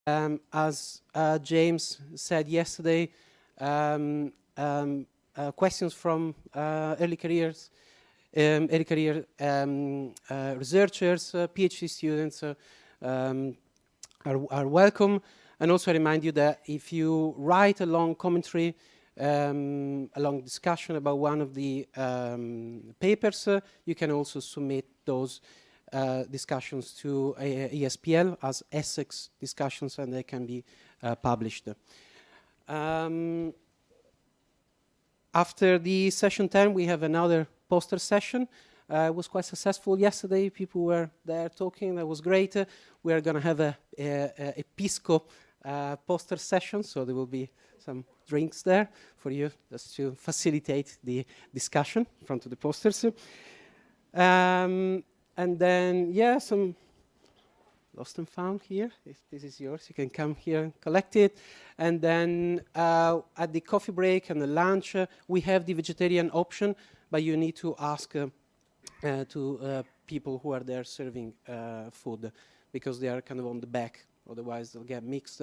As James said yesterday, questions from early career researchers, PhD students are welcome. And also I remind you that if you write a long commentary, a long discussion about one of the papers, you can also submit those discussions to ESPL as Essex discussions, and they can be published. After the session 10, we have another poster session. It was quite successful yesterday. People were there talking. That was great. We are going to have a Pisco poster session, so there will be some drinks there for you just to facilitate the discussion in front of the posters. And then, yeah, some lost and found here. If this is yours, you can come here and collect it. And then at the coffee break and the lunch, we have the vegetarian option, but you need to ask to people who are there serving food, because they are kind of on the back. Otherwise, they'll get mixed.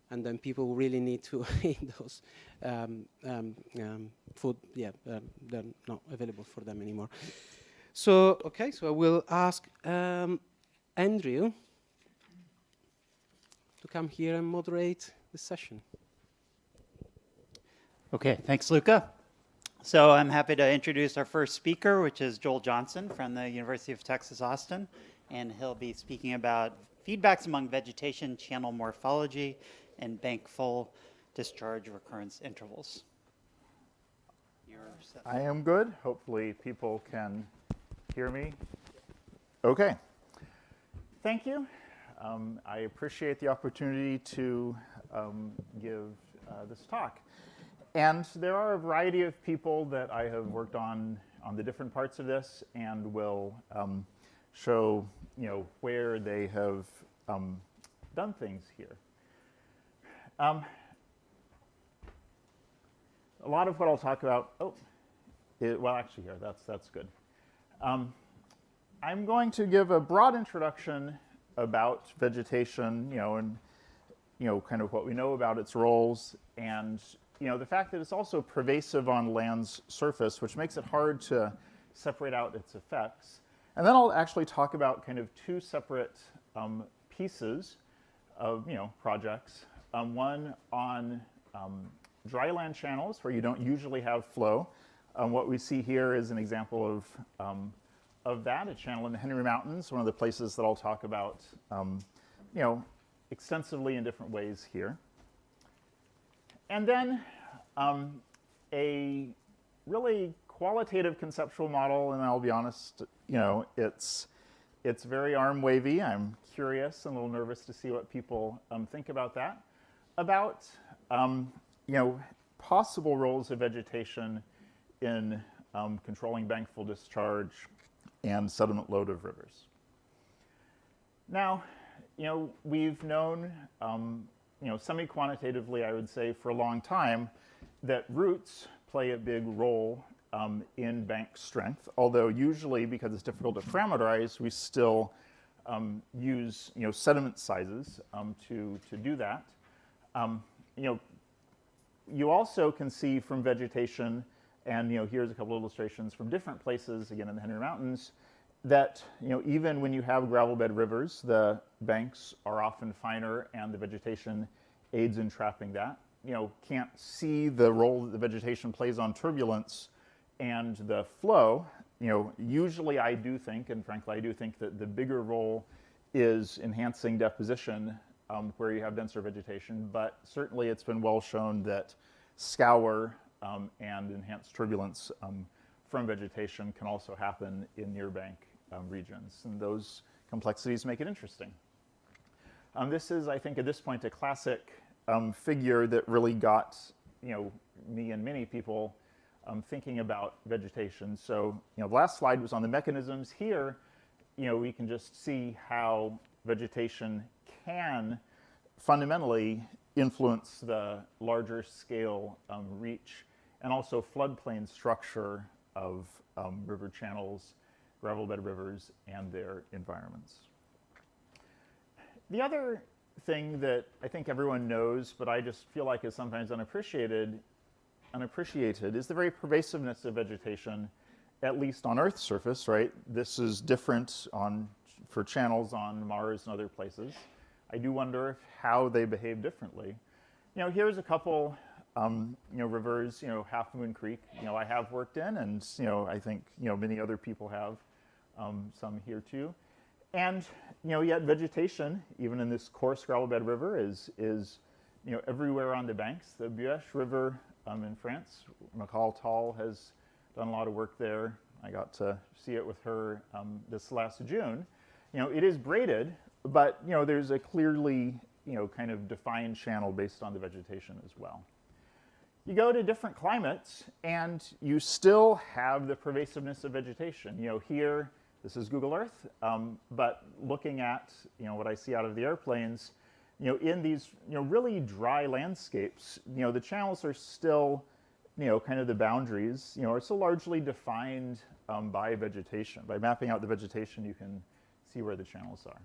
And then people really need to eat those food. Yeah, they're not available for them anymore. So, okay, so I will ask Andrew to come here and moderate the session. Okay, thanks, Luca. So I'm happy to introduce our first speaker, which is Joel Johnson from the University of Texas, Austin. And he'll be speaking about feedbacks among vegetation, channel morphology, and bank full discharge recurrence intervals. I am good. Hopefully people can hear me. Okay. Thank you. I appreciate the opportunity to give this talk. And there are a variety of people that I have worked on the different parts of this, and will show, where they have done things here. A lot of what I'll talk about. Well, actually, here that's good. I'm going to give a broad introduction about vegetation, and kind of what we know about its roles, and the fact that it's also pervasive on land's surface, which makes it hard to separate out its effects. And then I'll actually talk about kind of two separate pieces of projects. One on dryland channels, where you don't usually have flow. What we see here is an example of that, a channel in the Henry Mountains, one of the places that I'll talk about extensively in different ways here. And then a really qualitative conceptual model, and I'll be honest, it's very arm wavy. I'm curious and a little nervous to see what people think about that. About possible roles of vegetation in controlling bank full discharge and sediment load of rivers. Now, we've known, semi-quantitatively, I would say, for a long time, that roots play a big role in bank strength, although usually, because it's difficult to parameterize, we still use sediment sizes to do that. You also can see from vegetation, and here's a couple of illustrations from different places, again in the Henry Mountains, that even when you have gravel bed rivers, the banks are often finer, and the vegetation aids in trapping that. Can't see the role that the vegetation plays on turbulence and the flow. Usually I do think, and frankly I do think, that the bigger role is enhancing deposition where you have denser vegetation, but certainly it's been well shown that scour and enhanced turbulence from vegetation can also happen in near bank regions, and those complexities make it interesting. This is, I think, at this point, a classic figure that really got me and many people thinking about vegetation. So the last slide was on the mechanisms. Here we can just see how vegetation can fundamentally influence the larger scale reach and also floodplain structure of river channels, gravel bed rivers, and their environments. The other thing that I think everyone knows, but I just feel like is sometimes unappreciated, is the very pervasiveness of vegetation, at least on Earth's surface, right? This is different for channels on Mars and other places. I do wonder how they behave differently. Here's a couple, rivers, Half Moon Creek, I have worked in, and, I think, many other people have, some here too. And, yet vegetation, even in this coarse gravel bed river, is everywhere on the banks. The Buèche River in France, Michal Tall has done a lot of work there. I got to see it with her this last June. It is braided, but, there's a clearly, kind of defined channel based on the vegetation as well. You go to different climates, and you still have the pervasiveness of vegetation. Here, this is Google Earth, but looking at what I see out of the airplanes, in these really dry landscapes, the channels are still kind of the boundaries, are still largely defined by vegetation. By mapping out the vegetation, you can see where the channels are.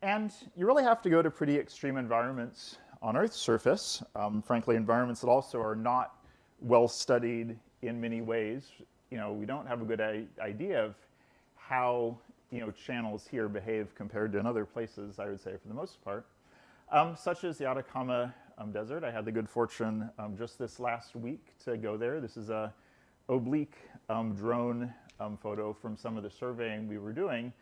And you really have to go to pretty extreme environments on Earth's surface, frankly, environments that also are not well studied in many ways. We don't have a good idea of how channels here behave compared to in other places, I would say, for the most part, such as the Atacama Desert. I had the good fortune just this last week to go there. This is a oblique drone photo from some of the surveying we were doing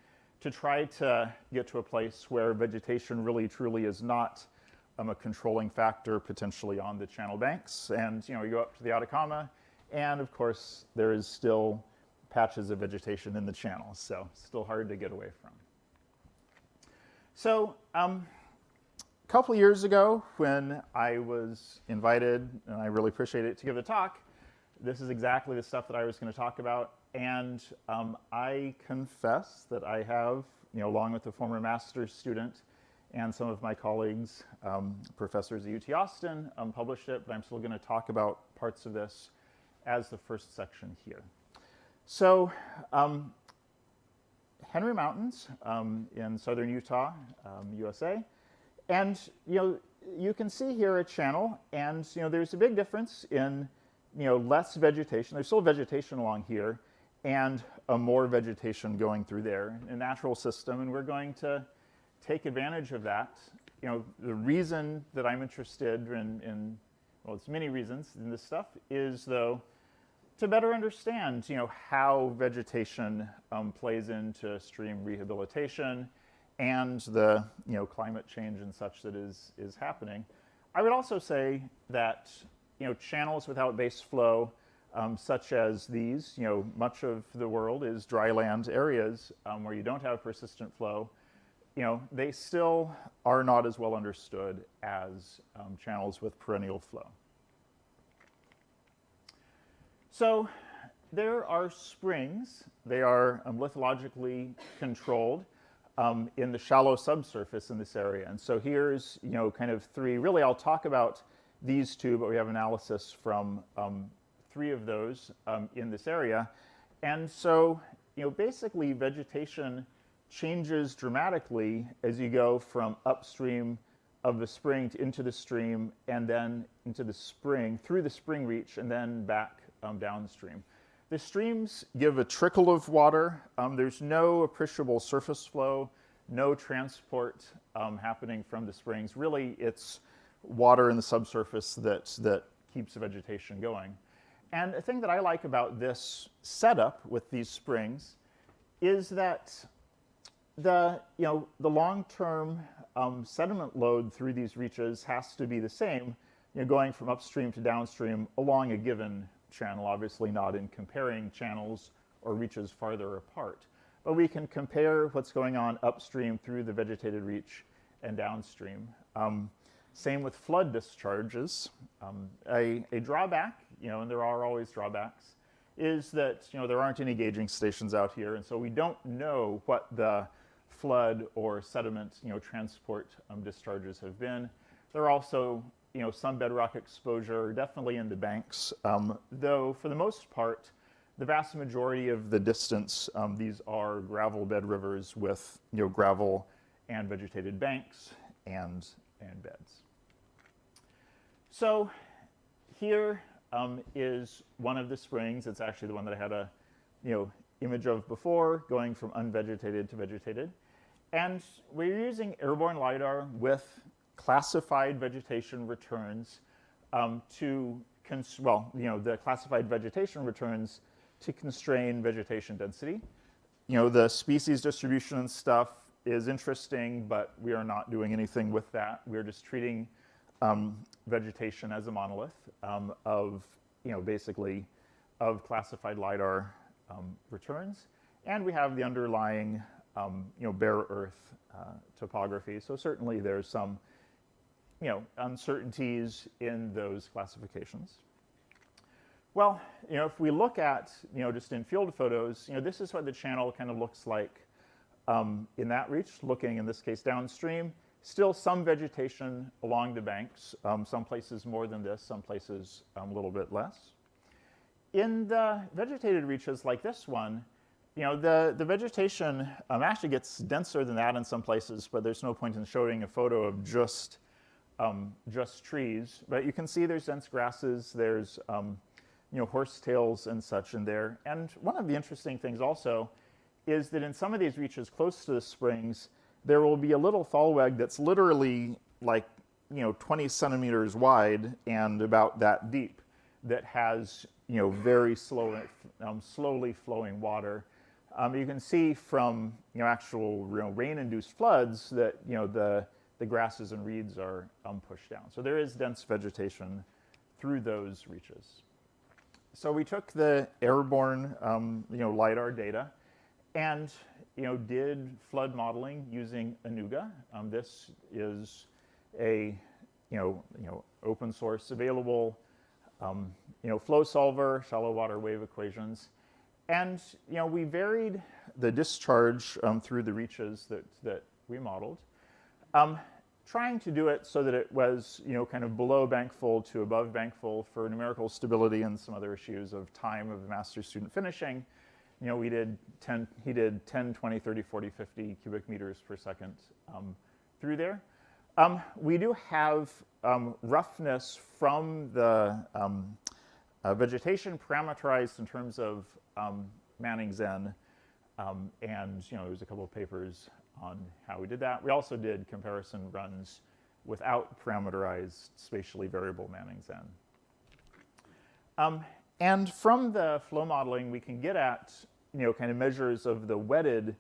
to try to get to a place where vegetation really truly is not a controlling factor potentially on the channel banks. And you go up to the Atacama, and of course there is still patches of vegetation in the channel, so still hard to get away from. So a couple years ago, when I was invited, and I really appreciate it, to give a talk, this is exactly the stuff that I was going to talk about. And I confess that I have, along with a former master's student and some of my colleagues, professors at UT Austin, published it, but I'm still going to talk about parts of this as the first section here. So Henry Mountains in southern Utah, USA. And you can see here a channel, and there's a big difference in less vegetation. There's still vegetation along here, and more vegetation going through there, a natural system, and we're going to take advantage of that. The reason that I'm interested in well, it's many reasons in this stuff, is though to better understand how vegetation plays into stream rehabilitation and the climate change and such that is happening. I would also say that channels without base flow, such as these, much of the world is dry land areas where you don't have persistent flow. They still are not as well understood as channels with perennial flow. So there are springs. They are lithologically controlled in the shallow subsurface in this area. And so here's kind of three. Really, I'll talk about these two, but we have analysis from three of those in this area. And so basically vegetation changes dramatically as you go from upstream of the spring into the stream, and then into the spring, through the spring reach, and then back downstream. The streams give a trickle of water. There's no appreciable surface flow, no transport happening from the springs. Really, it's water in the subsurface that keeps the vegetation going. And the thing that I like about this setup with these springs is that the long-term sediment load through these reaches has to be the same, going from upstream to downstream along a given channel, obviously not in comparing channels or reaches farther apart. But we can compare what's going on upstream through the vegetated reach and downstream. Same with flood discharges. A drawback, and there are always drawbacks, is that there aren't any gauging stations out here, and so we don't know what the flood or sediment transport discharges have been. There are also some bedrock exposure, definitely in the banks, though for the most part, the vast majority of the distance, these are gravel bed rivers with gravel and vegetated banks. and beds. So here is one of the springs. It's actually the one that I had a image of before, going from unvegetated to vegetated. And we're using airborne LiDAR with classified vegetation returns the classified vegetation returns to constrain vegetation density. The species distribution and stuff is interesting, but we are not doing anything with that. We're just treating vegetation as a monolith basically of classified LiDAR returns. And we have the underlying bare earth topography. So certainly there's some uncertainties in those classifications. Well, if we look at, just in field photos, this is what the channel kind of looks like in that reach, looking in this case downstream. Still some vegetation along the banks, some places more than this, some places a little bit less. In the vegetated reaches like this one, the vegetation actually gets denser than that in some places, but there's no point in showing a photo of just trees. But you can see there's dense grasses, there's horsetails and such in there. And one of the interesting things also is that in some of these reaches close to the springs, there will be a little thalweg that's literally like 20 centimeters wide and about that deep, that has very slowly flowing water. You can see from actual rain-induced floods that the grasses and reeds are pushed down. So there is dense vegetation through those reaches. So we took the airborne LiDAR data and did flood modeling using Anuga. This is a open source available flow solver, shallow water wave equations. And we varied the discharge through the reaches that we modeled, trying to do it so that it was kind of below bankfull to above bankfull for numerical stability and some other issues of time of the master's student finishing. He did 10, 20, 30, 40, 50 cubic meters per second through there. We do have roughness from the vegetation parameterized in terms of Manning's N, and there's a couple of papers on how we did that. We also did comparison runs without parameterized spatially variable Manning's N. And from the flow modeling, we can get at kind of measures of the wetted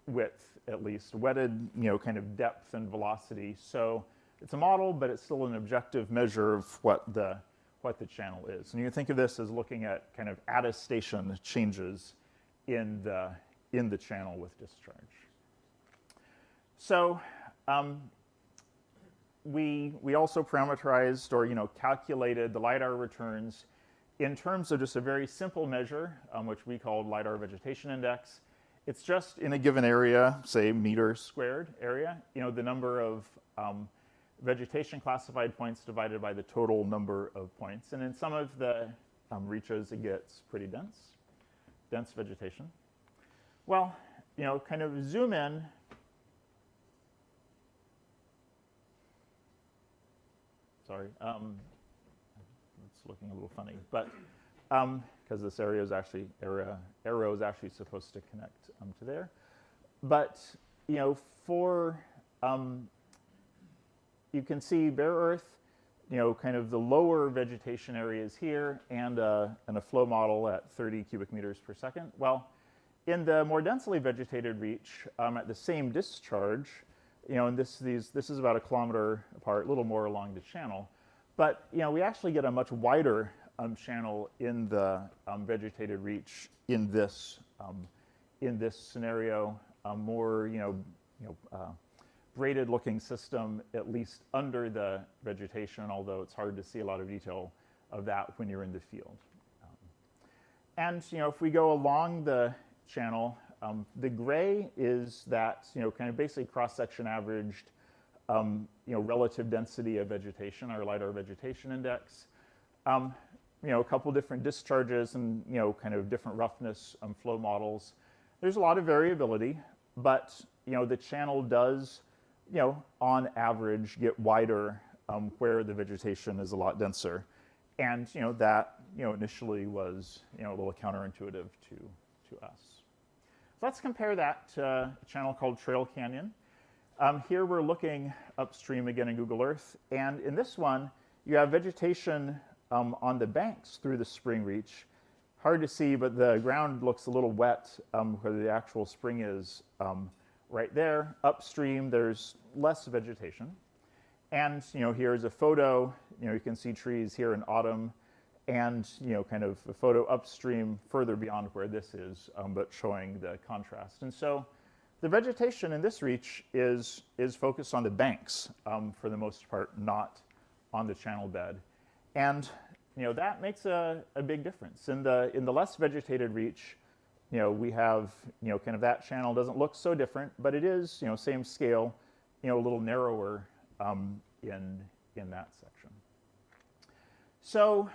width, at least wetted kind of depth and velocity. So it's a model, but it's still an objective measure of what the channel is. And you can think of this as looking at kind of attestation changes in the channel with discharge. So we also parameterized or calculated the LiDAR returns in terms of just a very simple measure, which we called LiDAR vegetation index. It's just in a given area, say meter squared area, the number of vegetation classified points divided by the total number of points. And in some of the reaches, it gets pretty dense vegetation. Well, kind of zoom in. Sorry, it's looking a little funny, but because this arrow is actually supposed to connect to there. But for you can see bare earth, kind of the lower vegetation areas here, and a flow model at 30 cubic meters per second. Well, in the more densely vegetated reach, at the same discharge, and this is about 1 kilometer apart, a little more along the channel, but we actually get a much wider channel in the vegetated reach in this scenario, more braided looking system, at least under the vegetation, although it's hard to see a lot of detail of that when you're in the field. And if we go along the channel, the gray is that kind of basically cross-section averaged relative density of vegetation, our LiDAR vegetation index. A couple different discharges and kind of different roughness flow models. There's a lot of variability, but the channel does on average get wider where the vegetation is a lot denser. And, that, initially was, a little counterintuitive to us. So let's compare that to a channel called Trail Canyon. Here we're looking upstream again in Google Earth. And in this one, you have vegetation on the banks through the spring reach. Hard to see, but the ground looks a little wet where the actual spring is right there. Upstream, there's less vegetation. And, here's a photo. You can see trees here in autumn. And, kind of a photo upstream further beyond where this is, but showing the contrast. And so the vegetation in this reach is focused on the banks for the most part, not on the channel bed. And that makes a big difference. In the less vegetated reach, we have kind of that channel doesn't look so different, but it is same scale, a little narrower in that section. So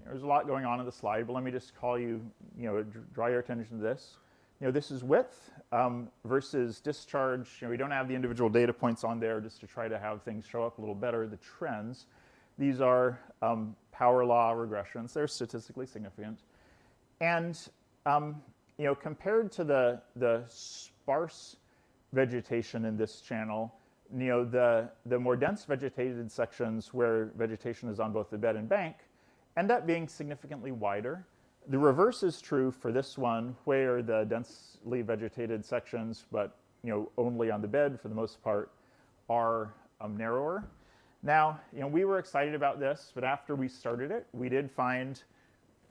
there's a lot going on in the slide, but let me just draw your attention to this. This is width versus discharge. We don't have the individual data points on there just to try to have things show up a little better, the trends. These are power law regressions. They're statistically significant. And compared to the sparse vegetation in this channel, the more dense vegetated sections where vegetation is on both the bed and bank end up being significantly wider. The reverse is true for this one, where the densely vegetated sections, but only on the bed for the most part, are narrower. Now, we were excited about this, but after we started it, we did find,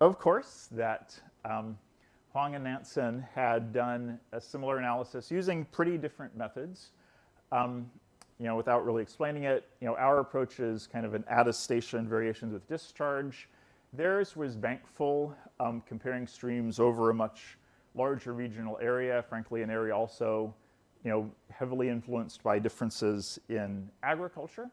of course, that Huang and Nansen had done a similar analysis using pretty different methods. Without really explaining it, our approach is kind of an attestation variations with discharge. Theirs was bankful, comparing streams over a much larger regional area, frankly, an area also, heavily influenced by differences in agriculture.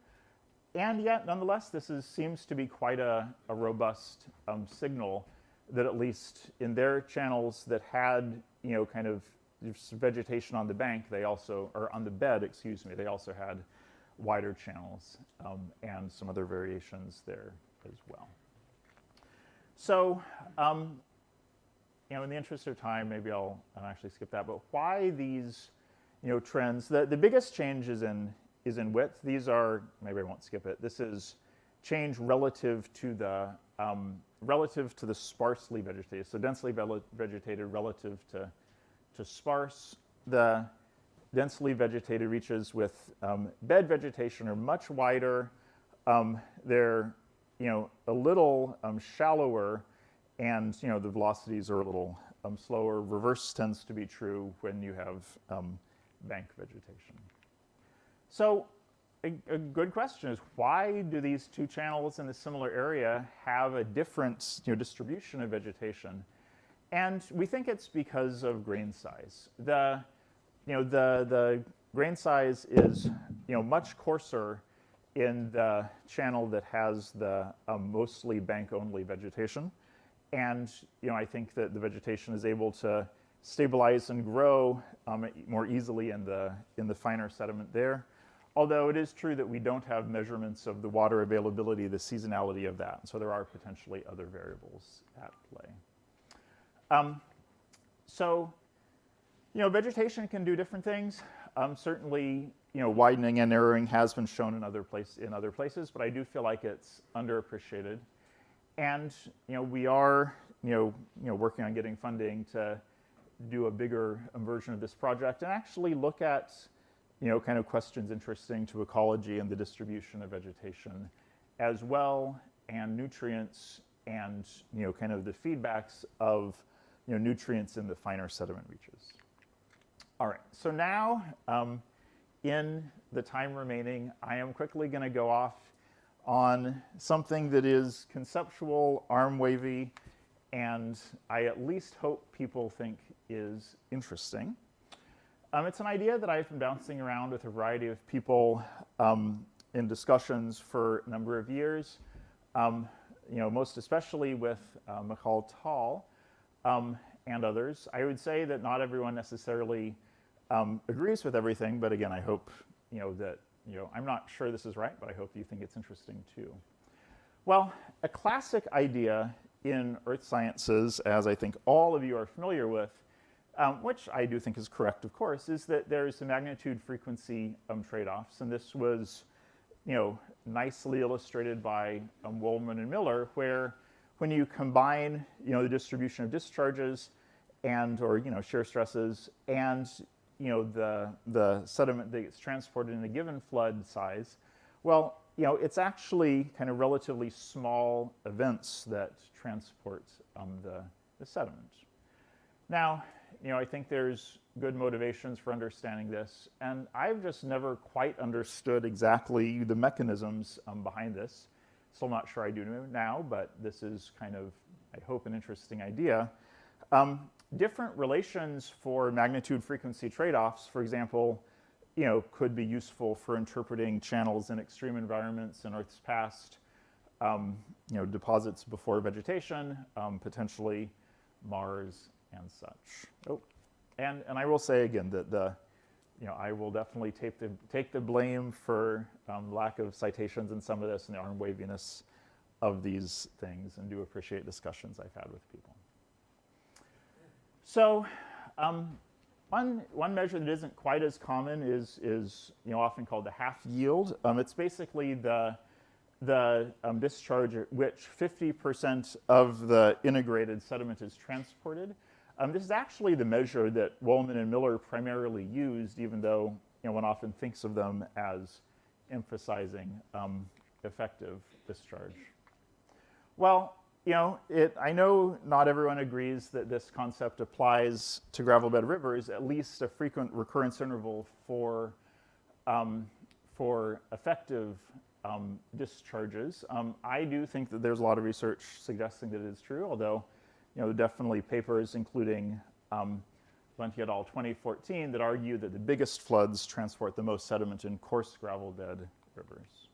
And yet, nonetheless, this seems to be quite a robust signal that at least in their channels that had, kind of vegetation on the bank, or on the bed, excuse me, they also had wider channels and some other variations there as well. So, in the interest of time, maybe I'll actually skip that, but why these, trends? The biggest change is in width. These are, maybe I won't skip it. This is change relative to the sparsely vegetated, so densely vegetated relative to sparse. The densely vegetated reaches with bed vegetation are much wider. They're a little shallower, and the velocities are a little slower. Reverse tends to be true when you have bank vegetation. So a good question is, why do these two channels in a similar area have a different distribution of vegetation? And we think it's because of grain size. The grain size is much coarser in the channel that has the mostly bank-only vegetation. And I think that the vegetation is able to stabilize and grow more easily in the finer sediment there. Although it is true that we don't have measurements of the water availability, the seasonality of that. So there are potentially other variables at play. Vegetation can do different things. Certainly, widening and narrowing has been shown in other places, but I do feel like it's underappreciated. And we are working on getting funding to do a bigger version of this project and actually look at kind of questions interesting to ecology and the distribution of vegetation as well, and nutrients, and kind of the feedbacks of nutrients in the finer sediment reaches. All right, so now in the time remaining, I am quickly going to go off on something that is conceptual, arm-wavy, and I at least hope people think is interesting. It's an idea that I've been bouncing around with a variety of people in discussions for a number of years, most especially with Michal Tal and others. I would say that not everyone necessarily agrees with everything, but again, I hope I'm not sure this is right, but I hope you think it's interesting too. Well, a classic idea in earth sciences, as I think all of you are familiar with, which I do think is correct, of course, is that there's a magnitude-frequency trade-offs, and this was, nicely illustrated by Wollman and Miller, where when you combine, the distribution of discharges and or shear stresses and the sediment that gets transported in a given flood size, well, it's actually kind of relatively small events that transport the sediment. Now, I think there's good motivations for understanding this, and I've just never quite understood exactly the mechanisms behind this. Still not sure I do now, but this is kind of, I hope, an interesting idea. Different relations for magnitude-frequency trade-offs, for example, could be useful for interpreting channels in extreme environments in Earth's past, deposits before vegetation, potentially Mars and such. Oh, and I will say again that I will definitely take the blame for lack of citations in some of this and the arm waviness of these things, and do appreciate discussions I've had with people. So one measure that isn't quite as common is often called the half yield. It's basically the discharge at which 50% of the integrated sediment is transported. This is actually the measure that Wollman and Miller primarily used, even though one often thinks of them as emphasizing effective discharge. Well, I know not everyone agrees that this concept applies to gravel bed rivers, at least a frequent recurrence interval for effective discharges. I do think that there's a lot of research suggesting that it is true, although definitely papers including Valenti et al. 2014 that argue that the biggest floods transport the most sediment in coarse gravel bed rivers.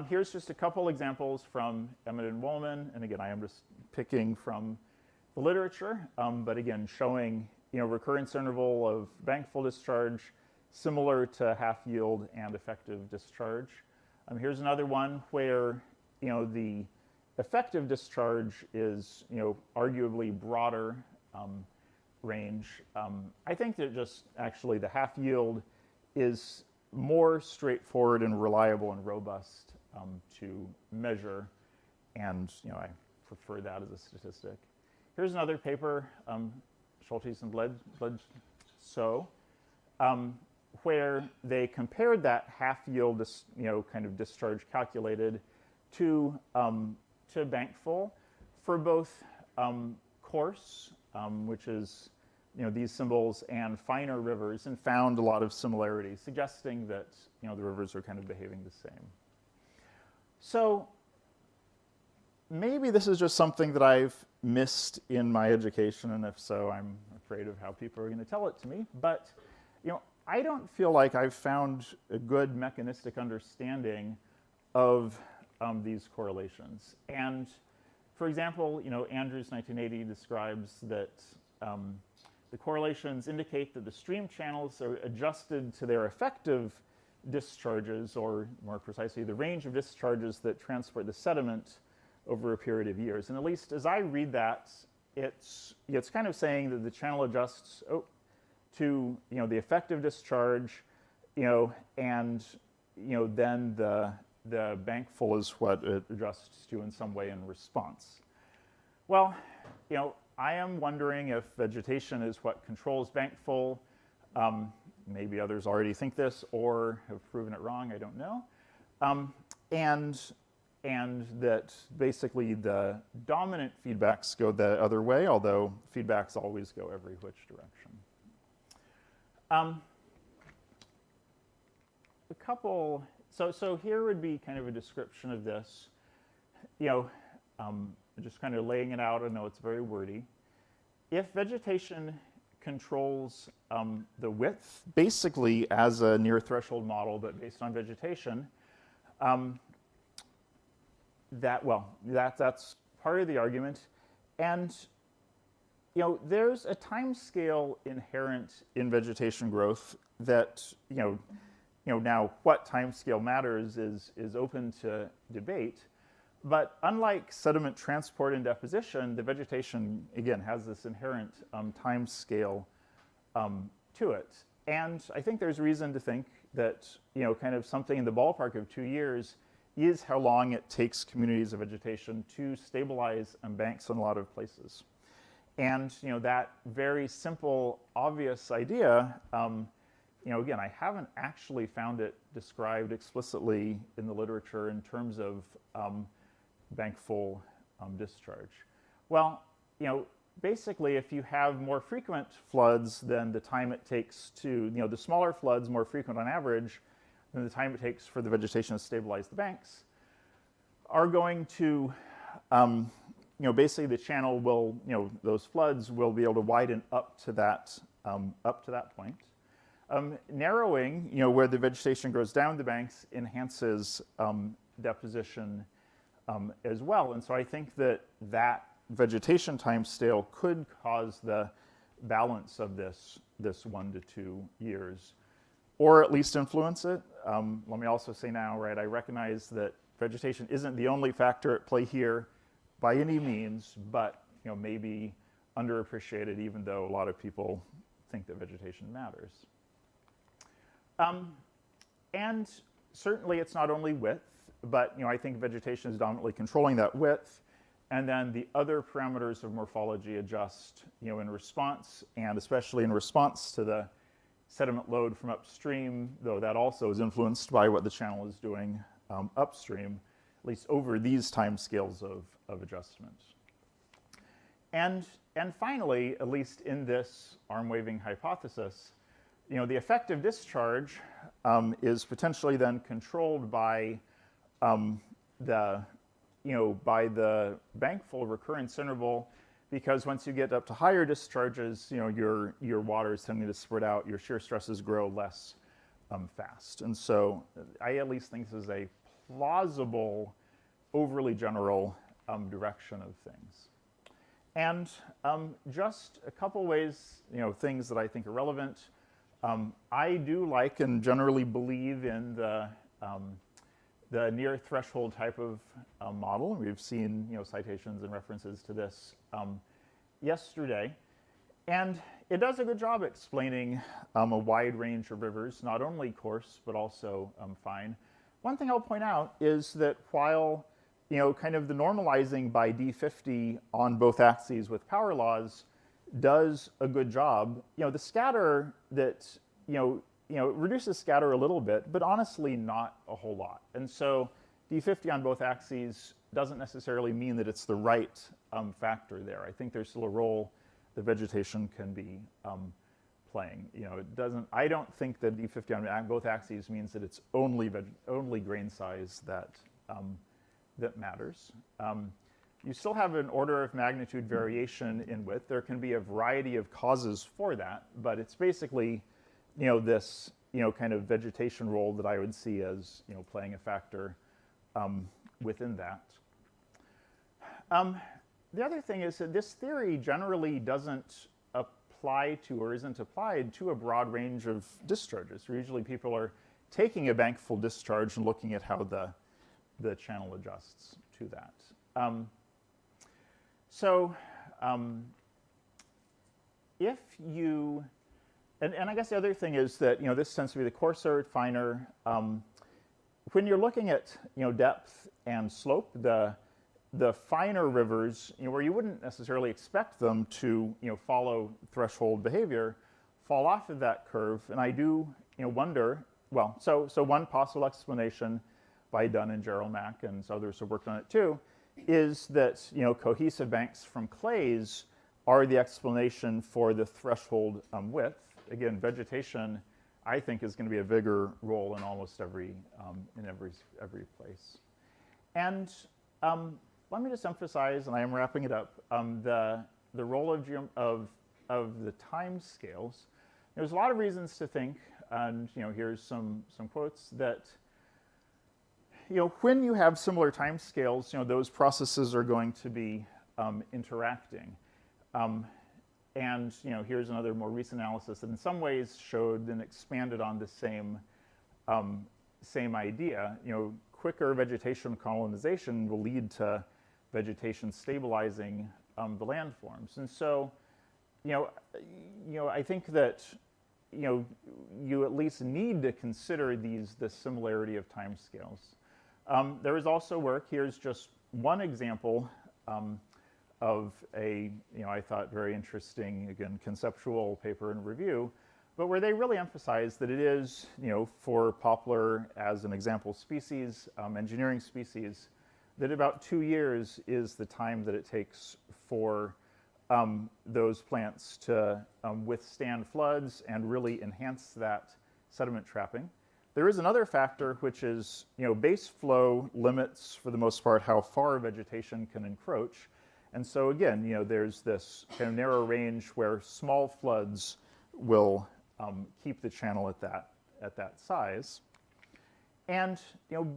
Here's just a couple examples from Emmett and Wollman, and again, I am just picking from the literature, but again, showing recurrence interval of bankful discharge similar to half yield and effective discharge. Here's another one where the effective discharge is arguably broader range. I think that just actually the half yield is more straightforward and reliable and robust to measure, and I prefer that as a statistic. Here's another paper, Schultes and Bledsoe, where they compared that half yield, kind of discharge calculated to bankful for both coarse, which is these symbols, and finer rivers, and found a lot of similarities, suggesting that the rivers are kind of behaving the same. So maybe this is just something that I've missed in my education, and if so, I'm afraid of how people are going to tell it to me. But I don't feel like I've found a good mechanistic understanding of these correlations. And for example, Andrews 1980 describes that the correlations indicate that the stream channels are adjusted to their effective discharges, or more precisely, the range of discharges that transport the sediment over a period of years. And at least as I read that, it's kind of saying that the channel adjusts to the effective discharge, and then the bankful is what it adjusts to in some way in response. Well, I am wondering if vegetation is what controls bankful. Maybe others already think this or have proven it wrong, I don't know. And that basically the dominant feedbacks go the other way, although feedbacks always go every which direction. So here would be kind of a description of this. Just kind of laying it out. I know it's very wordy. If vegetation controls the width, basically as a near threshold model, but based on vegetation, that's part of the argument. And there's a time scale inherent in vegetation growth that, now what time scale matters is open to debate. But unlike sediment transport and deposition, the vegetation, again, has this inherent time scale to it. And I think there's reason to think that, kind of something in the ballpark of 2 years is how long it takes communities of vegetation to stabilize banks in a lot of places. And, that very simple, obvious idea, again, I haven't actually found it described explicitly in the literature in terms of bank full discharge. Well, basically, if you have more frequent floods than the time it takes to, the smaller floods, more frequent on average, than the time it takes for the vegetation to stabilize the banks, are going to, basically the channel will, those floods will be able to widen up to that point. Narrowing, where the vegetation grows down the banks enhances deposition as well. And so I think that vegetation time scale could cause the balance of this 1 to 2 years, or at least influence it. Let me also say now, right, I recognize that vegetation isn't the only factor at play here by any means, but maybe underappreciated, even though a lot of people think that vegetation matters. And certainly it's not only width, but I think vegetation is dominantly controlling that width. And then the other parameters of morphology adjust, in response, and especially in response to the sediment load from upstream, though that also is influenced by what the channel is doing upstream, at least over these time scales of adjustment. And finally, at least in this arm waving hypothesis, the effective discharge is potentially then controlled by the bankful recurrence interval, because once you get up to higher discharges, your water is tending to spread out, your shear stresses grow less fast. And so I at least think this is a plausible, overly general direction of things. And just a couple ways, things that I think are relevant. I do like and generally believe in the near threshold type of model. We've seen citations and references to this yesterday. And it does a good job explaining a wide range of rivers, not only coarse, but also fine. One thing I'll point out is that while kind of the normalizing by D50 on both axes with power laws does a good job, the scatter that, it reduces scatter a little bit, but honestly not a whole lot. And so D50 on both axes doesn't necessarily mean that it's the right factor there. I think there's still a role the vegetation can be playing. I don't think that D50 on both axes means that it's only grain size that matters. You still have an order of magnitude variation in width. There can be a variety of causes for that, but it's basically this kind of vegetation role that I would see as playing a factor within that. The other thing is that this theory generally doesn't apply to or isn't applied to a broad range of discharges. Usually people are taking a bankful discharge and looking at how the channel adjusts to that. If you, and I guess the other thing is that, this tends to be the coarser, finer. When you're looking at, depth and slope, the finer rivers, where you wouldn't necessarily expect them to, follow threshold behavior, fall off of that curve. And I do, wonder, well, so one possible explanation by Dunn and Gerald Mack, and others have worked on it too, is that, cohesive banks from clays are the explanation for the threshold width. Again, vegetation, I think, is going to be a bigger role in almost every place. And let me just emphasize, and I am wrapping it up, the role of the time scales. There's a lot of reasons to think, and here's some quotes, that when you have similar time scales, those processes are going to be interacting. And here's another more recent analysis that in some ways showed and expanded on the same idea. Quicker vegetation colonization will lead to vegetation stabilizing the landforms. And so, I think that you at least need to consider the similarity of timescales. There is also work. Here's just one example of a, I thought very interesting, again, conceptual paper and review, but where they really emphasize that it is, for poplar as an example species, engineering species, that about 2 years is the time that it takes for those plants to withstand floods and really enhance that sediment trapping. There is another factor, which is, base flow limits, for the most part, how far vegetation can encroach. And so again, there's this kind of narrow range where small floods will keep the channel at that size. And,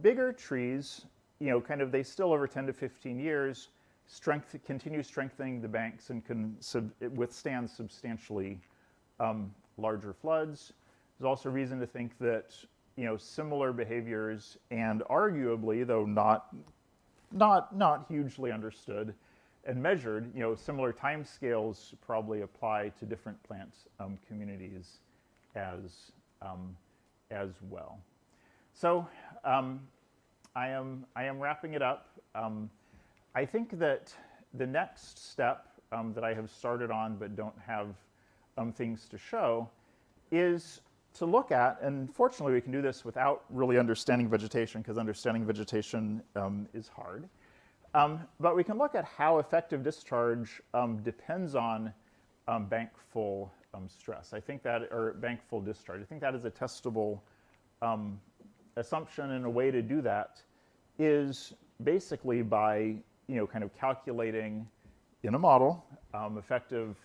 bigger trees, they still over 10 to 15 years, continue strengthening the banks and can withstand substantially larger floods. There's also reason to think that similar behaviors, and arguably, though not hugely understood and measured, similar timescales probably apply to different plant communities as well. So I am wrapping it up. I think that the next step that I have started on but don't have things to show is to look at, and fortunately we can do this without really understanding vegetation, because understanding vegetation is hard. But we can look at how effective discharge depends on bank full stress. I think that, or bank full discharge, I think that is a testable assumption, and a way to do that is basically by kind of calculating in a model effective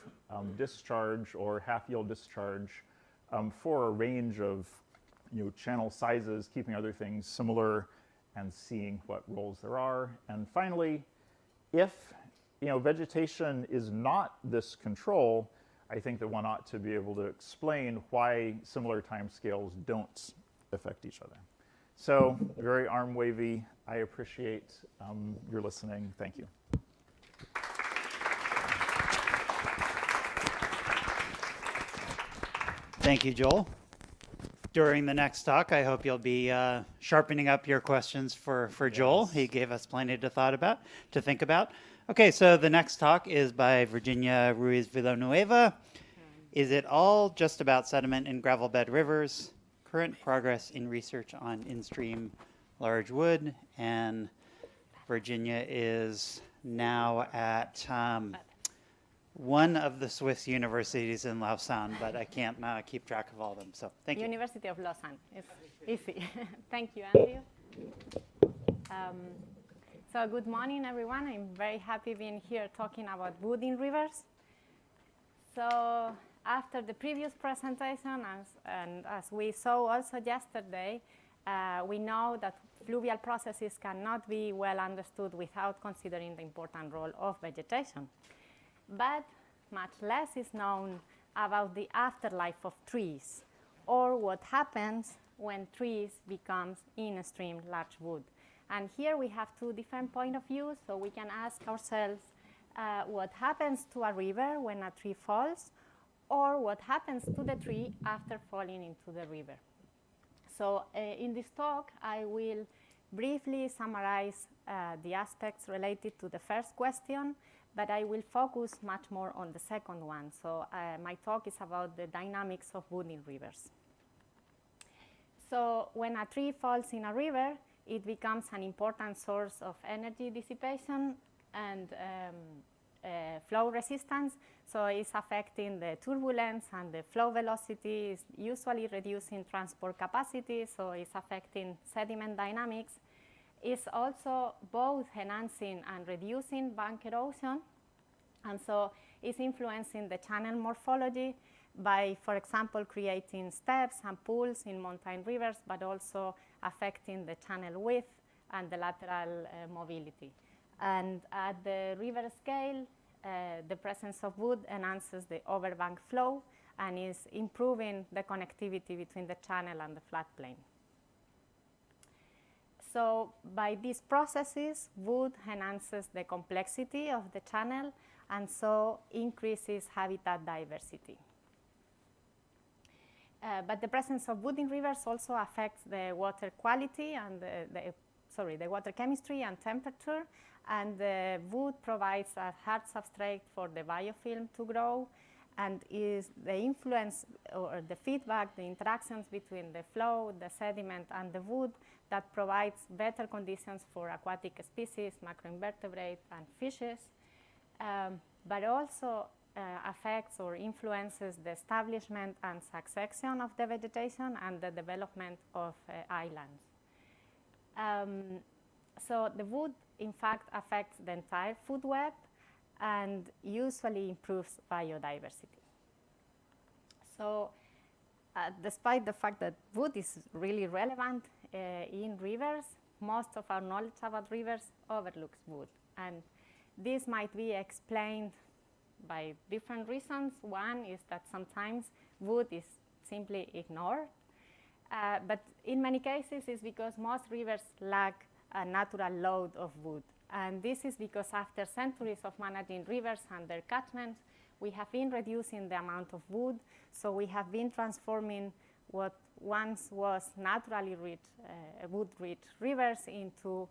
discharge or half-yield discharge for a range of channel sizes, keeping other things similar and seeing what roles there are. And finally, if vegetation is not this control, I think that one ought to be able to explain why similar timescales don't affect each other. So very arm wavy. I appreciate your listening. Thank you. Thank you, Joel. During the next talk, I hope you'll be sharpening up your questions for Joel. Yes. He gave us plenty to think about. Okay, so the next talk is by Virginia Ruiz Villanueva. Is it all just about sediment in gravel bed rivers? Current progress in research on in-stream large wood. And Virginia is now at one of the Swiss universities in Lausanne, but I can't keep track of all of them. So thank you. University of Lausanne. It's easy. Thank you, Andrew. So good morning, everyone. I'm very happy being here talking about wood in rivers. So after the previous presentation, and as we saw also yesterday, we know that fluvial processes cannot be well understood without considering the important role of vegetation. But much less is known about the afterlife of trees, or what happens when trees become in-stream large wood. And here we have two different points of view, so we can ask ourselves what happens to a river when a tree falls, or what happens to the tree after falling into the river. So in this talk, I will briefly summarize the aspects related to the first question, but I will focus much more on the second one. So my talk is about the dynamics of wood in rivers. So when a tree falls in a river, it becomes an important source of energy dissipation and flow resistance. So it's affecting the turbulence and the flow velocity, is usually reducing transport capacity, so it's affecting sediment dynamics. It's also both enhancing and reducing bank erosion, and so it's influencing the channel morphology by, for example, creating steps and pools in mountain rivers, but also affecting the channel width and the lateral mobility. And at the river scale, the presence of wood enhances the overbank flow and is improving the connectivity between the channel and the floodplain. So by these processes, wood enhances the complexity of the channel and so increases habitat diversity. But the presence of wood in rivers also affects the water quality and the water chemistry and temperature, and the wood provides a hard substrate for the biofilm to grow, and is the influence or the feedback, the interactions between the flow, the sediment, and the wood that provides better conditions for aquatic species, macroinvertebrates, and fishes, but also affects or influences the establishment and succession of the vegetation and the development of islands. So the wood, in fact, affects the entire food web and usually improves biodiversity. So despite the fact that wood is really relevant in rivers, most of our knowledge about rivers overlooks wood. And this might be explained by different reasons. One is that sometimes wood is simply ignored. But in many cases, it's because most rivers lack a natural load of wood. And this is because after centuries of managing rivers and their catchments, we have been reducing the amount of wood. So we have been transforming what once was naturally rich, wood-rich rivers into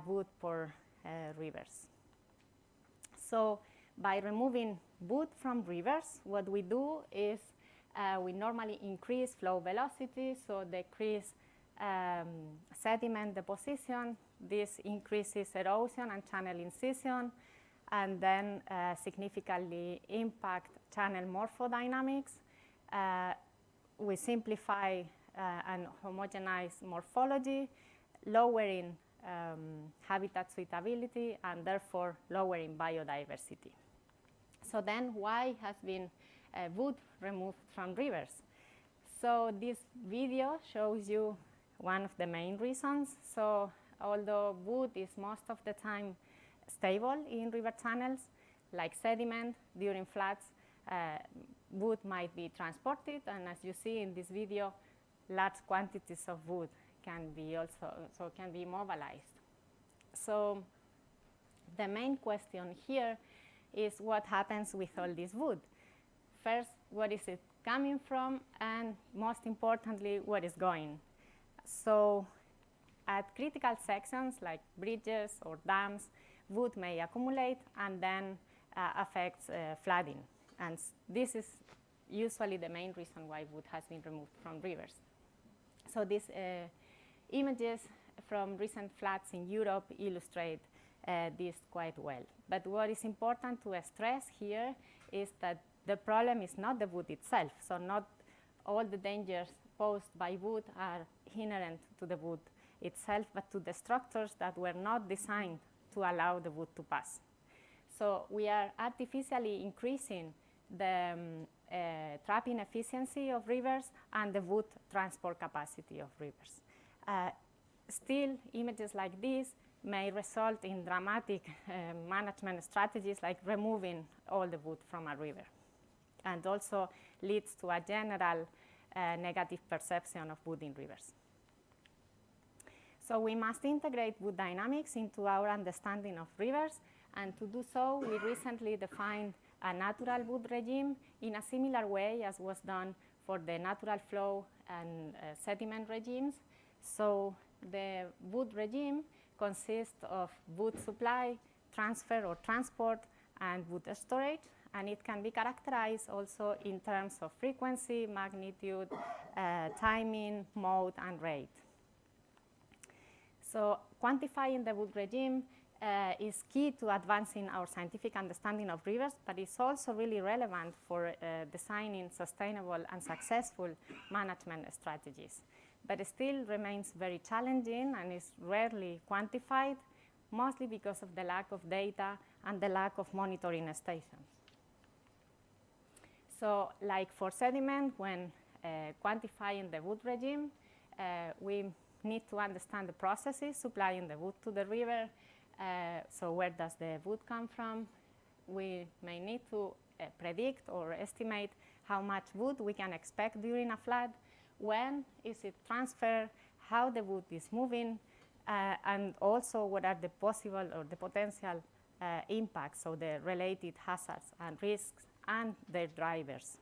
wood-poor rivers. So by removing wood from rivers, what we do is we normally increase flow velocity, so decrease sediment deposition. This increases erosion and channel incision, and then significantly impact channel morphodynamics. We simplify and homogenize morphology, lowering habitat suitability, and therefore lowering biodiversity. So then why has been wood removed from rivers? So this video shows you one of the main reasons. So although wood is most of the time stable in river channels, like sediment during floods, wood might be transported, and as you see in this video, large quantities of wood can be mobilized. So the main question here is what happens with all this wood. First, where is it coming from, and most importantly, where is going? So at critical sections like bridges or dams, wood may accumulate and then affects flooding. And this is usually the main reason why wood has been removed from rivers. So these images from recent floods in Europe illustrate this quite well. But what is important to stress here is that the problem is not the wood itself. So not all the dangers posed by wood are inherent to the wood itself, but to the structures that were not designed to allow the wood to pass. So we are artificially increasing the trapping efficiency of rivers and the wood transport capacity of rivers. Still, images like this may result in dramatic management strategies like removing all the wood from a river, and also leads to a general negative perception of wood in rivers. So we must integrate wood dynamics into our understanding of rivers, and to do so, we recently defined a natural wood regime in a similar way as was done for the natural flow and sediment regimes. So the wood regime consists of wood supply, transfer or transport, and wood storage, and it can be characterized also in terms of frequency, magnitude, timing, mode, and rate. So quantifying the wood regime is key to advancing our scientific understanding of rivers, but it's also really relevant for designing sustainable and successful management strategies. But it still remains very challenging and is rarely quantified, mostly because of the lack of data and the lack of monitoring stations. So like for sediment, when quantifying the wood regime, we need to understand the processes supplying the wood to the river. So where does the wood come from? we may need to predict or estimate how much wood we can expect during a flood, when is it transferred, how the wood is moving, and also what are the possible or the potential impacts, so the related hazards and risks and their drivers.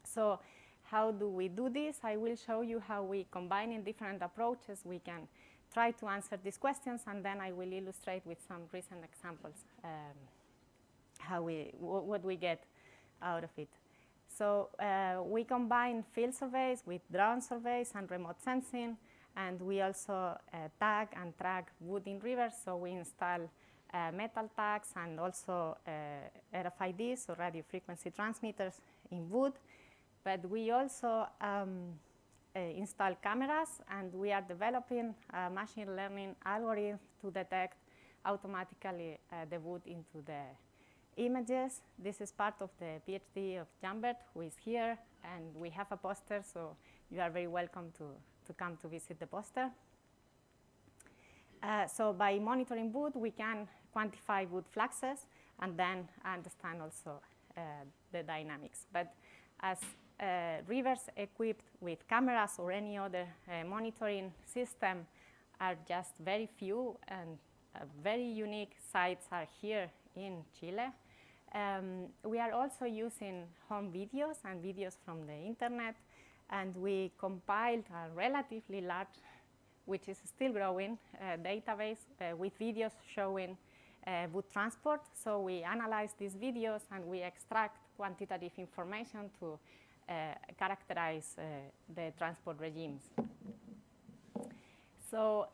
So how do we do this? I will show you how we combine in different approaches. We can try to answer these questions, and then I will illustrate with some recent examples what we get out of it. So we combine field surveys with drone surveys and remote sensing, and we also tag and track wood in rivers. So we install metal tags and also RFIDs, or radio frequency transmitters, in wood. But we also install cameras, and we are developing a machine learning algorithm to detect automatically the wood into the images. This is part of the PhD of Jambert, who is here, and we have a poster, so you are very welcome to come to visit the poster. So by monitoring wood, we can quantify wood fluxes and then understand also the dynamics. But as rivers equipped with cameras or any other monitoring system are just very few, and very unique sites are here in Chile. We are also using home videos and videos from the internet, and we compiled a relatively large, which is still growing, database with videos showing wood transport. So we analyze these videos and we extract quantitative information to characterize the transport regimes. So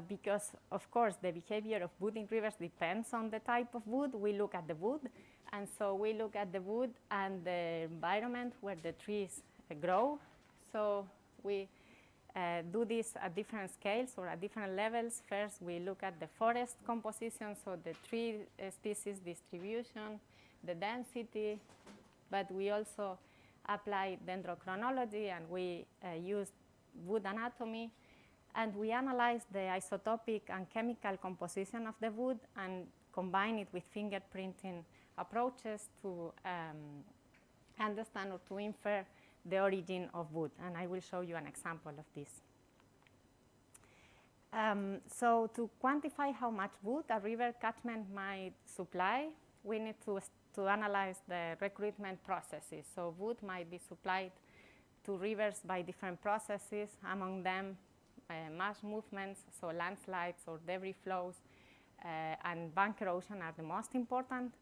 because, of course, the behavior of wood in rivers depends on the type of wood, we look at the wood. And so we look at the wood and the environment where the trees grow. So we do this at different scales or at different levels. First, we look at the forest composition, so the tree species distribution, the density, but we also apply dendrochronology, and we use wood anatomy, and we analyze the isotopic and chemical composition of the wood and combine it with fingerprinting approaches to understand or to infer the origin of wood, and I will show you an example of this. So to quantify how much wood a river catchment might supply, we need to analyze the recruitment processes. So wood might be supplied to rivers by different processes, among them mass movements, so landslides or debris flows, and bank erosion are the most important.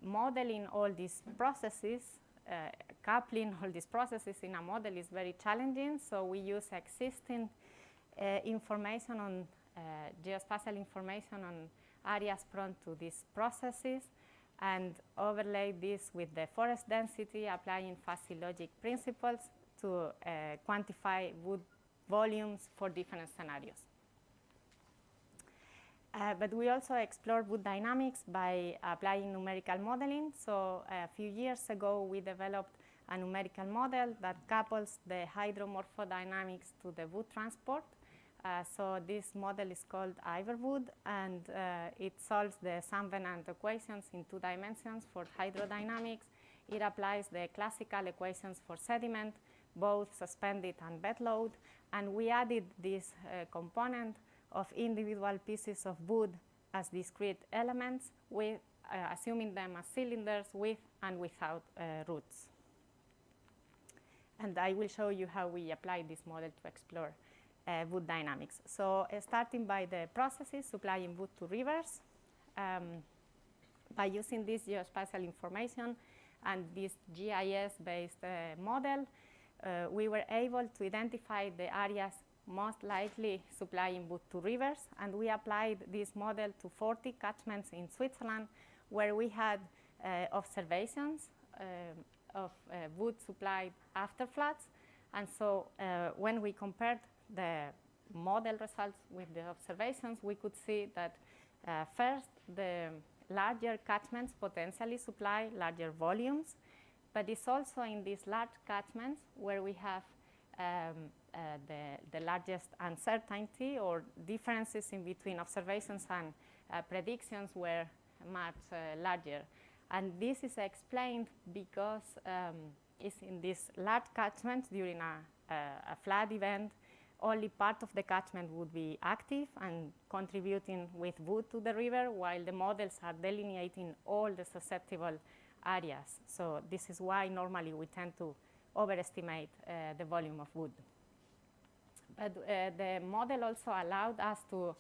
Modeling all these processes, coupling all these processes in a model is very challenging. So we use existing information on geospatial information on areas prone to these processes, and overlay this with the forest density, applying fuzzy logic principles to quantify wood volumes for different scenarios. But we also explore wood dynamics by applying numerical modeling. So a few years ago, we developed a numerical model that couples the hydromorphodynamics to the wood transport. So this model is called Iverwood, and it solves the Sand-Venant equations in 2 dimensions for hydrodynamics. It applies the classical equations for sediment, both suspended and bed load, and we added this component of individual pieces of wood as discrete elements, with assuming them as cylinders with and without roots. And I will show you how we apply this model to explore wood dynamics. So starting by the processes supplying wood to rivers, by using this geospatial information and this GIS-based model, we were able to identify the areas most likely supplying wood to rivers, and we applied this model to 40 catchments in Switzerland, where we had observations of wood supplied after floods. And so when we compared the model results with the observations, we could see that first, the larger catchments potentially supply larger volumes, but it's also in these large catchments where we have the largest uncertainty or differences in between observations and predictions were much larger. And this is explained because it's in these large catchments during a flood event, only part of the catchment would be active and contributing with wood to the river, while the models are delineating all the susceptible areas. So this is why normally we tend to overestimate the volume of wood. But the model also allowed us to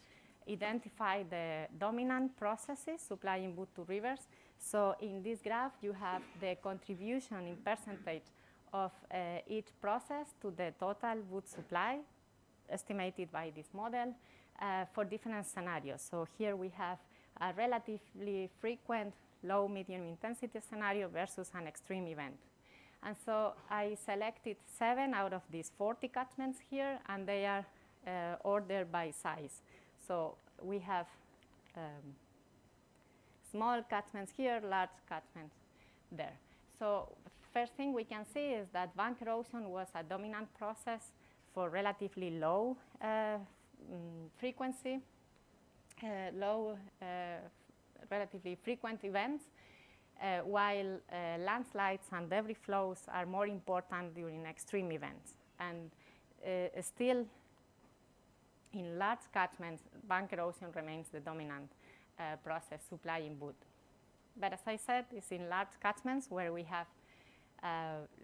identify the dominant processes supplying wood to rivers. So in this graph, you have the contribution in percentage of each process to the total wood supply, estimated by this model for different scenarios. So here we have a relatively frequent low medium intensity scenario versus an extreme event. And so I selected 7 out of these 40 catchments here, and they are ordered by size. So we have small catchments here, large catchments there. So first thing we can see is that bank erosion was a dominant process for relatively low frequency, relatively frequent events, while landslides and debris flows are more important during extreme events. And still, in large catchments, bank erosion remains the dominant process supplying wood. But as I said, it's in large catchments where we have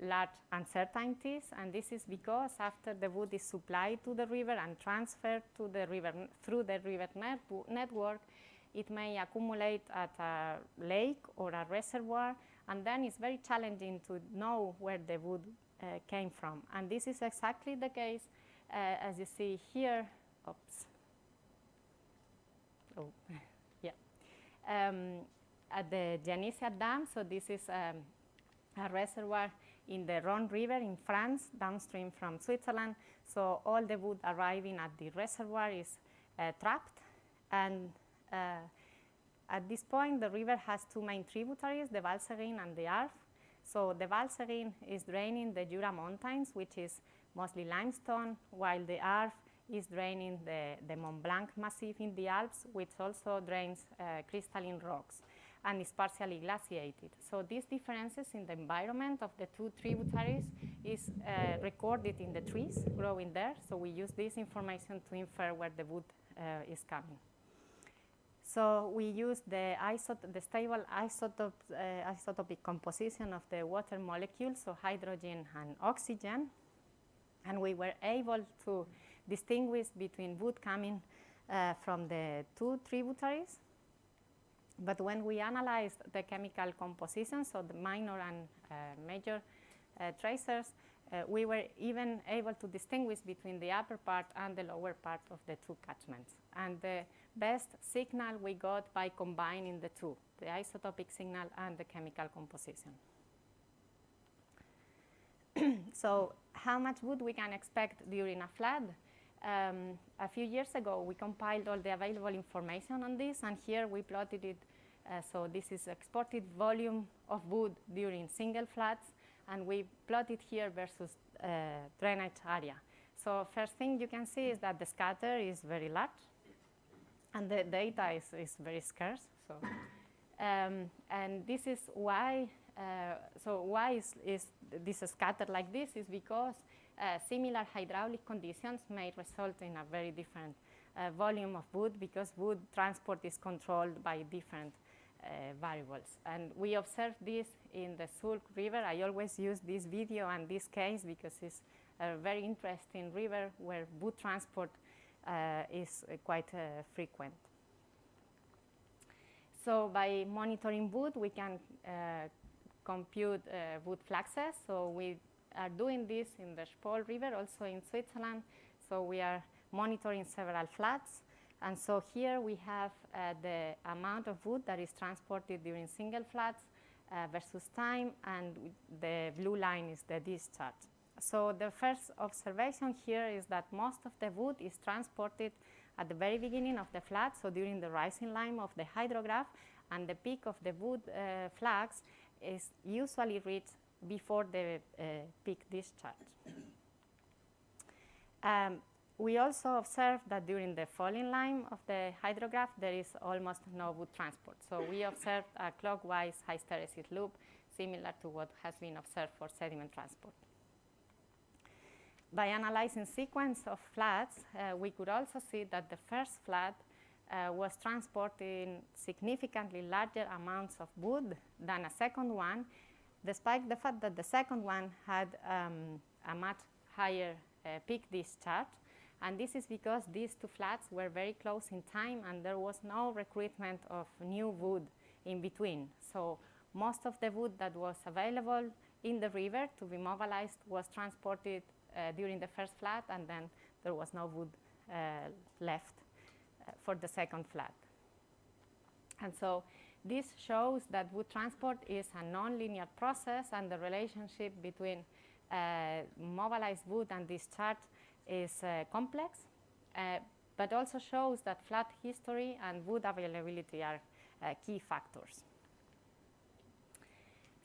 large uncertainties, and this is because after the wood is supplied to the river and transferred to the river through the river network, it may accumulate at a lake or a reservoir, and then it's very challenging to know where the wood came from. And this is exactly the case, as you see here. Oops. Oh, yeah. At the Genesea Dam, so this is a reservoir in the Rhone River in France, downstream from Switzerland. So all the wood arriving at the reservoir is trapped. And at this point, the river has 2 main tributaries, the Valserine and the Arve. So the Valserine is draining the Jura Mountains, which is mostly limestone, while the Arve is draining the Mont Blanc Massif in the Alps, which also drains crystalline rocks and is partially glaciated. So these differences in the environment of the 2 tributaries is recorded in the trees growing there. So we use this information to infer where the wood is coming. So we use the stable isotopic composition of the water molecules, so hydrogen and oxygen, and we were able to distinguish between wood coming from the 2 tributaries. But when we analyzed the chemical composition, so the minor and major tracers, we were even able to distinguish between the upper part and the lower part of the 2 catchments. And the best signal we got by combining the 2, the isotopic signal and the chemical composition. So how much wood we can expect during a flood? A few years ago, we compiled all the available information on this, and here we plotted it. So this is exported volume of wood during single floods, and we plotted here versus drainage area. So first thing you can see is that the scatter is very large, and the data is very scarce. So, and this is why. So why is this scatter like this? Is because similar hydraulic conditions may result in a very different volume of wood, because wood transport is controlled by different variables. And we observed this in the Sulk River. I always use this video and this case because it's a very interesting river where wood transport is quite frequent. So by monitoring wood, we can compute wood fluxes. So we are doing this in the Spol River, also in Switzerland. So we are monitoring several floods. And so here we have the amount of wood that is transported during single floods versus time, and the blue line is the discharge. So the first observation here is that most of the wood is transported at the very beginning of the flood, so during the rising line of the hydrograph, and the peak of the wood flux is usually reached before the peak discharge. we also observed that during the falling line of the hydrograph, there is almost no wood transport. So we observed a clockwise hysteresis loop similar to what has been observed for sediment transport. By analyzing sequence of floods, we could also see that the first flood was transporting significantly larger amounts of wood than a second one, despite the fact that the second one had a much higher peak discharge. And this is because these two floods were very close in time and there was no recruitment of new wood in between. So most of the wood that was available in the river to be mobilized was transported during the first flood, and then there was no wood left for the second flood. And so this shows that wood transport is a non-linear process, and the relationship between mobilized wood and discharge is complex, but also shows that flood history and wood availability are key factors.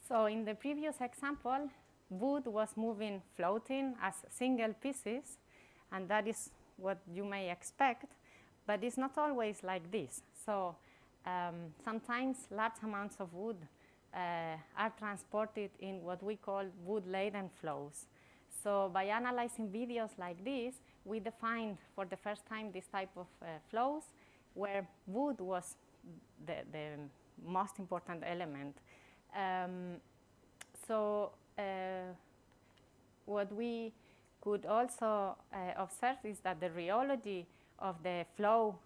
So in the previous example, wood was moving floating as single pieces, and that is what you may expect, but it's not always like this. So sometimes large amounts of wood are transported in what we call wood-laden flows. So by analyzing videos like this, we defined for the first time this type of flows where wood was the most important element. What we could also observe is that the rheology of the flow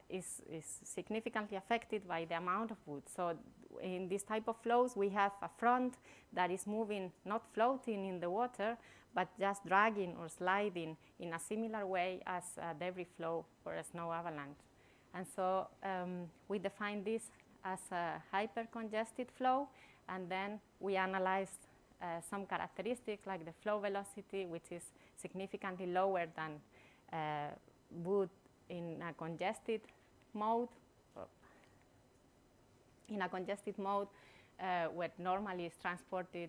is significantly affected by the amount of wood. So in this type of flows, we have a front that is moving, not floating in the water, but just dragging or sliding in a similar way as a debris flow or a snow avalanche. And so we define this as a hypercongested flow, and then we analyzed some characteristics like the flow velocity, which is significantly lower than wood in a congested mode. In a congested mode, where normally is transported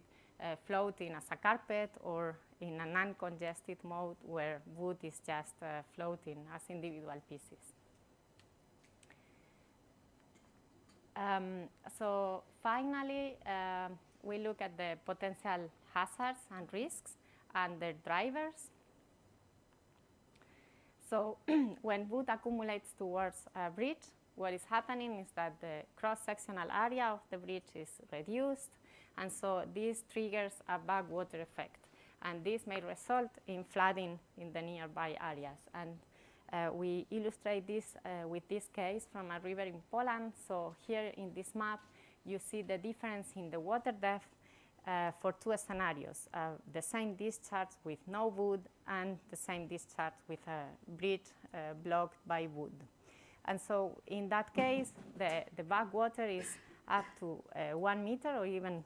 floating as a carpet, or in a non-congested mode where wood is just floating as individual pieces. So finally, we look at the potential hazards and risks and their drivers. So when wood accumulates towards a bridge, what is happening is that the cross-sectional area of the bridge is reduced, and so this triggers a backwater effect. And this may result in flooding in the nearby areas. And we illustrate this with this case from a river in Poland. So here in this map, you see the difference in the water depth for two scenarios, the same discharge with no wood and the same discharge with a bridge blocked by wood. And so in that case, the backwater is up to 1 meter or even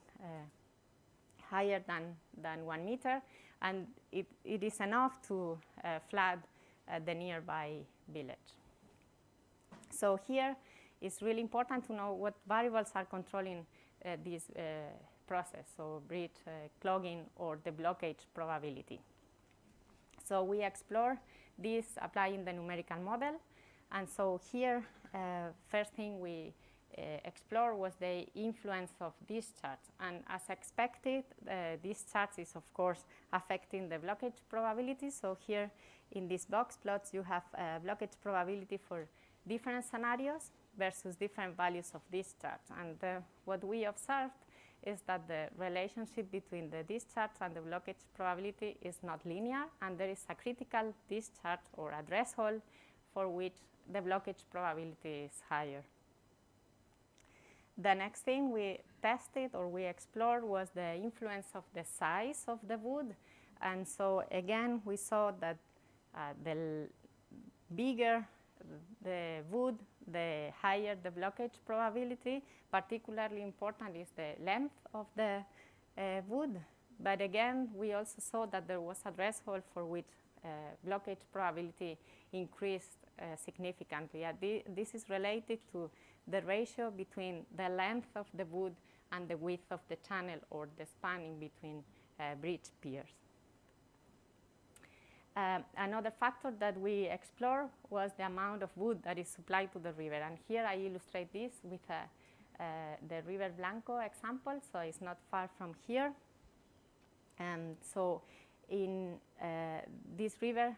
higher than 1 meter, and it is enough to flood the nearby village. So here it's really important to know what variables are controlling this process, so bridge clogging or the blockage probability. So we explore this applying the numerical model. And so here, first thing we explore was the influence of discharge. And as expected, discharge is, of course, affecting the blockage probability. So here in these box plots, you have blockage probability for different scenarios versus different values of discharge. And what we observed is that the relationship between the discharge and the blockage probability is not linear, and there is a critical discharge or a threshold for which the blockage probability is higher. The next thing we tested or we explored was the influence of the size of the wood. And so again, we saw that the bigger the wood, the higher the blockage probability. Particularly important is the length of the wood. But again, we also saw that there was a threshold for which blockage probability increased significantly. This is related to the ratio between the length of the wood and the width of the channel or the span in between bridge piers. Another factor that we explored was the amount of wood that is supplied to the river. And here I illustrate this with the River Blanco example, so it's not far from here. And so in this river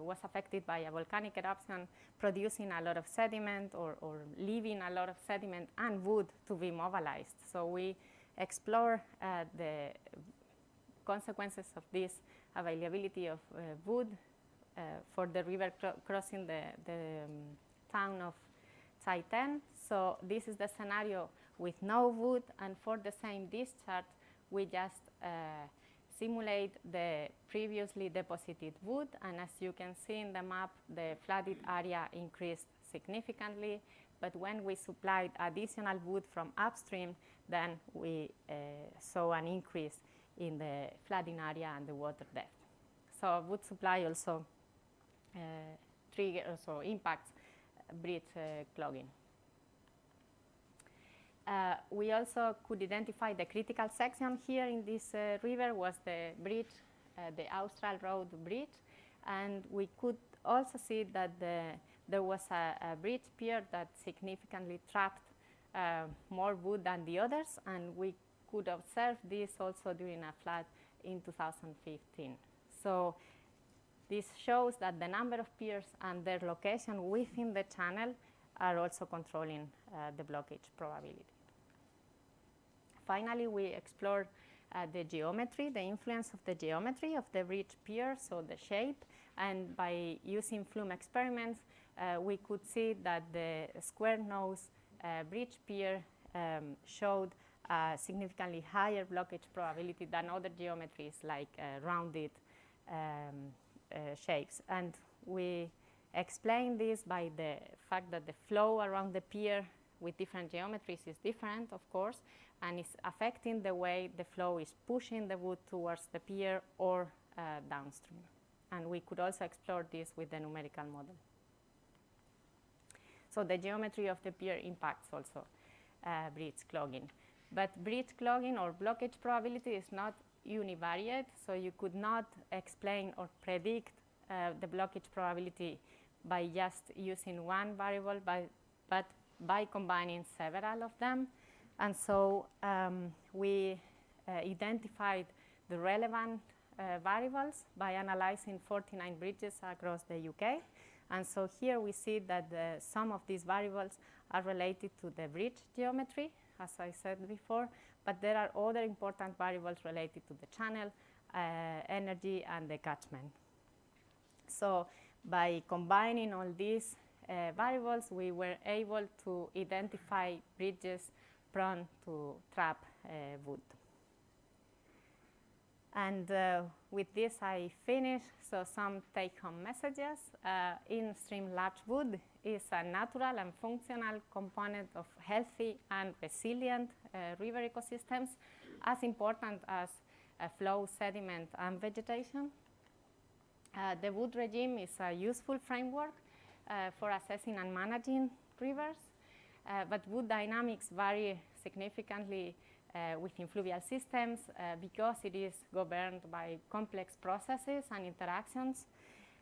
was affected by a volcanic eruption, producing a lot of sediment or leaving a lot of sediment and wood to be mobilized. So we explore the consequences of this availability of wood for the river crossing the town of Chaitén. So this is the scenario with no wood, and for the same discharge, we just simulate the previously deposited wood, and as you can see in the map, the flooded area increased significantly. But when we supplied additional wood from upstream, then we saw an increase in the flooding area and the water depth. So wood supply also impacts bridge clogging. We also could identify the critical section here in this river was the bridge, the Austral Road Bridge, and we could also see that there was a bridge pier that significantly trapped more wood than the others, and we could observe this also during a flood in 2015. So this shows that the number of piers and their location within the channel are also controlling the blockage probability. Finally, we explored the geometry, the influence of the geometry of the bridge pier, so the shape, and by using flume experiments, we could see that the square nose bridge pier showed a significantly higher blockage probability than other geometries like rounded shapes. And we explain this by the fact that the flow around the pier with different geometries is different, of course, and is affecting the way the flow is pushing the wood towards the pier or downstream. And we could also explore this with the numerical model. So the geometry of the pier impacts also bridge clogging. But bridge clogging or blockage probability is not univariate, so you could not explain or predict the blockage probability by just using one variable, but by combining several of them. And so we identified the relevant variables by analyzing 49 bridges across the UK. And so here we see that some of these variables are related to the bridge geometry, as I said before, but there are other important variables related to the channel, energy, and the catchment. So by combining all these variables, we were able to identify bridges prone to trap wood. And with this, I finish. So some take-home messages. In-stream large wood is a natural and functional component of healthy and resilient river ecosystems, as important as flow, sediment, and vegetation. The wood regime is a useful framework for assessing and managing rivers, but wood dynamics vary significantly within fluvial systems because it is governed by complex processes and interactions.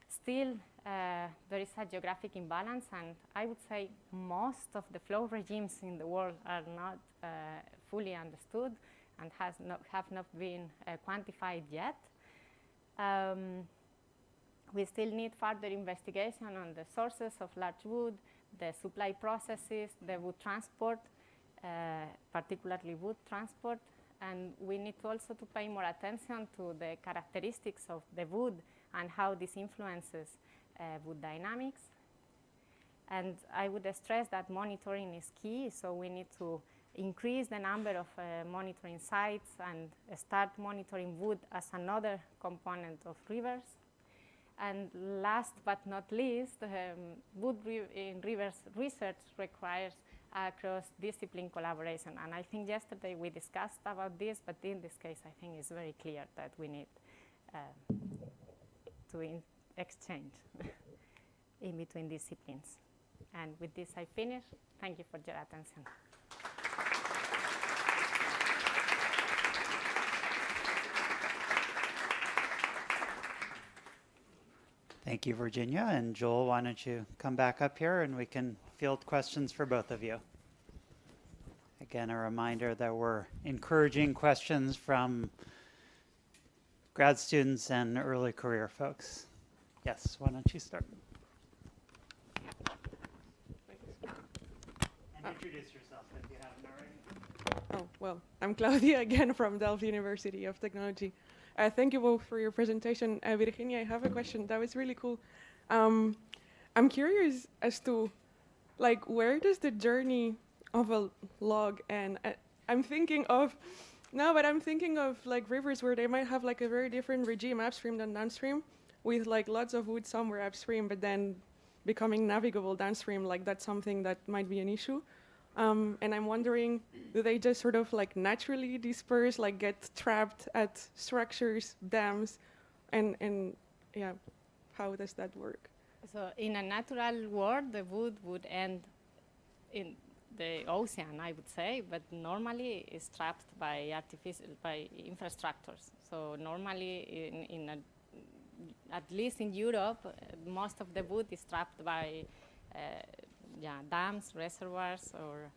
Still, there is a geographic imbalance, and I would say most of the flow regimes in the world are not fully understood and have not been quantified yet. We still need further investigation on the sources of large wood, the supply processes, the wood transport, particularly wood transport, and we need also to pay more attention to the characteristics of the wood and how this influences wood dynamics. And I would stress that monitoring is key, so we need to increase the number of monitoring sites and start monitoring wood as another component of rivers. And last but not least, wood in rivers research requires cross-discipline collaboration. And I think yesterday we discussed about this, but in this case, I think it's very clear that we need to exchange in between disciplines. And with this, I finish. Thank you for your attention. Thank you, Virginia. And Joel, why don't you come back up here and we can field questions for both of you. Again, a reminder that we're encouraging questions from grad students and early career folks. Yes, why don't you start? And introduce yourself if you haven't already. Oh, well, I'm Claudia again from Delft University of Technology. Thank you both for your presentation. Virginia, I have a question. That was really cool. I'm curious as to, like, where does the journey of a log end? I'm thinking of, no, but I'm thinking of, like, rivers where they might have, like, a very different regime upstream than downstream, with, like, lots of wood somewhere upstream, but then becoming navigable downstream. Like, that's something that might be an issue. And I'm wondering, do they just sort of like naturally disperse, like get trapped at structures, dams, and yeah, how does that work? So in a natural world, the wood would end in the ocean, I would say, but normally it's trapped by infrastructures. So normally at least in Europe, most of the wood is trapped by dams, reservoirs, or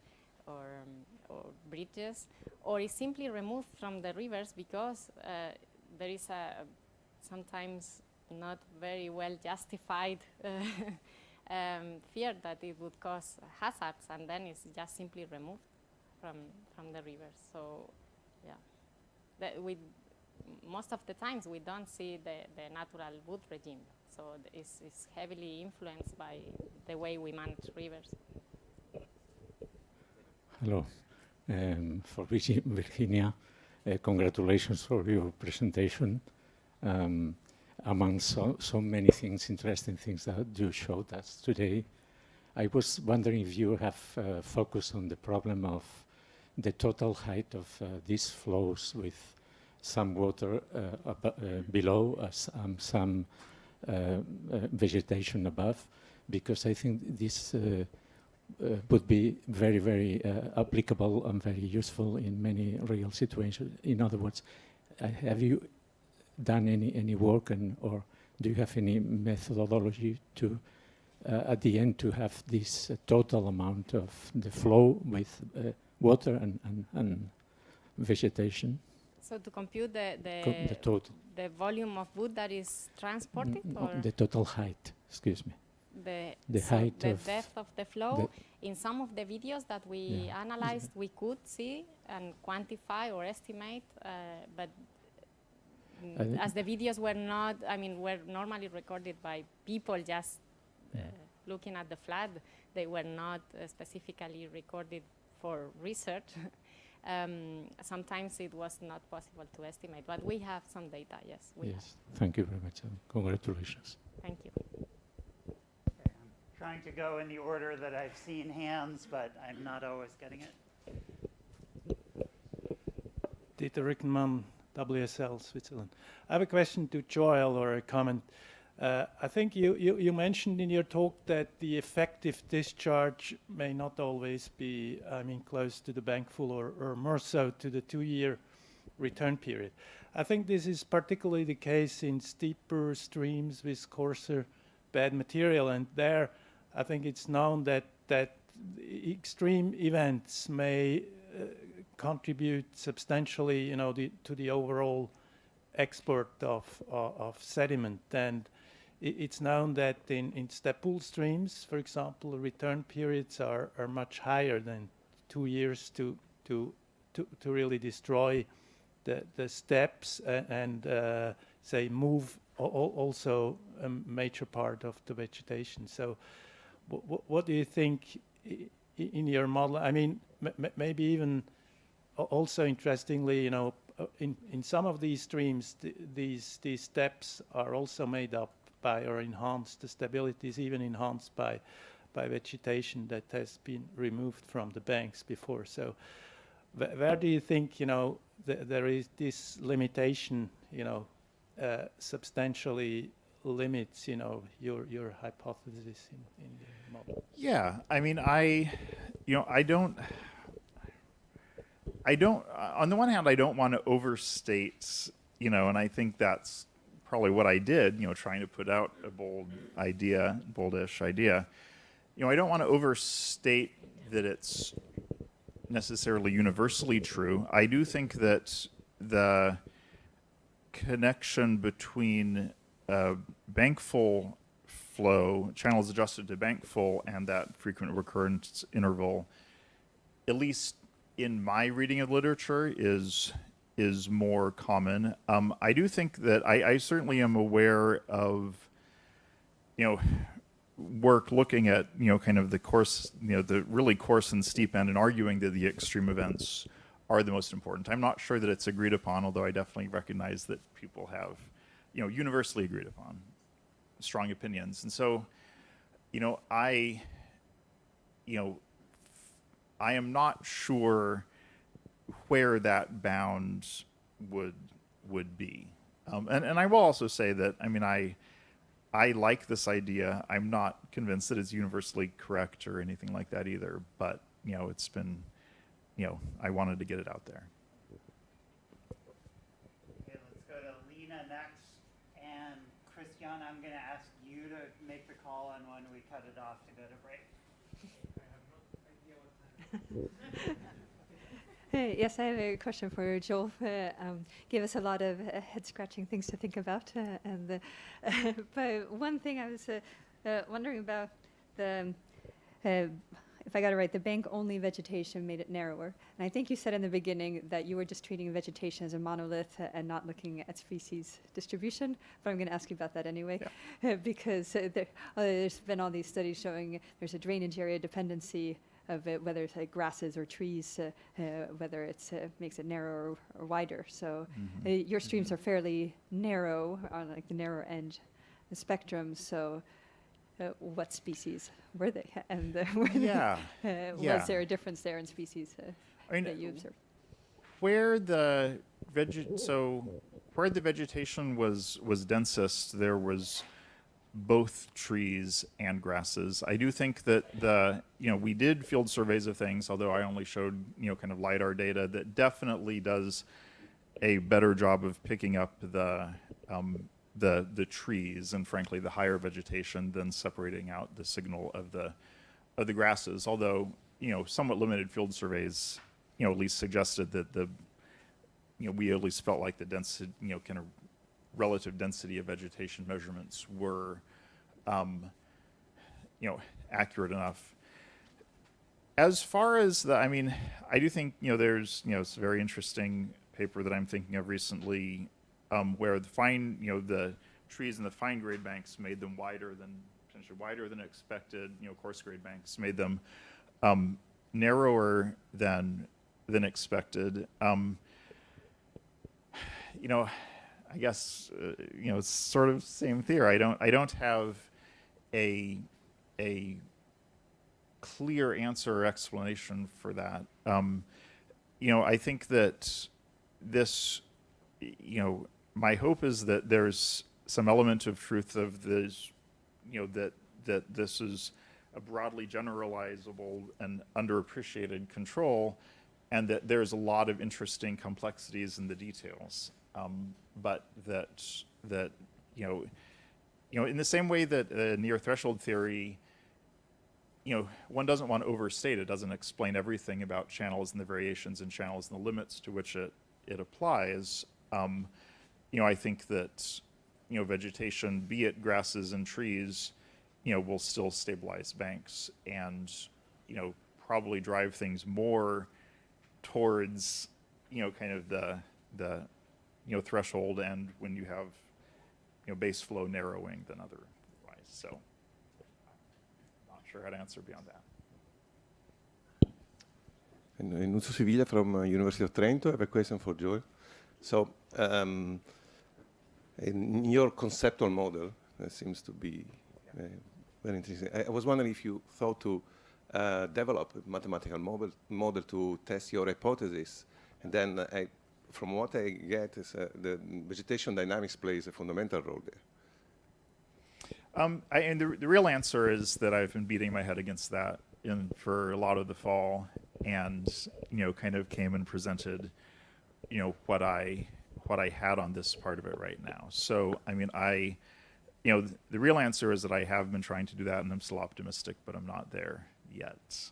bridges, or is simply removed from the rivers because there is a sometimes not very well justified fear that it would cause hazards, and then it's just simply removed from the rivers. So, yeah, most of the times we don't see the natural wood regime. So it's heavily influenced by the way we manage rivers. Hello. For Virginia, congratulations for your presentation. Among so many things, interesting things that you showed us today, I was wondering if you have focused on the problem of the total height of these flows with some water below, some vegetation above, because I think this would be very, very applicable and very useful in many real situations. In other words, have you done any work, or do you have any methodology to, at the end, to have this total amount of the flow with water and vegetation? So to compute the total. The volume of wood that is transported, or the total height, excuse me. The height the of depth of the flow. In some of the videos that we analyzed, we could see and quantify or estimate, but as the videos were not, were normally recorded by people just looking at the flood, they were not specifically recorded for research. Sometimes it was not possible to estimate, but we have some data, yes. Yes, thank you very much. Congratulations. Thank you. Okay, I'm trying to go in the order that I've seen hands, but I'm not always getting it. Dieter Rickenmann, WSL, Switzerland. I have a question to Joel, or a comment. I think you mentioned in your talk that the effective discharge may not always be, close to the bank full, or more so to the 2-year return period. I think this is particularly the case in steeper streams with coarser bed material, and there I think it's known that extreme events may contribute substantially, to the overall export of sediment. And it's known that in step pool streams, for example, return periods are much higher than 2 years to really destroy the steps and say move also a major part of the vegetation. So what do you think in your model? Maybe even also interestingly, in some of these streams, these steps are also made up by, or enhanced, the stability is even enhanced by vegetation that has been removed from the banks before. So where do you think, there is this limitation, substantially limits, your hypothesis in the model? Yeah, I don't, on the one hand, I don't want to overstate, and I think that's probably what I did, trying to put out a boldish idea. I don't want to overstate that it's necessarily universally true. I do think that the connection between bankful flow, channels adjusted to bankful, and that frequent recurrence interval, at least in my reading of literature, is more common. I do think that I certainly am aware of, work looking at, kind of the course, the really coarse and steep end, and arguing that the extreme events are the most important. I'm not sure that it's agreed upon, although I definitely recognize that people have, universally agreed upon strong opinions. And so, I am not sure where that bound would be. And I will also say that, I like this idea. I'm not convinced that it's universally correct or anything like that either, but, it's been, I wanted to get it out there. Okay, let's go to Lena next. And Christiana, I'm going to ask you to make the call on when we cut it off to go to break. Yes, I have a question for Joel. Gave us a lot of head-scratching things to think about. But one thing I was wondering about, if I got it right, the bank-only vegetation made it narrower. And I think you said in the beginning that you were just treating vegetation as a monolith and not looking at species distribution. But I'm going to ask you about that anyway, because there's been all these studies showing there's a drainage area dependency of it, whether it's like grasses or trees, whether it's makes it narrower or wider. So your streams are fairly narrow, on like the narrow end of the spectrum. So what species were they? And was there a difference there in species that you observed? Where the vegetation was densest, there was both trees and grasses. I do think that we did field surveys of things, although I only showed, kind of LiDAR data that definitely does a better job of picking up the trees and frankly the higher vegetation than separating out the signal of the grasses. Although, somewhat limited field surveys, at least suggested that we at least felt like the density, kind of relative density of vegetation measurements were, accurate enough. As far as I do think, there's, it's a very interesting paper that I'm thinking of recently, where the trees in the fine grade banks made them potentially wider than expected. Coarse grade banks made them narrower than expected. I guess it's sort of same theory. I don't have a clear answer or explanation for that. I think that this, my hope is that there's some element of truth of this, that this is a broadly generalizable and underappreciated control, and that there's a lot of interesting complexities in the details. But that in the same way that near threshold theory, one doesn't want to overstate it, doesn't explain everything about channels and the variations in channels and the limits to which it applies. I think that vegetation, be it grasses and trees, will still stabilize banks and probably drive things more towards kind of the threshold and when you have base flow narrowing than otherwise. So I'm not sure how to answer beyond that. And Nuzzo Sevilla from University of Trento. I have a question for Joel. So in your conceptual model, that seems to be very interesting. I was wondering if you thought to develop a mathematical model to test your hypothesis, and then from what I get is the vegetation dynamics plays a fundamental role there. And the real answer is that I've been beating my head against that for a lot of the fall, and kind of came and presented what I what I had on this part of it right now. So, I mean, the real answer is that I have been trying to do that, and I'm still optimistic, but I'm not there yet.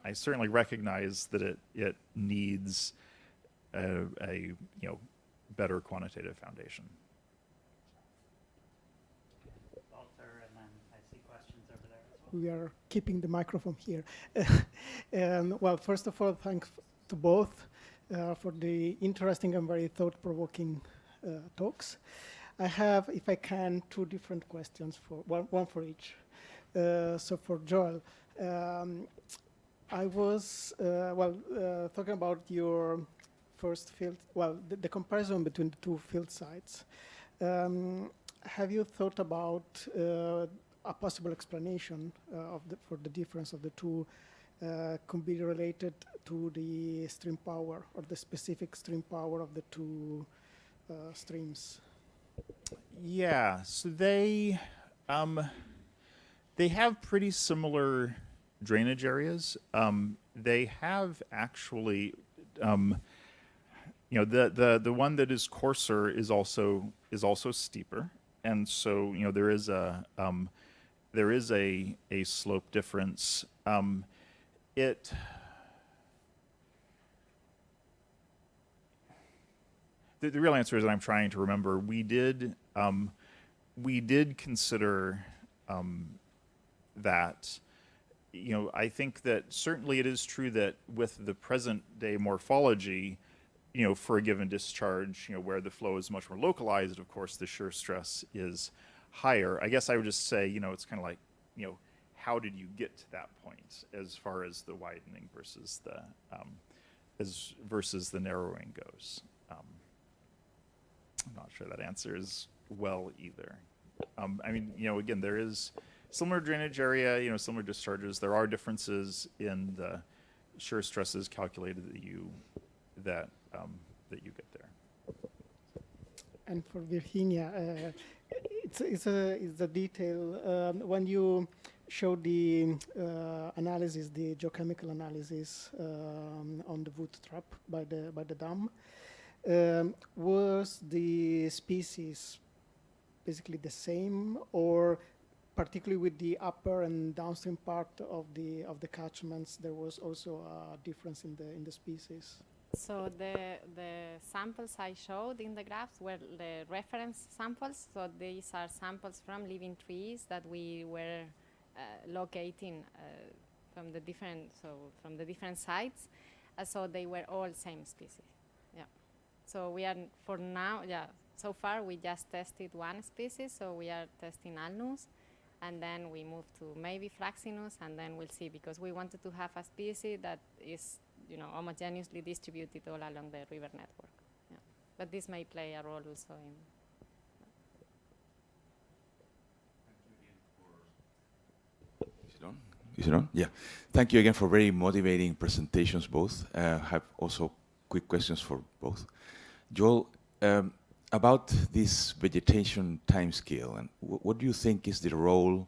I certainly recognize that it needs a better quantitative foundation. Walter, and then I see questions over there as well. We are keeping the microphone here. Well, first of all, thanks to both for the interesting and very thought-provoking talks. I have, if I can, two different questions, for one for each. So for Joel, I was talking about your first field, the comparison between the two field sites. Have you thought about a possible explanation for the difference of the two could be related to the stream power or the specific stream power of the two streams? Yeah, so they have pretty similar drainage areas. They have actually, the one that is coarser is also steeper, and so there is a slope difference. The real answer is that I'm trying to remember. We did consider that. I think that certainly it is true that with the present day morphology, for a given discharge, where the flow is much more localized, of course, the shear stress is higher. I guess I would just say, it's kind of like, how did you get to that point as far as the widening versus the narrowing goes? I'm not sure that answers well either. Again, there is similar drainage area, similar discharges. There are differences in the shear stresses calculated that you get there. And for Virginia, it's a detail. When you showed the analysis, the geochemical analysis on the wood trap by the dam, was the species basically the same, or particularly with the upper and downstream part of the catchments, there was also a difference in the species? So the samples I showed in the graphs were the reference samples. So these are samples from living trees that we were locating from the different sites. So they were all same species. Yeah. So we are for now. Yeah. So far we just tested one species. So we are testing Alnus, and then we move to maybe Fraxinus, and then we'll see, because we wanted to have a species that is homogeneously distributed all along the river network. Yeah. But this may play a role also in. Is it on? Yeah. Thank you again for very motivating presentations, both. I have also quick questions for both. Joel, about this vegetation timescale, and what do you think is the role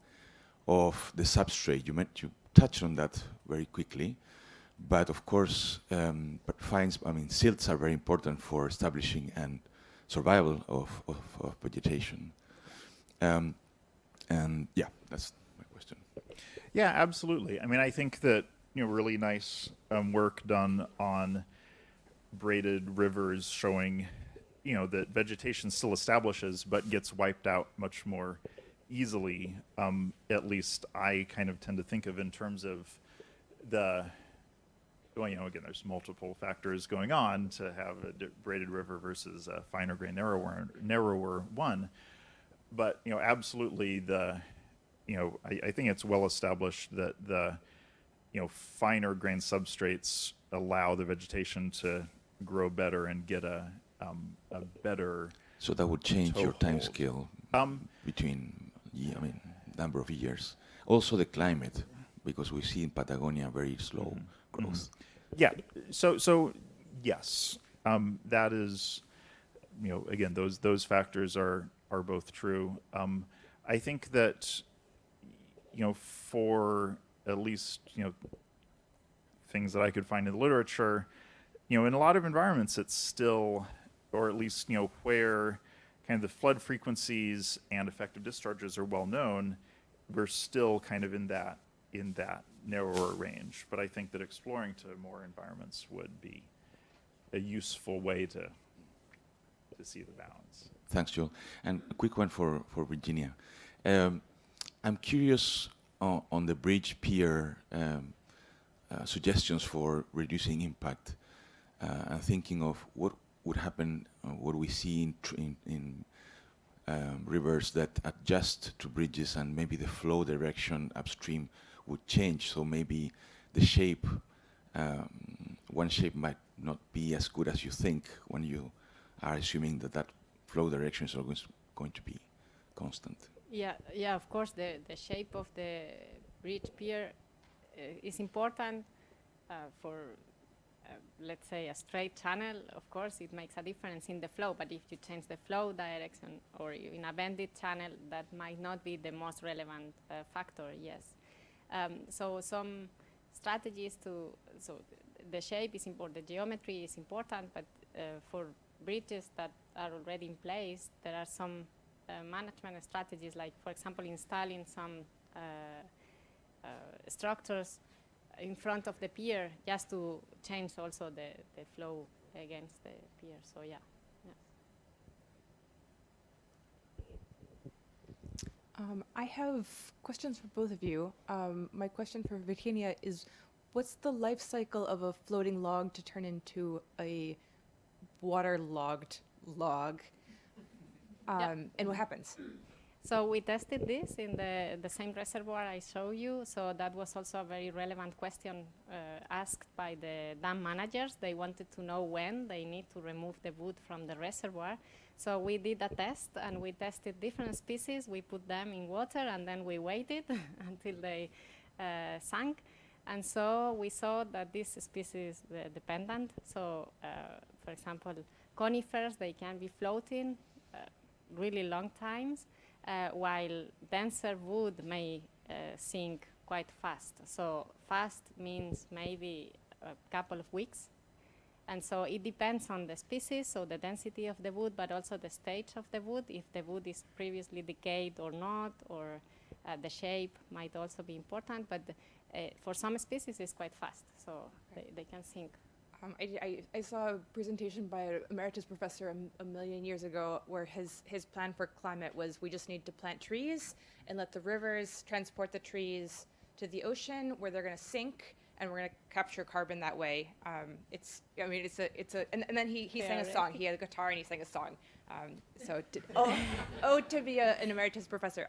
of the substrate? You touched on that very quickly, but of course, silts are very important for establishing and survival of vegetation. And yeah, that's my question. Yeah, absolutely. I think that really nice work done on braided rivers showing that vegetation still establishes but gets wiped out much more easily. At least I kind of tend to think of in terms of again, there's multiple factors going on to have a braided river versus a finer grain, narrower one. But absolutely I think it's well established that the finer grain substrates allow the vegetation to grow better and get a better. So that would change your time toehold. scale between number of years. Also the climate, because we see in Patagonia very slow growth. Yeah. So yes, that is again, those factors are both true. I think that for at least things that I could find in the literature, in a lot of environments it's still, or at least, where kind of the flood frequencies and effective discharges are well known, we're still kind of in that narrower range. But I think that exploring to more environments would be a useful way to see the balance. Thanks, Joel. And a quick one for Virginia. I'm curious on the bridge pier suggestions for reducing impact. I'm thinking of what would happen, what we see in rivers that adjust to bridges, and maybe the flow direction upstream would change. So maybe the shape, one shape might not be as good as you think when you are assuming that flow direction is always going to be constant. Yeah, of course, the shape of the bridge pier is important for, let's say, a straight channel. Of course, it makes a difference in the flow, but if you change the flow direction or in a bended channel, that might not be the most relevant factor, yes. So some strategies so the shape is important, the geometry is important, but for bridges that are already in place, there are some management strategies, like, for example, installing some structures in front of the pier just to change also the flow against the pier. So yeah. I have questions for both of you. My question for Virginia is, what's the life cycle of a floating log to turn into a waterlogged log? And what happens? So we tested this in the same reservoir I showed you. So that was also a very relevant question asked by the dam managers. They wanted to know when they need to remove the wood from the reservoir. So we did a test, and we tested different species. We put them in water, and then we waited until they sank. And so we saw that this species dependent. So, for example, conifers, they can be floating really long times, while denser wood may sink quite fast. So fast means maybe a couple of weeks. And so it depends on the species, so the density of the wood, but also the stage of the wood, if the wood is previously decayed or not, or the shape might also be important. But for some species, it's quite fast, so they can sink. I saw a presentation by an emeritus professor a million years ago where his plan for climate was, we just need to plant trees and let the rivers transport the trees to the ocean where they're going to sink, and we're going to capture carbon that way. And then he sang a song. He had a guitar and he sang a song. To be an emeritus professor.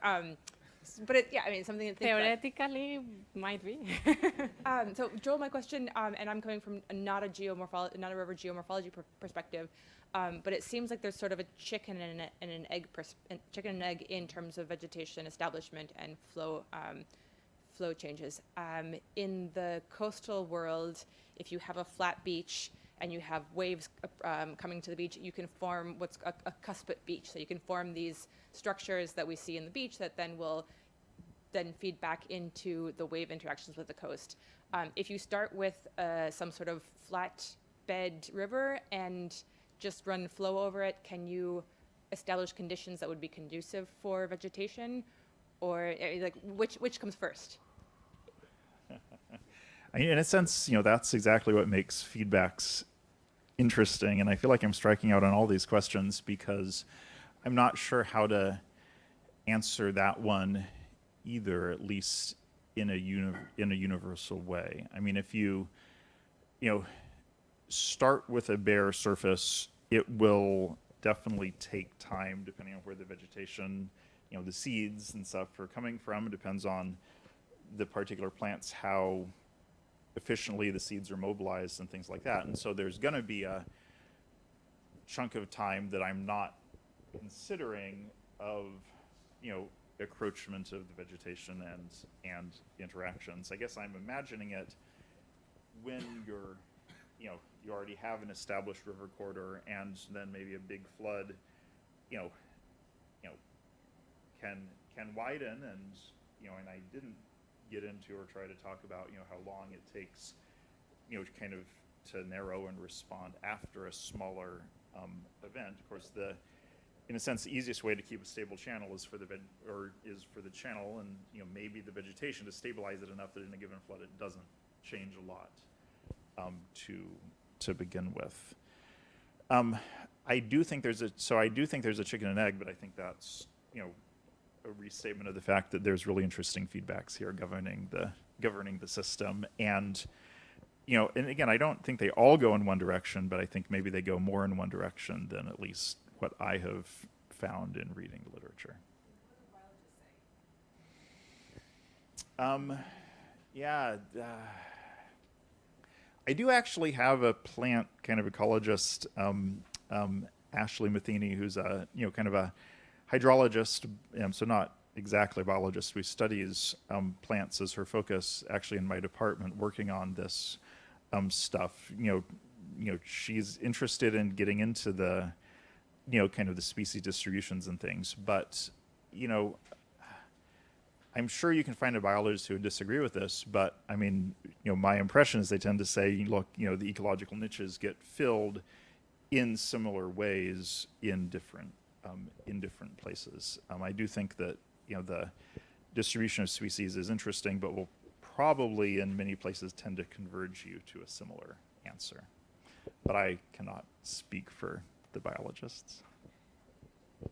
But something to think theoretically about. Might be. So Joel, my question, and I'm coming from not a river geomorphology perspective, but it seems like there's sort of a chicken and an egg in terms of vegetation establishment and flow changes. In the coastal world, if you have a flat beach and you have waves coming to the beach, you can form what's a cuspate beach. So you can form these structures that we see in the beach that then will feed back into the wave interactions with the coast. If you start with some sort of flat bed river and just run flow over it, can you establish conditions that would be conducive for vegetation? Or which comes first? In a sense, that's exactly what makes feedbacks interesting. And I feel like I'm striking out on all these questions because I'm not sure how to answer that one either, at least in a universal way. I mean, if you start with a bare surface, it will definitely take time depending on where the vegetation, the seeds and stuff are coming from. It depends on the particular plants, how efficiently the seeds are mobilized and things like that. And so there's going to be a chunk of time that I'm not considering of, accroachment of the vegetation and interactions. I guess I'm imagining it when you're, you already have an established river corridor, and then maybe a big flood, can widen, and I didn't get into or try to talk about, how long it takes, kind of to narrow and respond after a smaller event. Of course, in a sense, the easiest way to keep a stable channel is for the channel, and maybe the vegetation to stabilize it enough that in a given flood it doesn't change a lot to begin with. I do think there's a chicken and egg, but I think that's a restatement of the fact that there's really interesting feedbacks here governing the system, and and again, I don't think they all go in one direction, but I think maybe they go more in one direction than at least what I have found in reading the literature. Yeah, I do actually have a plant kind of ecologist, Ashley Matheny, who's a kind of a hydrologist, so not exactly a biologist, who studies plants as her focus, actually in my department, working on this stuff. She's interested in getting into the kind of the species distributions and things, but I'm sure you can find a biologist who would disagree with this, but I mean, my impression is they tend to say, look, the ecological niches get filled in similar ways in different places. I do think that the distribution of species is interesting, but will probably in many places tend to converge you to a similar answer. But I cannot speak for the biologists. I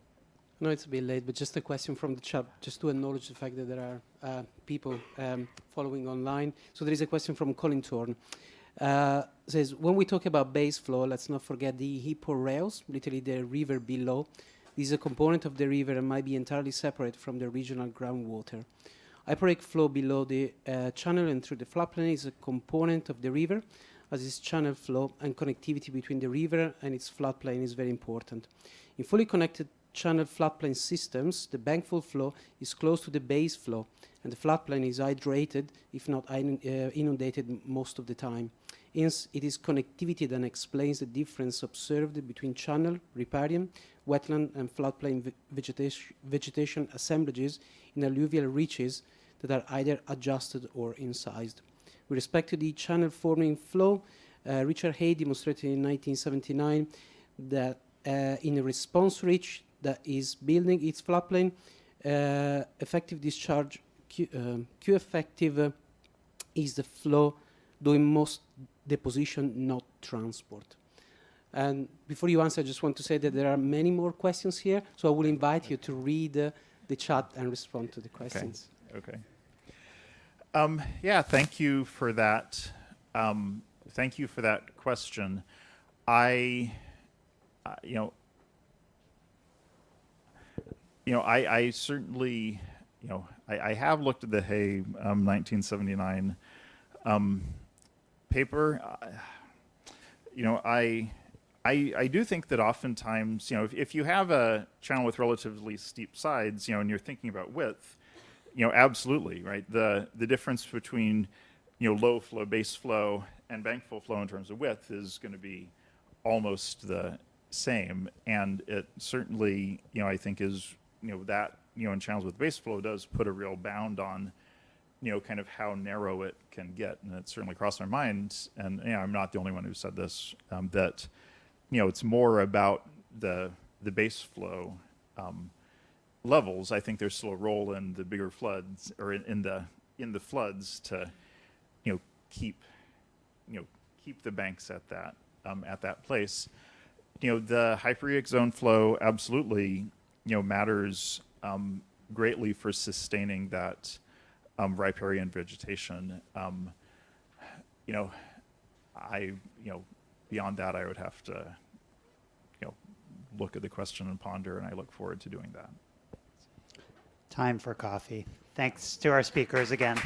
know it's a bit late, but just a question from the chat, just to acknowledge the fact that there are people following online. So there is a question from Colin Thorne. Says, when we talk about base flow, let's not forget the hipporeos, literally the river below. This is a component of the river and might be entirely separate from the regional groundwater. Hyporheic flow below the channel and through the floodplain is a component of the river, as is channel flow, and connectivity between the river and its floodplain is very important. In fully connected channel floodplain systems, the bankful flow is close to the base flow, and the floodplain is hydrated, if not inundated, most of the time. Hence, it is connectivity that explains the difference observed between channel, riparian, wetland, and floodplain vegetation assemblages in alluvial reaches that are either adjusted or incised. With respect to the channel-forming flow, Richard Hay demonstrated in 1979 that in a response reach that is building its floodplain, effective discharge, Q effective is the flow doing most deposition, not transport. And before you answer, I just want to say that there are many more questions here, so I will invite you to read the chat and respond to the questions. Okay. Yeah, thank you for that. Thank you for that question. I certainly, I have looked at the Hay 1979 paper. I do think that oftentimes, if you have a channel with relatively steep sides, and you're thinking about width, absolutely, right? The difference between, low flow, base flow, and bankful flow in terms of width is going to be almost the same. And it certainly, I think is, that, in channels with base flow does put a real bound on, kind of how narrow it can get. And it certainly crossed my mind, and I'm not the only one who said this, that, it's more about the base flow levels. I think there's still a role in the bigger floods, or in the floods to, keep the banks at that place. The hyporheic zone flow absolutely, matters greatly for sustaining that riparian vegetation. Beyond that, I would have to, look at the question and ponder, and I look forward to doing that. Time for coffee. Thanks to our speakers again.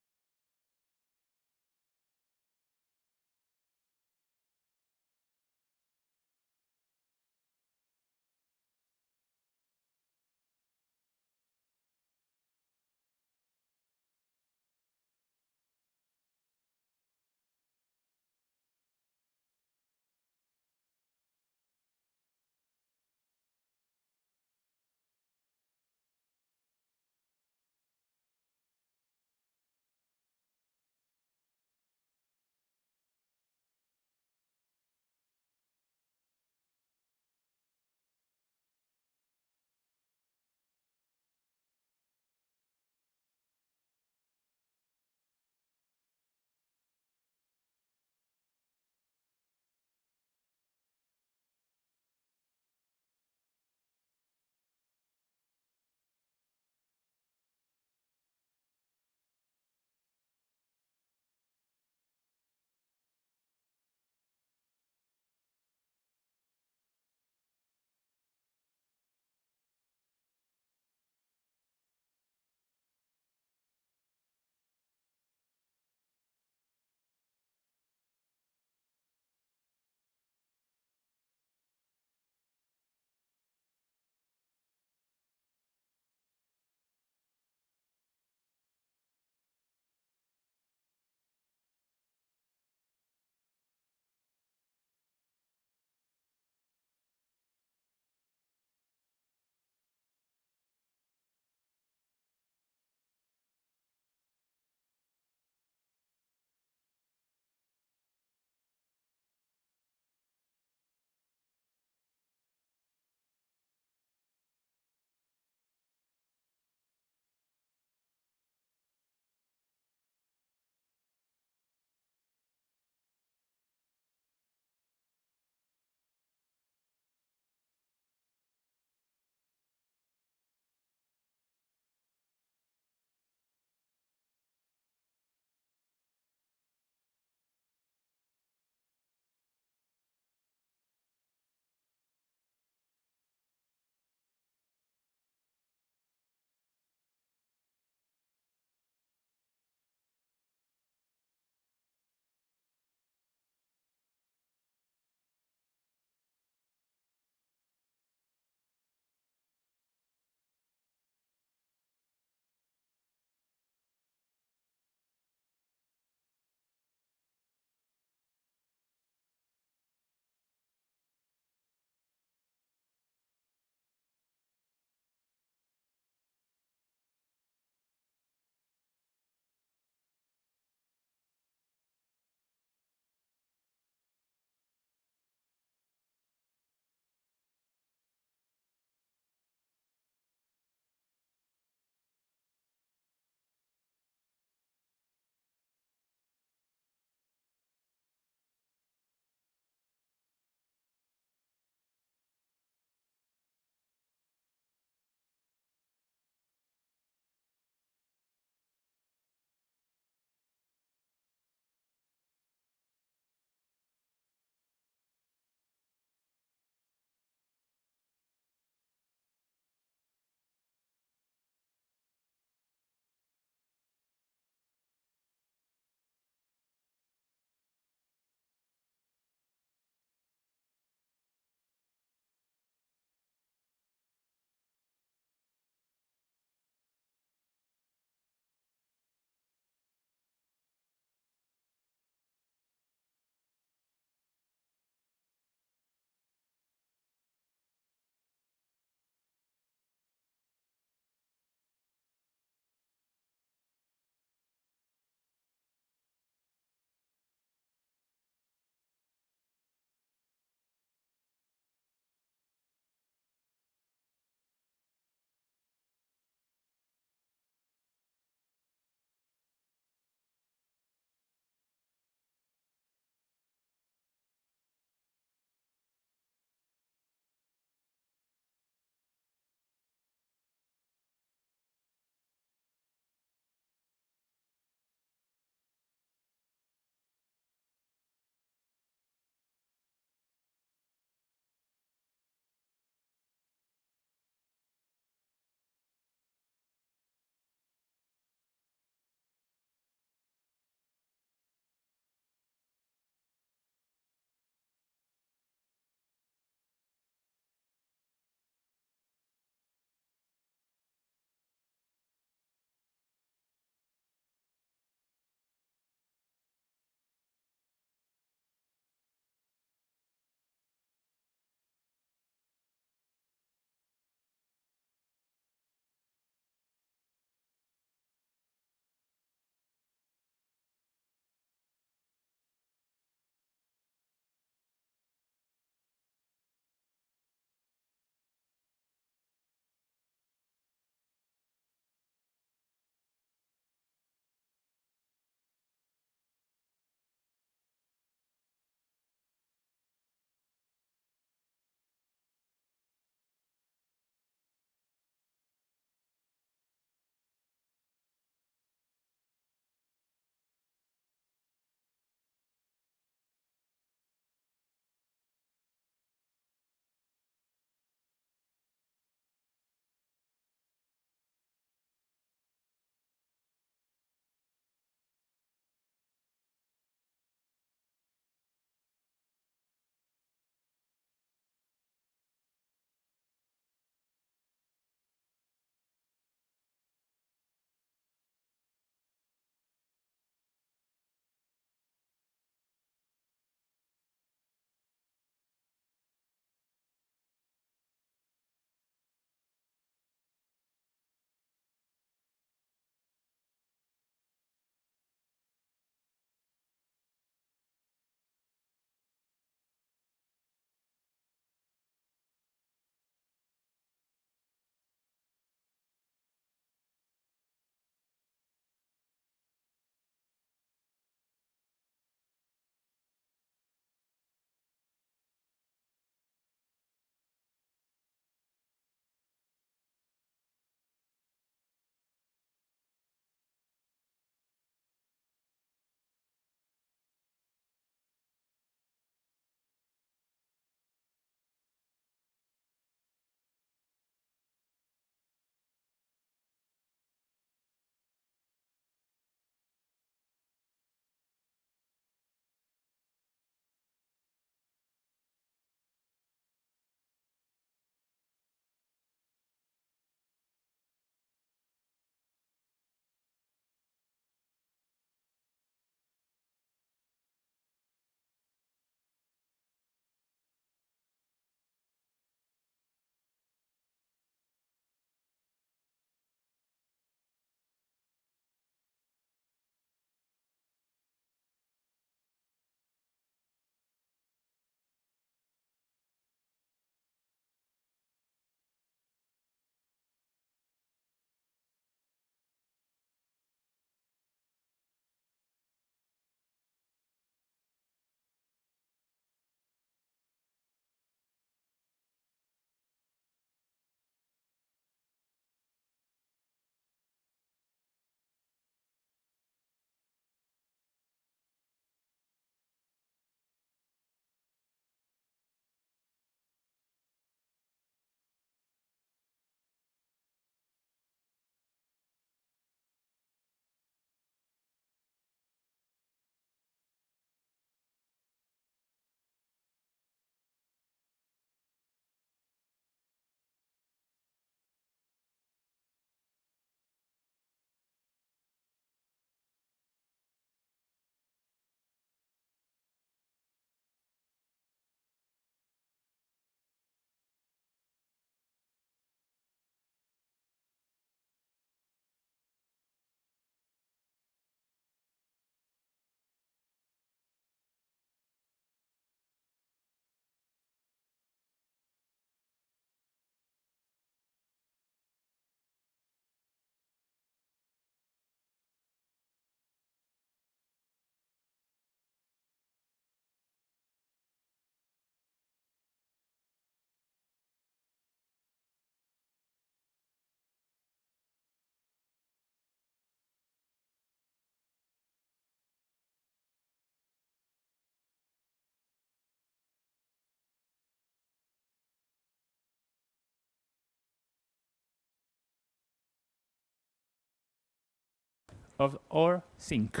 of our sink,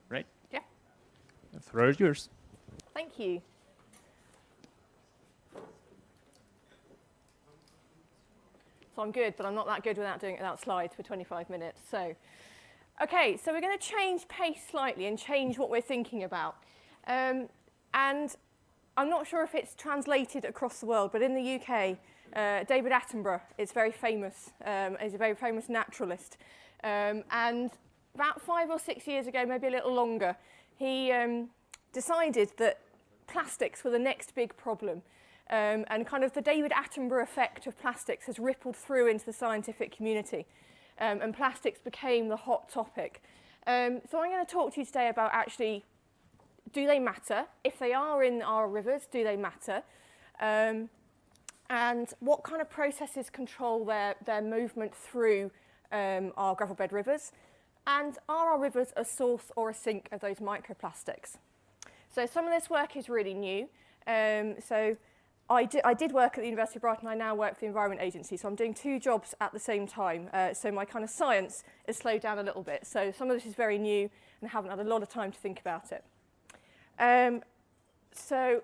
right? Yeah. The floor is yours. Thank you. So I'm good, but I'm not that good without doing it without slides for 25 minutes. So, okay, so we're going to change pace slightly and change what we're thinking about. And I'm not sure if it's translated across the world, but in the UK, David Attenborough is very famous. He's a very famous naturalist. And about 5 or 6 years ago, maybe a little longer, he decided that plastics were the next big problem. And kind of the David Attenborough effect of plastics has rippled through into the scientific community. And plastics became the hot topic. So I'm going to talk to you today about actually, do they matter? If they are in our rivers, do they matter? And what kind of processes control their movement through our gravel bed rivers? And are our rivers a source or a sink of those microplastics? So some of this work is really new. So I did work at the University of Brighton. I now work for the Environment Agency. So I'm doing 2 jobs at the same time. So my kind of science is slowed down a little bit. So some of this is very new and I haven't had a lot of time to think about it. So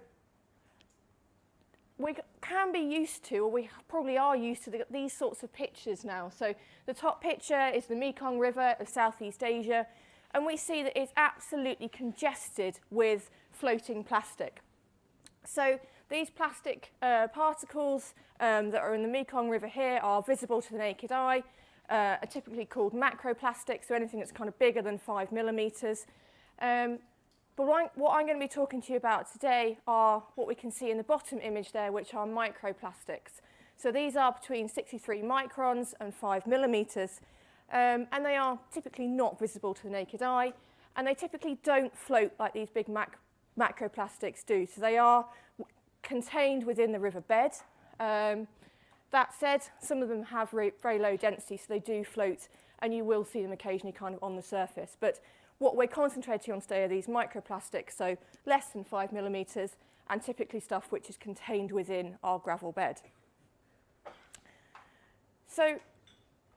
we can be used to, or we probably are used to these sorts of pictures now. So the top picture is the Mekong River of Southeast Asia. And we see that it's absolutely congested with floating plastic. So these plastic particles that are in the Mekong River here are visible to the naked eye, are typically called macroplastics, so anything that's kind of bigger than 5 millimeters. But what I'm going to be talking to you about today are what we can see in the bottom image there, which are microplastics. So these are between 63 microns and 5 millimeters, and they are typically not visible to the naked eye, and they typically don't float like these big macroplastics do. So they are contained within the riverbed. That said, some of them have very low density, so they do float, and you will see them occasionally kind of on the surface. But what we're concentrating on today are these microplastics, so less than 5 millimeters, and typically stuff which is contained within our gravel bed. So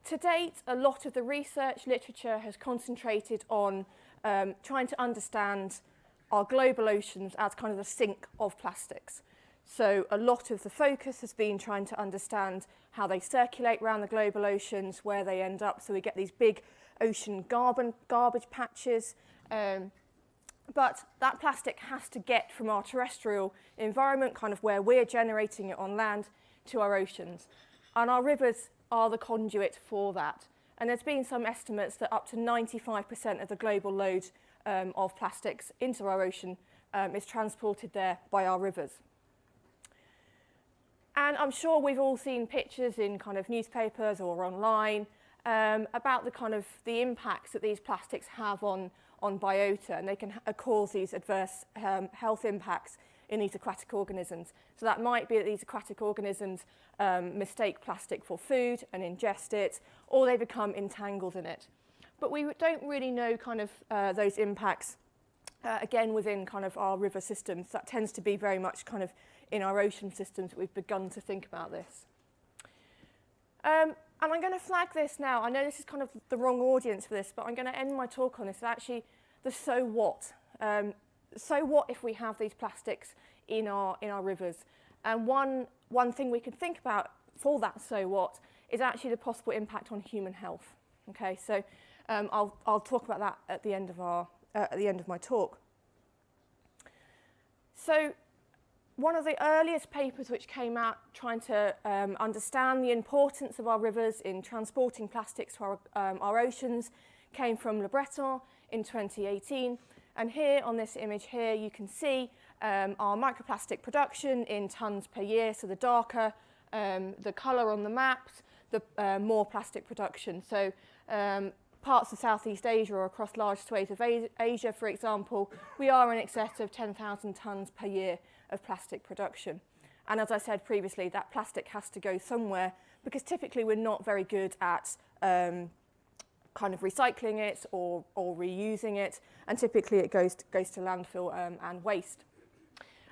to date, a lot of the research literature has concentrated on trying to understand our global oceans as kind of the sink of plastics. So a lot of the focus has been trying to understand how they circulate around the global oceans, where they end up, so we get these big ocean garbage patches. But that plastic has to get from our terrestrial environment, kind of where we're generating it on land, to our oceans. And our rivers are the conduit for that. And there's been some estimates that up to 95% of the global load of plastics into our ocean is transported there by our rivers. And I'm sure we've all seen pictures in kind of newspapers or online about the impacts that these plastics have on biota, and they can cause these adverse health impacts in these aquatic organisms. So that might be that these aquatic organisms mistake plastic for food and ingest it, or they become entangled in it. But we don't really know kind of those impacts, again, within kind of our river systems. That tends to be very much kind of in our ocean systems that we've begun to think about this. And I'm going to flag this now. I know this is kind of the wrong audience for this, but I'm going to end my talk on this. Actually, the so what. So what if we have these plastics in our rivers? And one thing we can think about for that so what is actually the possible impact on human health. Okay, so I'll talk about that at the end of my talk. So one of the earliest papers which came out trying to understand the importance of our rivers in transporting plastics to our oceans came from Le Breton in 2018. And here on this image here, you can see our microplastic production in tons per year. So the darker the colour on the maps, the more plastic production. So parts of Southeast Asia or across large swathes of Asia, for example, we are in excess of 10,000 tonnes per year of plastic production. And as I said previously, that plastic has to go somewhere because typically we're not very good at kind of recycling it or reusing it, and typically it goes to landfill and waste.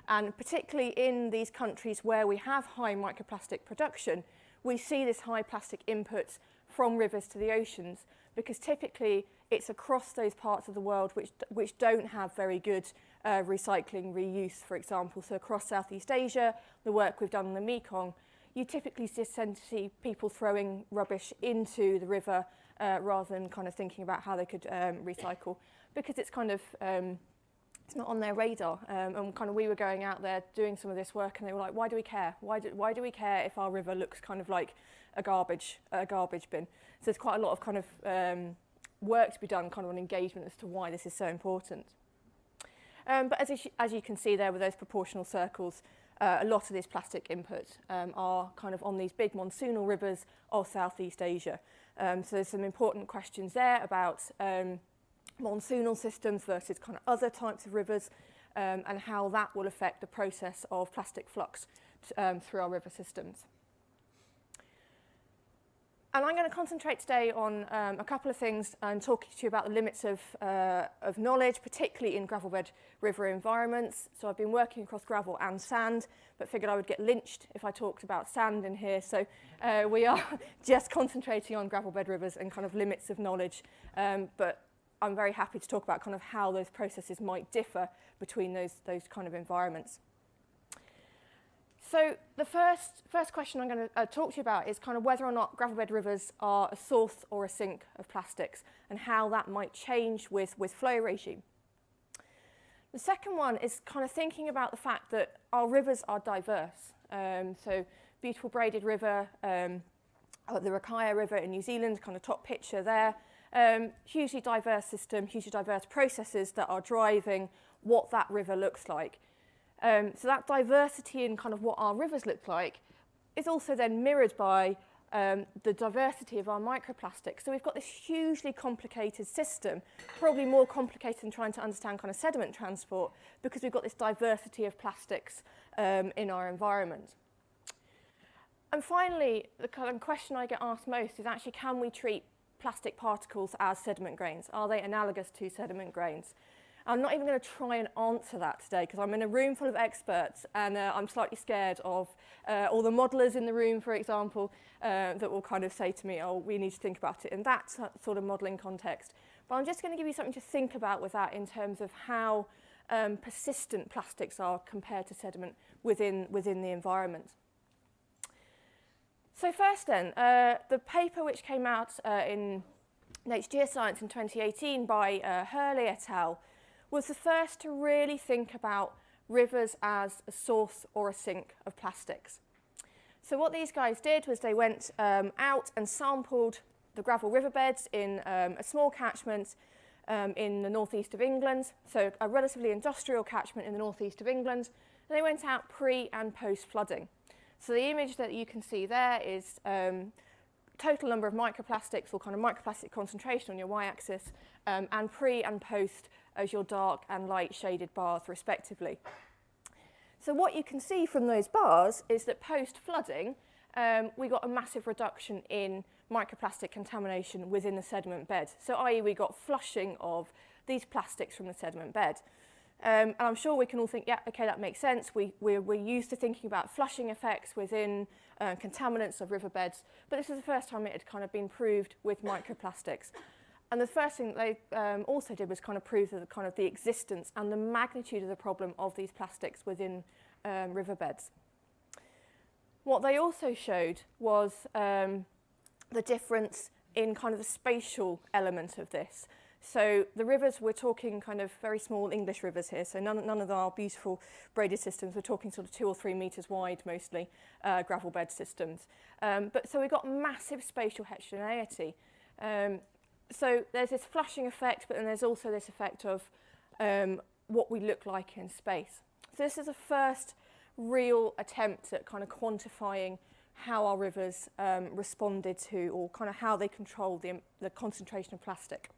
And particularly in these countries where we have high microplastic production, we see this high plastic input from rivers to the oceans, because typically it's across those parts of the world which don't have very good recycling, reuse, for example. So across Southeast Asia, the work we've done on the Mekong, you typically just tend to see people throwing rubbish into the river rather than kind of thinking about how they could recycle, because it's kind of it's not on their radar. And kind of we were going out there doing some of this work, and they were like, why do we care? Why do we care if our river looks kind of like a garbage bin? So there's quite a lot of kind of work to be done kind of on engagement as to why this is so important. But as you can see there with those proportional circles, a lot of this plastic input are kind of on these big monsoonal rivers of Southeast Asia. So there's some important questions there about monsoonal systems versus kind of other types of rivers, and how that will affect the process of plastic flux through our river systems. And I'm going to concentrate today on a couple of things and talk to you about the limits of knowledge, particularly in gravel bed river environments. So I've been working across gravel and sand, but figured I would get lynched if I talked about sand in here. So we are just concentrating on gravel bed rivers and kind of limits of knowledge. But I'm very happy to talk about kind of how those processes might differ between those kind of environments. So the first question I'm going to talk to you about is kind of whether or not gravel bed rivers are a source or a sink of plastics, and how that might change with flow regime. The second one is kind of thinking about the fact that our rivers are diverse. So beautiful braided river, the Villarricca River in New Zealand, kind of top picture there. Hugely diverse system, hugely diverse processes that are driving what that river looks like. So that diversity in kind of what our rivers look like is also then mirrored by the diversity of our microplastics. So we've got this hugely complicated system, probably more complicated than trying to understand kind of sediment transport, because we've got this diversity of plastics in our environment. And finally, the kind of question I get asked most is actually, can we treat plastic particles as sediment grains? Are they analogous to sediment grains? I'm not even going to try and answer that today, because I'm in a room full of experts, and I'm slightly scared of all the modelers in the room, for example, that will kind of say to me, oh, we need to think about it in that sort of modelling context. But I'm just going to give you something to think about with that in terms of how persistent plastics are compared to sediment within the environment. So first then, the paper which came out in Nature Geoscience in 2018 by Hurley et al. Was the first to really think about rivers as a source or a sink of plastics. So what these guys did was they went out and sampled the gravel riverbeds in a small catchment in the northeast of England, so a relatively industrial catchment in the northeast of England. And they went out pre and post flooding. So the image that you can see there is total number of microplastics, or kind of microplastic concentration on your y-axis, and pre and post as your dark and light shaded bars respectively. So what you can see from those bars is that post-flooding, we got a massive reduction in microplastic contamination within the sediment bed. So i.e. we got flushing of these plastics from the sediment bed. And I'm sure we can all think, yeah, okay, that makes sense. We're used to thinking about flushing effects within contaminants of riverbeds, but this is the first time it had kind of been proved with microplastics. And the first thing that they also did was kind of prove the existence and the magnitude of the problem of these plastics within riverbeds. What they also showed was the difference in kind of the spatial element of this. So the rivers, we're talking kind of very small English rivers here, so none of our beautiful braided systems. We're talking sort of 2 or 3 meters wide, mostly gravel bed systems. But so we've got massive spatial heterogeneity. So there's this flushing effect, but then there's also this effect of what we look like in space. So this is a first real attempt at kind of quantifying how our rivers responded to, or kind of how they control the concentration of plastic.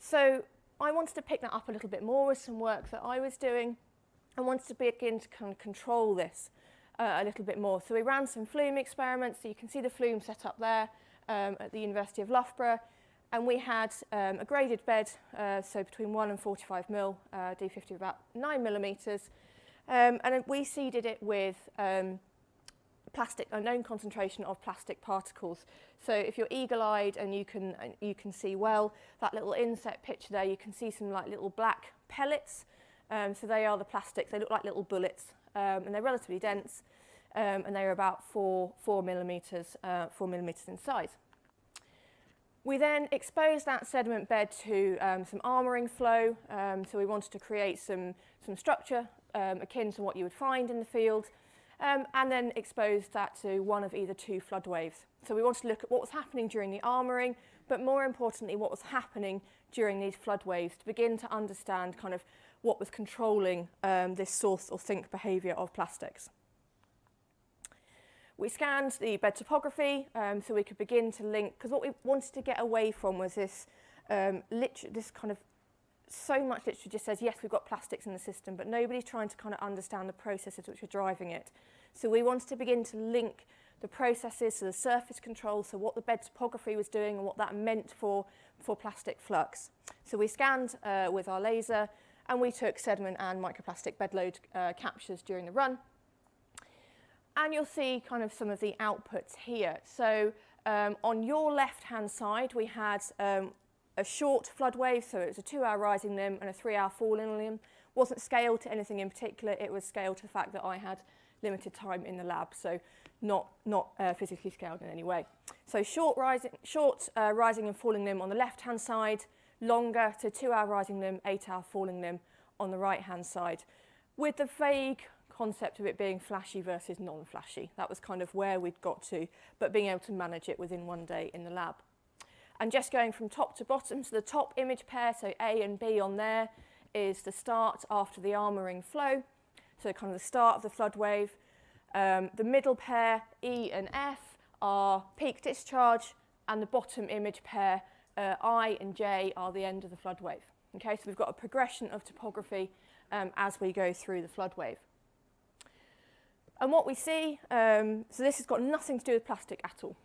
So I wanted to pick that up a little bit more with some work that I was doing. I wanted to begin to kind of control this a little bit more. So we ran some flume experiments. So you can see the flume set up there at the University of Loughborough. And we had a graded bed, so between 1 and 45 mil, D50 about 9 millimeters. And we seeded it with a known concentration of plastic particles. So if you're eagle-eyed and you can see well, that little inset picture there, you can see some like little black pellets. So they are the plastics. They look like little bullets, and they're relatively dense, and they're about 4 millimeters in size. We then exposed that sediment bed to some armouring flow. So we wanted to create some structure akin to what you would find in the field. And then exposed that to one of either 2 flood waves. So we wanted to look at what was happening during the armouring, but more importantly, what was happening during these flood waves to begin to understand kind of what was controlling this source or sink behaviour of plastics. We scanned the bed topography so we could begin to link, because what we wanted to get away from was this this kind of so much literature just says, yes, we've got plastics in the system, but nobody's trying to kind of understand the processes which are driving it. So we wanted to begin to link the processes to the surface control, so what the bed topography was doing and what that meant for plastic flux. So we scanned with our laser, and we took sediment and microplastic bed load captures during the run. And you'll see kind of some of the outputs here. So on your left-hand side, we had a short flood wave, so it was a 2-hour rising limb and a 3-hour falling limb. Wasn't scaled to anything in particular, it was scaled to the fact that I had limited time in the lab, so not physically scaled in any way. So short rising and falling limb on the left-hand side, longer, so 2-hour rising limb, 8-hour falling limb on the right-hand side, with the vague concept of it being flashy versus non-flashy. That was kind of where we'd got to, but being able to manage it within 1 day in the lab. And just going from top to bottom, so the top image pair, so A and B on there, is the start after the armouring flow, so kind of the start of the flood wave. The middle pair, E and F, are peak discharge, and the bottom image pair, I and J, are the end of the flood wave. Okay, so we've got a progression of topography as we go through the flood wave. And what we see, so this has got nothing to do with plastic at all.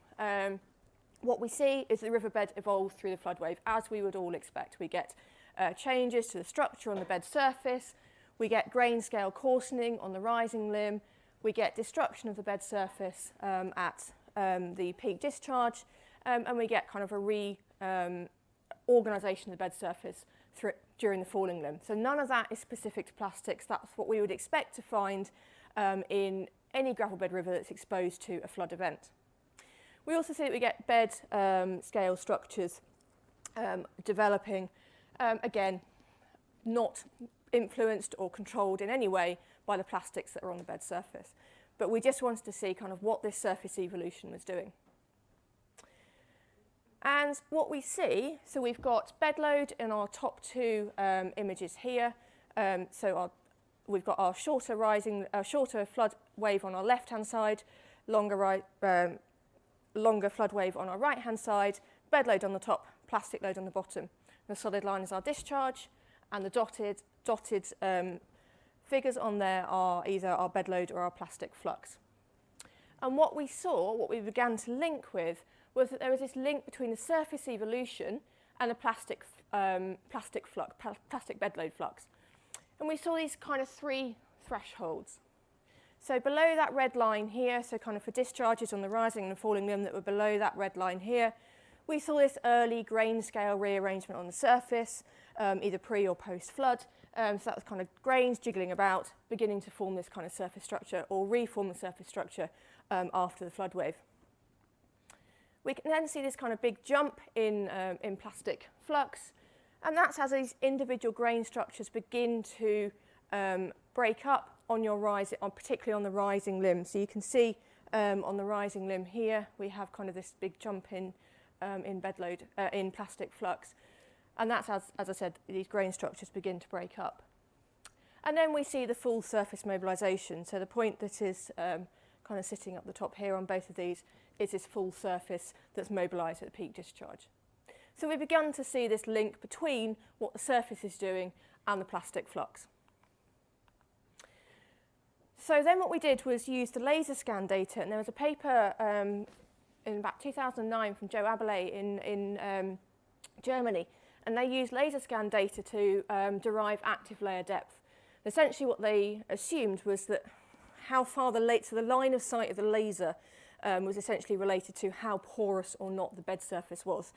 What we see is the riverbed evolve through the flood wave, as we would all expect. We get changes to the structure on the bed surface, we get grain scale coarsening on the rising limb, we get destruction of the bed surface at the peak discharge, and we get kind of a reorganisation of the bed surface during the falling limb. So none of that is specific to plastics. That's what we would expect to find in any gravel bed river that's exposed to a flood event. We also see that we get bed scale structures developing, again, not influenced or controlled in any way by the plastics that are on the bed surface. But we just wanted to see kind of what this surface evolution was doing. And what we see, so we've got bed load in our top 2 images here. We've got our shorter flood wave on our left-hand side, longer flood wave on our right-hand side, bed load on the top, plastic load on the bottom. The solid line is our discharge, and the dotted figures on there are either our bed load or our plastic flux. And what we saw, what we began to link with, was that there was this link between the surface evolution and the plastic bed load flux. And we saw these kind of 3 thresholds. So below that red line here, so kind of for discharges on the rising and falling limb that were below that red line here, we saw this early grain scale rearrangement on the surface, either pre or post flood. So that was kind of grains jiggling about, beginning to form this kind of surface structure or reform the surface structure after the flood wave. We can then see this kind of big jump in plastic flux, and that's as these individual grain structures begin to break up on your particularly on the rising limb. So you can see on the rising limb here, we have kind of this big jump in bed load, in plastic flux. And that's as I said, these grain structures begin to break up. And then we see the full surface mobilisation. So the point that is kind of sitting up the top here on both of these is this full surface that's mobilised at the peak discharge. So we've begun to see this link between what the surface is doing and the plastic flux. So then what we did was use the laser scan data, and there was a paper in about 2009 from Joe Abelay in Germany, and they used laser scan data to derive active layer depth. Essentially what they assumed was that how far so the line of sight of the laser was essentially related to how porous or not the bed surface was.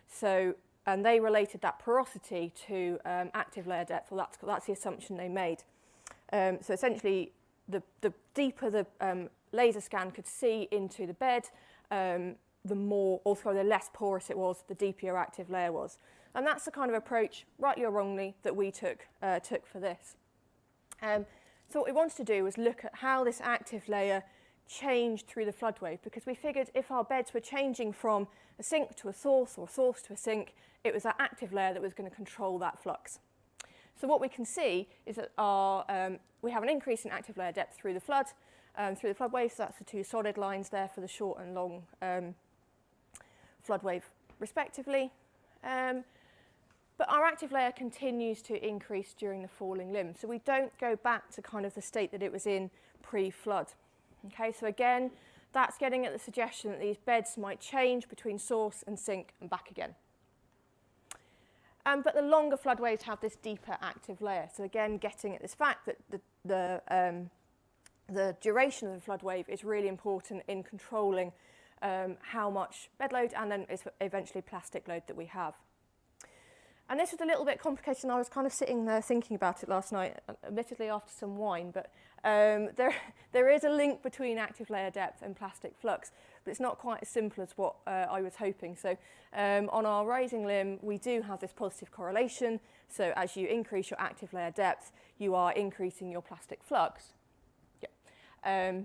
So, and they related that porosity to active layer depth. Well, that's the assumption they made. So essentially, the deeper the laser scan could see into the bed, the less porous it was, the deeper your active layer was. And that's the kind of approach, rightly or wrongly, that we took for this. So what we wanted to do was look at how this active layer changed through the flood wave, because we figured if our beds were changing from a sink to a source or a source to a sink, it was that active layer that was going to control that flux. So what we can see is that we have an increase in active layer depth through the flood wave. So that's the two solid lines there for the short and long flood wave, respectively. But our active layer continues to increase during the falling limb. So we don't go back to kind of the state that it was in pre-flood. Okay, so again, that's getting at the suggestion that these beds might change between source and sink and back again. But the longer flood waves have this deeper active layer. So again, getting at this fact that the duration of the flood wave is really important in controlling how much bed load and then eventually plastic load that we have. And this was a little bit complicated, and I was kind of sitting there thinking about it last night, admittedly after some wine, but there is a link between active layer depth and plastic flux, but it's not quite as simple as what I was hoping. So on our rising limb, we do have this positive correlation. So as you increase your active layer depth, you are increasing your plastic flux. Yeah.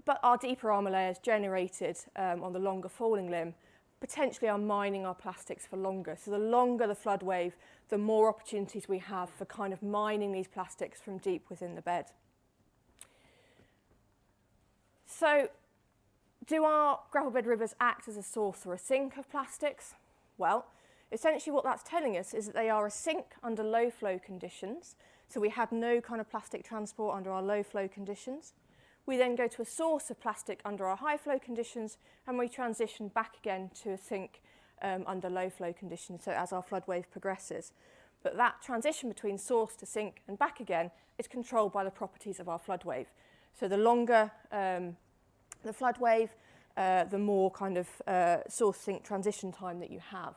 But our deeper armour layers generated on the longer falling limb potentially are mining our plastics for longer. So the longer the flood wave, the more opportunities we have for kind of mining these plastics from deep within the bed. So do our gravel bed rivers act as a source or a sink of plastics? Well, essentially what that's telling us is that they are a sink under low flow conditions. So we had no kind of plastic transport under our low flow conditions. We then go to a source of plastic under our high flow conditions, and we transition back again to a sink under low flow conditions, so as our flood wave progresses. But that transition between source to sink and back again is controlled by the properties of our flood wave. So the longer the flood wave, the more kind of source-sink transition time that you have.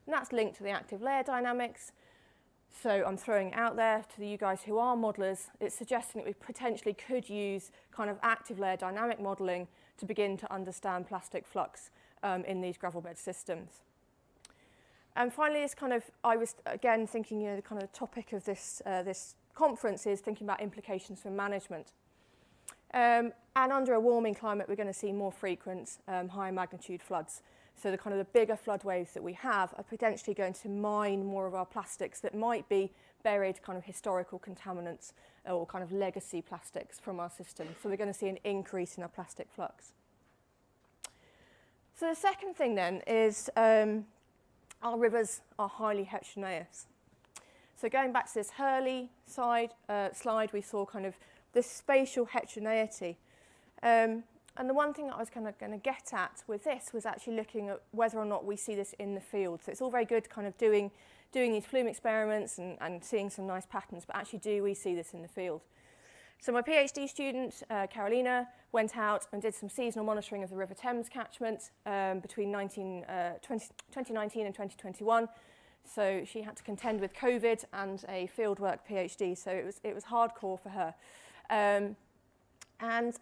And that's linked to the active layer dynamics. So I'm throwing it out there to you guys who are modelers. It's suggesting that we potentially could use kind of active layer dynamic modeling to begin to understand plastic flux in these gravel bed systems. And finally, this kind of, I was again thinking, the kind of topic of this conference is thinking about implications for management. And under a warming climate, we're going to see more frequent higher magnitude floods. So the kind of the bigger flood waves that we have are potentially going to mine more of our plastics that might be buried kind of historical contaminants or kind of legacy plastics from our system. So we're going to see an increase in our plastic flux. So the second thing then is our rivers are highly heterogeneous. So going back to this Hurley slide, we saw kind of this spatial heterogeneity. And the one thing that I was kind of going to get at with this was actually looking at whether or not we see this in the field. So it's all very good kind of doing these flume experiments and seeing some nice patterns, but actually do we see this in the field? So my PhD student, Carolina, went out and did some seasonal monitoring of the River Thames catchment between 2019 and 2021. So she had to contend with COVID and a fieldwork PhD, so it was hardcore for her. And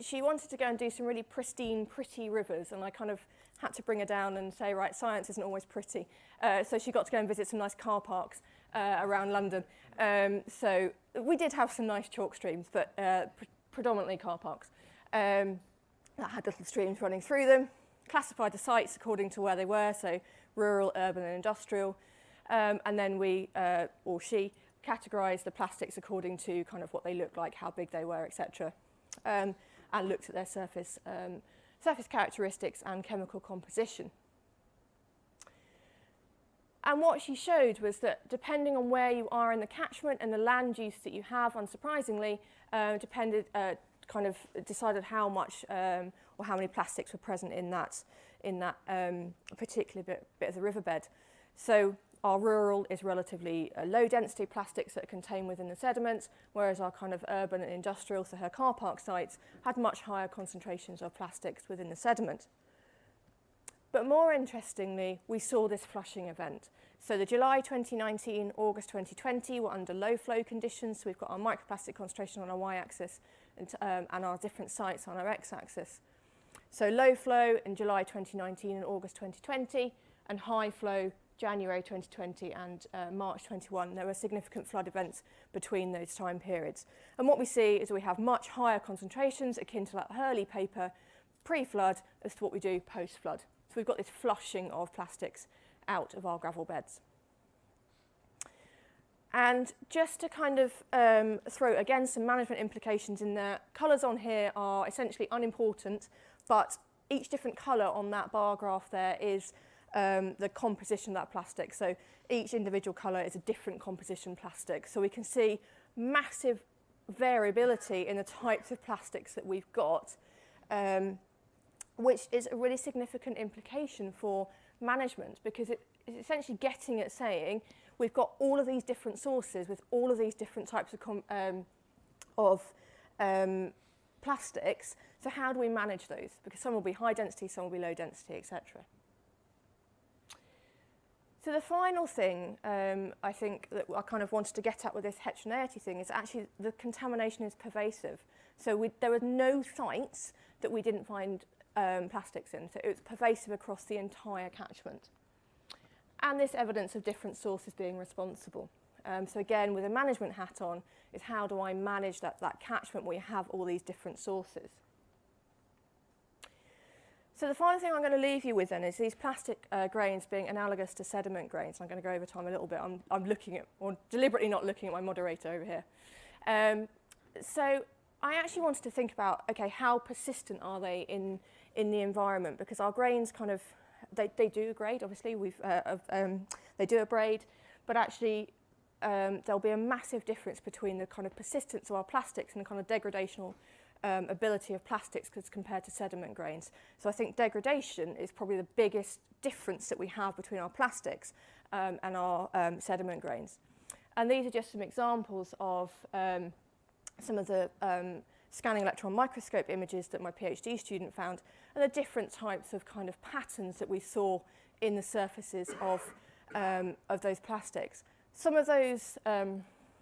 she wanted to go and do some really pristine, pretty rivers, and I kind of had to bring her down and say, right, science isn't always pretty. So she got to go and visit some nice car parks around London. So we did have some nice chalk streams, but predominantly car parks that had little streams running through them, classified the sites according to where they were, so rural, urban and industrial. And then we, or she, categorised the plastics according to kind of what they looked like, how big they were, etc. And looked at their surface characteristics and chemical composition. And what she showed was that depending on where you are in the catchment and the land use that you have, unsurprisingly, kind of decided how much or how many plastics were present in that particular bit of the riverbed. So Our rural is relatively low density plastics that are contained within the sediments, whereas our kind of urban and industrial, so her car park sites, had much higher concentrations of plastics within the sediment. But more interestingly, we saw this flushing event. So the July 2019, August 2020 were under low flow conditions. So we've got our microplastic concentration on our y-axis and our different sites on our x-axis. So low flow in July 2019 and August 2020, and high flow January 2020 and March 21. There were significant flood events between those time periods. And what we see is we have much higher concentrations akin to that Hurley paper pre-flood as to what we do post-flood. So we've got this flushing of plastics out of our gravel beds. And just to kind of throw, again, some management implications in there, colours on here are essentially unimportant, but each different colour on that bar graph there is the composition of that plastic. So each individual colour is a different composition plastic. So we can see massive variability in the types of plastics that we've got, which is a really significant implication for management, because it is essentially getting at saying we've got all of these different sources with all of these different types of plastics. So how do we manage those? Because some will be high density, some will be low density, etc. So the final thing I think that I kind of wanted to get at with this heterogeneity thing is actually the contamination is pervasive. So there were no sites that we didn't find plastics in. So it was pervasive across the entire catchment. And this evidence of different sources being responsible. So again, with a management hat on, is how do I manage that catchment where you have all these different sources? So the final thing I'm going to leave you with then is these plastic grains being analogous to sediment grains. I'm going to go over time a little bit. I'm looking at, or deliberately not looking at my moderator over here. So I actually wanted to think about, okay, how persistent are they in the environment? Because our grains kind of, they do abrade, obviously. They do abrade, but actually there'll be a massive difference between the kind of persistence of our plastics and the kind of degradational ability of plastics compared to sediment grains. So I think degradation is probably the biggest difference that we have between our plastics and our sediment grains. And these are just some examples of some of the scanning electron microscope images that my PhD student found, and the different types of kind of patterns that we saw in the surfaces of those plastics. Some of those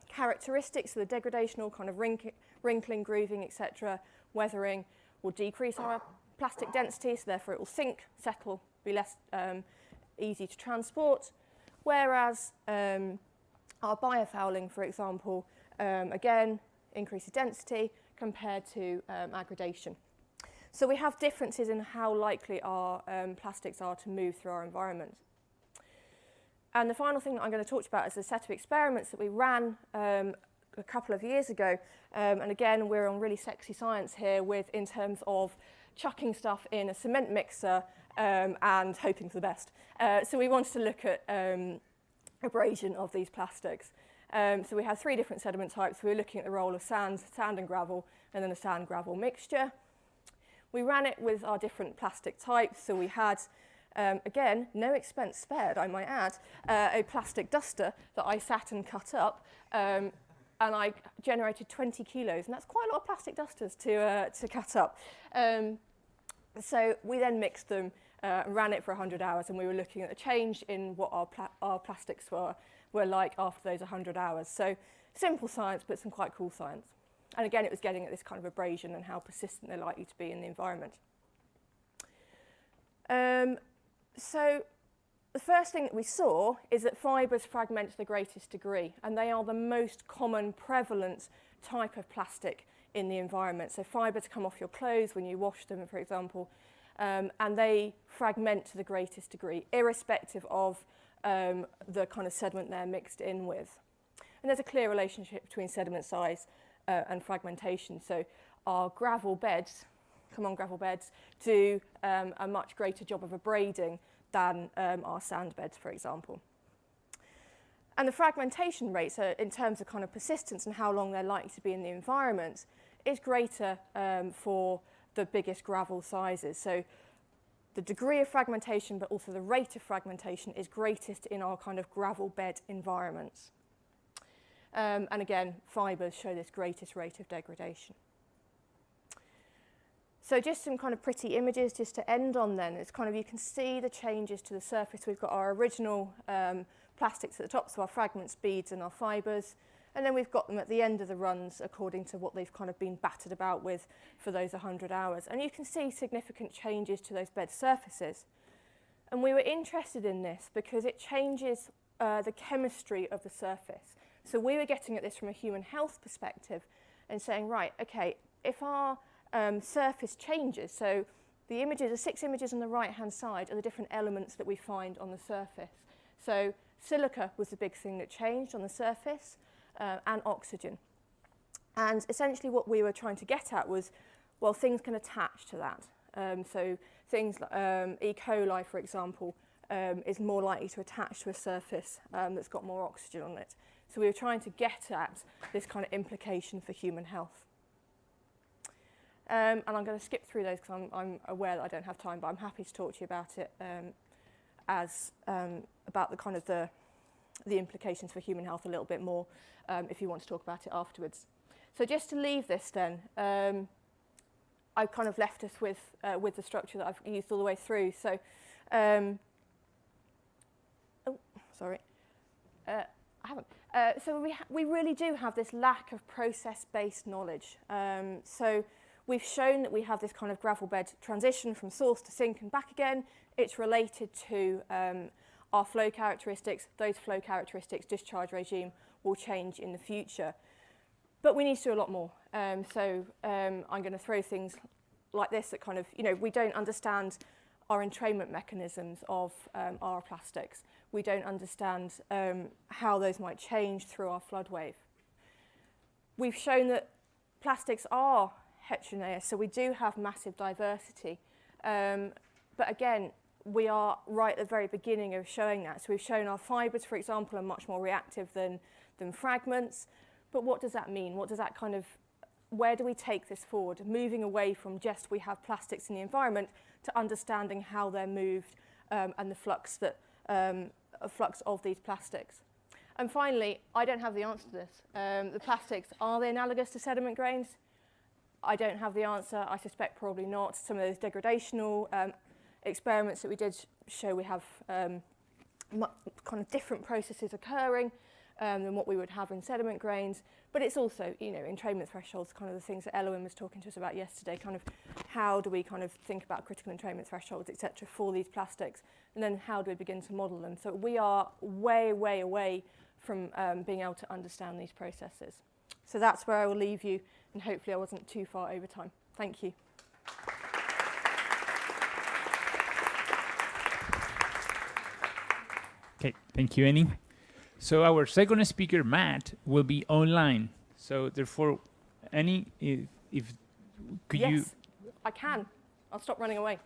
characteristics of the degradational kind of wrinkling, grooving, etc., weathering will decrease our plastic density, so therefore it will sink, settle, be less easy to transport. Whereas our biofouling, for example, again, increases density compared to aggradation. So we have differences in how likely our plastics are to move through our environment. And the final thing that I'm going to talk about is a set of experiments that we ran a couple of years ago. And again, we're on really sexy science here in terms of chucking stuff in a cement mixer and hoping for the best. So we wanted to look at abrasion of these plastics. So we had 3 different sediment types. We were looking at the role of sand and gravel, and then a sand-gravel mixture. We ran it with our different plastic types. So we had, again, no expense spared, I might add, a plastic duster that I sat and cut up. And I generated 20 kilos, and that's quite a lot of plastic dusters to cut up. So we then mixed them, ran it for 100 hours, and we were looking at the change in what our plastics were like after those 100 hours. So simple science, but some quite cool science. And again, it was getting at this kind of abrasion and how persistent they're likely to be in the environment. So the first thing that we saw is that fibres fragment to the greatest degree, and they are the most common prevalent type of plastic in the environment. So fibres come off your clothes when you wash them, for example, and they fragment to the greatest degree, irrespective of the kind of sediment they're mixed in with. And there's a clear relationship between sediment size and fragmentation. So our gravel beds, gravel beds, do a much greater job of abrading than our sand beds, for example. And the fragmentation rates, in terms of kind of persistence and how long they're likely to be in the environment, is greater for the biggest gravel sizes. So the degree of fragmentation, but also the rate of fragmentation is greatest in our kind of gravel bed environments. And again, fibres show this greatest rate of degradation. So just some kind of pretty images just to end on then. It's kind of, you can see the changes to the surface. We've got our original plastics at the top, so our fragments, beads, and our fibres. And then we've got them at the end of the runs according to what they've kind of been battered about with for those 100 hours. And you can see significant changes to those bed surfaces. And we were interested in this because it changes the chemistry of the surface. So we were getting at this from a human health perspective and saying, right, okay, if our surface changes, so the images, the 6 images on the right-hand side are the different elements that we find on the surface. So silica was the big thing that changed on the surface. And oxygen. And essentially what we were trying to get at was, well, things can attach to that. So things like E. coli, for example, is more likely to attach to a surface that's got more oxygen on it. So we were trying to get at this kind of implication for human health. And I'm going to skip through those because I'm aware that I don't have time, but I'm happy to talk to you about it about the kind of the implications for human health a little bit more if you want to talk about it afterwards. So just to leave this then, I've kind of left us with the structure that I've used all the way through. So, oh, sorry, I haven't. So we really do have this lack of process-based knowledge. So we've shown that we have this kind of gravel bed transition from source to sink and back again. It's related to our flow characteristics. Those flow characteristics, discharge regime, will change in the future. But we need to do a lot more. I'm going to throw things like this that kind of, we don't understand our entrainment mechanisms of our plastics. We don't understand how those might change through our flood wave. We've shown that plastics are heterogeneous, so we do have massive diversity. But again, we are right at the very beginning of showing that. So we've shown our fibres, for example, are much more reactive than fragments. But what does that mean? What does that kind of, where do we take this forward? Moving away from just we have plastics in the environment to understanding how they're moved and the flux of these plastics. And finally, I don't have the answer to this. The plastics, are they analogous to sediment grains? I don't have the answer. I suspect probably not. Some of those degradational experiments that we did show we have kind of different processes occurring than what we would have in sediment grains. But it's also, entrainment thresholds, kind of the things that Eloin was talking to us about yesterday, kind of how do we kind of think about critical entrainment thresholds, et cetera, for these plastics, and then how do we begin to model them? So we are way, way away from being able to understand these processes. So that's where I will leave you, and hopefully I wasn't too far over time. Thank you. Okay, thank you, Annie. So our second speaker, Matt, will be online. So therefore, Annie, if could you? Yes, I can. I'll stop running away.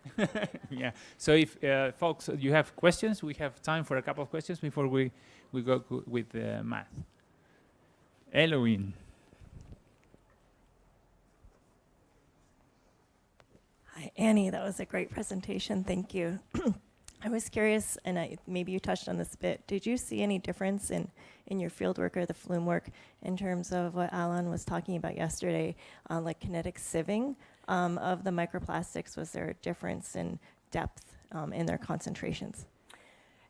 Yeah. So if folks, you have questions, we have time for a couple of questions before we go with Matt. Eloin. Hi, Annie. That was a great presentation. Thank you. I was curious, and maybe you touched on this a bit. Did you see any difference in your field work or the flume work in terms of what Alan was talking about yesterday, like kinetic sieving of the microplastics? Was there a difference in depth in their concentrations?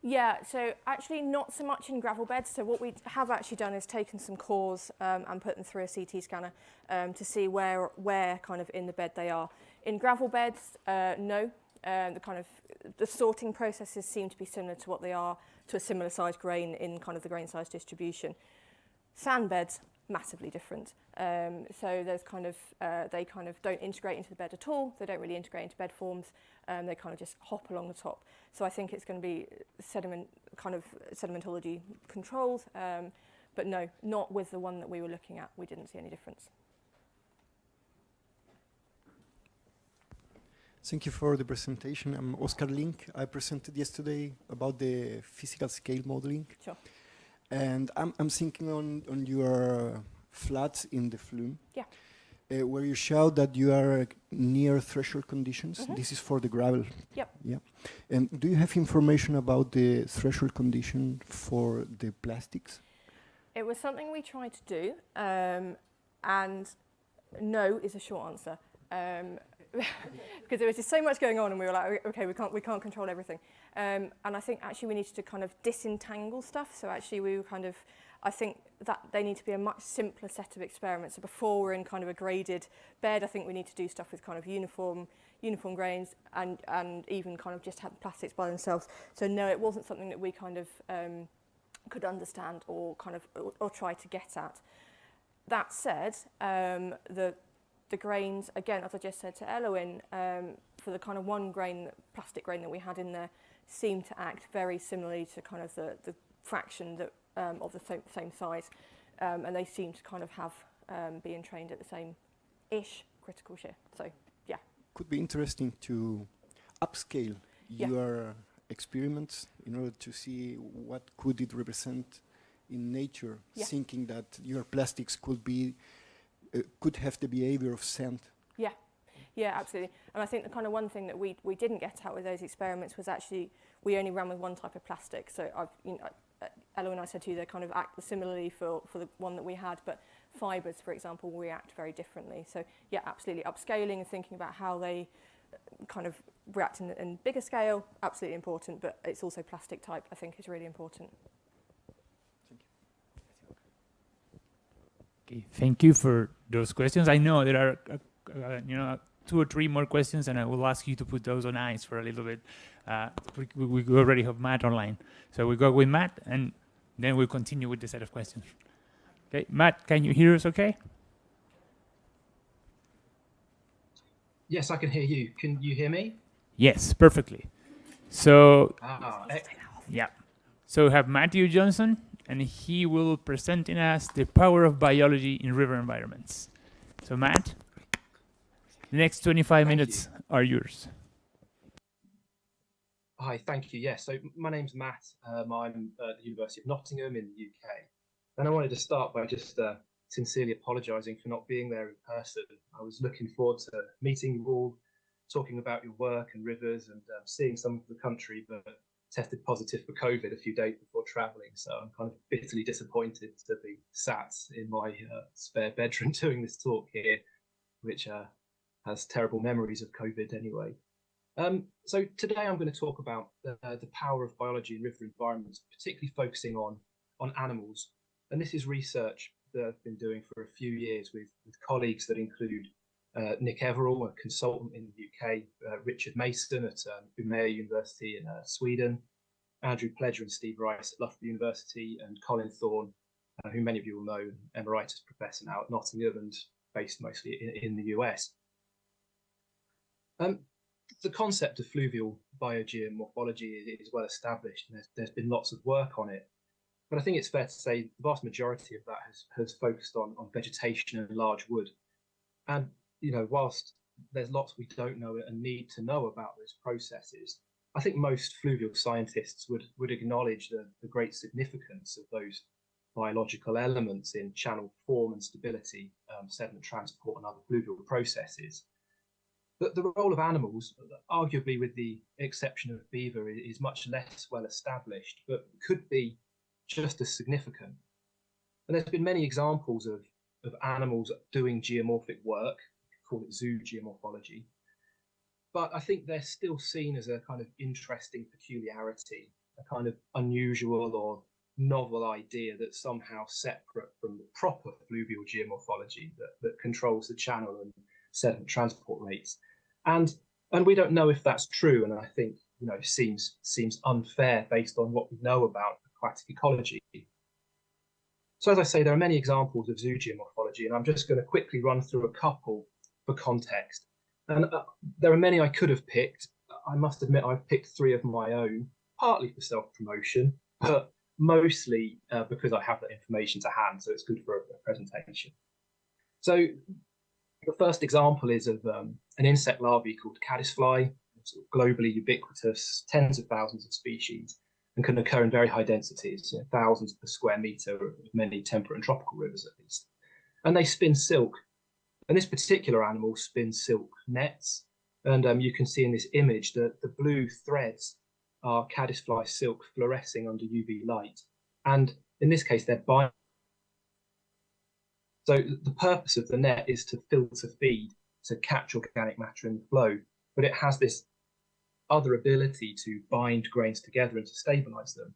Yeah, so actually not so much in gravel beds. So what we have actually done is taken some cores and put them through a CT scanner to see where kind of in the bed they are. In gravel beds, no. The sorting processes seem to be similar to what they are to a similar size grain in kind of the grain size distribution. Sand beds, massively different. So there's they kind of don't integrate into the bed at all. They don't really integrate into bed forms. They kind of just hop along the top. So I think it's going to be sedimentology controlled. But no, not with the one that we were looking at. We didn't see any difference. Thank you for the presentation. I'm Oscar Link. I presented yesterday about the physical scale modeling. Sure. And I'm thinking on your floods in the flume. Yeah. where you show that you are near threshold conditions. This is for the gravel. Yep. Yeah. And do you have information about the threshold condition for the plastics? It was something we tried to do, and no is a short answer. Because there was just so much going on, and we were like, okay, we can't control everything. And I think actually we needed to kind of disentangle stuff. So actually we were kind of, I think that they need to be a much simpler set of experiments. So before we're in kind of a graded bed, I think we need to do stuff with kind of uniform grains and even kind of just have plastics by themselves. So no, it wasn't something that we kind of could understand or kind of or try to get at. That said, the grains, again, as I just said to Eloin, for the kind of one grain, plastic grain that we had in there, seemed to act very similarly to kind of the fraction that of the same size, and they seem to kind of have being trained at the same-ish critical shear. So, yeah. Could be interesting to upscale your experiments in order to see what could it represent in nature, thinking that your plastics could be could have the behavior of sand. Yeah, yeah, absolutely. And I think the kind of one thing that we didn't get out with those experiments was actually we only ran with one type of plastic. So Ella and I said to you, they kind of act similarly for the one that we had, but fibres, for example, react very differently. So yeah, absolutely. Upscaling and thinking about how they kind of react in bigger scale, absolutely important, but it's also plastic type, I think, is really important. Okay, thank you for those questions. I know there are, 2 or 3 more questions, and I will ask you to put those on ice for a little bit. We already have Matt online, so we go with Matt, and then we'll continue with the set of questions. Okay, Matt, can you hear us? Okay. Yes, I can hear you. Can you hear me? Yes, perfectly. So, excellent. yeah. So we have Matthew Johnson, and he will present in us the power of biology in river environments. So Matt, the next 25 minutes are yours. Hi, thank you. Yes, so my name's Matt. I'm at the University of Nottingham in the UK. And I wanted to start by just sincerely apologising for not being there in person. I was looking forward to meeting you all, talking about your work and rivers and seeing some of the country, but tested positive for COVID a few days before travelling. So I'm kind of bitterly disappointed to be sat in my spare bedroom doing this talk here, which has terrible memories of COVID anyway. So today I'm going to talk about the power of biology in river environments, particularly focusing on animals. And this is research that I've been doing for a few years with colleagues that include Nick Everall, a consultant in the UK, Richard Mason at Umeå University in Sweden, Andrew Pledger and Steve Rice at Loughborough University, and Colin Thorne, who many of you will know, Emeritus Professor now at Nottingham and based mostly in the US. The concept of fluvial biogeomorphology is well established, and there's been lots of work on it. But I think it's fair to say the vast majority of that has focused on vegetation and large wood. And whilst there's lots we don't know and need to know about those processes, I think most fluvial scientists would acknowledge the great significance of those biological elements in channel form and stability, sediment transport and other fluvial processes. But the role of animals, arguably with the exception of beaver, is much less well established, but could be just as significant. And there's been many examples of animals doing geomorphic work, call it zoo geomorphology, but I think they're still seen as a kind of interesting peculiarity, a kind of unusual or novel idea that's somehow separate from the proper fluvial geomorphology that controls the channel and sediment transport rates. And we don't know if that's true, and I think seems unfair based on what we know about aquatic ecology. So as I say, there are many examples of zoo geomorphology, and I'm just going to quickly run through a couple for context. And there are many I could have picked. I must admit I've picked 3 of my own, partly for self-promotion, but mostly because I have that information to hand, so it's good for a presentation. So the first example is of an insect larvae called caddisfly, globally ubiquitous, tens of thousands of species, and can occur in very high densities, thousands per square meter of many temperate and tropical rivers at least. And they spin silk. And this particular animal spins silk nets. And you can see in this image that the blue threads are caddisfly silk fluorescing under UV light. And in this case, they're binding. So the purpose of the net is to filter feed, to catch organic matter in the flow, but it has this other ability to bind grains together and to stabilize them.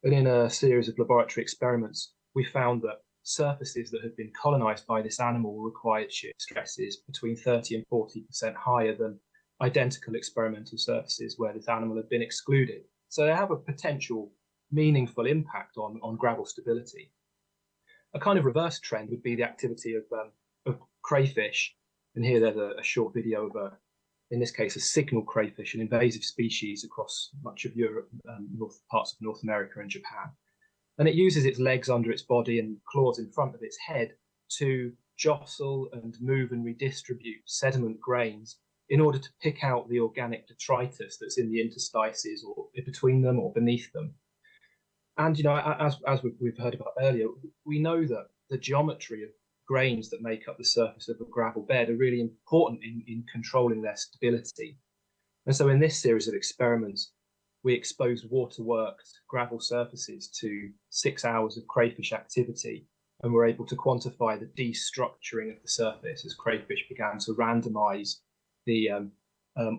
And in a series of laboratory experiments, we found that surfaces that had been colonized by this animal required shear stresses between 30 and 40% higher than identical experimental surfaces where this animal had been excluded. So they have a potential meaningful impact on gravel stability. A kind of reverse trend would be the activity of crayfish. And here there's a short video of, in this case, a signal crayfish, an invasive species across much of Europe, parts of North America and Japan. And it uses its legs under its body and claws in front of its head to jostle and move and redistribute sediment grains in order to pick out the organic detritus that's in the interstices or between them or beneath them. And, as we've heard about earlier, we know that the geometry of grains that make up the surface of a gravel bed are really important in controlling their stability. And so in this series of experiments, we exposed water-worked gravel surfaces to 6 hours of crayfish activity, and were able to quantify the destructuring of the surface as crayfish began to randomize the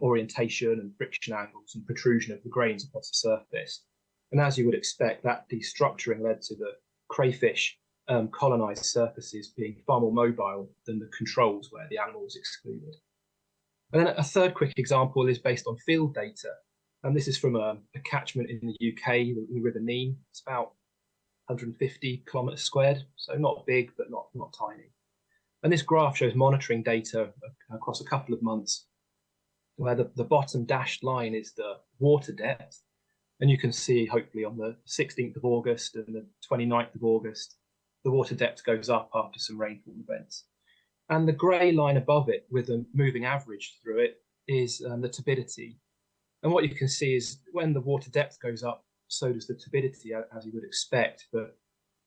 orientation and friction angles and protrusion of the grains across the surface. And as you would expect, that destructuring led to the crayfish colonized surfaces being far more mobile than the controls where the animal was excluded. And then a third quick example is based on field data. And this is from a catchment in the UK, the River Nene. It's about 150 kilometers squared, so not big, but not tiny. And this graph shows monitoring data across a couple of months, where the bottom dashed line is the water depth. And you can see, hopefully, on the 16th of August and the 29th of August, the water depth goes up after some rainfall events. And the grey line above it, with a moving average through it, is the turbidity. And what you can see is when the water depth goes up, so does the turbidity, as you would expect. But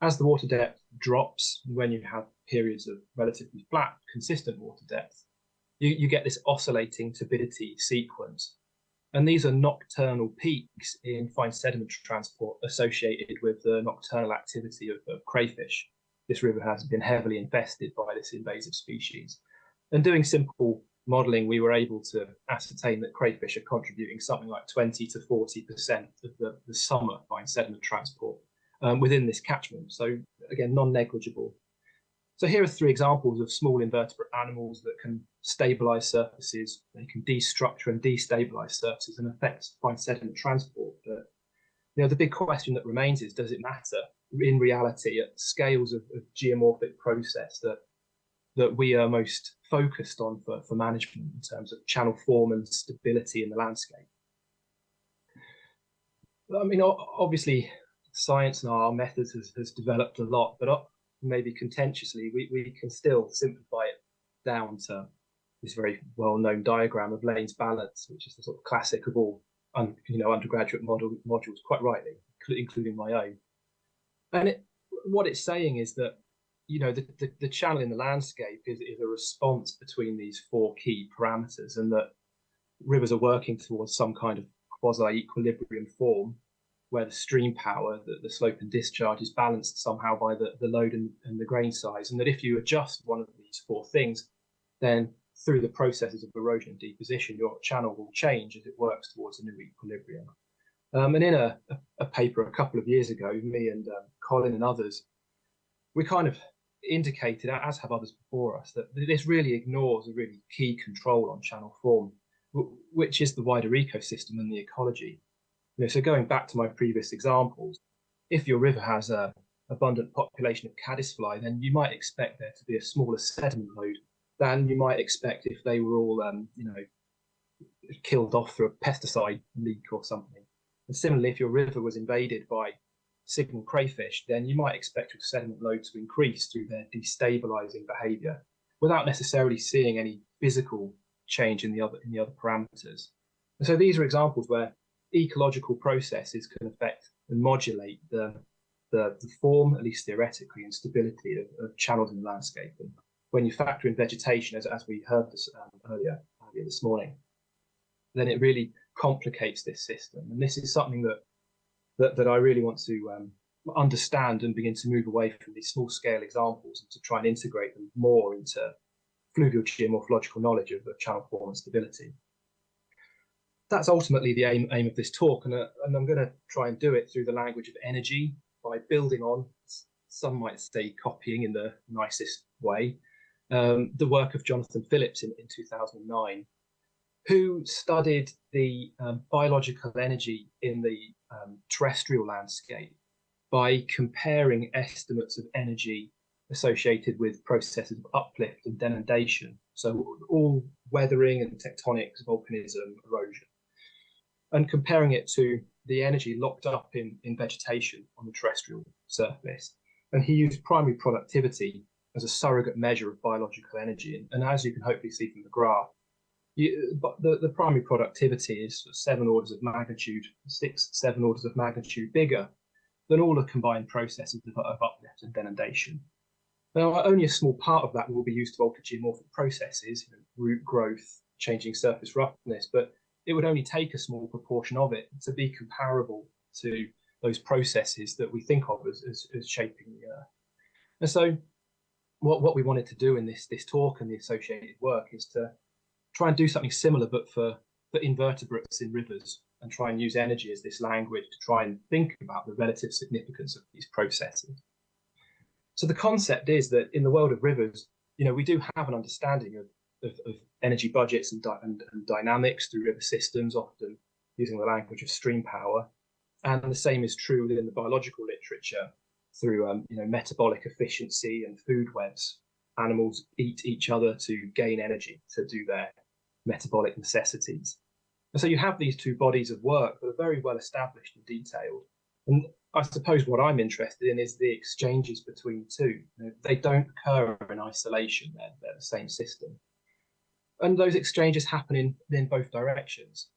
as the water depth drops, when you have periods of relatively flat, consistent water depth, you get this oscillating turbidity sequence. And these are nocturnal peaks in fine sediment transport associated with the nocturnal activity of crayfish. This river has been heavily infested by this invasive species. And doing simple modeling, we were able to ascertain that crayfish are contributing something like 20 to 40% of the summer fine sediment transport within this catchment. So again, non-negligible. So here are 3 examples of small invertebrate animals that can stabilize surfaces. They can destructure and destabilize surfaces and affect fine sediment transport. But the big question that remains is, does it matter in reality at scales of geomorphic process that we are most focused on for management in terms of channel form and stability in the landscape? I mean, obviously, science and our methods has developed a lot, but maybe contentiously, we can still simplify it down to this very well-known diagram of Lane's balance, which is the sort of classic of all undergraduate modules, quite rightly, including my own. And what it's saying is that the channel in the landscape is a response between these 4 key parameters, and that rivers are working towards some kind of quasi-equilibrium form where the stream power, the slope and discharge, is balanced somehow by the load and the grain size, and that if you adjust one of these 4 things, then through the processes of erosion and deposition, your channel will change as it works towards a new equilibrium. And in a paper a couple of years ago, me and Colin and others, we kind of indicated, as have others before us, that this really ignores a really key control on channel form, which is the wider ecosystem and the ecology. So going back to my previous examples, if your river has an abundant population of caddisfly, then you might expect there to be a smaller sediment load than you might expect if they were all, killed off through a pesticide leak or something. And similarly, if your river was invaded by signal crayfish, then you might expect your sediment load to increase through their destabilizing behavior without necessarily seeing any physical change in the other parameters. And so these are examples where ecological processes can affect and modulate the form, at least theoretically, and stability of channels in the landscape. when you factor in vegetation, as we heard this, earlier this morning, then it really complicates this system. And this is something that I really want to understand and begin to move away from these small scale examples and to try and integrate them more into fluvial geomorphological knowledge of channel form and stability. That's ultimately the aim of this talk, and I'm going to try and do it through the language of energy by building on, some might say copying in the nicest way, the work of Jonathan Phillips in 2009, who studied the biological energy in the terrestrial landscape by comparing estimates of energy associated with processes of uplift and denudation, so all weathering and tectonics, volcanism, erosion, and comparing it to the energy locked up in vegetation on the terrestrial surface. And he used primary productivity as a surrogate measure of biological energy. And as you can hopefully see from the graph, the primary productivity is 7 orders of magnitude, 6, 7 orders of magnitude bigger than all the combined processes of uplift and denudation. Now, only a small part of that will be used to alter geomorphic processes, root growth, changing surface roughness, but it would only take a small proportion of it to be comparable to those processes that we think of as shaping the Earth. And so what we wanted to do in this talk and the associated work is to try and do something similar, but for invertebrates in rivers, and try and use energy as this language to try and think about the relative significance of these processes. So the concept is that in the world of rivers, we do have an understanding of energy budgets and dynamics through river systems, often using the language of stream power. And the same is true within the biological literature through metabolic efficiency and food webs. Animals eat each other to gain energy to do their metabolic necessities. And so you have these two bodies of work that are very well established and detailed. And I suppose what I'm interested in is the exchanges between the two. They don't occur in isolation, they're the same system. And those exchanges happen in both directions.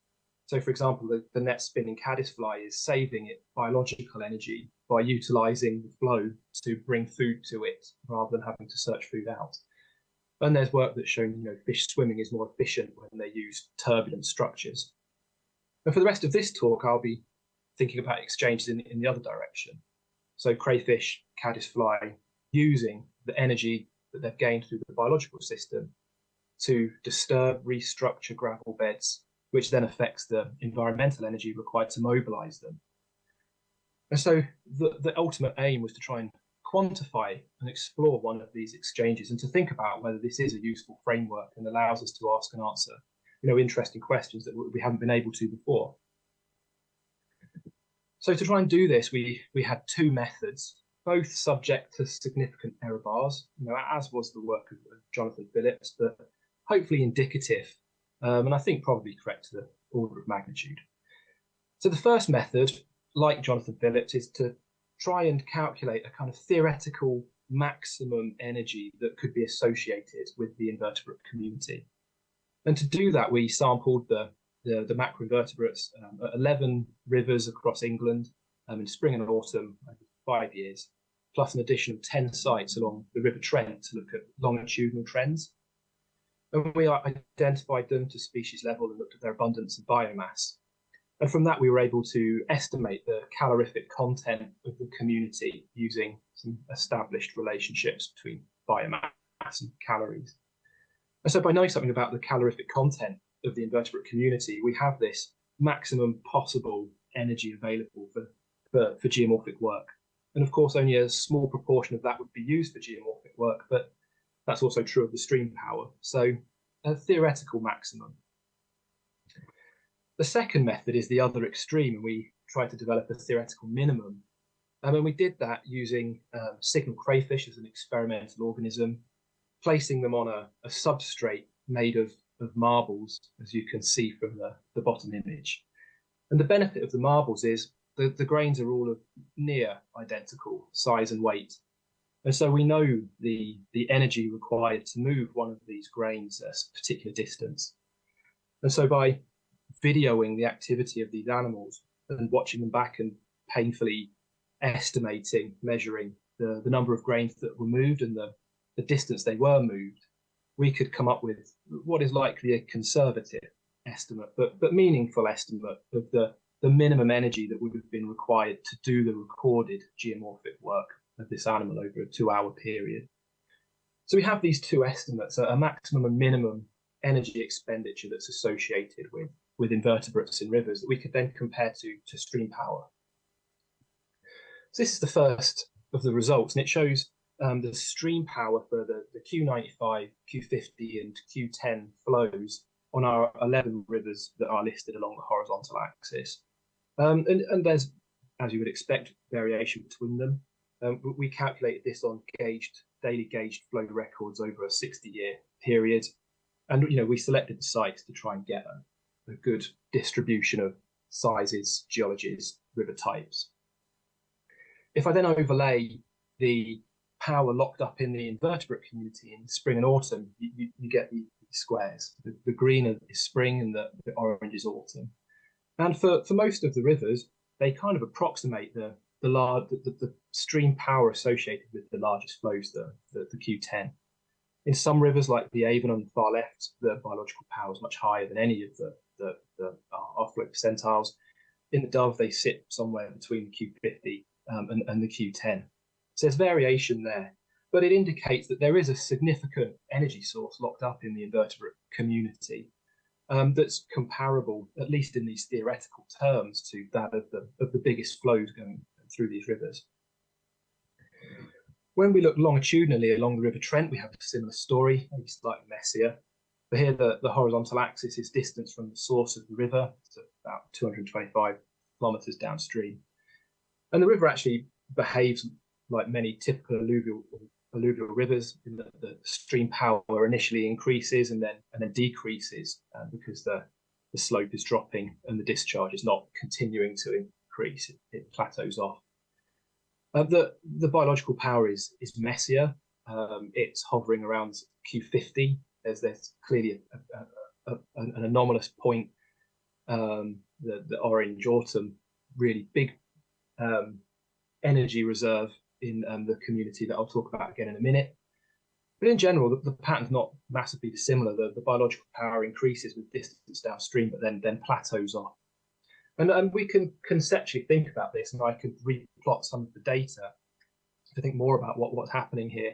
So for example, the net spinning caddisfly is saving its biological energy by utilizing the flow to bring food to it rather than having to search food out. And there's work that's shown, fish swimming is more efficient when they use turbulent structures. And for the rest of this talk, I'll be thinking about exchanges in the other direction. So crayfish, caddisfly, using the energy that they've gained through the biological system to disturb, restructure gravel beds, which then affects the environmental energy required to mobilize them. And so the ultimate aim was to try and quantify and explore one of these exchanges and to think about whether this is a useful framework and allows us to ask and answer, interesting questions that we haven't been able to before. So to try and do this, we had two methods, both subject to significant error bars, as was the work of Jonathan Phillips, but hopefully indicative, and I think probably correct to the order of magnitude. So the first method, like Jonathan Phillips, is to try and calculate a kind of theoretical maximum energy that could be associated with the invertebrate community. And to do that, we sampled the macroinvertebrates at 11 rivers across England in spring and autumn over 5 years, plus an additional 10 sites along the River Trent to look at longitudinal trends. And we identified them to species level and looked at their abundance and biomass. And from that, we were able to estimate the calorific content of the community using some established relationships between biomass and calories. And so by knowing something about the calorific content of the invertebrate community, we have this maximum possible energy available for geomorphic work. And of course, only a small proportion of that would be used for geomorphic work, but that's also true of the stream power. So a theoretical maximum. The second method is the other extreme, and we tried to develop a theoretical minimum. And we did that using signal crayfish as an experimental organism, placing them on a substrate made of marbles, as you can see from the bottom image. And the benefit of the marbles is the grains are all of near identical size and weight. And so we know the energy required to move one of these grains a particular distance. And so by videoing the activity of these animals and watching them back and painfully estimating, measuring the number of grains that were moved and the the distance they were moved, we could come up with what is likely a conservative estimate, but meaningful estimate of the minimum energy that would have been required to do the recorded geomorphic work of this animal over a 2-hour period. So we have these two estimates, a maximum and minimum energy expenditure that's associated with invertebrates in rivers that we could then compare to stream power. So this is the first of the results, and it shows the stream power for the Q95, Q50, and Q10 flows on our 11 rivers that are listed along the horizontal axis. And there's, as you would expect, variation between them. We calculated this on daily gauged flow records over a 60-year period. And we selected the sites to try and get a good distribution of sizes, geologies, river types. If I then overlay the power locked up in the invertebrate community in spring and autumn, you get the squares. The green is spring and the orange is autumn. And for most of the rivers, they kind of approximate the stream power associated with the largest flows, the Q10. In some rivers, like the Avon on the far left, the biological power is much higher than any of our flow percentiles. In the Dove, they sit somewhere between the Q50 and the Q10. So there's variation there, but it indicates that there is a significant energy source locked up in the invertebrate community that's comparable, at least in these theoretical terms, to that of the biggest flows going through these rivers. When we look longitudinally along the River Trent, we have a similar story, maybe slightly messier. But here the horizontal axis is distance from the source of the river, so about 225 kilometers downstream. And the river actually behaves like many typical alluvial rivers, in that the stream power initially increases and then decreases because the slope is dropping and the discharge is not continuing to increase. It plateaus off. The biological power is messier. It's hovering around Q50. There's clearly an anomalous point. The orange autumn, really big energy reserve in the community that I'll talk about again in a minute. But in general, the pattern's not massively dissimilar. The biological power increases with distance downstream, but then plateaus off. And we can conceptually think about this, and I could replot some of the data to think more about what's happening here.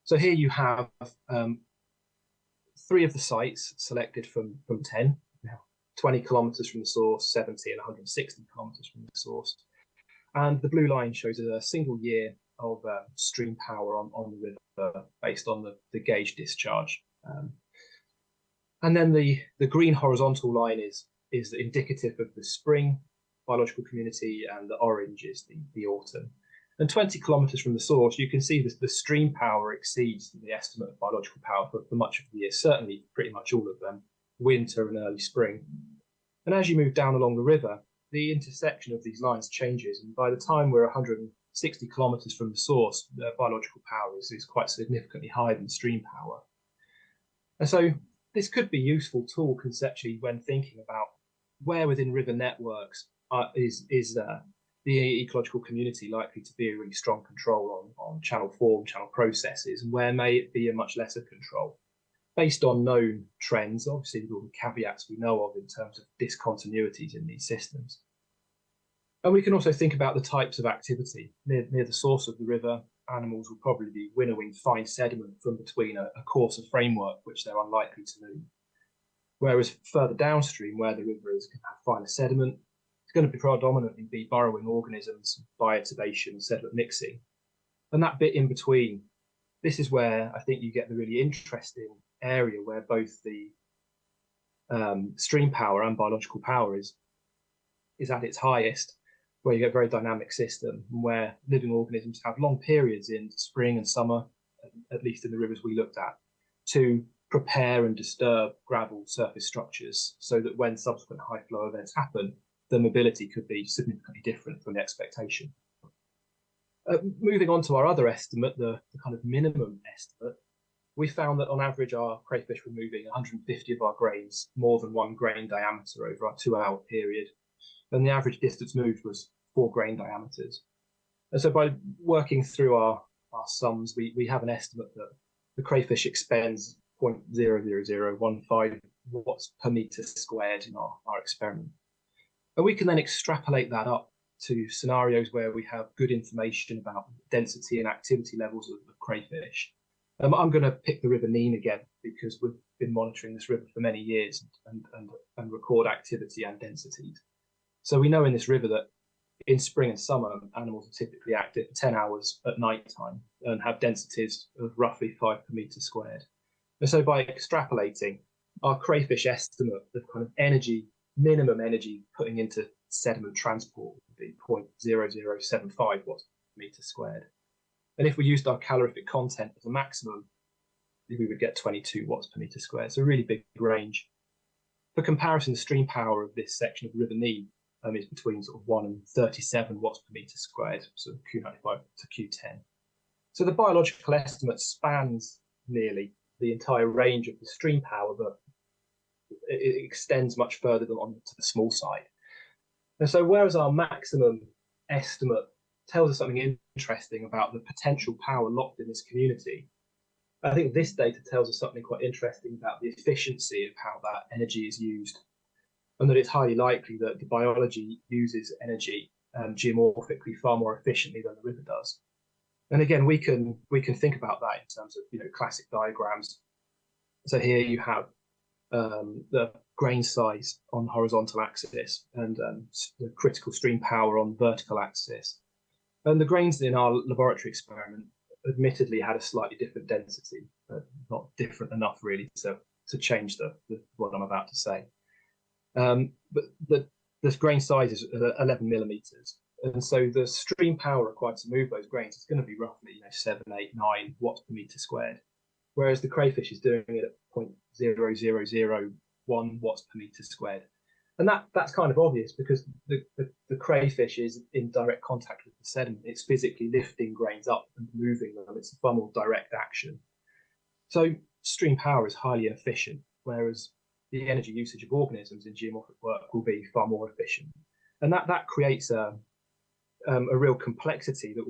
So here you have 3 of the sites selected from 10. We have 20 kilometers from the source, 70 and 160 kilometers from the source. And the blue line shows a single year of stream power on the river based on the gauge discharge. And then the green horizontal line is indicative of the spring biological community, and the orange is the autumn. And 20 kilometers from the source, you can see the stream power exceeds the estimate of biological power for much of the year, certainly pretty much all of them, winter and early spring. And as you move down along the river, the intersection of these lines changes, and by the time we're 160 kilometers from the source, the biological power is quite significantly higher than stream power. And so this could be a useful tool conceptually when thinking about where within river networks is the ecological community likely to be a really strong control on channel form, channel processes, and where may it be a much lesser control based on known trends, obviously with all the caveats we know of in terms of discontinuities in these systems. And we can also think about the types of activity. Near the source of the river, animals will probably be winnowing fine sediment from between a coarser framework, which they're unlikely to move. Whereas further downstream, where the river is going to have finer sediment, it's going to be predominantly be burrowing organisms, bioturbation, sediment mixing. And that bit in between, this is where I think you get the really interesting area where both the stream power and biological power is at its highest, where you get a very dynamic system, and where living organisms have long periods in spring and summer, at least in the rivers we looked at, to prepare and disturb gravel surface structures, so that when subsequent high flow events happen, the mobility could be significantly different from the expectation. Moving on to our other estimate, the kind of minimum estimate, we found that on average our crayfish were moving 150 of our grains, more than 1 grain diameter over our 2-hour period, and the average distance moved was 4 grain diameters. And so by working through our sums, we have an estimate that the crayfish expends 0.00015 watts per meter squared in our experiment. And we can then extrapolate that up to scenarios where we have good information about density and activity levels of crayfish. I'm going to pick the River Nene again because we've been monitoring this river for many years and record activity and densities. So we know in this river that in spring and summer, animals are typically active for 10 hours at night time and have densities of roughly 5 per meter squared. And so by extrapolating, our crayfish estimate of kind of energy, minimum energy putting into sediment transport would be 0.0075 watts per meter squared. And if we used our calorific content as a maximum, we would get 22 watts per meter squared. So a really big range. For comparison, the stream power of this section of the River Nene is between sort of 1 and 37 watts per meter squared, so Q95 to Q10. So the biological estimate spans nearly the entire range of the stream power, but it extends much further than onto the small side. And so whereas our maximum estimate tells us something interesting about the potential power locked in this community, I think this data tells us something quite interesting about the efficiency of how that energy is used, and that it's highly likely that the biology uses energy geomorphically far more efficiently than the river does. And again, we can think about that in terms of classic diagrams. So here you have the grain size on the horizontal axis and the critical stream power on the vertical axis. And the grains in our laboratory experiment admittedly had a slightly different density, but not different enough really to change what I'm about to say. But the grain size is 11 millimeters. And so the stream power required to move those grains is going to be roughly 7, 8, 9 watts per meter squared. Whereas the crayfish is doing it at 0.0001 watts per meter squared. And that's kind of obvious because the crayfish is in direct contact with the sediment. It's physically lifting grains up and moving them. It's a far more direct action. So stream power is highly efficient, whereas the energy usage of organisms in geomorphic work will be far more efficient. And that creates a real complexity that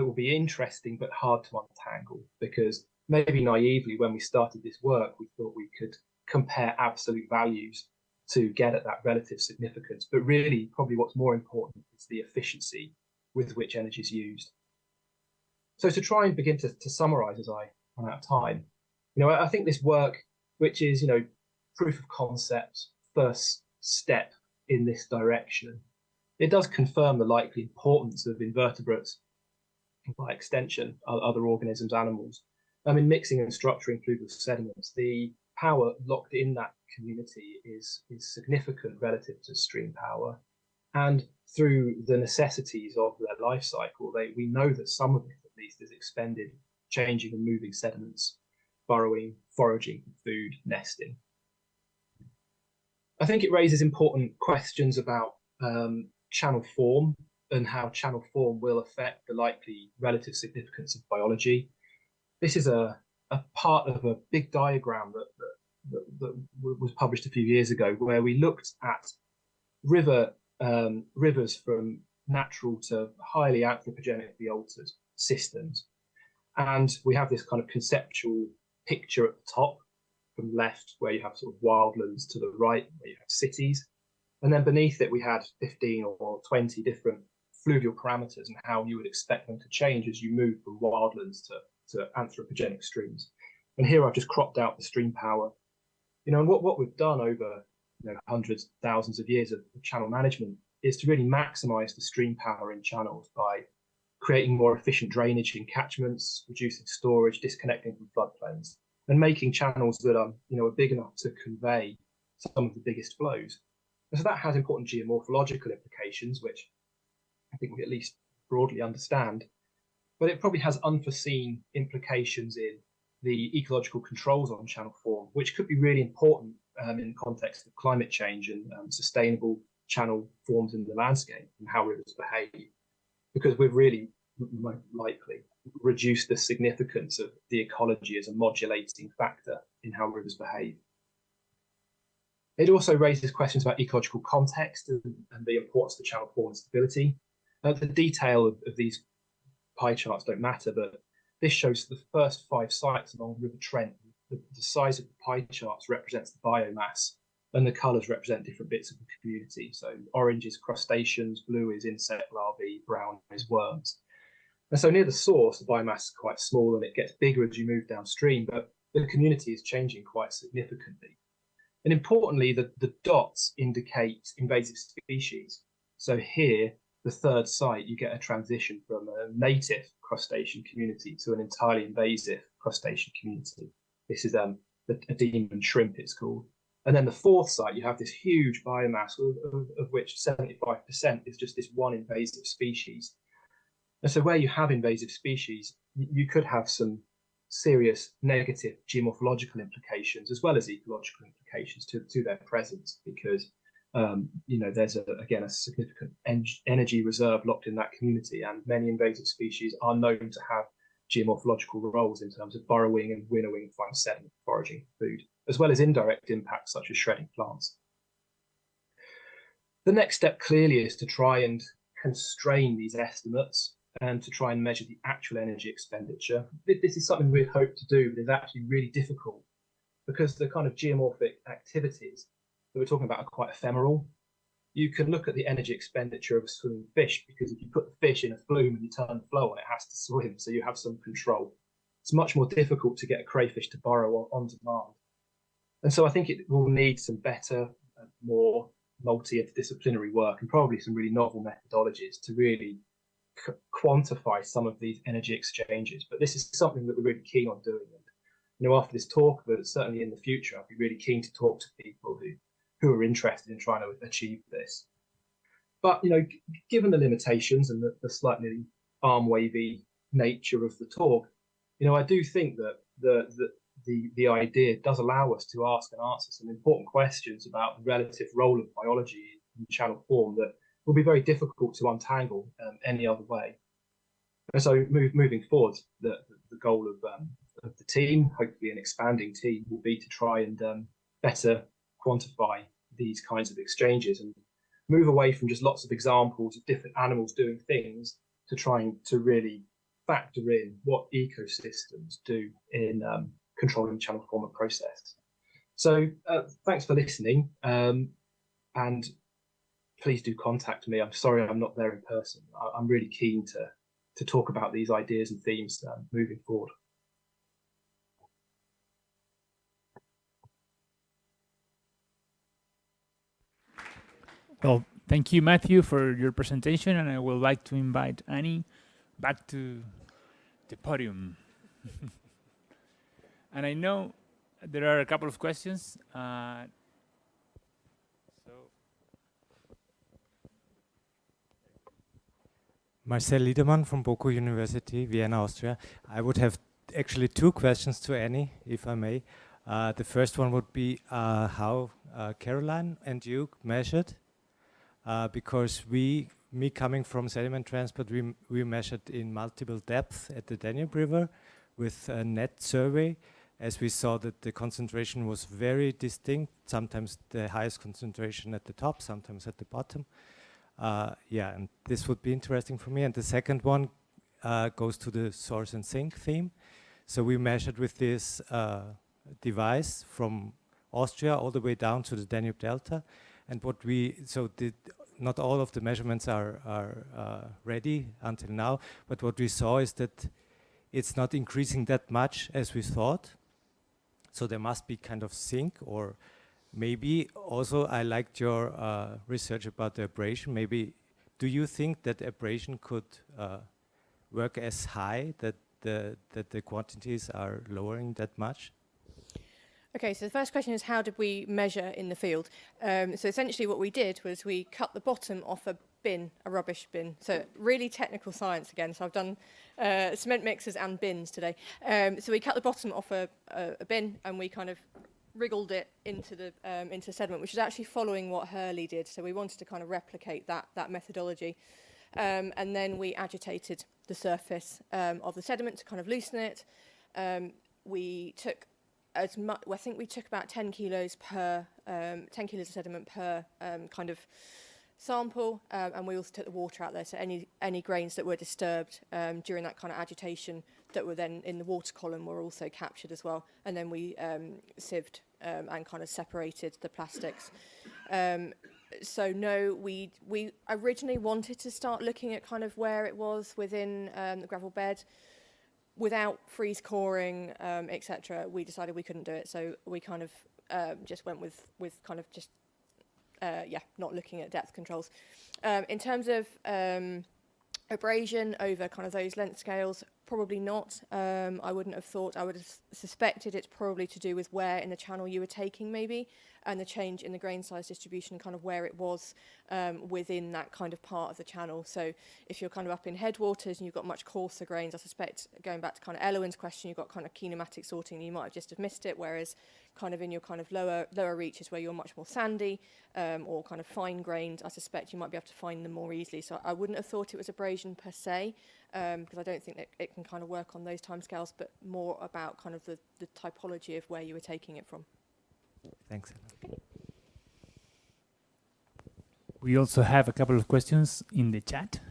will be interesting but hard to untangle, because maybe naively when we started this work we thought we could compare absolute values to get at that relative significance, but really probably what's more important is the efficiency with which energy is used. So to try and begin to summarize as I run out of time, I think this work, which is proof of concept, first step in this direction, it does confirm the likely importance of invertebrates, by extension, other organisms, animals, in mixing and structuring fluvial sediments. The power locked in that community is significant relative to stream power. And through the necessities of their life cycle, we know that some of it at least is expended changing and moving sediments, burrowing, foraging for food, nesting. I think it raises important questions about channel form and how channel form will affect the likely relative significance of biology. This is a part of a big diagram that was published a few years ago, where we looked at rivers from natural to highly anthropogenically altered systems. And we have this kind of conceptual picture at the top from left, where you have sort of wildlands, to the right, where you have cities. And then beneath it, we had 15 or 20 different fluvial parameters and how you would expect them to change as you move from wildlands to anthropogenic streams. And here I've just cropped out the stream power. And what we've done over hundreds, thousands of years of channel management is to really maximize the stream power in channels by creating more efficient drainage in catchments, reducing storage, disconnecting from floodplains, and making channels that are big enough to convey some of the biggest flows. And so that has important geomorphological implications, which I think we at least broadly understand, but it probably has unforeseen implications in the ecological controls on channel form, which could be really important in the context of climate change and sustainable channel forms in the landscape and how rivers behave, because we've really likely reduced the significance of the ecology as a modulating factor in how rivers behave. It also raises questions about ecological context and the importance of the channel form and stability. The detail of these pie charts don't matter, but this shows the first 5 sites along the River Trent. The size of the pie charts represents the biomass, and the colours represent different bits of the community. So orange is crustaceans, blue is insect larvae, brown is worms. And so near the source, the biomass is quite small and it gets bigger as you move downstream, but the community is changing quite significantly. And importantly, the dots indicate invasive species. So here, the third site, you get a transition from a native crustacean community to an entirely invasive crustacean community. This is a demon shrimp, it's called. And then the fourth site, you have this huge biomass of which 75% is just this one invasive species. And so where you have invasive species, you could have some serious negative geomorphological implications as well as ecological implications to their presence, because there's again a significant energy reserve locked in that community, and many invasive species are known to have geomorphological roles in terms of burrowing and winnowing fine sediment, foraging food, as well as indirect impacts such as shredding plants. The next step clearly is to try and constrain these estimates and to try and measure the actual energy expenditure. This is something we'd hope to do, but it's actually really difficult because the kind of geomorphic activities that we're talking about are quite ephemeral. You can look at the energy expenditure of a swimming fish, because if you put the fish in a flume and you turn the flow on, it has to swim, so you have some control. It's much more difficult to get a crayfish to burrow on demand. And so I think it will need some better, more multi-disciplinary work and probably some really novel methodologies to really quantify some of these energy exchanges. But this is something that we're really keen on doing. And, after this talk, but certainly in the future, I'd be really keen to talk to people who are interested in trying to achieve this. But, given the limitations and the slightly arm-wavy nature of the talk, I do think that the idea does allow us to ask and answer some important questions about the relative role of biology in channel form that will be very difficult to untangle any other way. And so moving forward, the goal of the team, hopefully an expanding team, will be to try and better quantify these kinds of exchanges and move away from just lots of examples of different animals doing things to trying to really factor in what ecosystems do in controlling the channel formation process. So thanks for listening, and please do contact me. I'm sorry I'm not there in person. I'm really keen to talk about these ideas and themes moving forward. Well, thank you, Matthew, for your presentation, and I would like to invite Annie back to the podium. And I know there are a couple of questions. Marcel Liedermann from Boku University, Vienna, Austria. I would have actually 2 questions to Annie, if I may. The first one would be how Caroline and you measured, because me coming from sediment transport, we measured in multiple depths at the Danube River with a net survey, as we saw that the concentration was very distinct, sometimes the highest concentration at the top, sometimes at the bottom. And this would be interesting for me. And the second one goes to the source and sink theme. So we measured with this device from Austria all the way down to the Danube Delta. And not all of the measurements are ready until now, but what we saw is that it's not increasing that much as we thought. So there must be kind of sink, or maybe also I liked your research about the abrasion. Maybe do you think that abrasion could work as high, that the quantities are lowering that much? Okay, so the first question is, how did we measure in the field? So essentially what we did was we cut the bottom off a bin, a rubbish bin. So really technical science again. So I've done cement mixers and bins today. So we cut the bottom off a bin and we kind of wriggled it into sediment, which is actually following what Hurley did. So we wanted to kind of replicate that methodology. And then we agitated the surface of the sediment to kind of loosen it. We took as much, I think we took about 10 kilos of sediment per kind of sample, and we also took the water out there, so any grains that were disturbed during that kind of agitation that were then in the water column were also captured as well, and then we sieved and kind of separated the plastics. So no, we originally wanted to start looking at kind of where it was within the gravel bed. Without freeze coring, etc., we decided we couldn't do it, so we kind of just went with kind of just not looking at depth controls. In terms of abrasion over kind of those length scales, probably not. I wouldn't have thought. I would have suspected it's probably to do with where in the channel you were taking, maybe, and the change in the grain size distribution, kind of where it was within that kind of part of the channel. So if you're kind of up in headwaters and you've got much coarser grains, I suspect, going back to kind of Elowin's question, you've got kind of kinematic sorting, you might have just have missed it, whereas kind of in your kind of lower reaches where you're much more sandy or kind of fine grained, I suspect you might be able to find them more easily. So I wouldn't have thought it was abrasion per se, because I don't think that it can kind of work on those timescales, but more about kind of the typology of where you were taking it from. Thanks. We also have a couple of questions in the chat.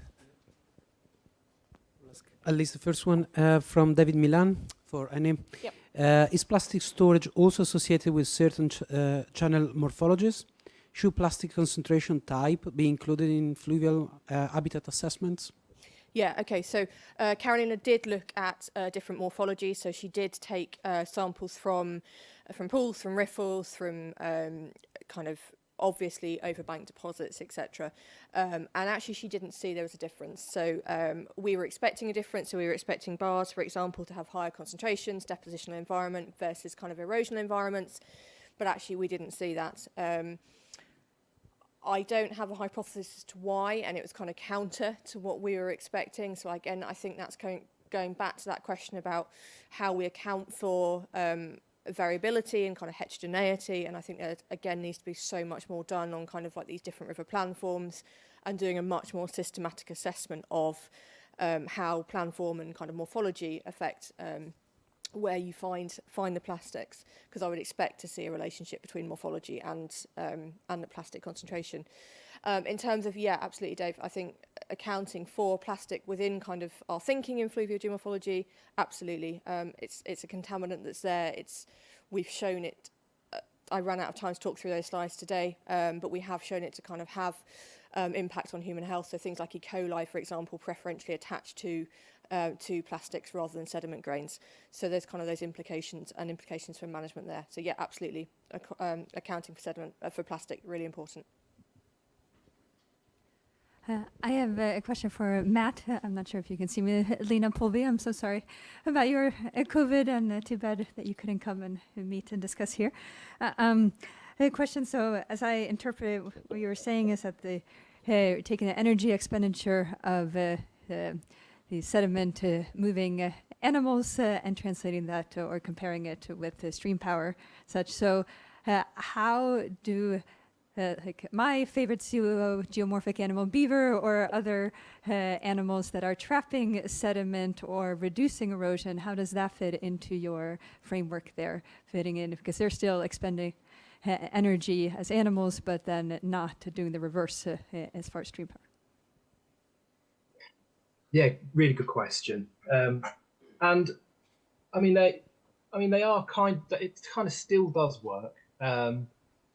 At least the first one from David Milan for Annie. Yep. Is plastic storage also associated with certain channel morphologies? Should plastic concentration type be included in fluvial habitat assessments? Yeah, okay, so Carolina did look at different morphologies, so she did take samples from pools, from riffles, from kind of obviously overbank deposits, etc. And actually she didn't see there was a difference. So we were expecting a difference, so we were expecting bars, for example, to have higher concentrations, depositional environment versus kind of erosional environments, but actually we didn't see that. I don't have a hypothesis as to why, and it was kind of counter to what we were expecting. So again, I think that's going back to that question about how we account for variability and kind of heterogeneity. And I think there again needs to be so much more done on kind of like these different river planforms and doing a much more systematic assessment of how planform and kind of morphology affect where you find the plastics, because I would expect to see a relationship between morphology and the plastic concentration. In terms of, yeah, absolutely, Dave, I think accounting for plastic within kind of our thinking in fluvial geomorphology, absolutely. It's a contaminant that's there. We've shown it. I ran out of time to talk through those slides today, but we have shown it to kind of have impact on human health. So things like E. coli, for example, preferentially attached to plastics rather than sediment grains. So there's kind of those implications for management there. So yeah, absolutely, accounting for sediment for plastic, really important. I have a question for Matt. I'm not sure if you can see me, Lena Polby. I'm so sorry about your COVID, and too bad that you couldn't come and meet and discuss here. A question, so as I interpret what you were saying is that taking the energy expenditure of the sediment moving animals and translating that or comparing it with the stream power such. So how do like my favorite geomorphic animal, beaver, or other animals that are trapping sediment or reducing erosion, how does that fit into your framework there, fitting in? Because they're still expending energy as animals, but then not doing the reverse as far as stream power. Yeah, really good question. And I mean they are it kind of still does work.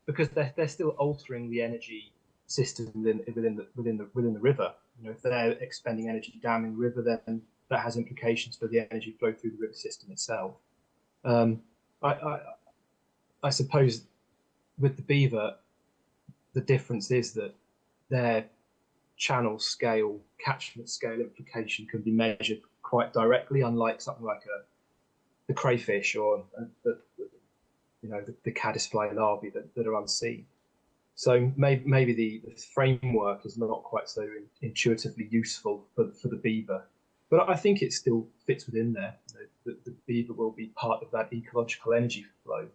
Because they're still altering the energy system within the river. You know, if they're expending energy down in the river, then that has implications for the energy flow through the river system itself. I suppose with the beaver, the difference is that their channel scale, catchment scale implication can be measured quite directly, unlike something like the crayfish or the caddisfly larvae that are unseen. So maybe the framework is not quite so intuitively useful for the beaver, but I think it still fits within there. The beaver will be part of that ecological energy flow,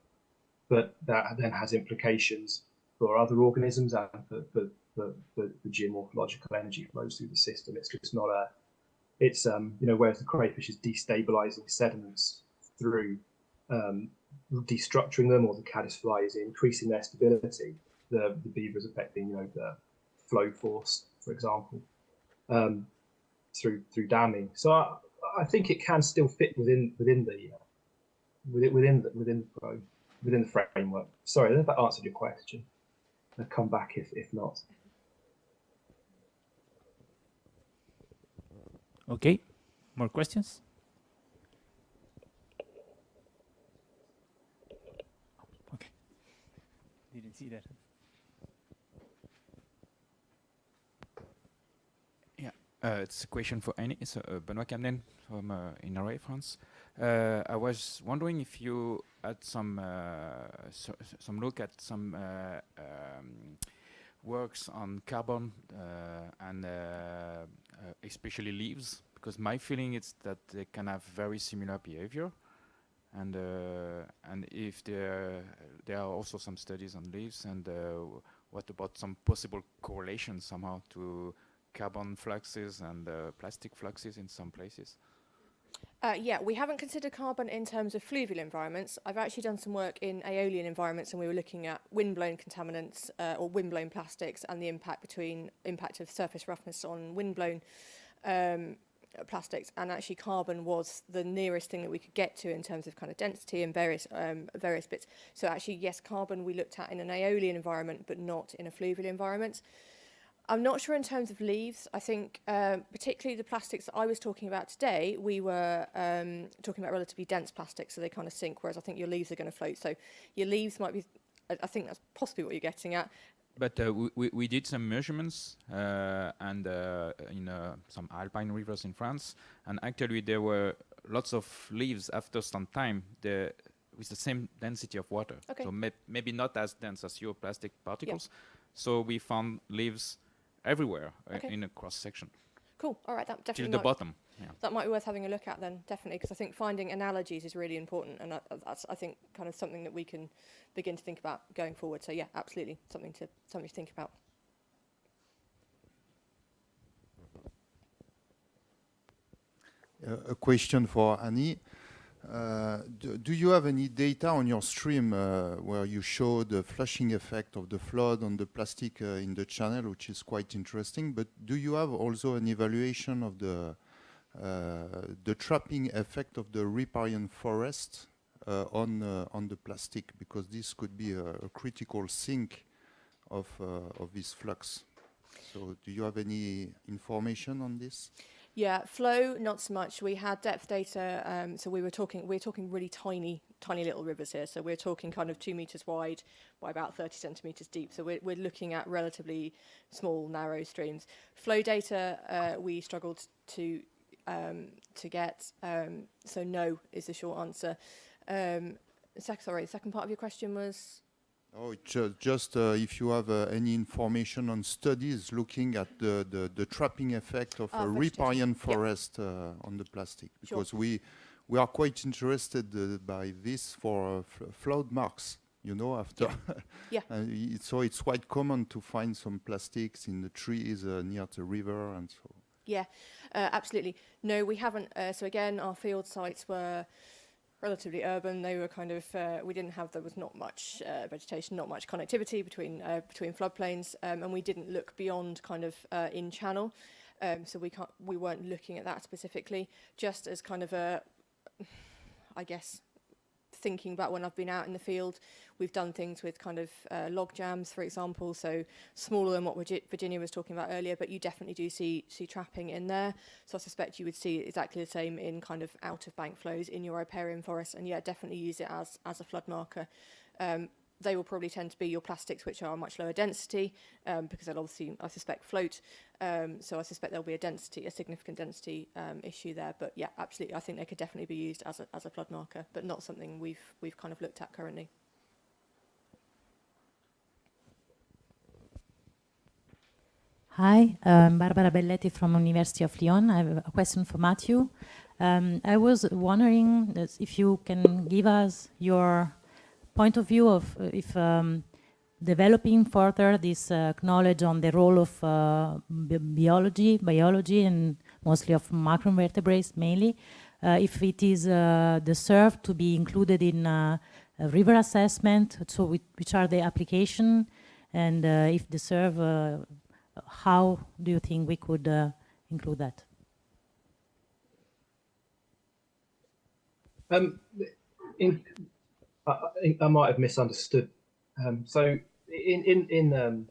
but that then has implications for other organisms and for the geomorphological energy flows through the system. It's just not whereas the crayfish is destabilizing sediments through destructuring them, or the caddisfly is increasing their stability, the beaver is affecting the flow force, for example, through damming. So I think it can still fit within the framework. Sorry, I don't know if that answered your question. I'll come back if not. Okay, more questions? Okay, didn't see that. Yeah, it's a question for Annie. It's Benoit Camden from in Norway, France. I was wondering if you had some look at some works on carbon and especially leaves, because my feeling is that they can have very similar behavior, and if there are also some studies on leaves, and what about some possible correlation somehow to carbon fluxes and plastic fluxes in some places? Yeah, we haven't considered carbon in terms of fluvial environments. I've actually done some work in aeolian environments, and we were looking at wind-blown contaminants or wind-blown plastics and the impact of surface roughness on wind-blown plastics. And actually, carbon was the nearest thing that we could get to in terms of kind of density and various bits. So actually, yes, carbon we looked at in an aeolian environment, but not in a fluvial environment. I'm not sure in terms of leaves. I think particularly the plastics that I was talking about today, we were talking about relatively dense plastics, so they kind of sink, whereas I think your leaves are going to float. So your leaves might be, I think that's possibly what you're getting at. But we did some measurements and in some alpine rivers in France, and actually there were lots of leaves after some time with the same density of water. Okay. So maybe not as dense as your plastic particles. Yep. So we found leaves everywhere in a cross section. Cool. All right, that definitely till the bottom. Yeah. That might be worth having a look at then, definitely, because I think finding analogies is really important, and that's I think kind of something that we can begin to think about going forward. So yeah, absolutely, something to think about. A question for Annie. Do you have any data on your stream where you show the flushing effect of the flood on the plastic in the channel, which is quite interesting, but do you have also an evaluation of the trapping effect of the riparian forest on the plastic, because this could be a critical sink of this flux? So do you have any information on this? Yeah, flow, not so much. We had depth data, so we're talking really tiny little rivers here. So we're talking kind of 2 meters wide by about 30 centimeters deep. So we're looking at relatively small, narrow streams. Flow data, we struggled to get. So no is the short answer. The second part of your question was? Oh, just if you have any information on studies looking at the trapping effect of a riparian forest on the plastic, because we are quite interested by this for flood marks, you know, after. Yeah. So it's quite common to find some plastics in the trees near the river and so. Yeah, absolutely. No, we haven't. So again, our field sites were relatively urban. They were kind of there was not much vegetation, not much connectivity between floodplains, and we didn't look beyond kind of in channel, so we weren't looking at that specifically. Just as kind of I guess thinking about when I've been out in the field, we've done things with kind of log jams, for example, so smaller than what Virginia was talking about earlier, but you definitely do see trapping in there. So I suspect you would see exactly the same in kind of out of bank flows in your riparian forest, and yeah, definitely use it as a flood marker. They will probably tend to be your plastics, which are much lower density, because they'll obviously, I suspect, float. So I suspect there'll be a significant density issue there. But yeah, absolutely, I think they could definitely be used as a flood marker, but not something we've kind of looked at currently. Hi, Barbara Belletti from University of Lyon. I have a question for Matthew. I was wondering if you can give us your point of view of if developing further this knowledge on the role of biology and mostly of macroinvertebrates mainly, if it is deserved to be included in a river assessment, so which are the application, and if deserve how do you think we could include that? I might have misunderstood. So in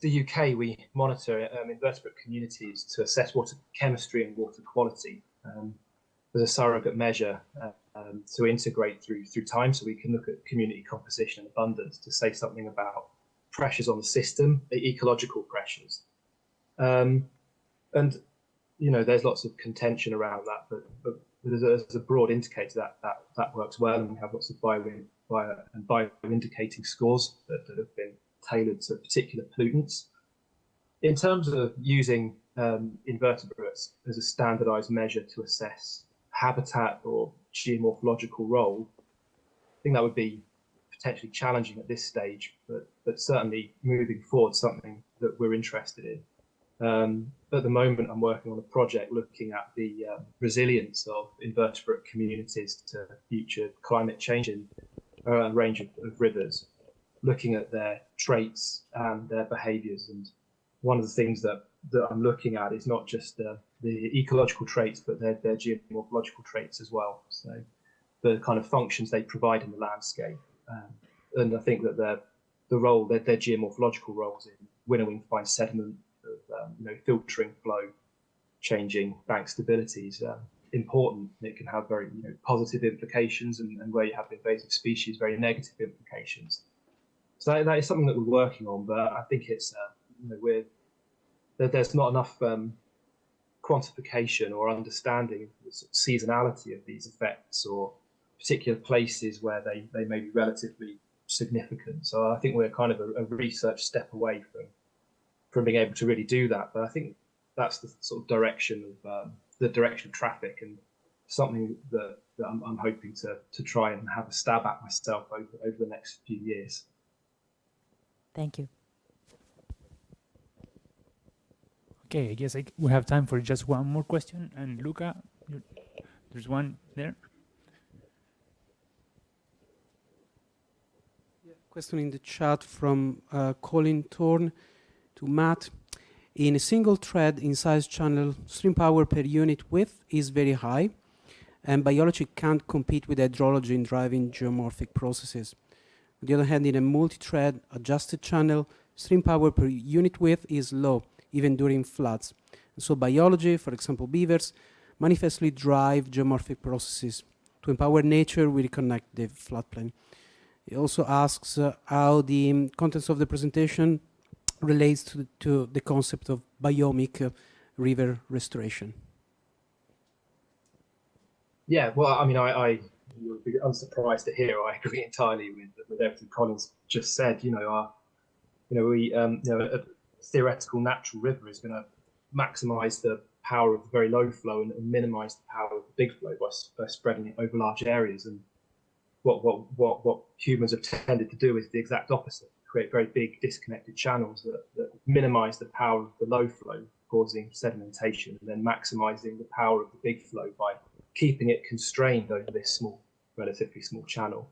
the UK, we monitor invertebrate communities to assess water chemistry and water quality as a surrogate measure to integrate through time, so we can look at community composition and abundance to say something about pressures on the system, ecological pressures. And there's lots of contention around that, but as a broad indicator that works well, and we have lots of bioindicating scores that have been tailored to particular pollutants. In terms of using invertebrates as a standardized measure to assess habitat or geomorphological role, I think that would be potentially challenging at this stage, but certainly moving forward, something that we're interested in. At the moment, I'm working on a project looking at the resilience of invertebrate communities to future climate change in a range of rivers, looking at their traits and their behaviors. And one of the things that I'm looking at is not just the ecological traits, but their geomorphological traits as well. So the kind of functions they provide in the landscape. And I think that their geomorphological roles in winnowing fine sediment, filtering flow, changing bank stability is important. It can have very positive implications, and where you have invasive species, very negative implications. So that is something that we're working on, but I think it's there's not enough quantification or understanding of the seasonality of these effects or particular places where they may be relatively significant. So I think we're kind of a research step away from being able to really do that. But I think that's the sort of direction of traffic, and something that I'm hoping to try and have a stab at myself over the next few years. Thank you. Okay, I guess we have time for just one more question. And Luca, there's one there. Question in the chat from Colin Thorne to Matt. In a single thread in size channel, stream power per unit width is very high, and biology can't compete with hydrology in driving geomorphic processes. On the other hand, in a multi-thread adjusted channel, stream power per unit width is low, even during floods. So biology, for example beavers, manifestly drive geomorphic processes. To empower nature, we reconnect the floodplain. He also asks how the contents of the presentation relates to the concept of biomic river restoration. Yeah, well, I mean, you'll be unsurprised to hear I agree entirely with everything Colin's just said. A theoretical natural river is going to maximize the power of the very low flow and minimize the power of the big flow by spreading it over large areas. And what humans have tended to do is the exact opposite: create very big disconnected channels that minimize the power of the low flow, causing sedimentation, and then maximizing the power of the big flow by keeping it constrained over this relatively small channel.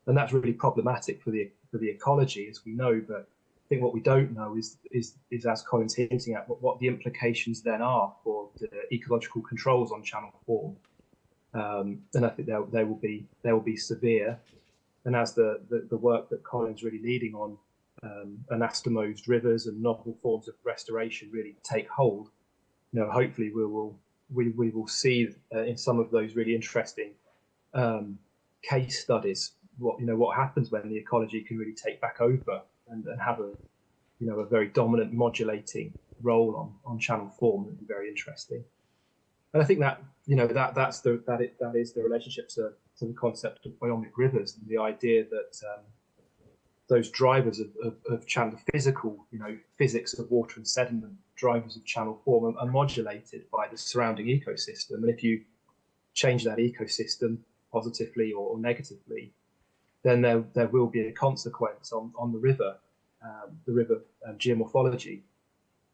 And that's really problematic for the ecology, as we know. But I think what we don't know is as Colin's hinting at, what the implications then are for the ecological controls on channel form. And I think they will be severe. And as the work that Colin's really leading on anastomosed rivers and novel forms of restoration really take hold, hopefully we will see in some of those really interesting case studies what happens when the ecology can really take back over and have a very dominant modulating role on channel form. That'd be very interesting. And I think that that is the relationship to the concept of biomic rivers, and the idea that those drivers of channel physics of water and sediment, drivers of channel form, are modulated by the surrounding ecosystem. And if you change that ecosystem positively or negatively, then there will be a consequence on the river geomorphology.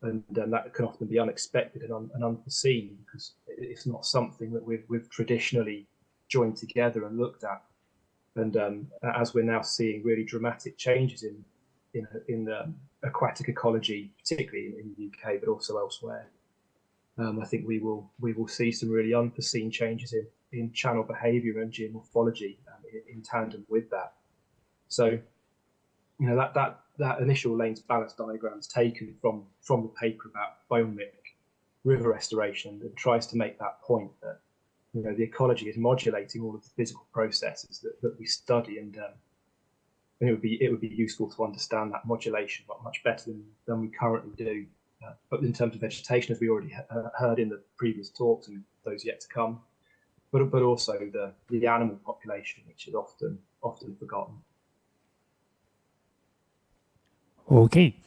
And that can often be unexpected and unforeseen, because it's not something that we've traditionally joined together and looked at. And as we're now seeing really dramatic changes in aquatic ecology, particularly in the UK, but also elsewhere. I think we will see some really unforeseen changes in channel behaviour and geomorphology in tandem with that. So, you know, that initial lanes balance diagram is taken from the paper about biomimic river restoration and tries to make that point that, you know, the ecology is modulating all of the physical processes that we study, and it would be useful to understand that modulation much better than we currently do. But in terms of vegetation, as we already heard in the previous talks and those yet to come, but also the animal population, which is often forgotten. Okay,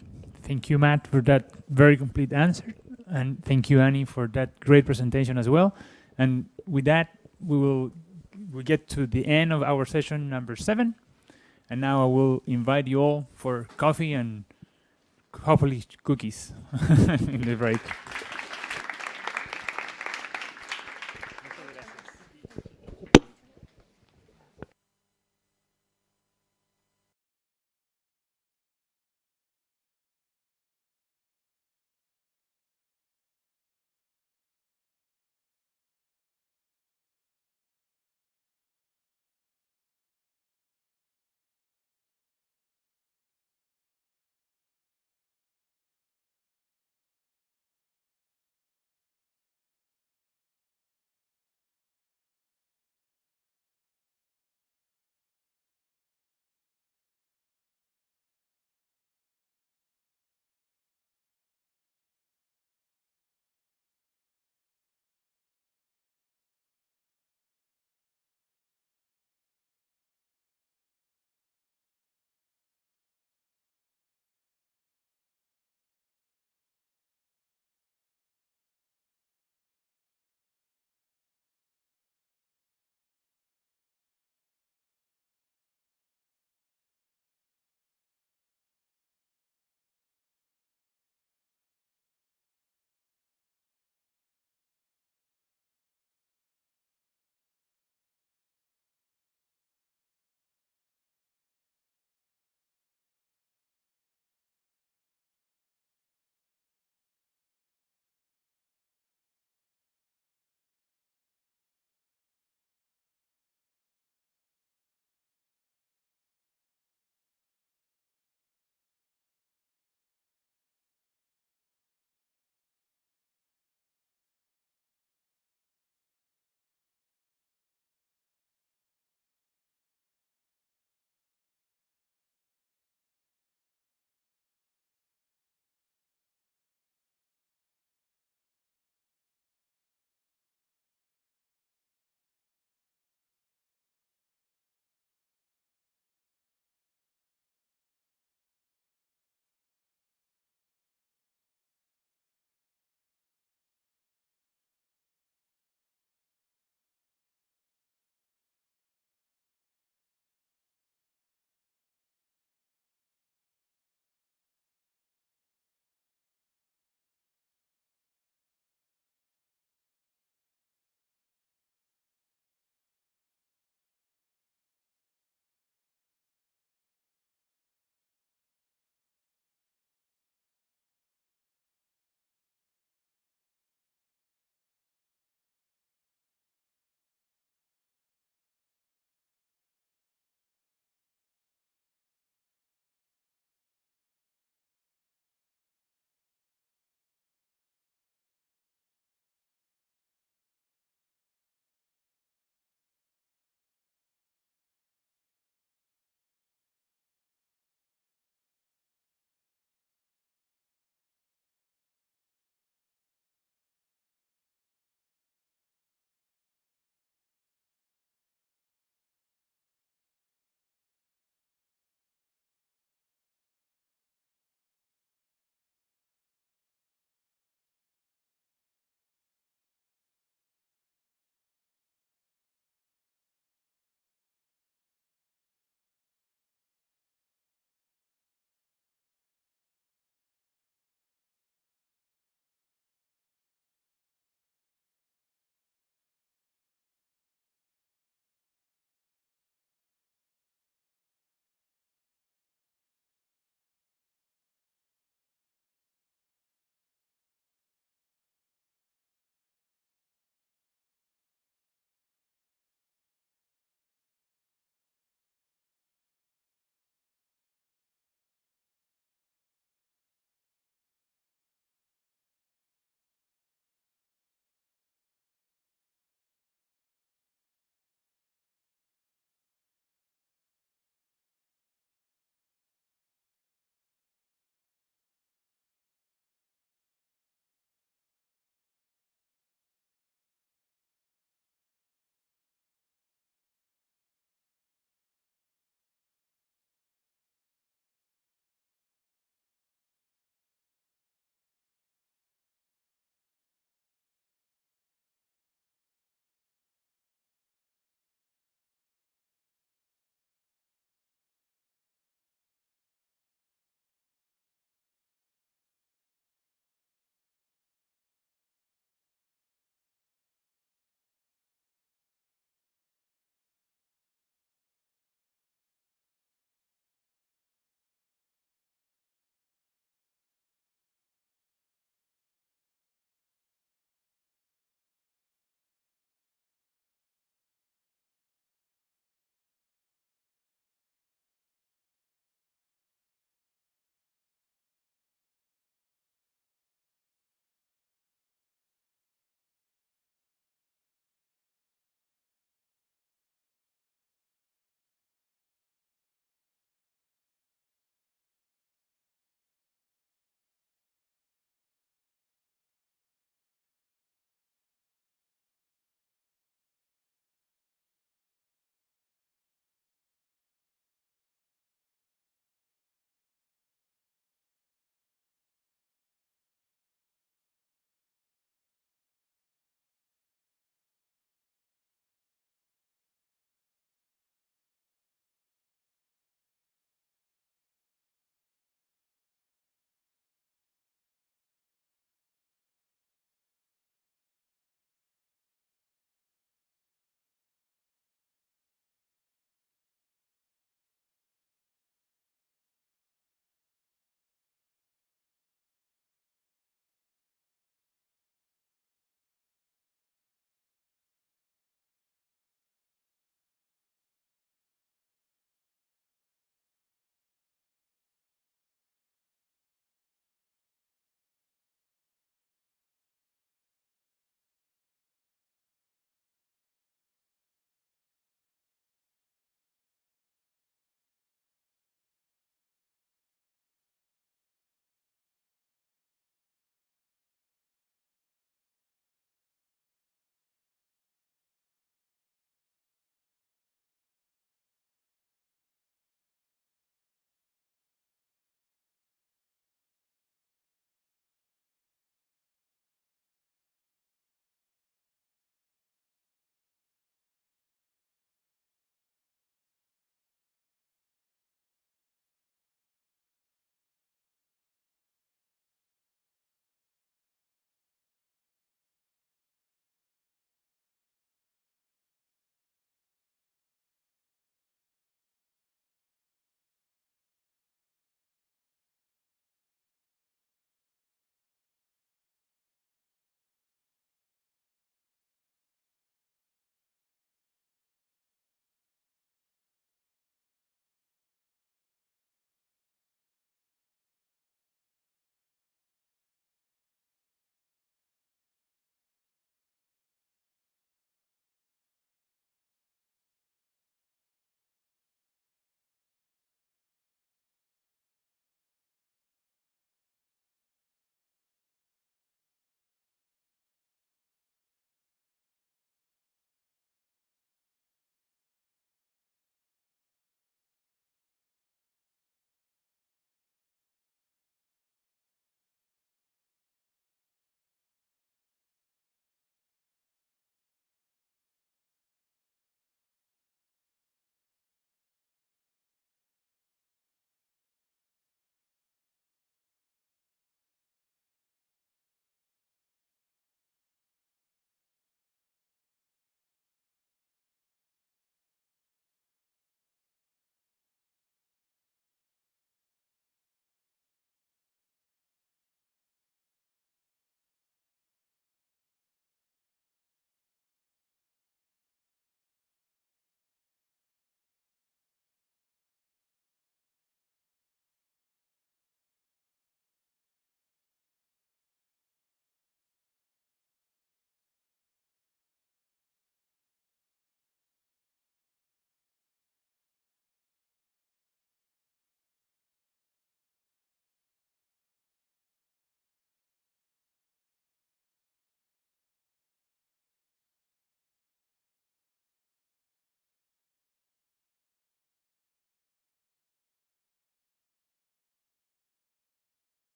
thank you, Matt, for that very complete answer, and thank you, Annie, for that great presentation as well. And with that, we get to the end of our session number 7, and now I will invite you all for coffee and hopefully cookies in the break.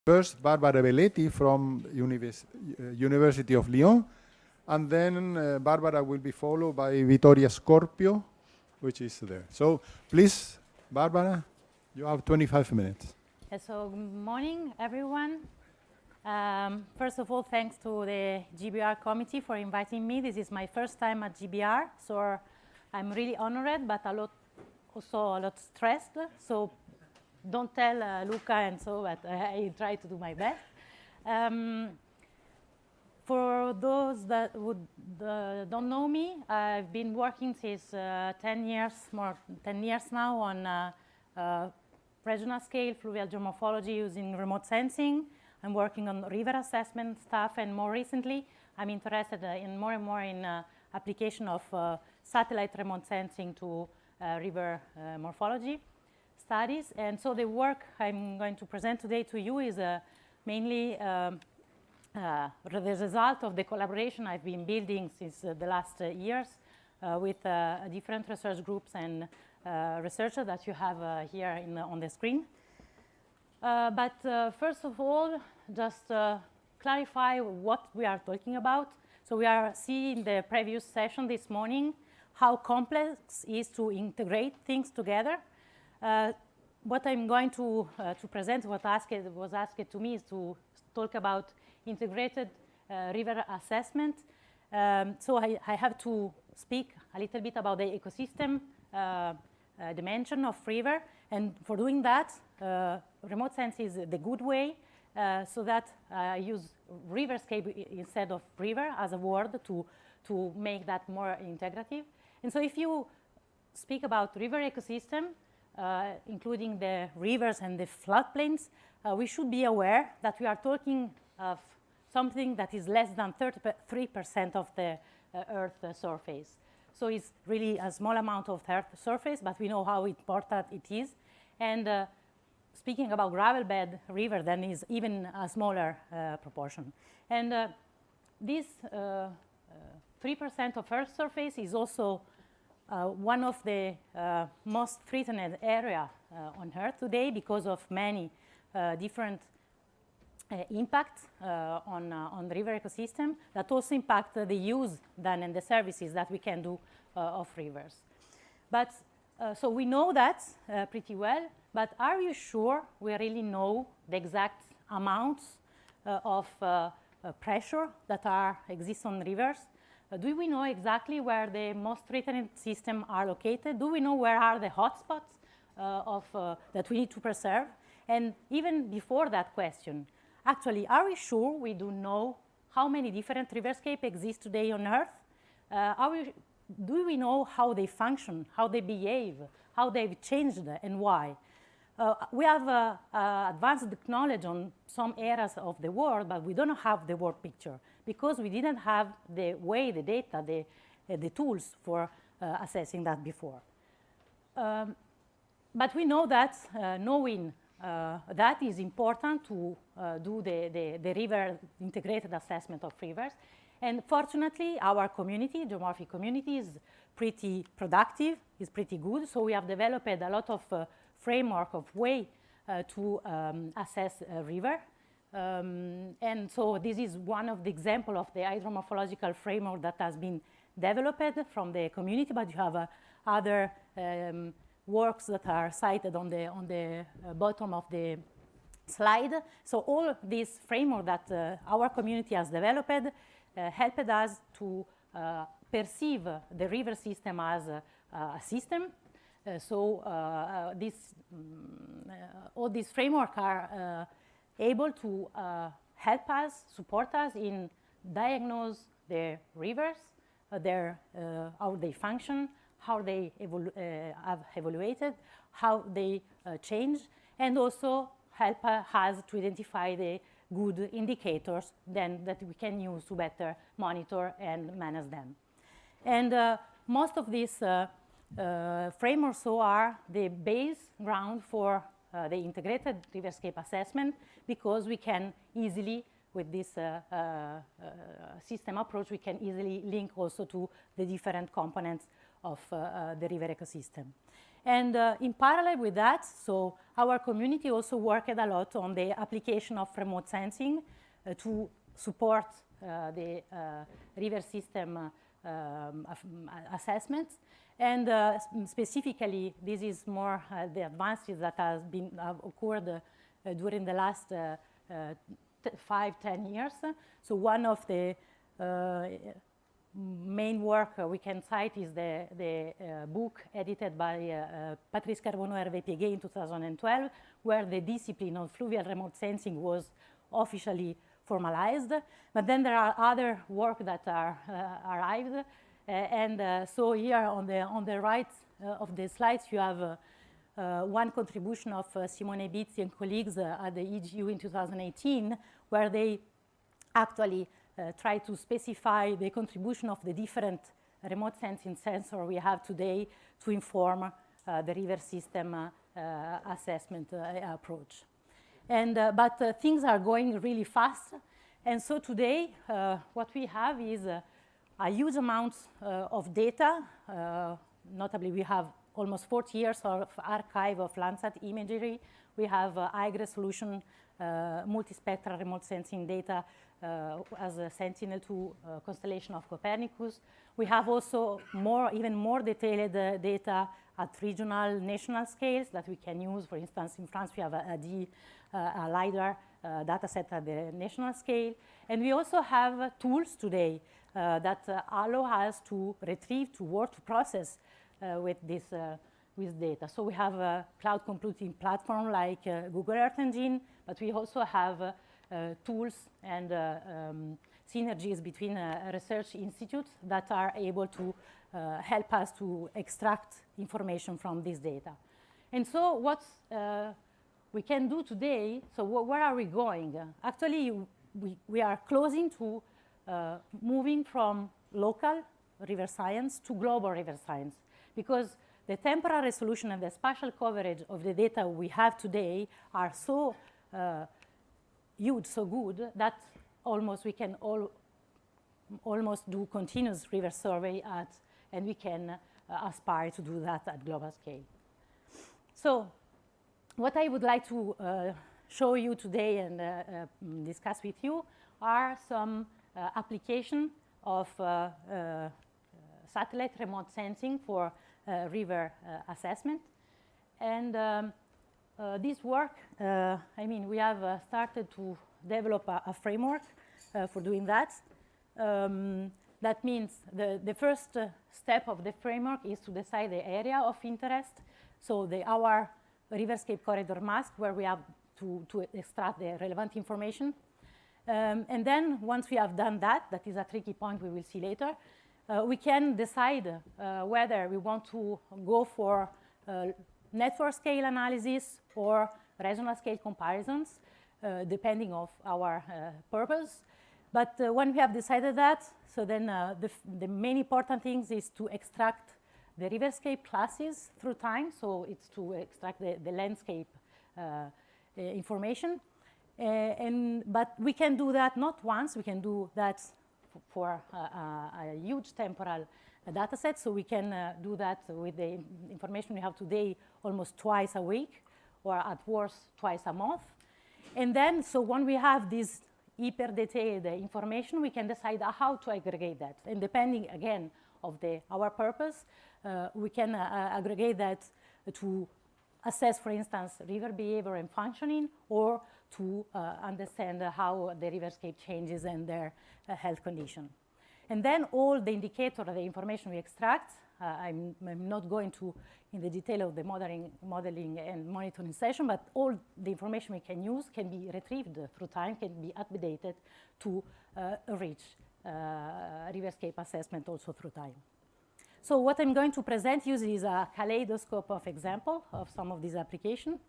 First, Barbara Belletti from University of Lyon, and then Barbara will be followed by Vittoria Scorpio, which is there. So please, Barbara, you have 25 minutes. So good morning, everyone. First of all, thanks to the GBR committee for inviting me. This is my first time at GBR, so I'm really honored, but also a lot stressed. So don't tell Luca and so, but I try to do my best. For those that don't know me, I've been working since 10 years now on regional scale fluvial geomorphology using remote sensing. I'm working on river assessment stuff, and more recently, I'm interested in more and more in application of satellite remote sensing to river morphology studies. And so the work I'm going to present today to you is mainly the result of the collaboration I've been building since the last years with different research groups and researchers that you have here on the screen. But first of all, just clarify what we are talking about. So we are seeing the previous session this morning how complex it is to integrate things together. What I'm going to present, what was asked to me, is to talk about integrated river assessment. So I have to speak a little bit about the ecosystem dimension of river, and for doing that, remote sense is the good way, so that I use riverscape instead of river as a word to make that more integrative. And so if you speak about river ecosystem, including the rivers and the floodplains, we should be aware that we are talking of something that is less than 33% of the Earth's surface. So it's really a small amount of Earth's surface, but we know how important it is. And speaking about gravel bed river, then is even a smaller proportion. And this 3% of Earth's surface is also one of the most threatened area on Earth today because of many different impacts on the river ecosystem that also impact the use then and the services that we can do of rivers. But so we know that pretty well, but are you sure we really know the exact amounts of pressure that exist on rivers? Do we know exactly where the most threatened systems are located? Do we know where are the hotspots that we need to preserve? And even before that question, actually, are we sure we do know how many different riverscapes exist today on Earth? Do we know how they function, how they behave, how they've changed, and why? We have advanced knowledge on some areas of the world, but we don't have the world picture because we didn't have the data, the tools for assessing that before. But we know that knowing that is important to do the river integrated assessment of rivers. And fortunately, our community, geomorphic community, is pretty productive, is pretty good. So we have developed a lot of framework of way to assess a river. And so this is one of the examples of the hydromorphological framework that has been developed from the community, but you have other works that are cited on the bottom of the slide. So all this framework that our community has developed helped us to perceive the river system as a system. All these frameworks are able to help us, support us in diagnose the rivers, how they function, how they have evaluated, how they change, and also help us to identify the good indicators then that we can use to better monitor and manage them. And most of these frameworks are the base ground for the integrated riverscape assessment, because we can easily, with this system approach, we can easily link also to the different components of the river ecosystem. And in parallel with that, so our community also worked a lot on the application of remote sensing to support the river system assessments. And specifically, this is more the advances that has been occurred during the last 5-10 years. So one of the main work we can cite is the book edited by Patrice Carbonneau-Hervé Piguet in 2012, where the discipline of fluvial remote sensing was officially formalized. But then there are other work that are arrived. So here on the right of the slides, you have one contribution of Simone Bizzi and colleagues at the EGU in 2018, where they actually try to specify the contribution of the different remote sensing sensor we have today to inform the river system assessment approach. But things are going really fast. And so today, what we have is a huge amount of data. Notably, we have almost 40 years of archive of Landsat imagery. We have high-resolution multispectral remote sensing data as a Sentinel-2 constellation of Copernicus. We have also even more detailed data at regional, national scales that we can use. For instance, in France, we have a LiDAR data set at the national scale. And we also have tools today that allow us to retrieve, to work, to process with this with data. So we have a cloud computing platform like Google Earth Engine, but we also have tools and synergies between research institutes that are able to help us to extract information from this data. And so what we can do today, so where are we going? Actually, we are closing to moving from local river science to global river science, because the temporal resolution and the spatial coverage of the data we have today are so huge, so good, that almost we can almost do continuous river survey and we can aspire to do that at global scale. So what I would like to show you today and discuss with you are some application of satellite remote sensing for river assessment. And this work, I mean, we have started to develop a framework for doing that. That means the first step of the framework is to decide the area of interest. So our riverscape corridor mask, where we have to extract the relevant information. And then once we have done that is a tricky point we will see later, we can decide whether we want to go for network scale analysis or regional scale comparisons, depending on our purpose. But when we have decided that, so then the main important things is to extract the riverscape classes through time. So it's to extract the landscape information. But we can do that not once, we can do that for a huge temporal data set. So we can do that with the information we have today almost twice a week, or at worst twice a month. And then, so when we have this hyper detailed information, we can decide how to aggregate that. And depending, again, of our purpose, we can aggregate that to assess, for instance, river behavior and functioning, or to understand how the riverscape changes and their health condition. And then all the indicator, the information we extract, I'm not going to in the detail of the modeling and monitoring session, but all the information we can use can be retrieved through time, can be updated to reach riverscape assessment also through time. So what I'm going to present you is a kaleidoscope of example of some of these applications.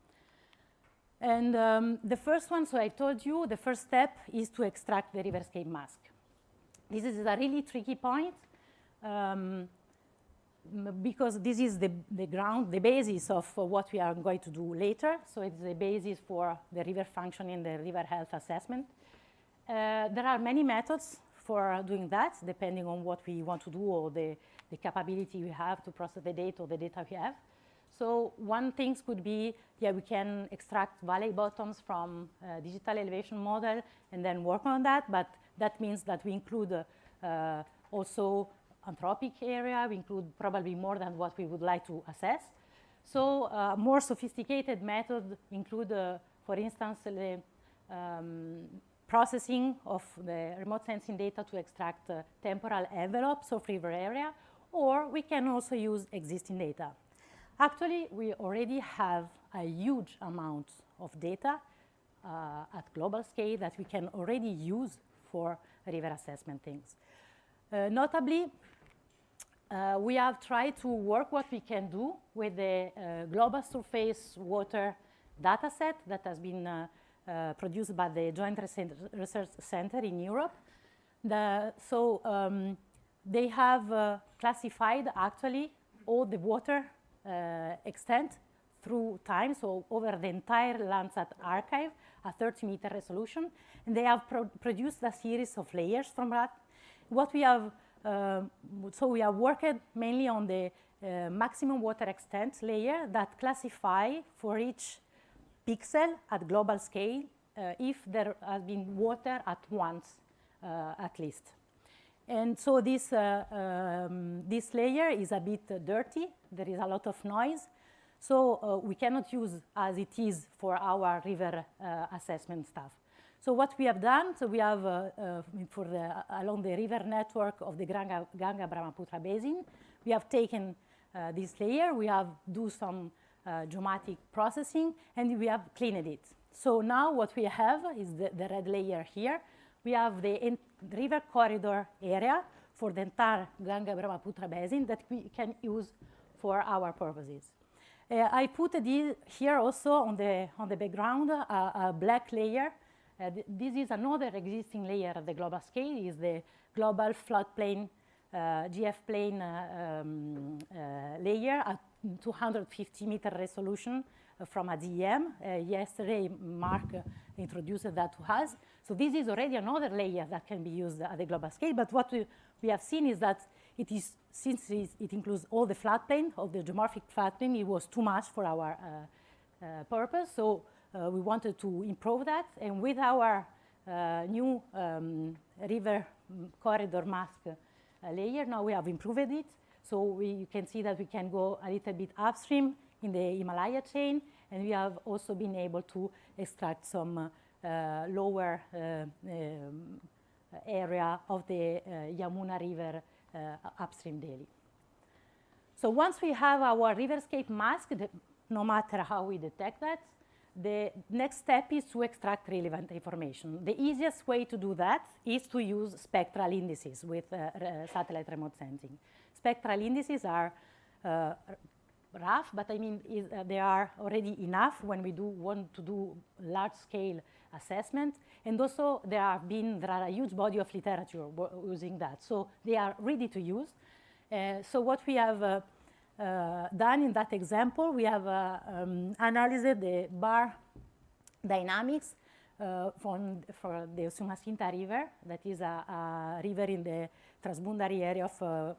And the first one, so I told you, the first step is to extract the riverscape mask. This is a really tricky point because this is the ground, the basis of what we are going to do later. So it's the basis for the river functioning, the river health assessment. There are many methods for doing that, depending on what we want to do or the capability we have to process the data or the data we have. So one thing could be, yeah, we can extract valley bottoms from digital elevation model and then work on that, but that means that we include also anthropic area, we include probably more than what we would like to assess. So more sophisticated methods include, for instance, the processing of the remote sensing data to extract temporal envelopes of river area, or we can also use existing data. Actually, we already have a huge amount of data at global scale that we can already use for river assessment things. Notably, we have tried to work what we can do with the global surface water data set that has been produced by the Joint Research Center in Europe. They have classified actually all the water extent through time, so over the entire Landsat archive at 30-meter resolution, and they have produced a series of layers from that. What we have, so we have worked mainly on the maximum water extent layer that classify for each pixel at global scale if there has been water at once at least. And so this layer is a bit dirty. There is a lot of noise. So we cannot use as it is for our river assessment stuff. So what we have done, so we have along the river network of the Ganga-Brahmaputra basin, we have taken this layer, we have do some geomatic processing, and we have cleaned it. So now what we have is the red layer here. We have the river corridor area for the entire Ganga-Brahmaputra basin that we can use for our purposes. I put here also on the background a black layer. This is another existing layer at the global scale, is the global floodplain, GF plane layer at 250-meter resolution from a DEM. Yesterday, Mark introduced that to us. So this is already another layer that can be used at the global scale. But what we have seen is that it is, since it includes all the floodplain, all the geomorphic floodplain, it was too much for our purpose. So we wanted to improve that. And with our new river corridor mask layer, now we have improved it. So you can see that we can go a little bit upstream in the Himalaya chain, and we have also been able to extract some lower area of the Yamuna River upstream Delhi. So once we have our riverscape mask, no matter how we detect that, the next step is to extract relevant information. The easiest way to do that is to use spectral indices with satellite remote sensing. Spectral indices are rough, but I mean, they are already enough when we want to do large-scale assessment. And also, there are a huge body of literature using that. So they are ready to use. So what we have done in that example, we have analyzed the bar dynamics for the Usumacinta River. That is a river in the transboundary area of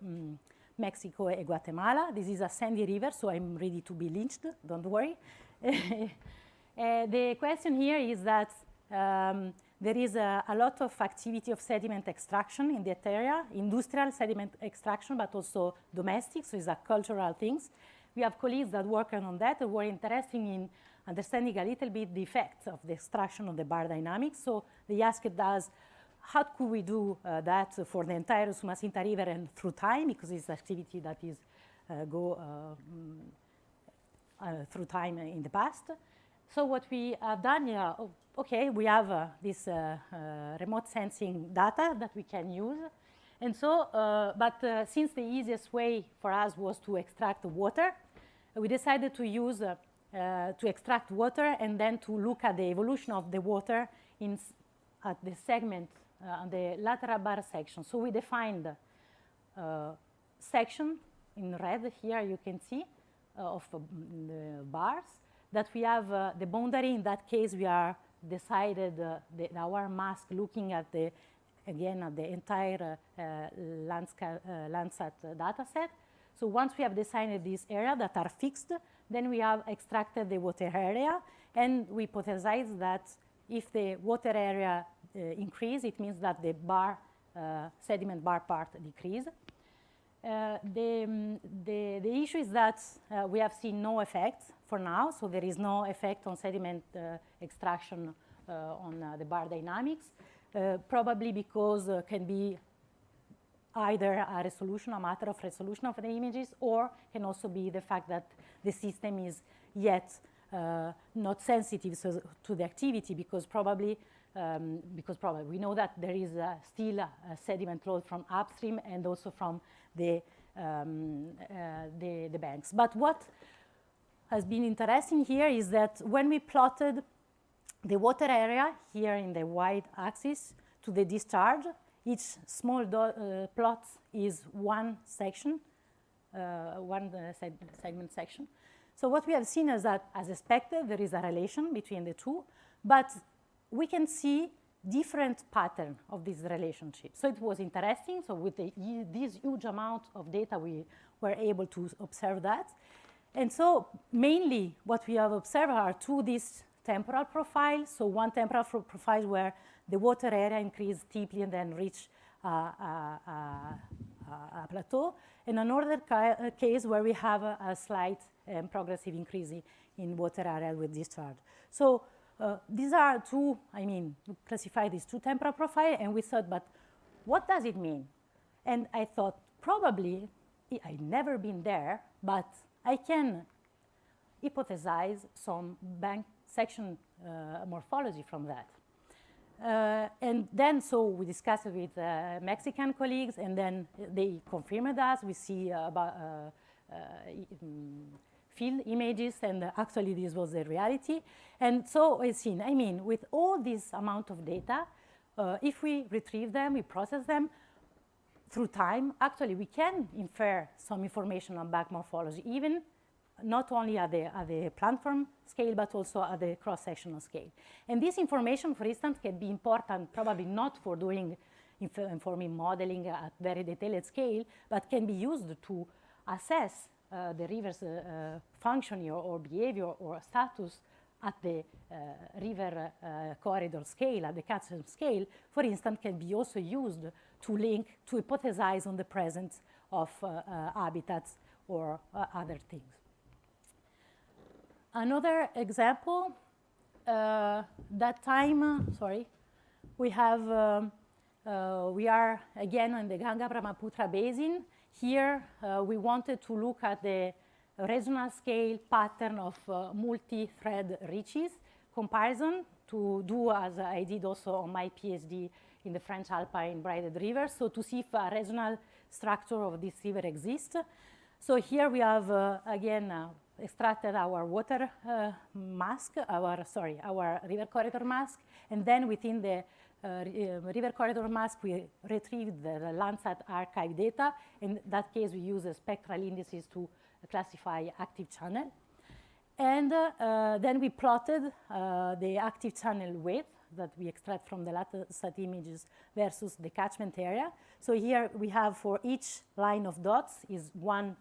Mexico and Guatemala. This is a sandy river, so I'm ready to be lynched, don't worry. The question here is that there is a lot of activity of sediment extraction in that area, industrial sediment extraction, but also domestic, so it's a cultural things. We have colleagues that work on that and were interested in understanding a little bit the effects of the extraction of the bar dynamics. So they asked us, how could we do that for the entire Usumacinta River and through time, because it's activity that is through time in the past. So what we have done, okay, we have this remote sensing data that we can use. And so, since the easiest way for us was to extract water, we decided to use, to extract water and then to look at the evolution of the water at the segment, on the lateral bar section. So we defined section in red here, you can see, of the bars, that we have the boundary. In that case, we are decided our mask looking at the entire Landsat data set. So once we have decided this area that are fixed, Then we have extracted the water area, and we hypothesize that if the water area increase, it means that the sediment bar part decrease. The issue is that we have seen no effect for now, so there is no effect on sediment extraction on the bar dynamics, probably because can be either a matter of resolution of the images, or can also be the fact that the system is yet not sensitive to the activity, because probably we know that there is still a sediment load from upstream and also from the banks. But what has been interesting here is that when we plotted the water area here in the y-axis to the discharge, each small plot is one section, segment section. So what we have seen is that, as expected, there is a relation between the two, but we can see different pattern of this relationship. So it was interesting. So with this huge amount of data, we were able to observe that. And so mainly what we have observed are these temporal profiles. So one temporal profile where the water area increased steeply and then reached a plateau, and another case where we have a slight progressive increase in water area with discharge. So these are we classify these two temporal profiles, and we thought, but what does it mean? And I thought, probably, I've never been there, but I can hypothesize some bank section morphology from that. And then, so we discussed it with Mexican colleagues, and then they confirmed us. We see about field images, and actually this was the reality. And so I've seen, with all this amount of data, if we retrieve them, we process them through time, actually we can infer some information on bank morphology, even not only at the platform scale, but also at the cross-sectional scale. And this information, for instance, can be important, probably not for doing informing modeling at very detailed scale, but can be used to assess the river's functioning or behavior or status at the river corridor scale, at the catchment scale, for instance, can be also used to hypothesize on the presence of habitats or other things. Another example, that time, we are again in the Ganga-Brahmaputra basin. Here, we wanted to look at the regional scale pattern of multi-thread ridges comparison to do as I did also on my PhD in the French Alpine braided river, so to see if a regional structure of this river exists. So here we have, again, extracted our water mask, our river corridor mask, and then within the river corridor mask, we retrieved the Landsat archive data. In that case, we use spectral indices to classify active channel. And then we plotted the active channel width that we extract from the Landsat images versus the catchment area. So here we have, for each line of dots is one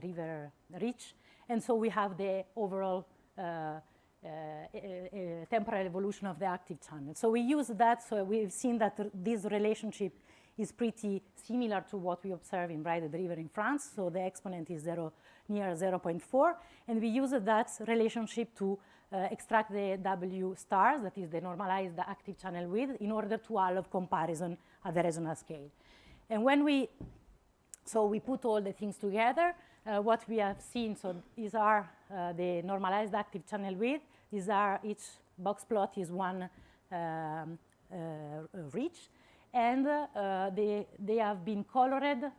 river reach. And so we have the overall temporal evolution of the active channel. So we use that, so we've seen that this relationship is pretty similar to what we observe in braided river in France. So the exponent is near 0.4. And we use that relationship to extract the W stars, that is the normalized active channel width, in order to allow comparison at the regional scale. And when we put all the things together, what we have seen, so these are the normalized active channel width. These are, each box plot is one reach. And they have been colored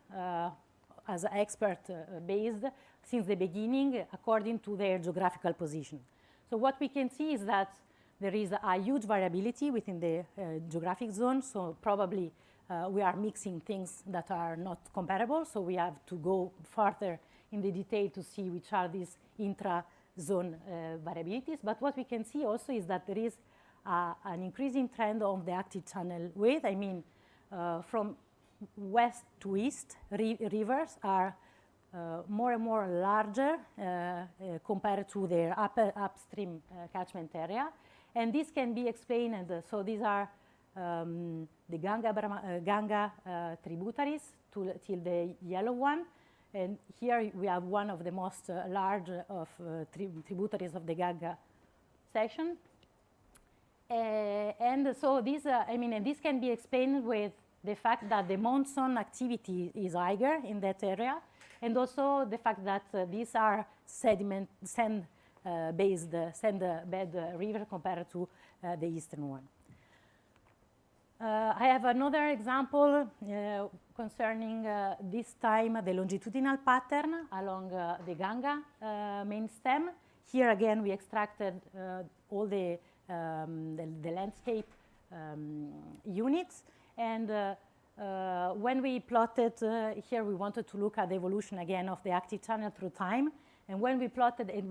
as expert-based since the beginning according to their geographical position. So what we can see is that there is a huge variability within the geographic zone. So probably we are mixing things that are not comparable. So we have to go further in the detail to see which are these intra-zone variabilities. But what we can see also is that there is an increasing trend of the active channel width. I mean, from west to east, rivers are more and more larger compared to their upstream catchment area. And this can be explained, and so these are the Ganga tributaries till the yellow one. And here we have one of the most large of tributaries of the Ganga section. And so this, and this can be explained with the fact that the monsoon activity is higher in that area, and also the fact that these are sand-based bed river compared to the eastern one. I have another example concerning this time the longitudinal pattern along the Ganga main stem. Here again we extracted all the landscape units, and when we plotted here we wanted to look at the evolution again of the active channel through time, and when we plotted it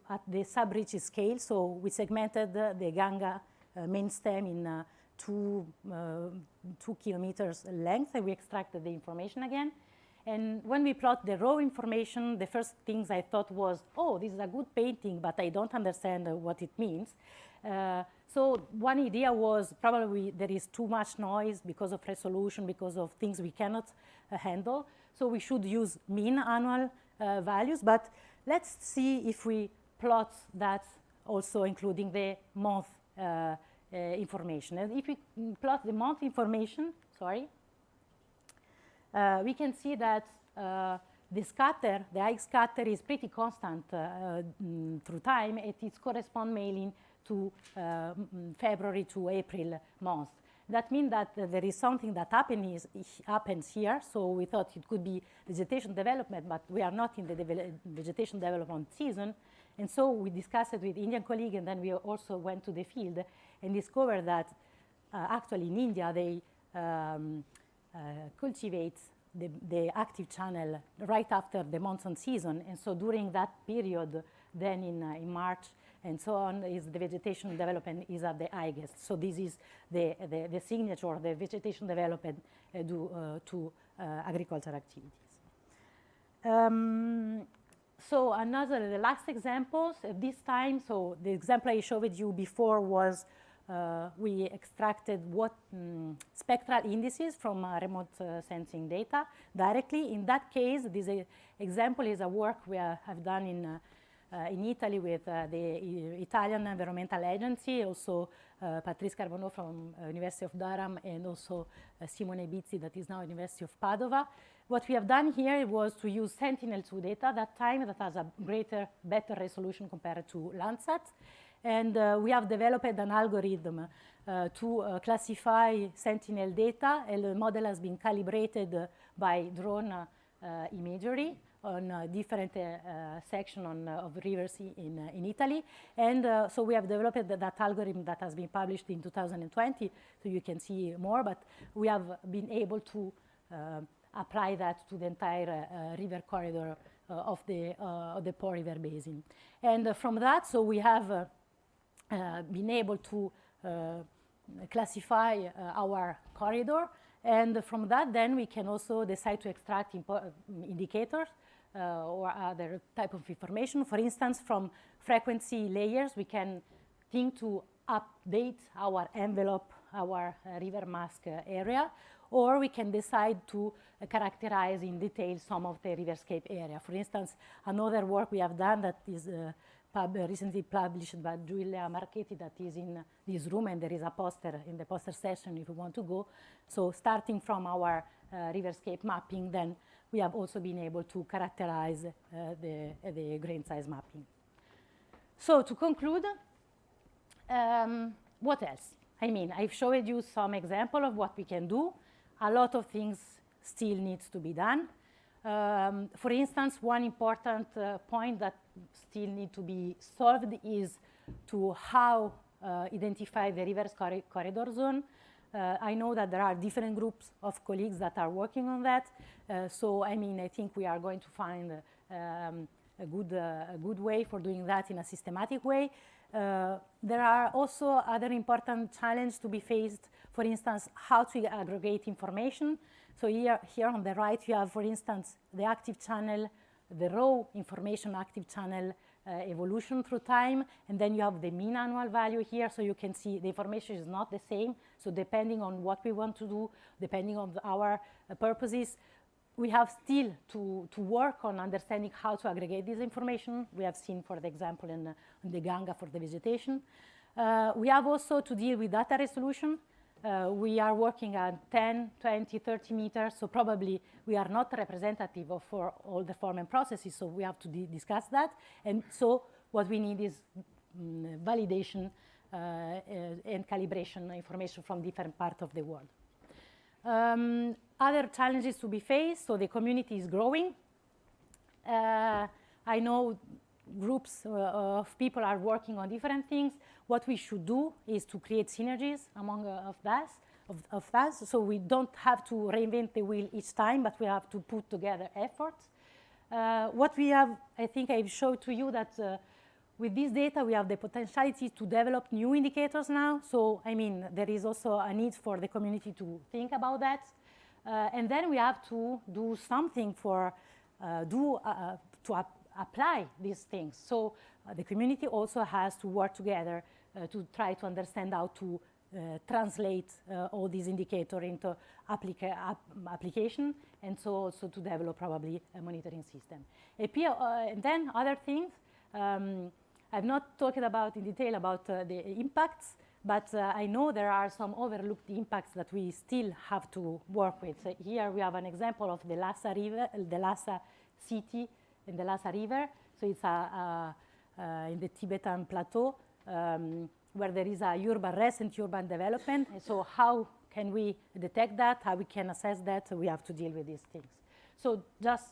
at the sub-reach scale, so we segmented the Ganga main stem in 2 kilometers length, and we extracted the information again. And when we plot the raw information, the first things I thought was, oh, this is a good painting, but I don't understand what it means. So one idea was probably there is too much noise because of resolution, because of things we cannot handle. So we should use mean annual values. But let's see if we plot that also including the month information. And if we plot the month information, we can see that the scatter, the eye scatter, is pretty constant through time. It corresponds mainly to February to April month. That means that there is something that happens here. So we thought it could be vegetation development, but we are not in the vegetation development season. And so we discussed it with Indian colleagues, and then we also went to the field and discovered that actually in India they cultivate the active channel right after the monsoon season. And so during that period, then in March and so on, is the vegetation development is at the highest. So this is the signature, the vegetation development due to agricultural activities. So the last examples this time, so the example I showed you before was we extracted what spectral indices from remote sensing data directly. In that case, this example is a work we have done in Italy with the Italian Environmental Agency, also Patrice Carbonneau from University of Durham, and also Simone Bizzi, that is now University of Padova. What we have done here was to use Sentinel-2 data that time that has a better resolution compared to Landsat. And we have developed an algorithm to classify Sentinel data, and the model has been calibrated by drone imagery on different sections of rivers in Italy. And so we have developed that algorithm that has been published in 2020, so you can see more, but we have been able to apply that to the entire river corridor of the Po River Basin. And from that, so we have been able to classify our corridor, and from that then we can also decide to extract indicators or other type of information. For instance, from frequency layers we can think to update our envelope, our river mask area, or we can decide to characterize in detail some of the riverscape area. For instance, another work we have done that is recently published by Giulia Marchetti, that is in this room, and there is a poster in the poster session if you want to go. So starting from our riverscape mapping, then we have also been able to characterize the grain size mapping. So to conclude, what else? I mean, I've showed you some example of what we can do. A lot of things still needs to be done. For instance, one important point that still need to be solved is to how identify the reverse corridor zone. I know that there are different groups of colleagues that are working on that. So, I mean, I think we are going to find a good way for doing that in a systematic way. There are also other important challenges to be faced. For instance, how to aggregate information, So here on the right, you have, for instance, the active channel, the raw information active channel evolution through time, and then you have the mean annual value here, so you can see the information is not the same. So depending on what we want to do, depending on our purposes, we have still to work on understanding how to aggregate this information. We have seen, for the example, in the Ganga for the vegetation. We have also to deal with data resolution. We are working at 10, 20, 30 meters, so probably we are not representative of for all the form and processes, so we have to discuss that. And so what we need is validation and calibration information from different parts of the world. Other challenges to be faced, so the community is growing. I know groups of people are working on different things. What we should do is to create synergies among of us, so we don't have to reinvent the wheel each time, but we have to put together efforts. What we have, I think I've showed to you that with this data, we have the potentiality to develop new indicators now. So, I mean, there is also a need for the community to think about that. And then we have to do something for, apply these things. So the community also has to work together to try to understand how to translate all these indicators into application, and so also to develop probably a monitoring system. And then other things, I've not talked about in detail about the impacts, but I know there are some overlooked impacts that we still have to work with. So here we have an example of the Lhasa River, the Lhasa city in the Lhasa River. So it's in the Tibetan plateau where there is a recent urban development. And so how can we detect that? How we can assess that? So we have to deal with these things. So just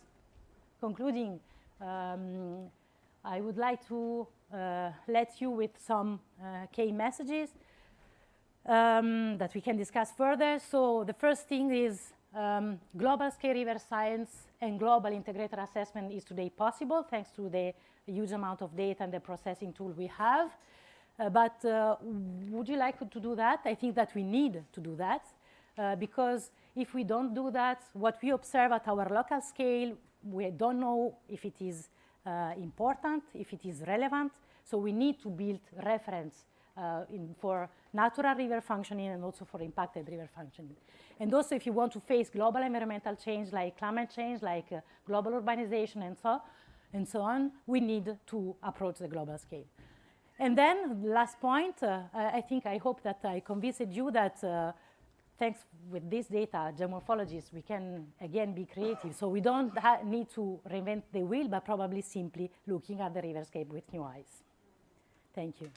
concluding, I would like to let you with some key messages that we can discuss further. So the first thing is global scale river science and global integrated assessment is today possible thanks to the huge amount of data and the processing tool we have. But would you like to do that? I think that we need to do that because if we don't do that, what we observe at our local scale, we don't know if it is important, if it is relevant. So we need to build reference for natural river functioning and also for impacted river functioning. And also if you want to face global environmental change like climate change, like global urbanization and so on, we need to approach the global scale. And then last point, I hope that I convinced you that thanks with this data, geomorphologists, we can again be creative. So we don't need to reinvent the wheel, but probably simply looking at the riverscape with new eyes. Thank you.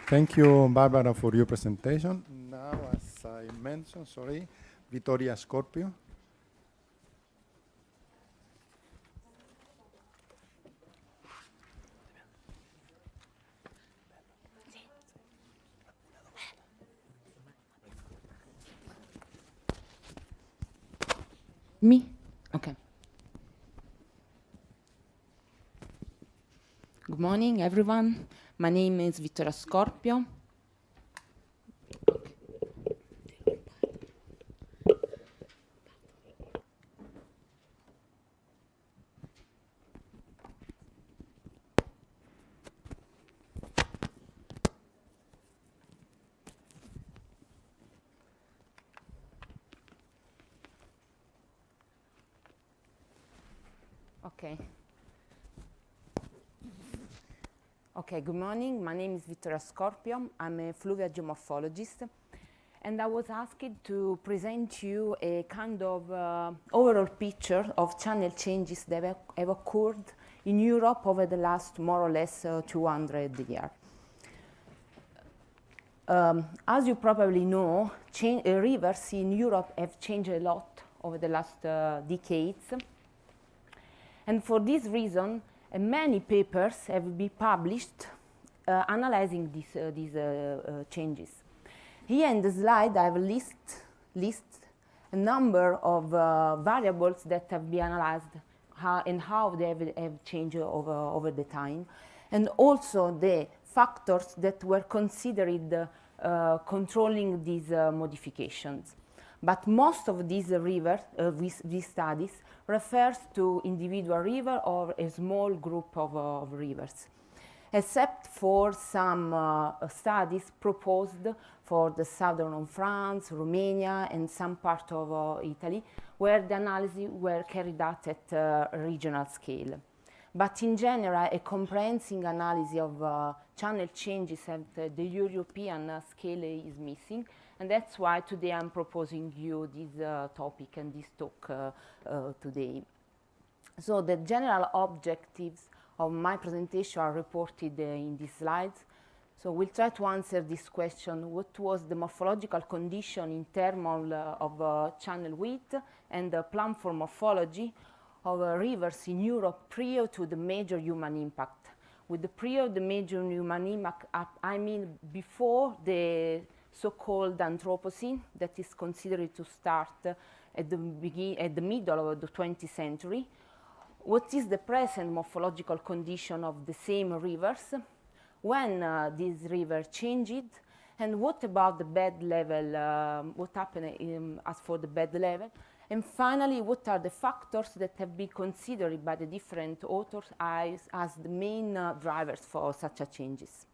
Thank you, Barbara, for your presentation. Now, as I mentioned, Vittoria Scorpio. Me? Okay. Good morning, everyone. My name is Vittoria Scorpio. Okay, good morning. My name is Vittoria Scorpio. I'm a fluvial geomorphologist, and I was asked to present you a kind of overall picture of channel changes that have occurred in Europe over the last more or less 200 years. As you probably know, rivers in Europe have changed a lot over the last decades. And for this reason, many papers have been published analyzing these changes. Here in the slide, I have a list a number of variables that have been analyzed and how they have changed over the time, and also the factors that were considered controlling these modifications. But most of these these studies refers to individual river or a small group of rivers, except for some studies proposed for the southern of France, Romania, and some part of Italy, where the analyses were carried out at regional scale. But in general, a comprehensive analysis of channel changes at the European scale is missing, and that's why today I'm proposing you this topic and this talk today. So the general objectives of my presentation are reported in these slides. So we'll try to answer this question: what was the morphological condition in terms of channel width and the plan for morphology of rivers in Europe prior to the major human impact? With the prior the major human impact, I mean before the so-called Anthropocene that is considered to start at the middle of the 20th century. What is the present morphological condition of the same rivers? When this river changed? And what about the bed level? What happened as for the bed level? And finally, what are the factors that have been considered by the different authors as the main drivers for such changes?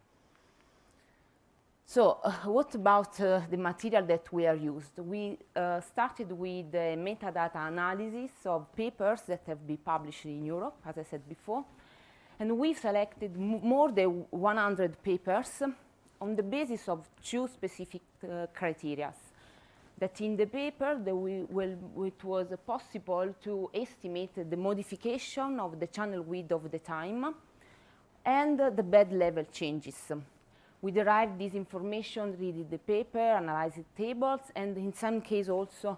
So what about the material that we are used? We started with the metadata analysis of papers that have been published in Europe, as I said before. And we selected more than 100 papers on the basis of two specific criteria. That in the paper, it was possible to estimate the modification of the channel width over the time and the bed level changes. We derived this information, read the paper, analyzed the tables, and in some cases also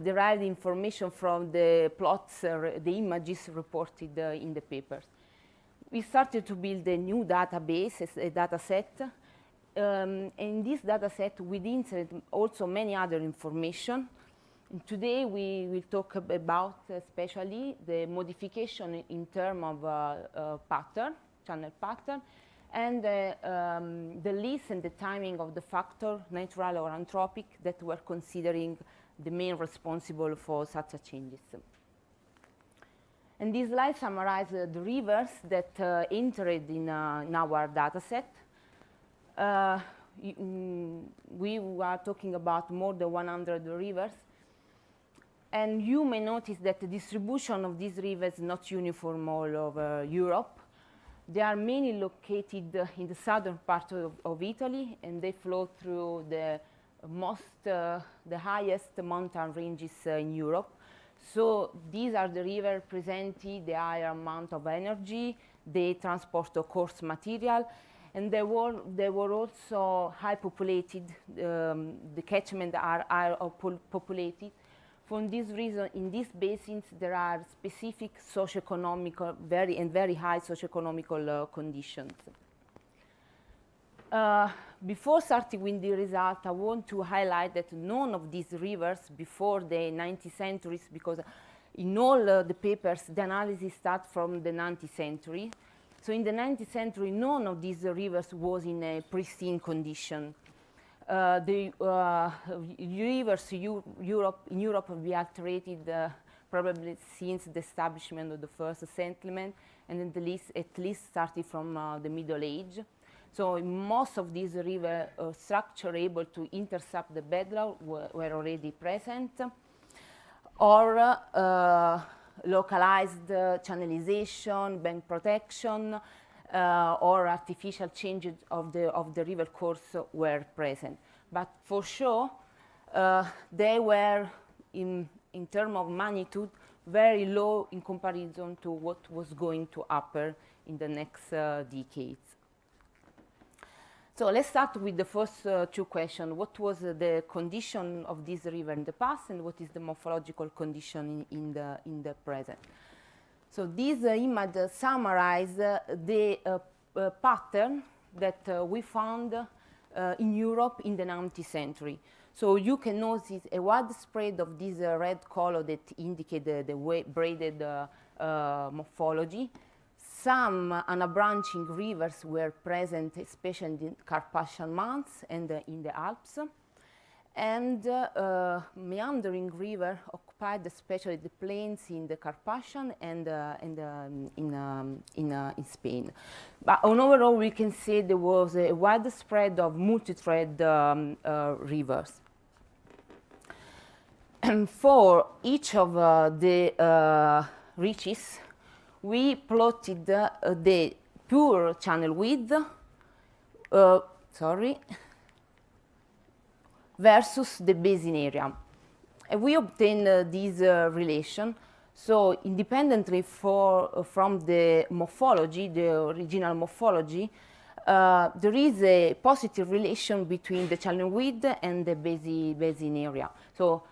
derived information from the plots, the images reported in the papers. We started to build a new database, a data set. In this data set, we insert also many other information. And today, we will talk about especially the modification in terms of pattern, channel pattern, and the list and the timing of the factor, natural or anthropic, that we're considering the main responsible for such changes. And this slide summarizes the rivers that entered in our data set. We are talking about more than 100 rivers. And you may notice that the distribution of these rivers is not uniform all over Europe. They are mainly located in the southern part of Italy, and they flow through the highest mountain ranges in Europe. So these are the rivers presenting the higher amount of energy, they transport of coarse material, and they were also high populated. The catchments are populated. For this reason, in these basins, there are specific socioeconomic, very high socioeconomic conditions. Before starting with the result, I want to highlight that none of these rivers before the 19th century, because in all the papers, the analysis starts from the 19th century. So in the 19th century, none of these rivers was in a pristine condition. The rivers in Europe have been altered probably since the establishment of the first settlement, and at least started from the Middle Age. So most of these river structures able to intercept the bedrock were already present, or localized channelization, bank protection, or artificial changes of the river course were present. But for sure, they were, in terms of magnitude, very low in comparison to what was going to happen in the next decades. So let's start with the first two questions. What was the condition of this river in the past, and what is the morphological condition in the present? So this image summarizes the pattern that we found in Europe in the 19th century. So you can notice a wide spread of this red color that indicates the braided morphology. some unbranching rivers were present, especially in the Carpathian Mountains and in the Alps. And meandering river occupied especially the plains in the Carpathian and in Spain. But on overall, we can say there was a wide spread of multi-thread rivers. And for each of the reaches, we plotted the pure channel width, versus the basin area. And we obtained this relation. So independently from the morphology, the original morphology, there is a positive relation between the channel width and the basin area. So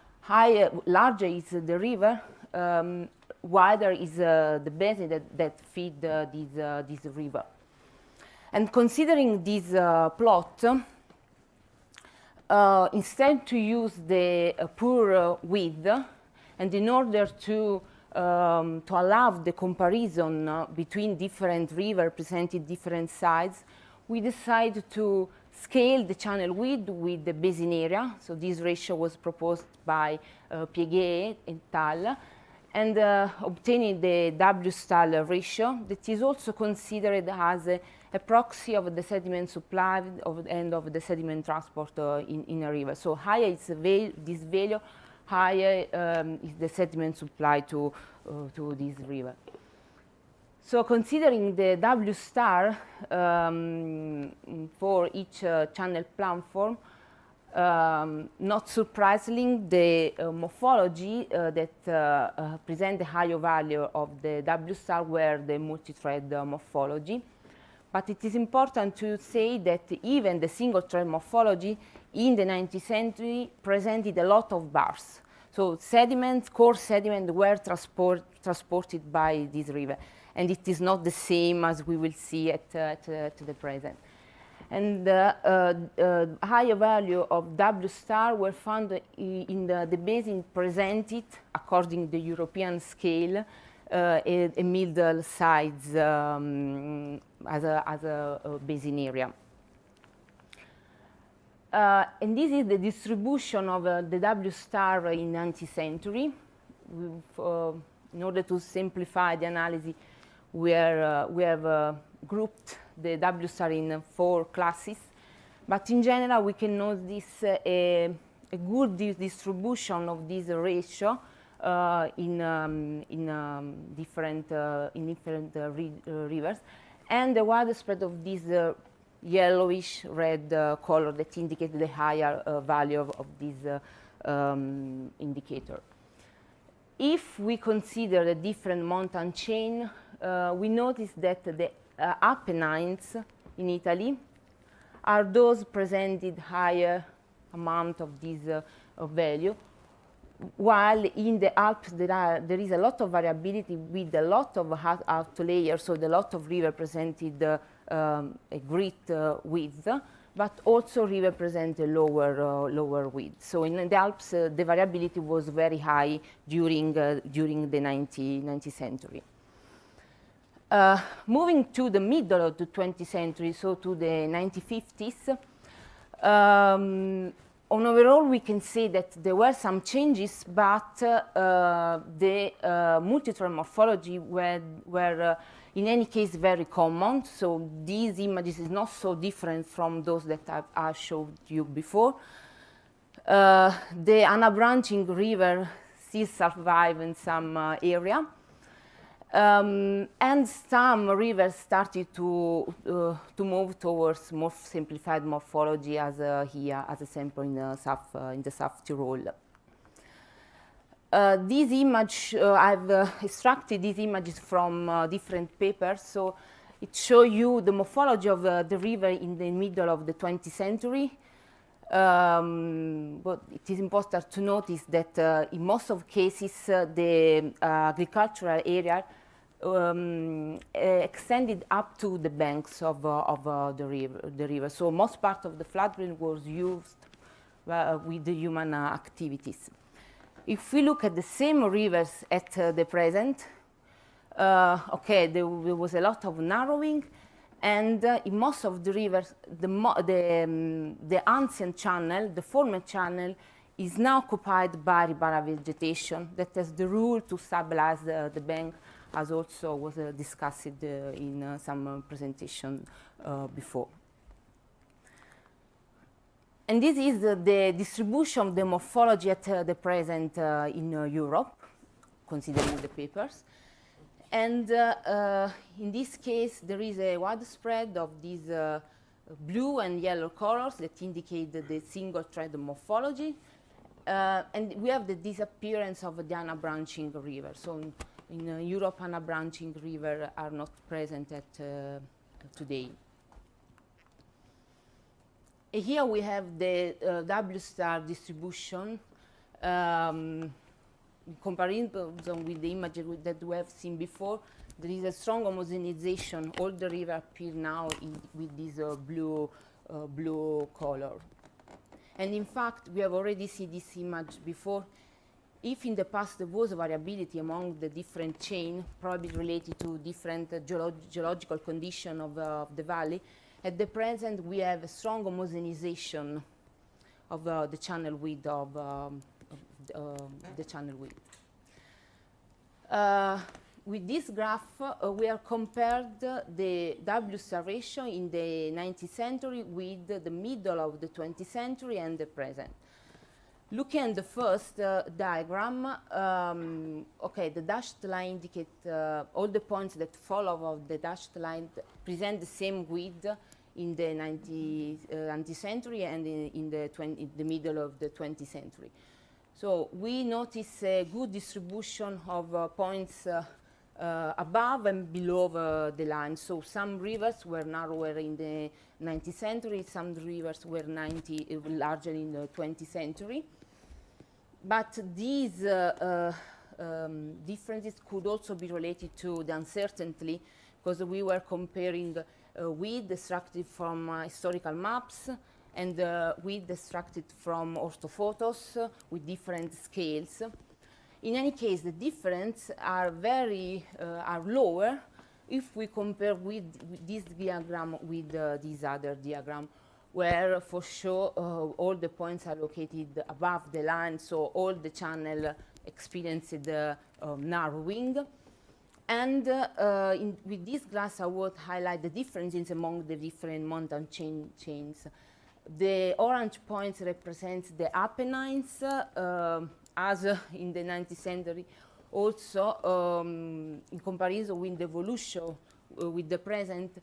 larger is the river, wider is the basin that feed this river. And considering this plot, instead to use the pure width, and in order to allow the comparison between different rivers presenting different sides, we decided to scale the channel width with the basin area. So this ratio was proposed by Pieguet et al. And obtaining the W-star ratio that is also considered as a proxy of the sediment supply and of the sediment transport in a river. So higher is this value, higher is the sediment supply to this river. So considering the W star for each channel platform, not surprisingly, the morphology that present the higher value of the W star were the multi-thread morphology. But it is important to say that even the single-thread morphology in the 19th century presented a lot of bars. So sediments, coarse sediments were transported by this river. And it is not the same as we will see at the present. And higher value of W star were found in the basin presented, according to the European scale, a middle size as a basin area. And this is the distribution of the W star in 19th century. In order to simplify the analysis, we have grouped the W star in 4 classes. But in general, we can notice a good distribution of this ratio in different rivers, and the widespread of this yellowish red color that indicates the higher value of this indicator. If we consider the different mountain chain, we notice that the Apennines in Italy are those presented higher amount of this value, while in the Alps there is a lot of variability with a lot of out layers, so a lot of river presented a great width, but also river present a lower width. So in the Alps, the variability was very high during the 19th century. Moving to the middle of the 20th century, so to the 1950s, on overall, we can say that there were some changes, but the multi-thread morphology were in any case very common. So these images is not so different from those that I showed you before. The unbranching river still survive in some area. And some rivers started to move towards more simplified morphology, as here as a sample in the South Tyrol. This image, I've extracted these images from different papers, so it shows you the morphology of the river in the middle of the 20th century. But it is important to notice that in most of cases, the agricultural area extended up to the banks of the river. So most part of the floodplain was used with the human activities. If we look at the same rivers at the present, Okay, there was a lot of narrowing, and in most of the rivers, the ancient channel, the former channel, is now occupied by riparian vegetation that has the rule to stabilize the bank, as also was discussed in some presentation before. And this is the distribution of the morphology at the present in Europe, considering the papers. And in this case, there is a widespread of these blue and yellow colors that indicate the single thread morphology. And we have the disappearance of the unbranching river. So in Europe, unbranching rivers are not present at today. Here we have the W-star distribution in comparison with the image that we have seen before. There is a strong homogenization. All the rivers appear now with this blue color. And in fact, we have already seen this image before. If in the past there was variability among the different chains, probably related to different geological condition of the valley, at the present we have a strong homogenization of the channel width of the channel width. With this graph, we have compared the W-star ratio in the 19th century with the middle of the 20th century and the present. Looking at the first diagram, okay, the dashed line indicates all the points that follow of the dashed line present the same width in the 19th century and in the middle of the 20th century. So we notice a good distribution of points above and below the line. So some rivers were narrower in the 19th century, some rivers were larger in the 20th century. But these differences could also be related to the uncertainty, because we were comparing width extracted from historical maps and width extracted from orthophotos with different scales. In any case, the differences are lower if we compare with this diagram with this other diagram, where for sure all the points are located above the line, so all the channel experienced narrowing. And with this graph, I would highlight the differences among the different mountain chains. The orange points represent the Apennines, as in the 19th century. Also, in comparison with the evolution with the present,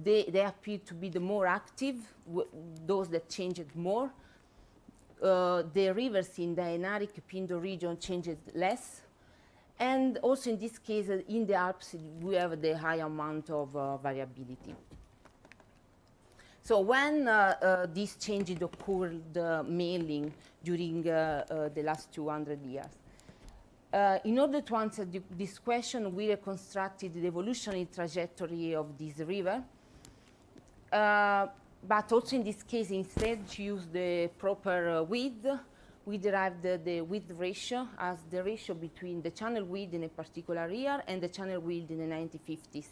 they appear to be the more active, those that changed more. The rivers in the Ainaric Pindo region changed less. And also in this case, in the Alps, we have the high amount of variability. So when these changes occurred mainly during the last 200 years, in order to answer this question, we reconstructed the evolutionary trajectory of this river. But also in this case, instead to use the proper width, we derived the width ratio as the ratio between the channel width in a particular year and the channel width in the 1950s.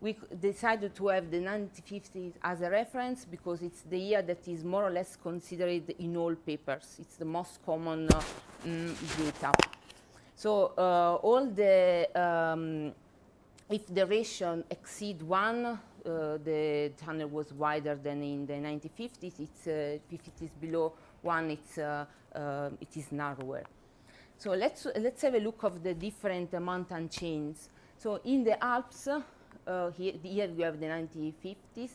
We decided to have the 1950s as a reference because it's the year that is more or less considered in all papers. It's the most common data. So all the, if the ratio exceed 1, the channel was wider than in the 1950s. It's, if it is below 1, it is narrower. So let's have a look of the different mountain chains. So in the Alps, here we have the 1950s.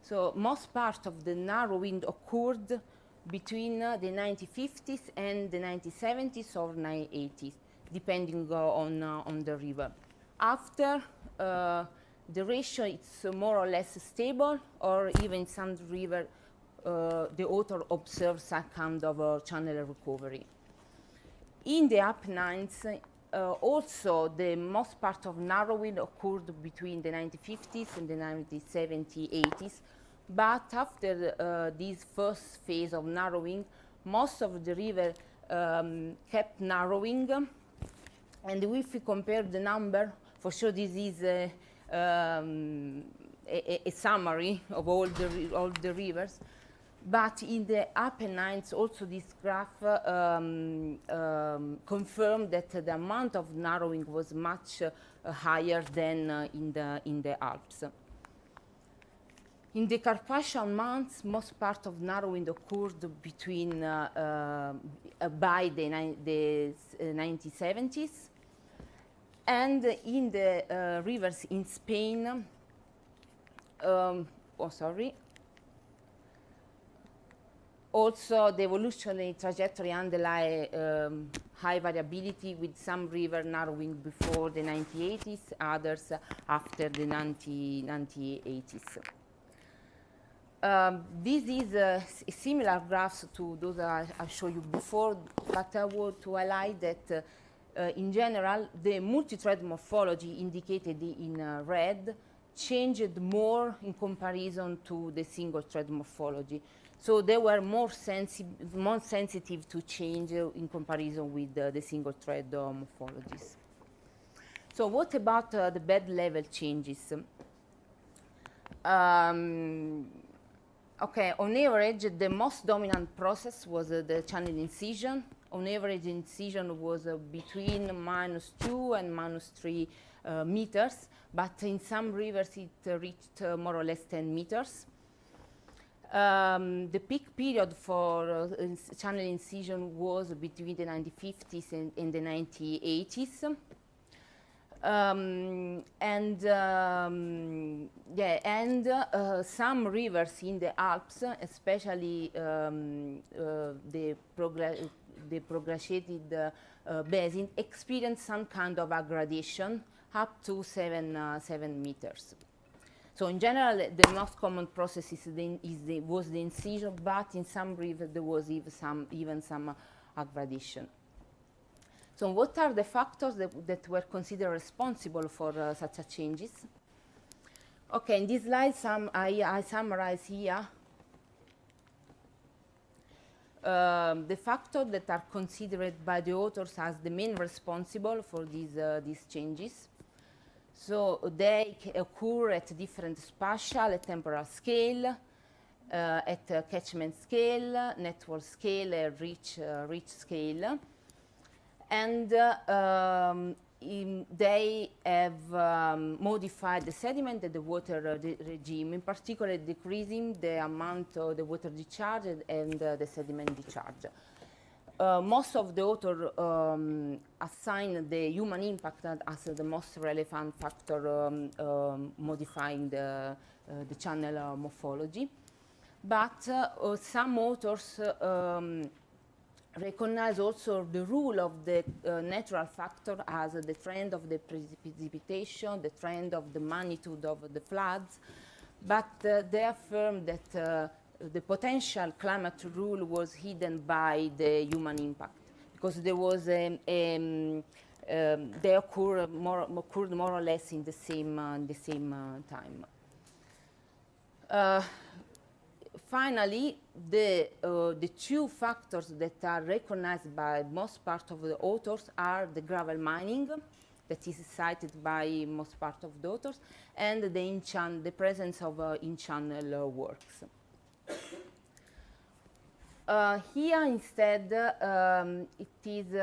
So most part of the narrowing occurred between the 1950s and the 1970s or 1980s, depending on the river. After, the ratio is more or less stable, or even some river, the author observes a kind of channel recovery. In the Apennines, also the most part of narrowing occurred between the 1950s and the 1970s, 80s. But after this first phase of narrowing, most of the river kept narrowing. And if we compare the number, For sure, this is a summary of all the rivers. But in the Apennines, also this graph confirmed that the amount of narrowing was much higher than in the Alps. In the Carpathian Mountains, most part of narrowing occurred between by the 1970s, and in the rivers in Spain. Also, the evolutionary trajectory underlie high variability, with some river narrowing before the 1980s, others after the 1980s. This is similar graphs to those I showed you before, but I want to highlight that in general, the multi-thread morphology indicated in red changed more in comparison to the single-thread morphology. So they were more sensitive to change in comparison with the single-thread morphologies. So what about the bed level changes? Okay, on average, the most dominant process was the channel incision. On average, incision was between -2 and -3 meters, but in some rivers it reached more or less 10 meters. The peak period for channel incision was between the 1950s and the 1980s. Some rivers in the Alps, especially the progressiated basin, experience some kind of aggradation up to 7 meters. So in general, the most common process was the incision, but in some rivers there was even some aggradation. So what are the factors that were considered responsible for such changes? Okay, in this slide, I summarize here the factors that are considered by the authors as the main responsible for these changes. So they occur at different spatial and temporal scale, at catchment scale, network scale, and reach scale. And they have modified the sediment and the water regime, in particular decreasing the amount of the water discharge and the sediment discharge. Most of the authors assign the human impact as the most relevant factor modifying the channel morphology. But some authors recognize also the role of the natural factor as the trend of the precipitation, the trend of the magnitude of the floods, but they affirm that the potential climate rule was hidden by the human impact, because there was they occurred more or less in the same time. Finally, the two factors that are recognized by most part of the authors are the gravel mining, that is cited by most part of the authors, and the presence of in-channel works. Here instead, it is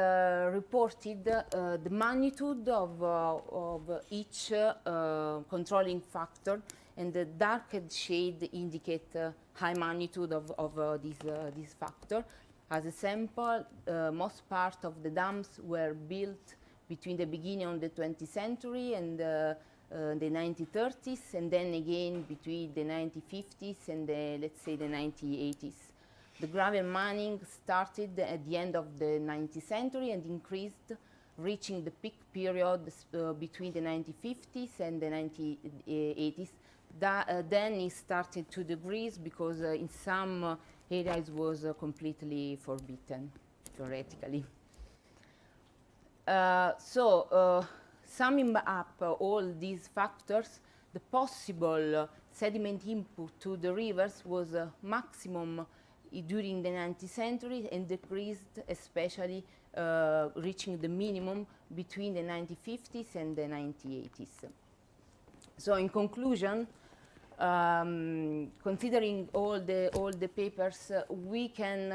reported the magnitude of each controlling factor, and the darked shade indicate high magnitude of this factor. As a sample, most part of the dams were built between the beginning of the 20th century and the 1930s, and then again between the 1950s and let's say the 1980s. The gravel mining started at the end of the 19th century and increased, reaching the peak period between the 1950s and the 1980s. Then it started to decrease because in some areas was completely forbidden, theoretically. Summing up all these factors, the possible sediment input to the rivers was maximum during the 19th century and decreased, especially reaching the minimum between the 1950s and the 1980s. So in conclusion, considering all the papers, we can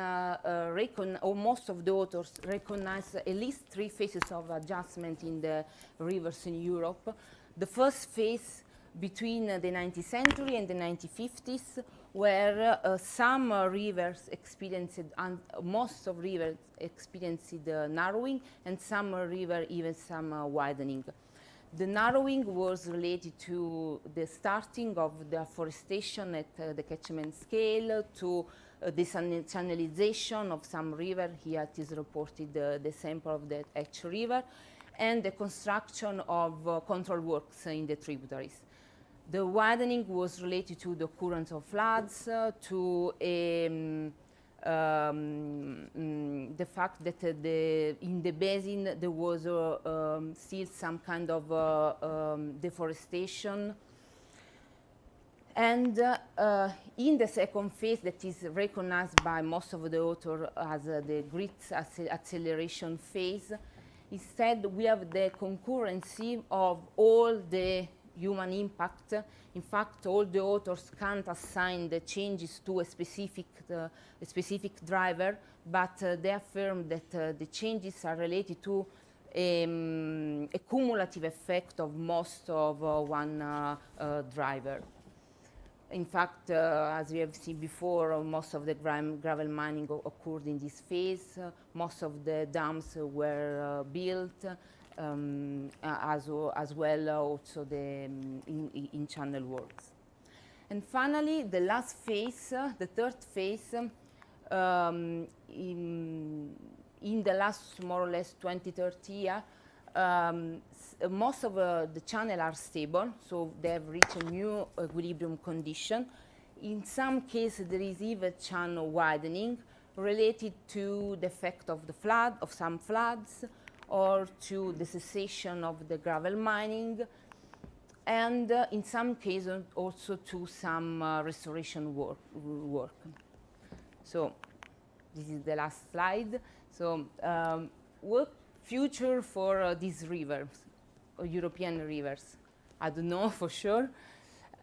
or most of the authors recognize at least 3 phases of adjustment in the rivers in Europe. The first phase between the 19th century and the 1950s, where some rivers experienced, and most of rivers experienced narrowing, and some river even some widening. The narrowing was related to the starting of the afforestation at the catchment scale, to the channelization of some river. Here it is reported the sample of the H river, and the construction of control works in the tributaries. The widening was related to the occurrence of floods, to the fact that in the basin there was still some kind of deforestation. And in the second phase, that is recognized by most of the authors as the great acceleration phase, instead we have the concurrency of all the human impact. In fact, all the authors can't assign the changes to a specific driver, but they affirm that the changes are related to a cumulative effect of most of one driver. In fact, as we have seen before, most of the gravel mining occurred in this phase. Most of the dams were built, as well also the in channel works. And finally, the last phase, the third phase, in the last more or less 20-30 years, most of the channels are stable, so they have reached a new equilibrium condition. In some cases, there is even channel widening related to the effect of the flood, of some floods, or to the cessation of the gravel mining, and in some cases also to some restoration work. So this is the last slide. So what future for these rivers, European rivers? I don't know for sure,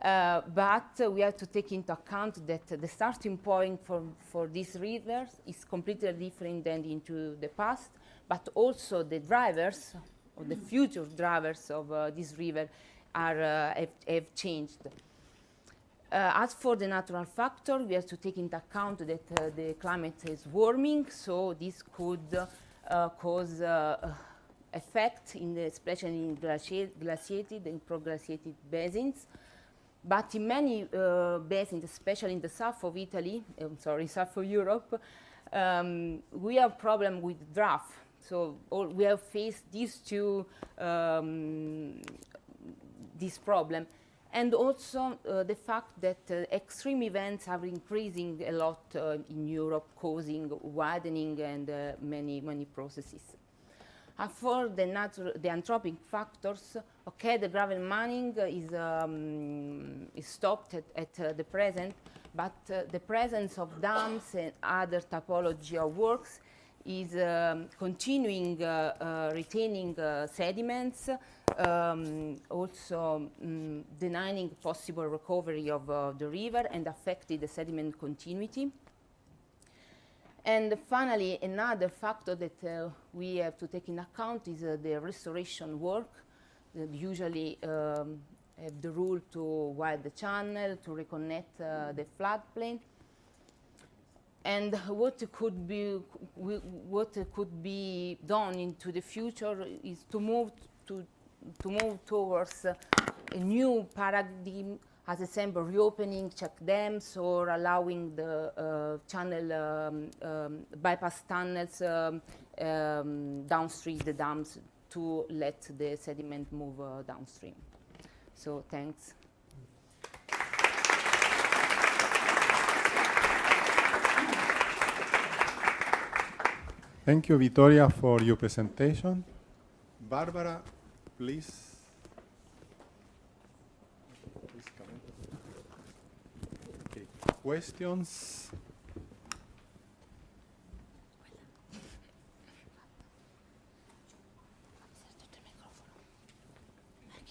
but we have to take into account that the starting point for these rivers is completely different than into the past, but also the drivers, or the future drivers of this river have changed. As for the natural factor, we have to take into account that the climate is warming, so this could cause effect, especially in glaciated and proglaciated basins. But in many basins, especially in the south of Italy, south of Europe, we have problem with drought. So we have faced these two, this problem. And also the fact that extreme events are increasing a lot in Europe, causing widening and many processes. And for the anthropic factors, okay, the gravel mining is stopped at the present, but the presence of dams and other typology of works is continuing retaining sediments, also denying possible recovery of the river and affecting the sediment continuity. And finally, another factor that we have to take into account is the restoration work. Usually have the rule to widen the channel, to reconnect the floodplain. And what could be done into the future is to move towards a new paradigm, as example, reopening check dams or allowing the channel bypass tunnels downstream the dams to let the sediment move downstream. So thanks. Thank you, Vittoria, for your presentation. Barbara, please. Okay. Questions?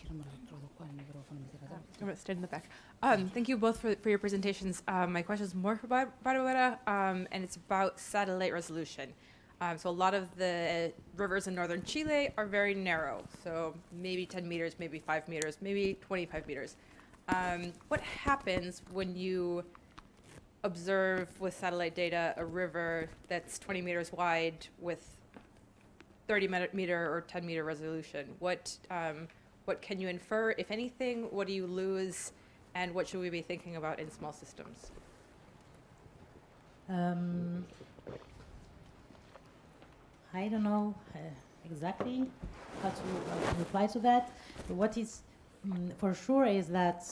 I'm going to stand in the back. Thank you both for your presentations. My question is more for Barbara, and it's about satellite resolution. So a lot of the rivers in northern Chile are very narrow, so maybe 10 meters, maybe 5 meters, maybe 25 meters. What happens when you observe with satellite data a river that's 20 meters wide with 30 meter or 10 meter resolution? What can you infer, if anything? What do you lose? And what should we be thinking about in small systems? I don't know exactly how to reply to that. What is for sure is that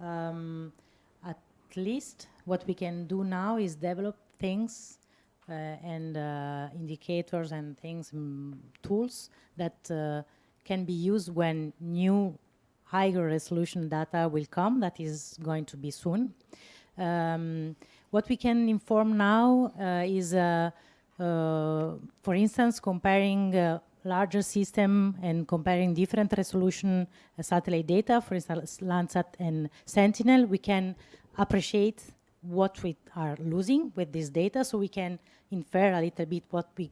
at least what we can do now is develop things and indicators and things, tools that can be used when new higher resolution data will come. That is going to be soon. What we can inform now is, for instance, comparing larger system and comparing different resolution satellite data, for instance, Landsat and Sentinel, we can appreciate what we are losing with this data, so we can infer a little bit what we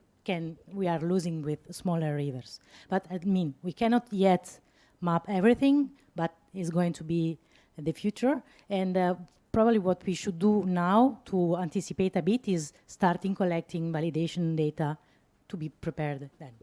are losing with smaller rivers. But I mean, we cannot yet map everything, but it's going to be the future. And probably what we should do now to anticipate a bit is starting collecting validation data to be prepared then.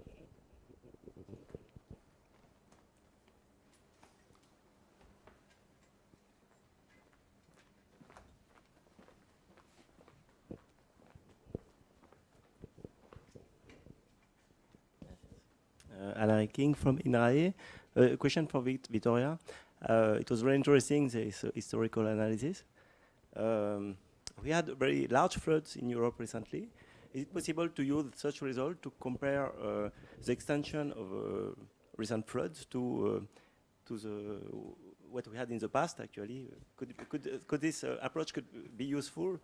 Alain King from INRAE. A question for Vittoria. It was very interesting, this historical analysis. We had very large floods in Europe recently. Is it possible to use such result to compare the extension of recent floods to what we had in the past? Actually, could this approach be useful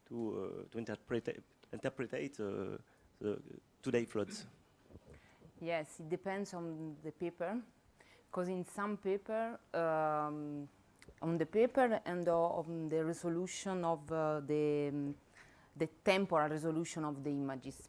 to interpret the today floods? Yes, it depends on the paper, because in some paper, on the paper and on the resolution of the temporal resolution of the images.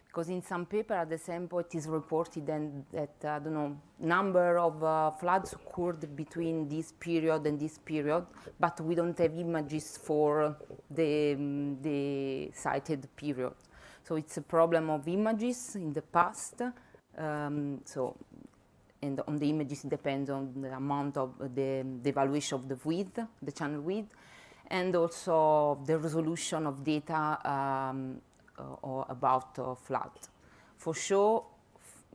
Because in some paper at the sample it is reported then that, I don't know, number of floods occurred between this period and this period, but we don't have images for the cited period. So it's a problem of images in the past. And on the images it depends on the amount of the evaluation of the width, the channel width, and also the resolution of data or about flood. For sure,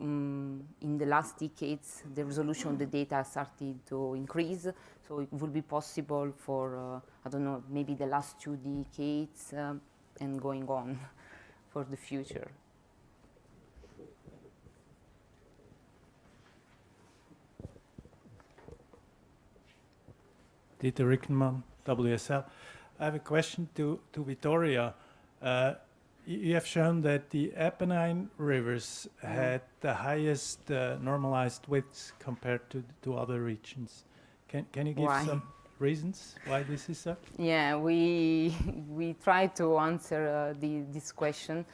in the last decades, the resolution of the data started to increase, so it will be possible for, I don't know, maybe the last 2 decades and going on for the future. Dieter Rickenmann, WSL. I have a question to Vittoria. You have shown that the Apennine rivers had the highest normalized widths compared to other regions. Can you give some reasons why this is so? Yeah, we try to answer this question.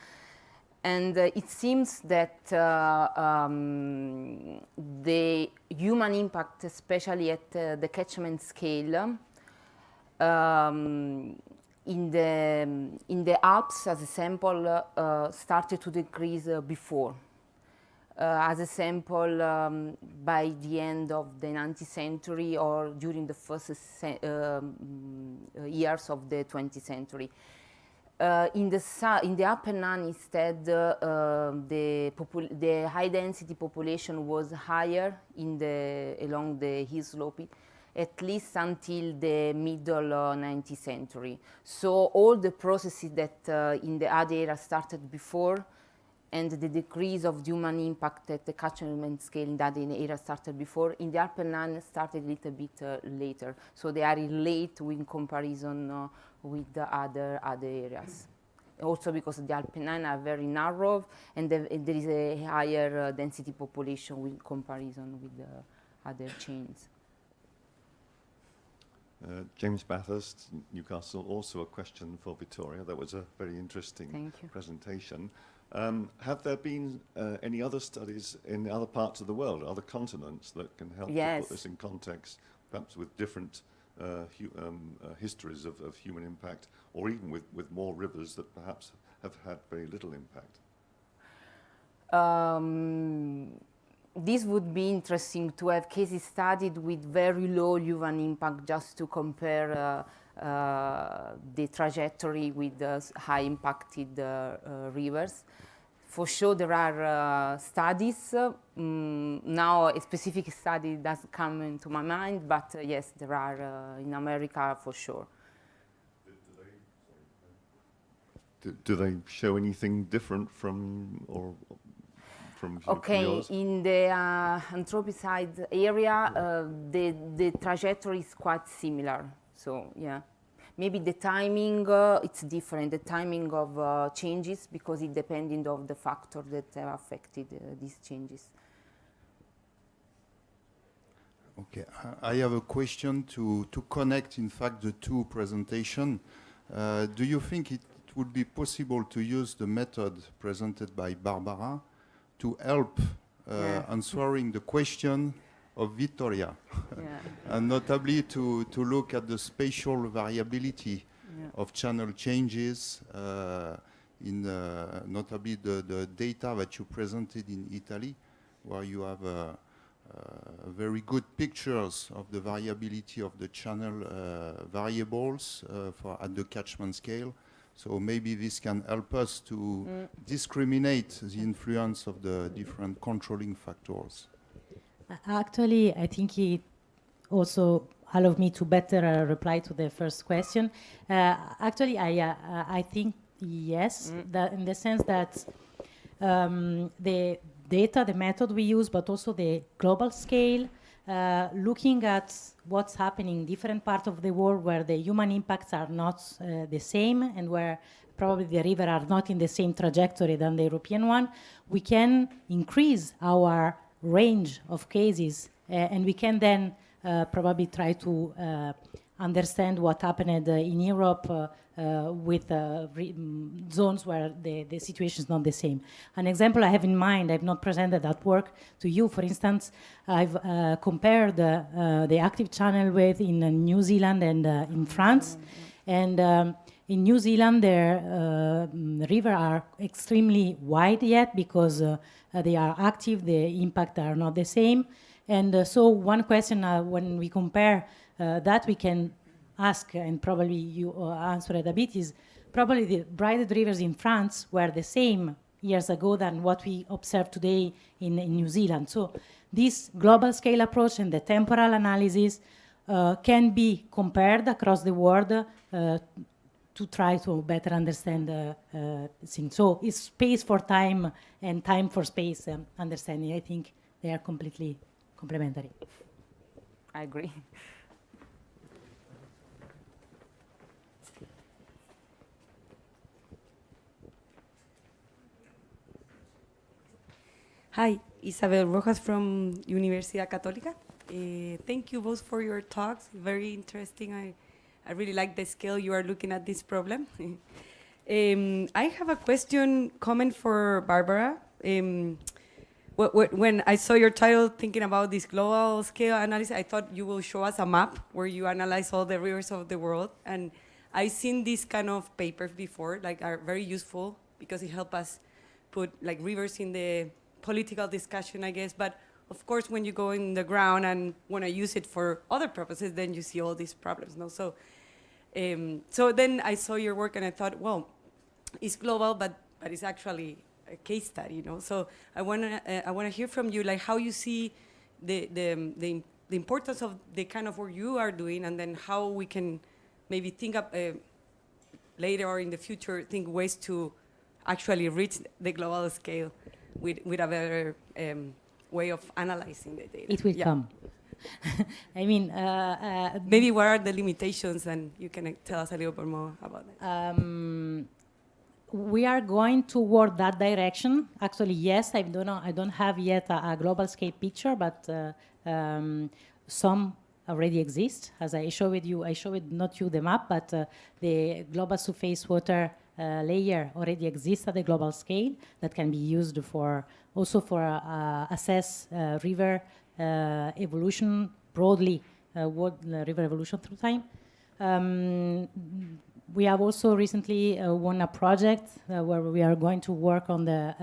And it seems that the human impact, especially at the catchment scale, in the Alps, as a sample, started to decrease before. As a sample, by the end of the 19th century or during the first years of the 20th century. In the Apennine, instead, the high density population was higher along the hill slope, at least until the middle 19th century. So all the processes that in the other area started before, and the decrease of human impact at the catchment scale in that area started before, in the Apennine started a little bit later. So they are late in comparison with the other areas. Also because the Apennine are very narrow and there is a higher density population in comparison with the other chains. James Bathurst, Newcastle, also a question for Vittoria. That was a very interesting presentation. Have there been any other studies in other parts of the world, other continents, that can help to put this in context, perhaps with different histories of human impact, or even with more rivers that perhaps have had very little impact? This would be interesting to have cases studied with very low human impact, just to compare the trajectory with the high impacted rivers. For sure there are studies. Now a specific study doesn't come into my mind, but yes, there are in America for sure. Do they show anything different from Okay, yours? in the Anthropoid area, the trajectory is quite similar. So yeah, maybe the timing it's different. The timing of changes, because it depending on the factor that have affected these changes. Okay, I have a question to connect, in fact, the two presentations. Do you think it would be possible to use the method presented by Barbara to help answering the question of Vittoria, and notably to look at the spatial variability of channel changes in notably the data that you presented in Italy, where you have very good pictures of the variability of the channel variables at the catchment scale. So maybe this can help us to discriminate the influence of the different controlling factors. Actually, I think it also allowed me to better reply to the first question. Actually, I think yes, that in the sense that the data, the method we use, but also the global scale, looking at what's happening in different parts of the world where the human impacts are not the same, and where probably the river are not in the same trajectory than the European one, we can increase our range of cases, and we can then probably try to understand what happened in Europe with zones where the situation is not the same. An example I have in mind, I've not presented that work to you. For instance, I've compared the active channel width in New Zealand and in France. And in New Zealand, their rivers are extremely wide yet because they are active, the impact are not the same. And so one question when we compare that we can ask, and probably you answer it a bit, is probably the braided rivers in France were the same years ago than what we observe today in New Zealand. So this global scale approach and the temporal analysis can be compared across the world to try to better understand things. So it's space for time and time for space understanding. I think they are completely complementary. I agree. Hi, Isabel Rojas from Universidad Católica. Thank you both for your talks. Very interesting. I really like the scale you are looking at this problem. I have a comment for Barbara. When I saw your title thinking about this global scale analysis, I thought you will show us a map where you analyze all the rivers of the world. And I've seen this kind of papers before, like are very useful because it helps us put like rivers in the political discussion, I guess. But of course, when you go in the ground and want to use it for other purposes, then you see all these problems. No? So then I saw your work and I thought, well, it's global, but it's actually a case study, you know. So I wanna hear from you, like how you see the importance of the kind of work you are doing, and then how we can maybe think up later or in the future, think ways to actually reach the global scale with a better way of analyzing the data. It will come. I mean, maybe what are the limitations, and you can tell us a little bit more about that. we are going toward that direction. Actually, yes, I don't have yet a global scale picture, but some already exist. As I showed you, not you the map, but the global surface water layer already exists at the global scale that can be used for also for assess river evolution broadly, river evolution through time. We have also recently won a project where we are going to work on the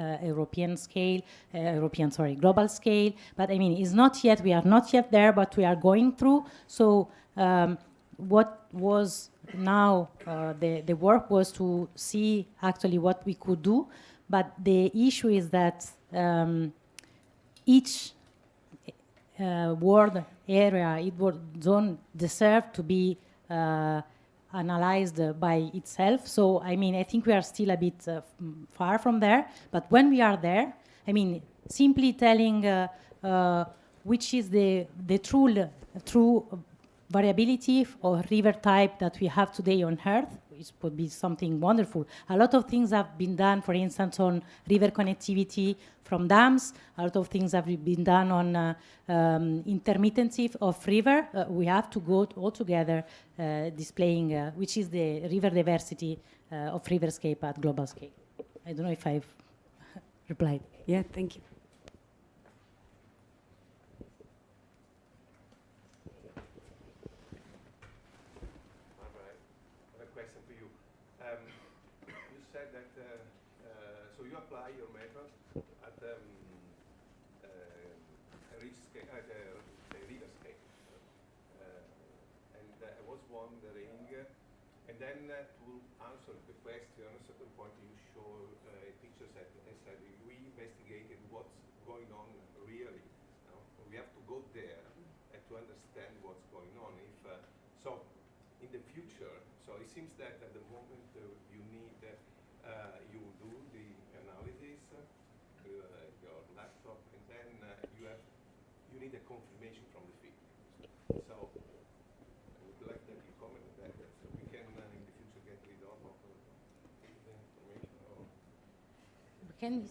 global scale. But I mean, it's not yet, we are not yet there, but we are going through. So what was now, the work was to see actually what we could do. But the issue is that each world area, it don't deserve to be analyzed by itself. So, I mean, I think we are still a bit far from there. But when we are there, I mean, simply telling which is the true variability or river type that we have today on Earth, which would be something wonderful. A lot of things have been done, for instance, on river connectivity from dams. A lot of things have been done on intermittency of river. We have to go all together displaying which is the river diversity of riverscape at global scale. I don't know if I've replied. Yeah, thank you.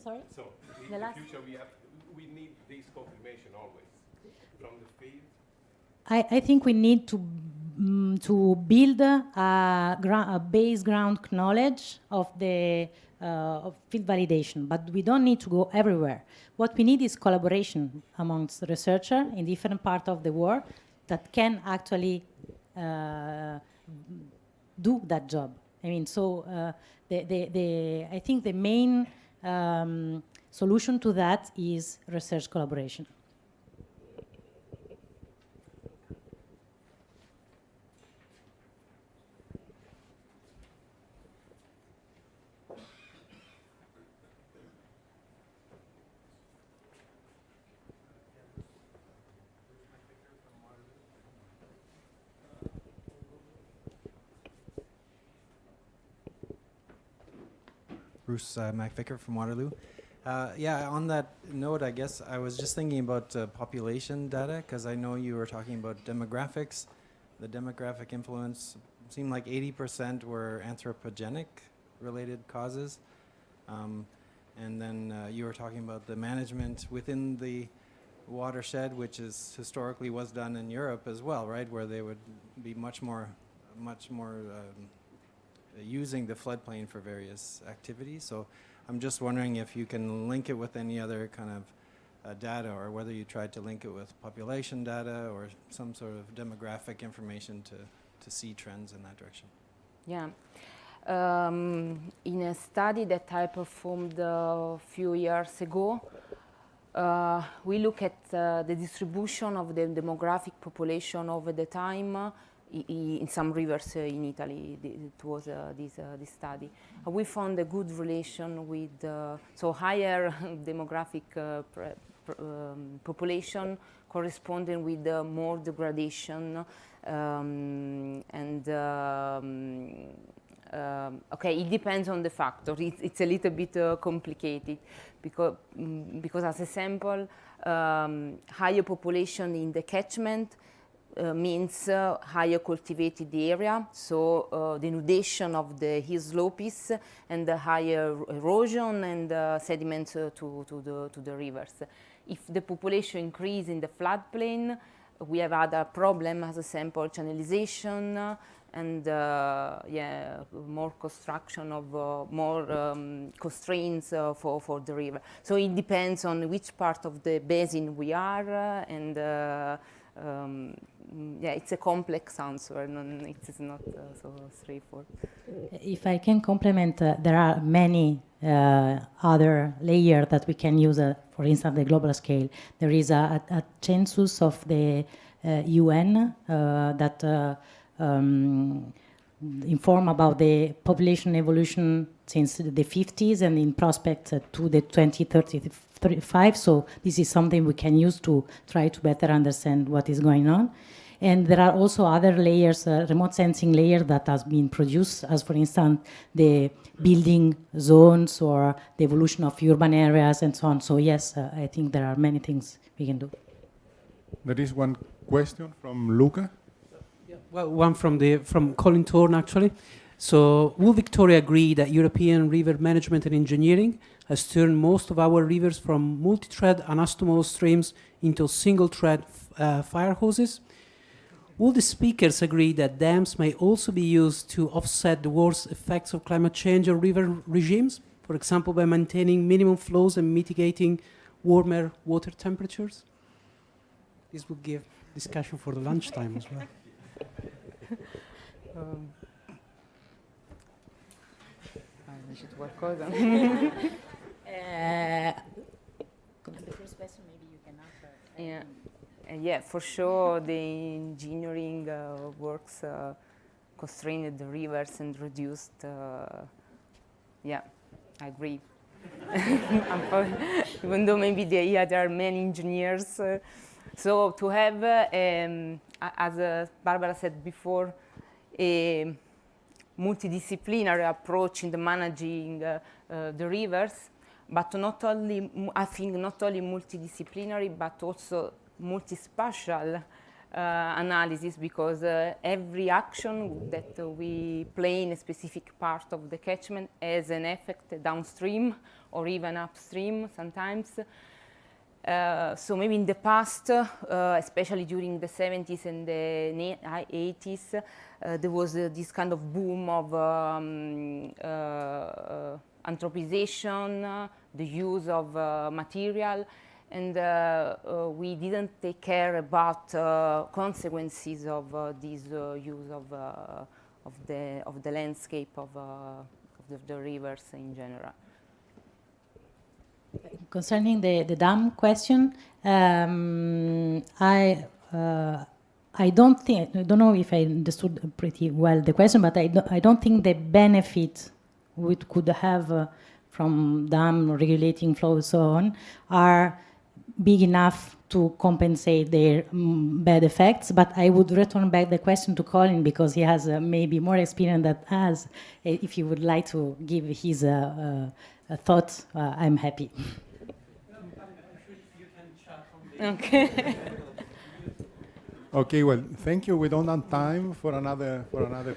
Sorry? So in the future we need this confirmation always from the field. I think we need to build a base ground knowledge of the of field validation, but we don't need to go everywhere. What we need is collaboration amongst researchers in different parts of the world that can actually do that job. I mean, so I think the main solution to that is research collaboration. Bruce McVicker from Waterloo. Yeah, on that note, I guess I was just thinking about population data, because I know you were talking about demographics. The demographic influence seemed like 80% were anthropogenic related causes. And then you were talking about the management within the watershed, which is historically was done in Europe as well, right? Where they would be much more using the floodplain for various activities. So I'm just wondering if you can link it with any other kind of data, or whether you tried to link it with population data or some sort of demographic information to see trends in that direction. Yeah. In a study that I performed a few years ago, we look at the distribution of the demographic population over the time in some rivers in Italy. It was this study. We found a good relation with so higher demographic population corresponding with more degradation and okay, it depends on the factor. It's a little bit complicated because as a sample, higher population in the catchment means higher cultivated area, so denudation of the hill slopes and the higher erosion and sediments to the rivers. If the population increase in the floodplain, we have other problem as a sample channelization and more construction of more constraints for the river. So it depends on which part of the basin we are and it's a complex answer, it is not so straightforward. If I can complement, there are many other layers that we can use, for instance, the global scale. There is a census of the UN that inform about the population evolution since the 50s and in prospect to the 2035. So this is something we can use to try to better understand what is going on. And there are also other layers, remote sensing layer that has been produced, as for instance, the building zones or the evolution of urban areas and so on. So yes, I think there are many things we can do. There is one question from Luca. Yeah, well, one from Colin Thorne, actually. So, will Victoria agree that European river management and engineering has turned most of our rivers from multi-thread anastomose streams into single-thread fire hoses? Will the speakers agree that dams may also be used to offset the worst effects of climate change on river regimes, for example, by maintaining minimum flows and mitigating warmer water temperatures? This will give discussion for the lunchtime as well. The first question, maybe you can answer. Yeah, for sure, the engineering works constrained the rivers and reduced. Yeah, I agree. Even though maybe there are many engineers. So to have, as Barbara said before, a multidisciplinary approach in the managing the rivers, but not only, I think not only multidisciplinary, but also multispatial analysis, because every action that we play in a specific part of the catchment has an effect downstream or even upstream sometimes. So maybe in the past, especially during the 70s and the 80s, there was this kind of boom of anthropization, the use of material, and we didn't take care about consequences of this use of the landscape of the rivers in general. Concerning the dam question, I don't know if I understood pretty well the question, but I don't think the benefit we could have from dam regulating flow and so on are big enough to compensate their bad effects. But I would return back the question to Colin, because he has maybe more experience than us. If you would like to give his thoughts, I'm happy. Okay. Okay, well, thank you. We don't have time for another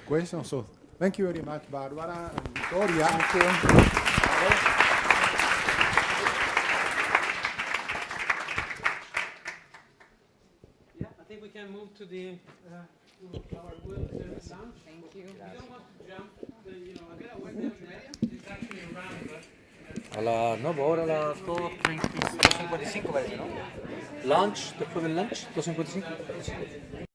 question. So thank you very much, Barbara and Victoria. Thank you. Yeah, I think we can move to our lunch. Thank you. We don't want to jump. It's actually around, but No, ahora a las 2:55 parece, ¿no? Lunch, después del lunch, 2:55.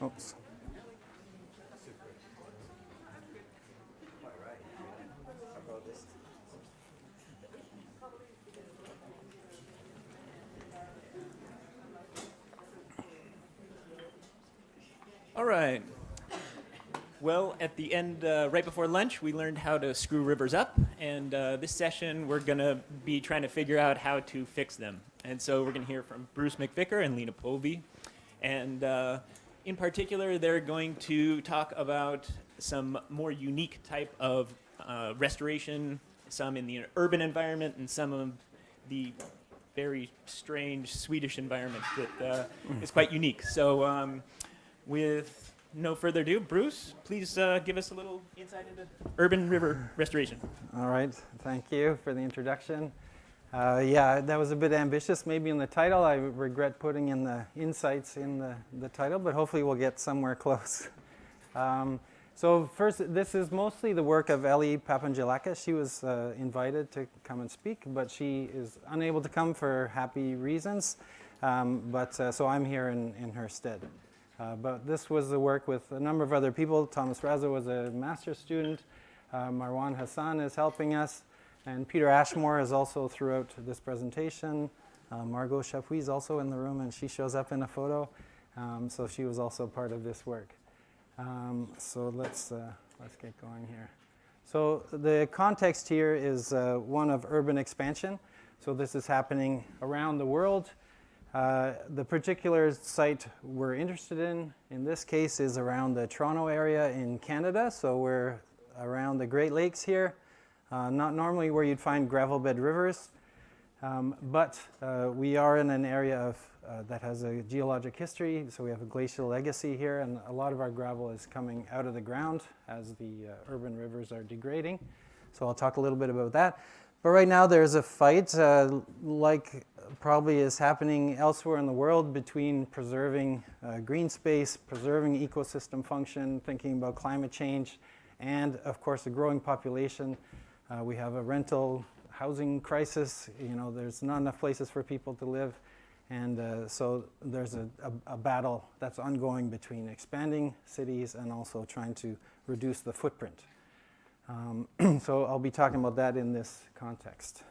Oops. All right. Well, at the end, right before lunch, we learned how to screw rivers up. And this session, we're going to be trying to figure out how to fix them. And so we're going to hear from Bruce McVicker and Lena Povey. And in particular, they're going to talk about some more unique type of restoration, some in the urban environment and some of the very strange Swedish environment that is quite unique. So with no further ado, Bruce, please give us a little insight into urban river restoration. All right, thank you for the introduction. Yeah, that was a bit ambitious maybe in the title. I regret putting in the insights in the title, but hopefully we'll get somewhere close. So first, this is mostly the work of Ellie Papangelaka. She was invited to come and speak, but she is unable to come for happy reasons. So I'm here in her stead. But this was the work with a number of other people. Thomas Raza was a master's student. Marwan Hassan is helping us. And Peter Ashmore is also throughout this presentation. Margot Chapuis is also in the room, and she shows up in a photo. So she was also part of this work. So let's get going here. So the context here is one of urban expansion. So this is happening around the world. The particular site we're interested in this case, is around the Toronto area in Canada. So we're around the Great Lakes here, not normally where you'd find gravel bed rivers, but we are in an area that has a geologic history. So we have a glacial legacy here, and a lot of our gravel is coming out of the ground as the urban rivers are degrading. So I'll talk a little bit about that. But right now there's a fight, like probably is happening elsewhere in the world, between preserving green space, preserving ecosystem function, thinking about climate change, and of course a growing population. We have a rental housing crisis. You know, there's not enough places for people to live. And so there's a battle that's ongoing between expanding cities and also trying to reduce the footprint. So I'll be talking about that in this context.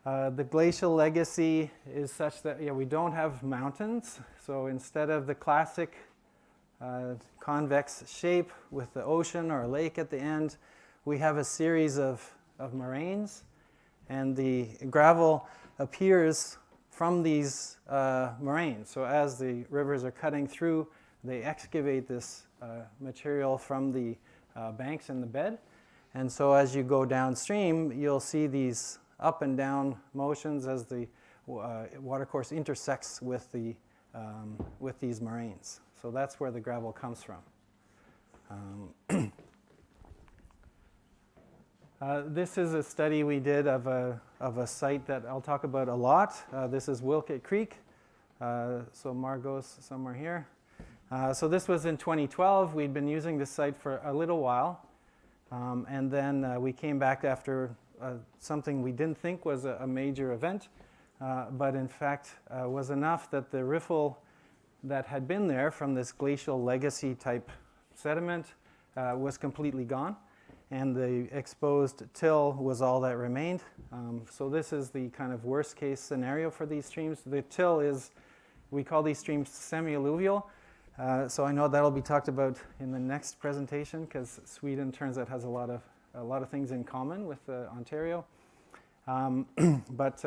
The glacial legacy is such that we don't have mountains. So instead of the classic convex shape with the ocean or a lake at the end, we have a series of moraines. And the gravel appears from these moraines. So as the rivers are cutting through, they excavate this material from the banks in the bed. And so as you go downstream, you'll see these up and down motions as the watercourse intersects with these moraines. So that's where the gravel comes from. This is a study we did of a site that I'll talk about a lot. This is Wilkett Creek. So Margot's somewhere here. So this was in 2012. We'd been using this site for a little while. And then we came back after something we didn't think was a major event, but in fact was enough that the riffle that had been there from this glacial legacy type sediment was completely gone. And the exposed till was all that remained. So this is the kind of worst case scenario for these streams. The till is, we call these streams semi-alluvial. So I know that'll be talked about in the next presentation, because Sweden turns out has a lot of things in common with Ontario. But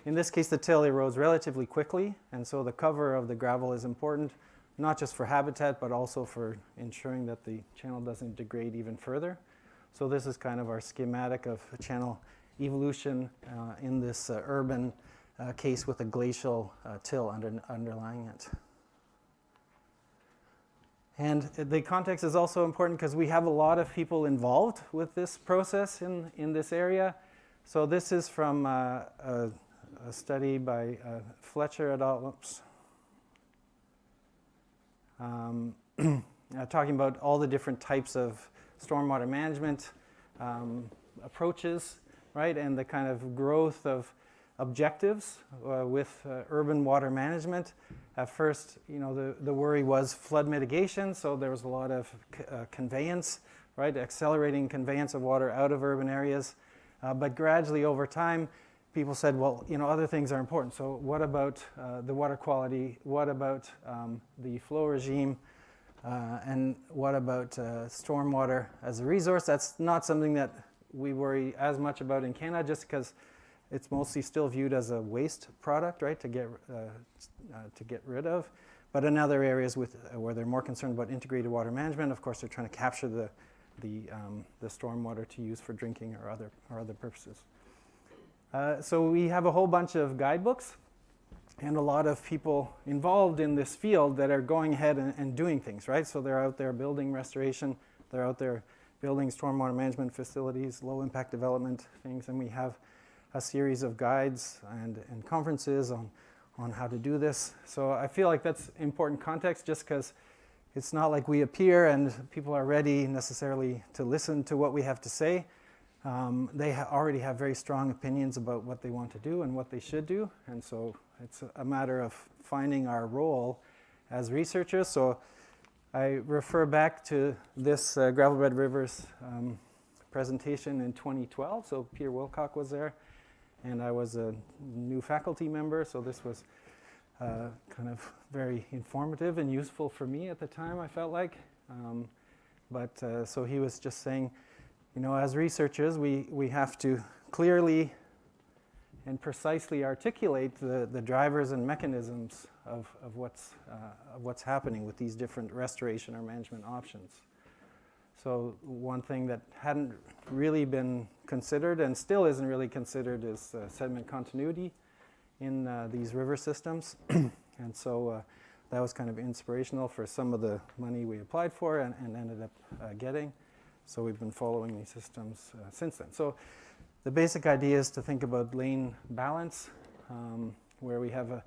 in this case, the till erodes relatively quickly, and so the cover of the gravel is important, not just for habitat, but also for ensuring that the channel doesn't degrade even further. So this is kind of our schematic of channel evolution in this urban case with a glacial till underlying it. And the context is also important because we have a lot of people involved with this process in this area. So this is from a study by Fletcher et al. Talking about all the different types of stormwater management approaches, right? And the kind of growth of objectives with urban water management. At first, the worry was flood mitigation, so there was a lot of conveyance, right, accelerating conveyance of water out of urban areas. But gradually over time, people said, well, other things are important. So what about the water quality? What about the flow regime? And what about stormwater as a resource? That's not something that we worry as much about in Canada, just because it's mostly still viewed as a waste product, right, to get rid of. But in other areas where they're more concerned about integrated water management, of course, they're trying to capture the stormwater to use for drinking or other purposes. So we have a whole bunch of guidebooks and a lot of people involved in this field that are going ahead and doing things, right? So they're out there building restoration, they're out there building stormwater management facilities, low impact development things, and we have a series of guides and conferences on how to do this. So I feel like that's important context, just because it's not like we appear and people are ready necessarily to listen to what we have to say. They already have very strong opinions about what they want to do and what they should do, and so it's a matter of finding our role as researchers. So I refer back to this Gravel Bed Rivers presentation in 2012. So Peter Wilcock was there, and I was a new faculty member, so this was kind of very informative and useful for me at the time, I felt like. So he was just saying, as researchers, we have to clearly and precisely articulate the drivers and mechanisms of what's happening with these different restoration or management options. So one thing that hadn't really been considered and still isn't really considered is sediment continuity in these river systems. And so that was kind of inspirational for some of the money we applied for and ended up getting. So we've been following these systems since then. So the basic idea is to think about lane balance, where we have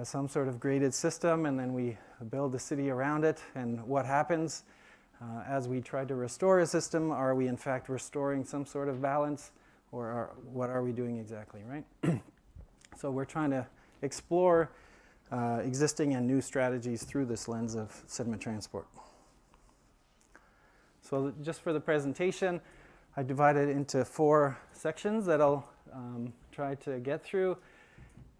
some sort of graded system, and then we build the city around it. And what happens as we try to restore a system? Are we in fact restoring some sort of balance, or what are we doing exactly, right? So we're trying to explore existing and new strategies through this lens of sediment transport. So just for the presentation, I divided it into 4 sections that I'll try to get through.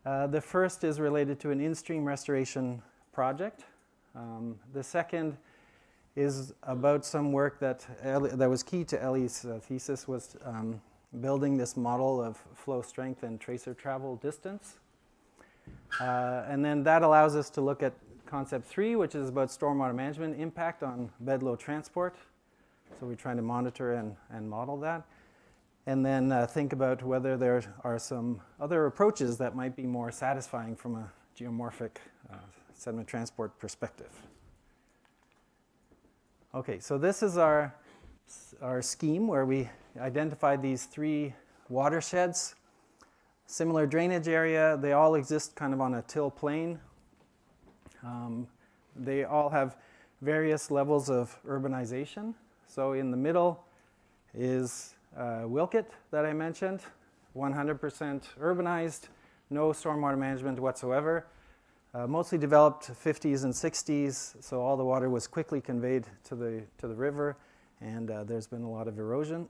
The first is related to an in-stream restoration project. The second is about some work that was key to Ellie's thesis, was building this model of flow strength and tracer travel distance. And then that allows us to look at concept 3, which is about stormwater management impact on bedload transport. So we're trying to monitor and model that. And then think about whether there are some other approaches that might be more satisfying from a geomorphic sediment transport perspective. Okay, so this is our scheme where we identified these 3 watersheds. Similar drainage area, they all exist kind of on a till plane. They all have various levels of urbanization. So in the middle is Wilkett that I mentioned, 100% urbanized, no stormwater management whatsoever. Mostly developed 50s and 60s, so all the water was quickly conveyed to the river, and there's been a lot of erosion.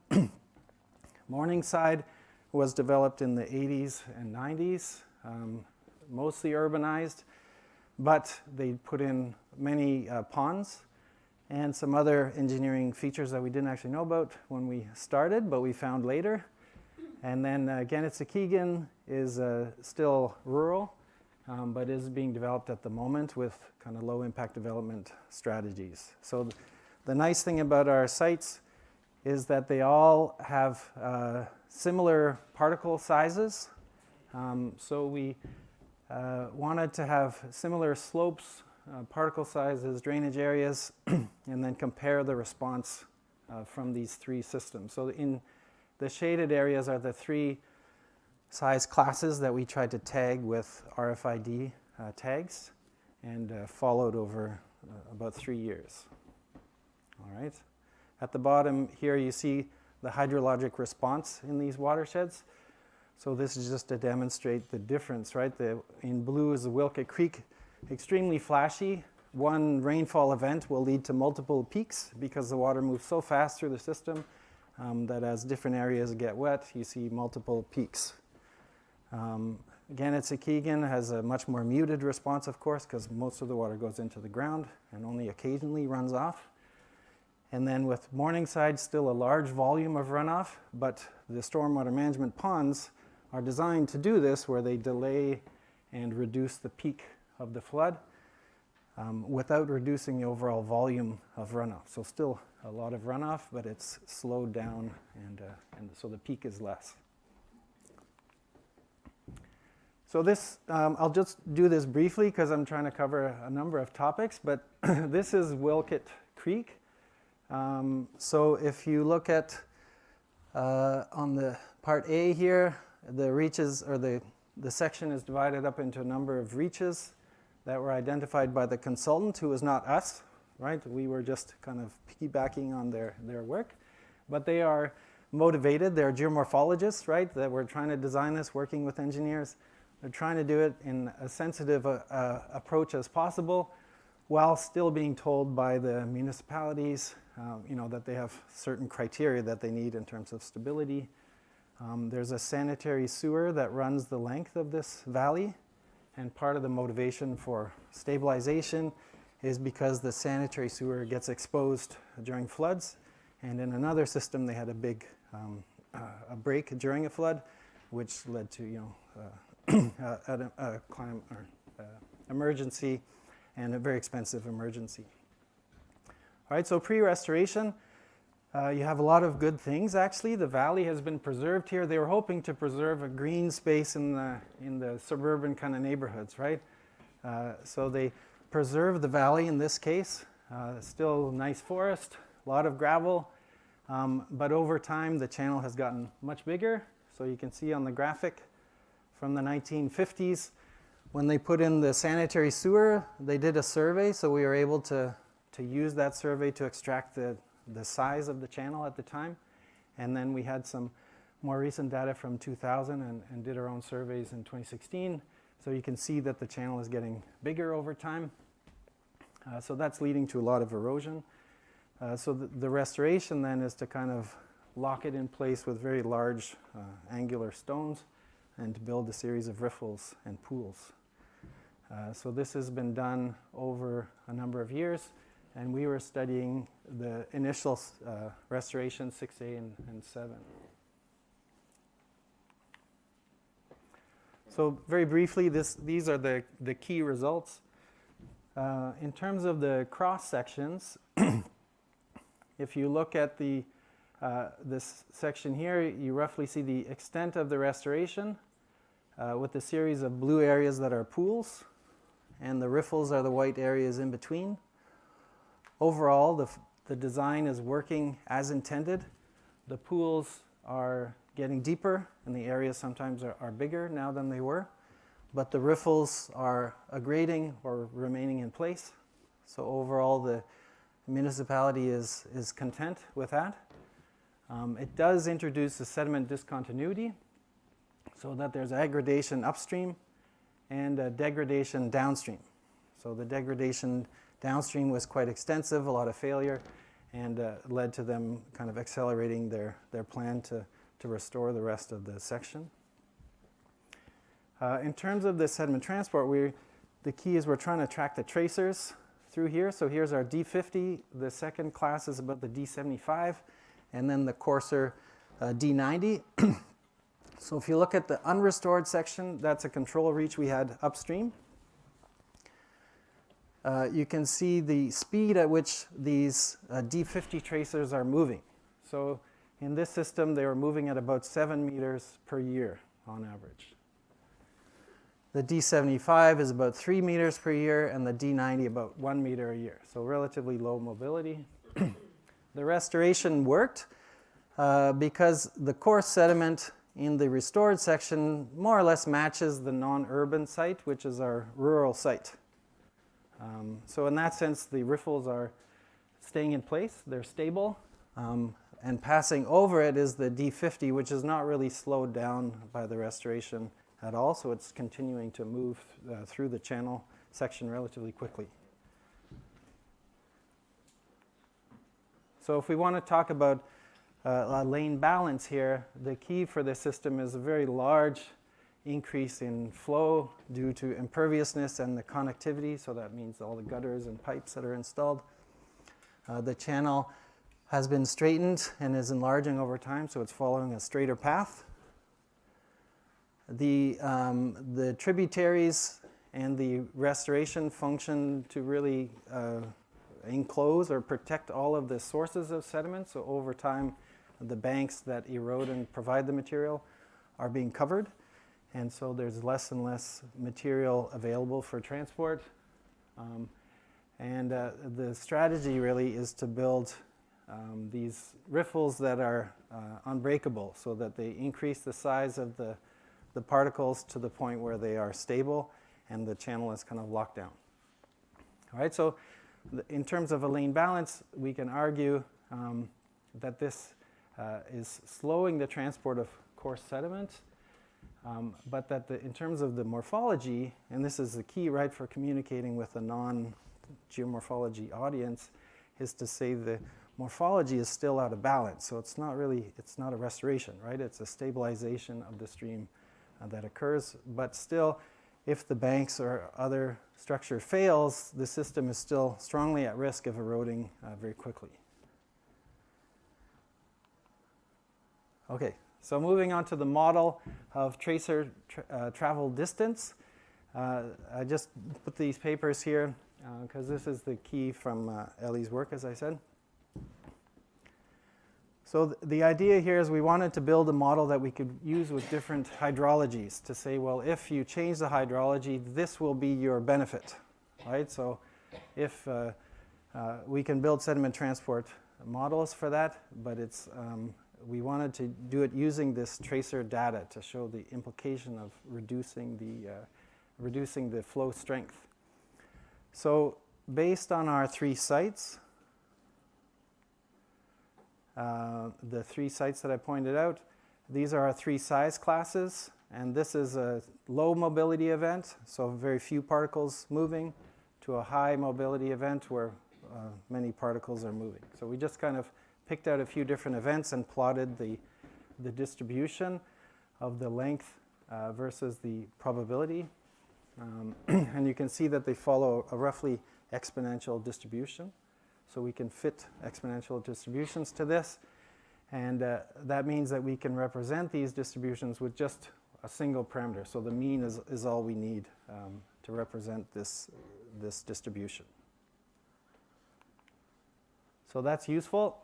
Morningside was developed in the 80s and 90s, mostly urbanized, but they put in many ponds and some other engineering features that we didn't actually know about when we started, but we found later. And then Gannet-Sakiegan is still rural, but is being developed at the moment with kind of low impact development strategies. So the nice thing about our sites is that they all have similar particle sizes. So we wanted to have similar slopes, particle sizes, drainage areas, and then compare the response from these 3 systems. So in the shaded areas are the 3 size classes that we tried to tag with RFID tags and followed over about 3 years. All right. At the bottom here you see the hydrologic response in these watersheds. So this is just to demonstrate the difference, right? In blue is the Wilkett Creek, extremely flashy. One rainfall event will lead to multiple peaks because the water moves so fast through the system that as different areas get wet, you see multiple peaks. Again, Keegan has a much more muted response, of course, because most of the water goes into the ground and only occasionally runs off. And then with Morningside, still a large volume of runoff, but the stormwater management ponds are designed to do this, where they delay and reduce the peak of the flood without reducing the overall volume of runoff. So still a lot of runoff, but it's slowed down, and so the peak is less. So this, I'll just do this briefly because I'm trying to cover a number of topics, but this is Wilkett Creek. So if you look at on the part A here, the reaches, or the section is divided up into a number of reaches that were identified by the consultant, who was not us, right? We were just kind of piggybacking on their work. But they are motivated. They're geomorphologists, right, that were trying to design this, working with engineers. They're trying to do it in a sensitive approach as possible, while still being told by the municipalities that they have certain criteria that they need in terms of stability. There's a sanitary sewer that runs the length of this valley, and part of the motivation for stabilization is because the sanitary sewer gets exposed during floods, and in another system they had a big a break during a flood, which led to a climate emergency, and a very expensive emergency. All right, so pre-restoration, you have a lot of good things, actually. The valley has been preserved here. They were hoping to preserve a green space in the suburban kind of neighborhoods, right? So they preserved the valley in this case. Still nice forest, a lot of gravel, but over time the channel has gotten much bigger. So you can see on the graphic from the 1950s, when they put in the sanitary sewer, they did a survey, so we were able to use that survey to extract the size of the channel at the time. And then we had some more recent data from 2000 and did our own surveys in 2016. So you can see that the channel is getting bigger over time. So that's leading to a lot of erosion. So the restoration then is to kind of lock it in place with very large angular stones and to build a series of riffles and pools. So this has been done over a number of years, and we were studying the initial restoration, 6A and 7. So very briefly, these are the key results. In terms of the cross sections, if you look at this section here, you roughly see the extent of the restoration with a series of blue areas that are pools, and the riffles are the white areas in between. Overall, the design is working as intended. The pools are getting deeper, and the areas sometimes are bigger now than they were, but the riffles are aggrading or remaining in place. So overall, the municipality is content with that. It does introduce a sediment discontinuity, so that there's aggradation upstream and a degradation downstream. So the degradation downstream was quite extensive, a lot of failure, and led to them kind of accelerating their plan to restore the rest of the section. In terms of the sediment transport, the key is we're trying to track the tracers through here. So here's our D50. The second class is about the D75, and then the coarser D90. So if you look at the unrestored section, that's a control reach we had upstream. You can see the speed at which these D50 tracers are moving. So in this system, they were moving at about 7 meters per year on average. The D75 is about 3 meters per year, and the D90 about 1 meter a year. So relatively low mobility. The restoration worked because the coarse sediment in the restored section more or less matches the non-urban site, which is our rural site. So in that sense, the riffles are staying in place. They're stable. and passing over it is the D50, which is not really slowed down by the restoration at all, so it's continuing to move through the channel section relatively quickly. So if we want to talk about lane balance here, the key for this system is a very large increase in flow due to imperviousness and the connectivity, so that means all the gutters and pipes that are installed. The channel has been straightened and is enlarging over time, so it's following a straighter path. The tributaries and the restoration function to really enclose or protect all of the sources of sediment, so over time the banks that erode and provide the material are being covered, and so there's less and less material available for transport. The strategy really is to build these riffles that are unbreakable, so that they increase the size of the particles to the point where they are stable and the channel is kind of locked down. All right, so in terms of a lane balance, we can argue that this is slowing the transport of coarse sediment, but that in terms of the morphology, and this is the key, right, for communicating with a non-geomorphology audience, is to say the morphology is still out of balance. So it's not a restoration, right? It's a stabilization of the stream that occurs, but still, if the banks or other structure fails, the system is still strongly at risk of eroding very quickly. Okay, so moving on to the model of tracer travel distance. I just put these papers here because this is the key from Ellie's work, as I said. So the idea here is we wanted to build a model that we could use with different hydrologies to say, well, if you change the hydrology, this will be your benefit, right? So if we can build sediment transport models for that, but we wanted to do it using this tracer data to show the implication of reducing the flow strength. So based on our 3 sites, the 3 sites that I pointed out, these are our 3 size classes, and this is a low mobility event, so very few particles moving, to a high mobility event where many particles are moving. So we just kind of picked out a few different events and plotted the distribution of the length versus the probability. And you can see that they follow a roughly exponential distribution. So we can fit exponential distributions to this. And that means that we can represent these distributions with just a single parameter. So the mean is all we need to represent this distribution. So that's useful.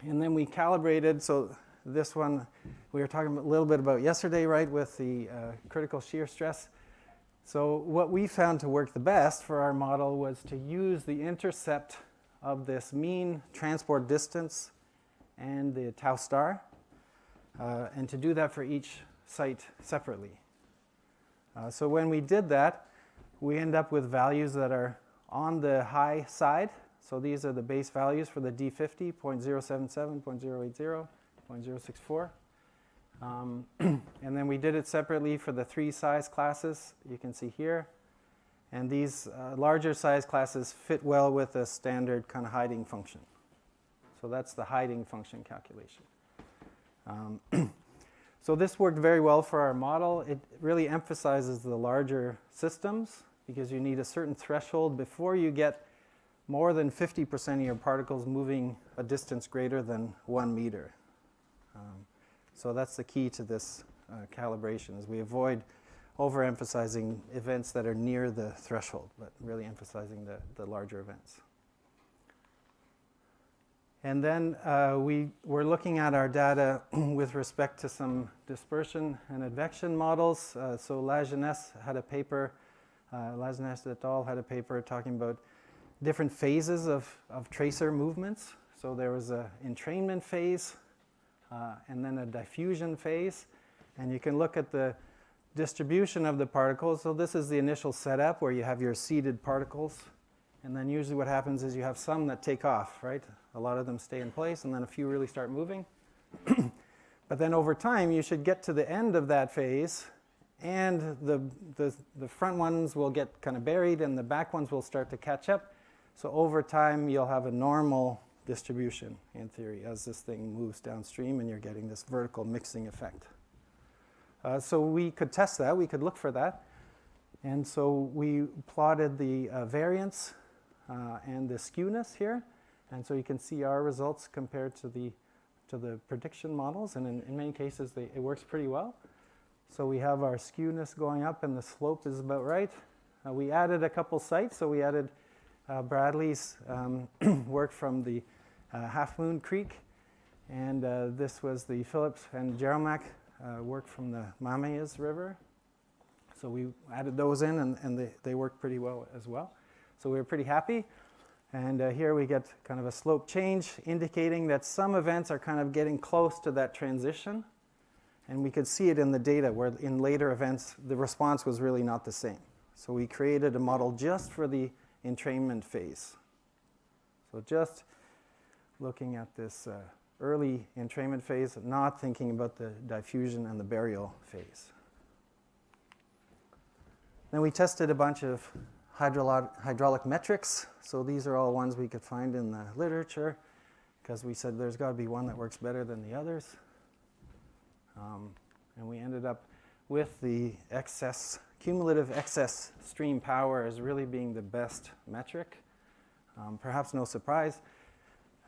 And then we calibrated, so this one we were talking a little bit about yesterday, right, with the critical shear stress. So what we found to work the best for our model was to use the intercept of this mean transport distance and the tau star, and to do that for each site separately. So when we did that, we end up with values that are on the high side. So these are the base values for the D50, 0.077, 0.080, 0.064. And then we did it separately for the 3 size classes, you can see here. And these larger size classes fit well with a standard kind of hiding function. So that's the hiding function calculation. So this worked very well for our model. It really emphasizes the larger systems because you need a certain threshold before you get more than 50% of your particles moving a distance greater than 1 meter. So that's the key to this calibration, is we avoid overemphasizing events that are near the threshold, but really emphasizing the larger events. And then we were looking at our data with respect to some dispersion and advection models. So Lajeunesse had a paper, Lajeunesse et al. Had a paper talking about different phases of tracer movements. So there was an entrainment phase and then a diffusion phase. And you can look at the distribution of the particles. So this is the initial setup where you have your seeded particles. And then usually what happens is you have some that take off, right? A lot of them stay in place, and then a few really start moving. But then over time, you should get to the end of that phase, and the front ones will get kind of buried, and the back ones will start to catch up. So over time, you'll have a normal distribution, in theory, as this thing moves downstream, and you're getting this vertical mixing effect. So we could test that. We could look for that. And so we plotted the variance and the skewness here. And so you can see our results compared to the prediction models. And in many cases, it works pretty well. So we have our skewness going up, and the slope is about right. We added a couple sites. So we added Bradley's work from the Half Moon Creek. And this was the Phillips and Jeromac work from the Mamayas River. So we added those in, and they worked pretty well as well. So we were pretty happy. And here we get kind of a slope change, indicating that some events are kind of getting close to that transition. And we could see it in the data, where in later events, the response was really not the same. So we created a model just for the entrainment phase. So just looking at this early entrainment phase, not thinking about the diffusion and the burial phase. Then we tested a bunch of hydraulic metrics. So these are all ones we could find in the literature, because we said there's got to be one that works better than the others. And we ended up with the cumulative excess stream power as really being the best metric. Perhaps no surprise,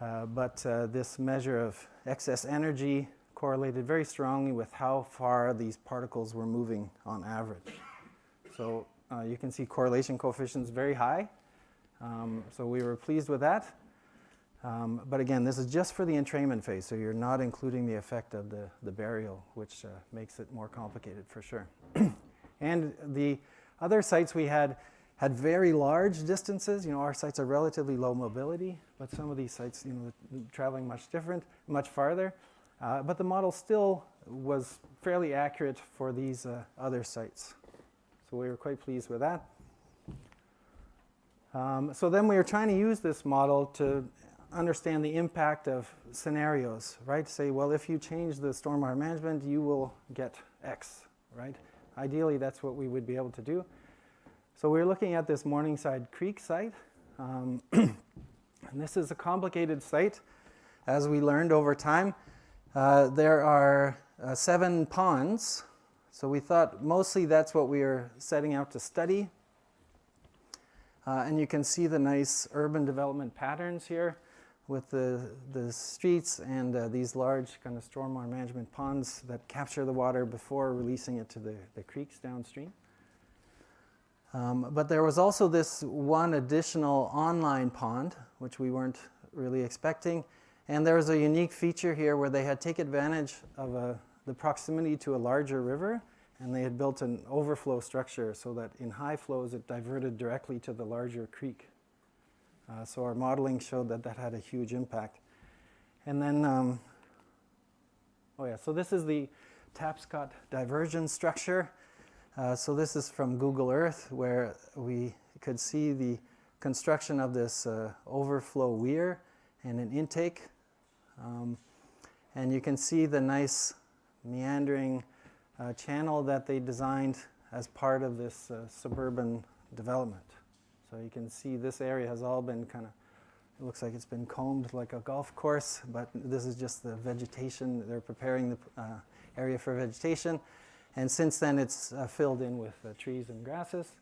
but this measure of excess energy correlated very strongly with how far these particles were moving on average. So you can see correlation coefficients very high. So we were pleased with that. But again, this is just for the entrainment phase, so you're not including the effect of the burial, which makes it more complicated for sure. And the other sites we had very large distances. Our sites are relatively low mobility, but some of these sites, traveling much farther. But the model still was fairly accurate for these other sites. So we were quite pleased with that. So then we were trying to use this model to understand the impact of scenarios, right? Say, well, if you change the stormwater management, you will get X, right? Ideally, that's what we would be able to do. So we're looking at this Morningside Creek site. And this is a complicated site. As we learned over time, there are 7 ponds. So we thought mostly that's what we are setting out to study. And you can see the nice urban development patterns here with the streets and these large kind of stormwater management ponds that capture the water before releasing it to the creeks downstream. But there was also this one additional online pond, which we weren't really expecting. And there was a unique feature here where they had taken advantage of the proximity to a larger river, and they had built an overflow structure so that in high flows it diverted directly to the larger creek. So our modeling showed that had a huge impact. And then, so this is the Tapscott diversion structure. So this is from Google Earth, where we could see the construction of this overflow weir and an intake. And you can see the nice meandering channel that they designed as part of this suburban development. So you can see this area has all been it looks like it's been combed like a golf course, but this is just the vegetation. They're preparing the area for vegetation. And since then, it's filled in with trees and grasses.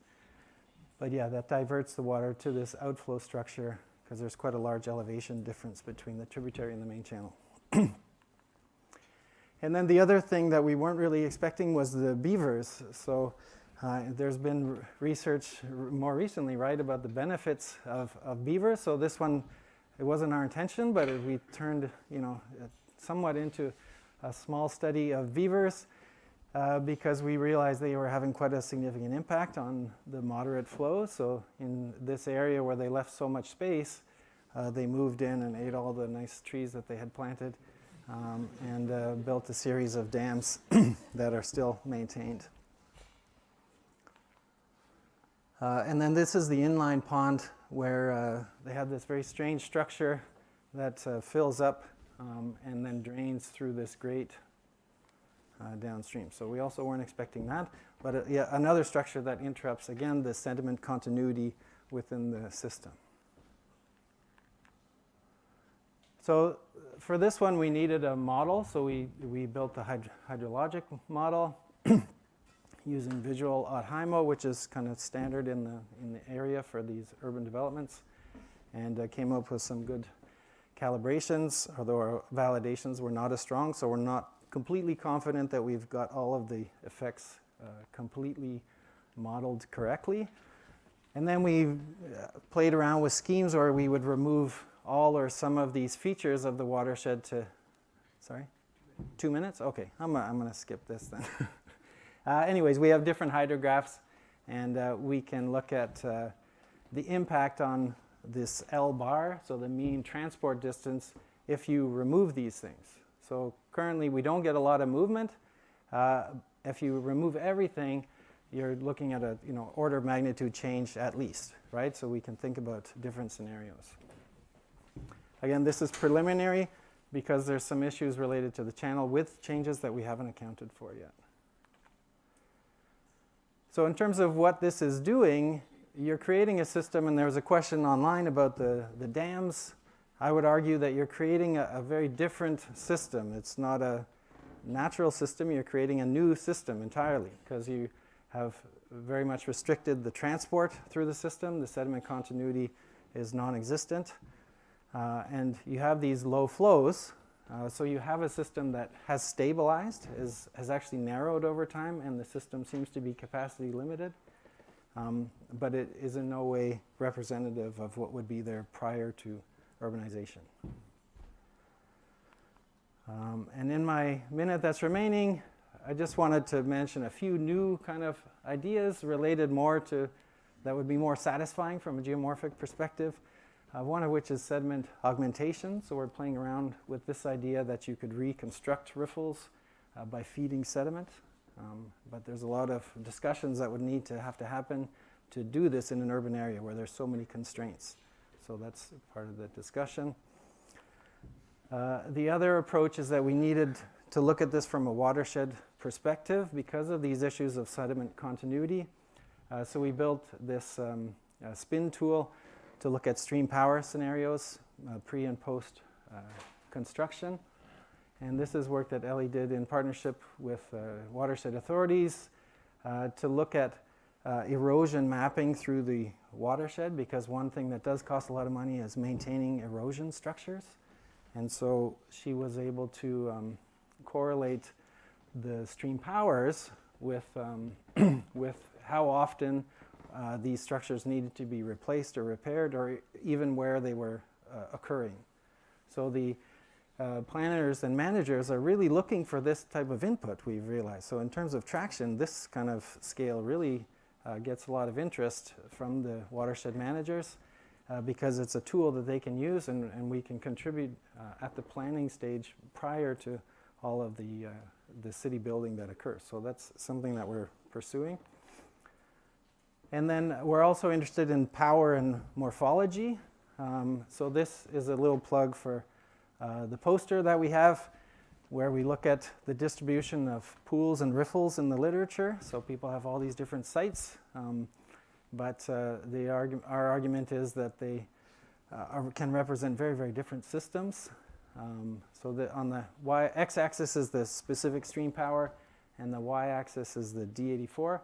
But yeah, that diverts the water to this outflow structure because there's quite a large elevation difference between the tributary and the main channel. And then the other thing that we weren't really expecting was the beavers. So there's been research more recently, right, about the benefits of beavers. So this one, it wasn't our intention, but we turned, somewhat into a small study of beavers because we realized they were having quite a significant impact on the moderate flow. So in this area where they left so much space, they moved in and ate all the nice trees that they had planted and built a series of dams that are still maintained. And then this is the inline pond where they have this very strange structure that fills up and then drains through this grate downstream. So we also weren't expecting that. But yeah, another structure that interrupts, again, the sediment continuity within the system. So for this one, we needed a model. So we built a hydrologic model using visual HIMO, which is kind of standard in the area for these urban developments, and came up with some good calibrations, although our validations were not as strong, so we're not completely confident that we've got all of the effects completely modeled correctly. And then we played around with schemes where we would remove all or some of these features of the watershed to, sorry, 2 minutes? Okay, I'm going to skip this then. Anyways, we have different hydrographs, and we can look at the impact on this L bar, so the mean transport distance, if you remove these things. So currently we don't get a lot of movement. If you remove everything, you're looking at a order of magnitude change at least, right? So we can think about different scenarios. Again, this is preliminary because there's some issues related to the channel width changes that we haven't accounted for yet. So in terms of what this is doing, you're creating a system, and there was a question online about the dams. I would argue that you're creating a very different system. It's not a natural system. You're creating a new system entirely because you have very much restricted the transport through the system. The sediment continuity is non-existent. And you have these low flows. So you have a system that has stabilized, has actually narrowed over time, and the system seems to be capacity limited. But it is in no way representative of what would be there prior to urbanization. And in my minute that's remaining, I just wanted to mention a few new kind of ideas related more to, that would be more satisfying from a geomorphic perspective. One of which is sediment augmentation. So we're playing around with this idea that you could reconstruct riffles by feeding sediment. But there's a lot of discussions that would need to happen to do this in an urban area where there's so many constraints. So that's part of the discussion. The other approach is that we needed to look at this from a watershed perspective because of these issues of sediment continuity. So we built this spin tool to look at stream power scenarios, pre and post construction. And this is work that Ellie did in partnership with watershed authorities to look at erosion mapping through the watershed, because one thing that does cost a lot of money is maintaining erosion structures. And so she was able to correlate the stream powers with, with how often these structures needed to be replaced or repaired, or even where they were occurring. So the planners and managers are really looking for this type of input, we've realized. So in terms of traction, this kind of scale really gets a lot of interest from the watershed managers because it's a tool that they can use, and we can contribute at the planning stage prior to all of the city building that occurs. So that's something that we're pursuing. And then we're also interested in power and morphology. So this is a little plug for the poster that we have, where we look at the distribution of pools and riffles in the literature. So people have all these different sites, but our argument is that they can represent very, very different systems. So on the x-axis is the specific stream power, and the y-axis is the D84.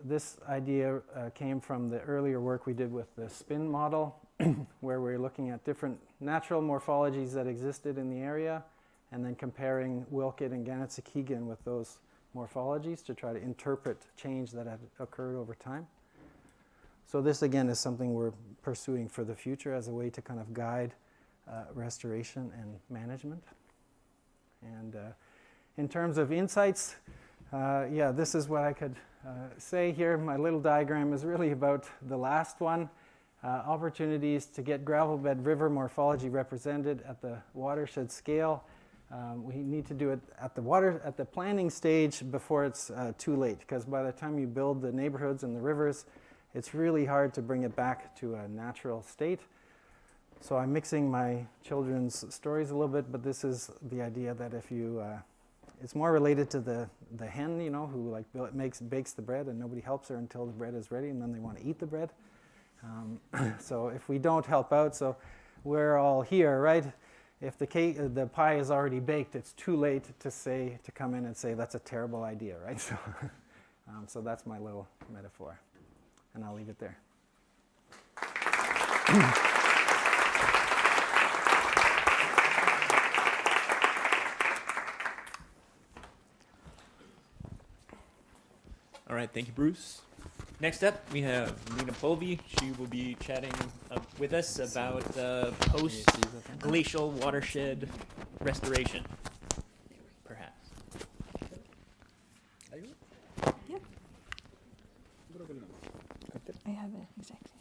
This idea came from the earlier work we did with the spin model, where we're looking at different natural morphologies that existed in the area, and then comparing Wilkett and Gannet-Sikhigan with those morphologies to try to interpret change that had occurred over time. So this, again, is something we're pursuing for the future as a way to kind of guide restoration and management. And in terms of insights, yeah, this is what I could say here. My little diagram is really about the last one, opportunities to get gravel bed river morphology represented at the watershed scale. We need to do it at the planning stage before it's too late, because by the time you build the neighborhoods and the rivers it's really hard to bring it back to a natural state. So I'm mixing my children's stories a little bit, but this is the idea that if you, it's more related to the hen, you know, who like bakes the bread and nobody helps her until the bread is ready and then they want to eat the bread. So if we don't help out, so we're all here, right? If the pie is already baked, it's too late to come in and say that's a terrible idea, right? So, so that's my little metaphor, and I'll leave it there. All right, thank you, Bruce. Next up, we have Lena Polvi. She will be chatting with us about post-glacial watershed restoration, perhaps. Yeah. I have it, exactly.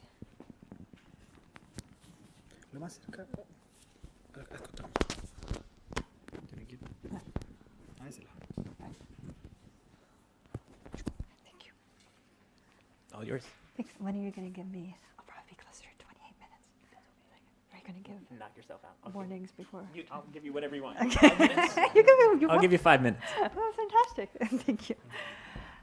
Thank you. All yours. Thanks. When are you going to give me? I'll probably be closer to 28 minutes. Are you going to give knock yourself out? warnings before? I'll give you whatever you want. Okay. 5 minutes? I'll give you 5 minutes. Oh, fantastic. Thank you.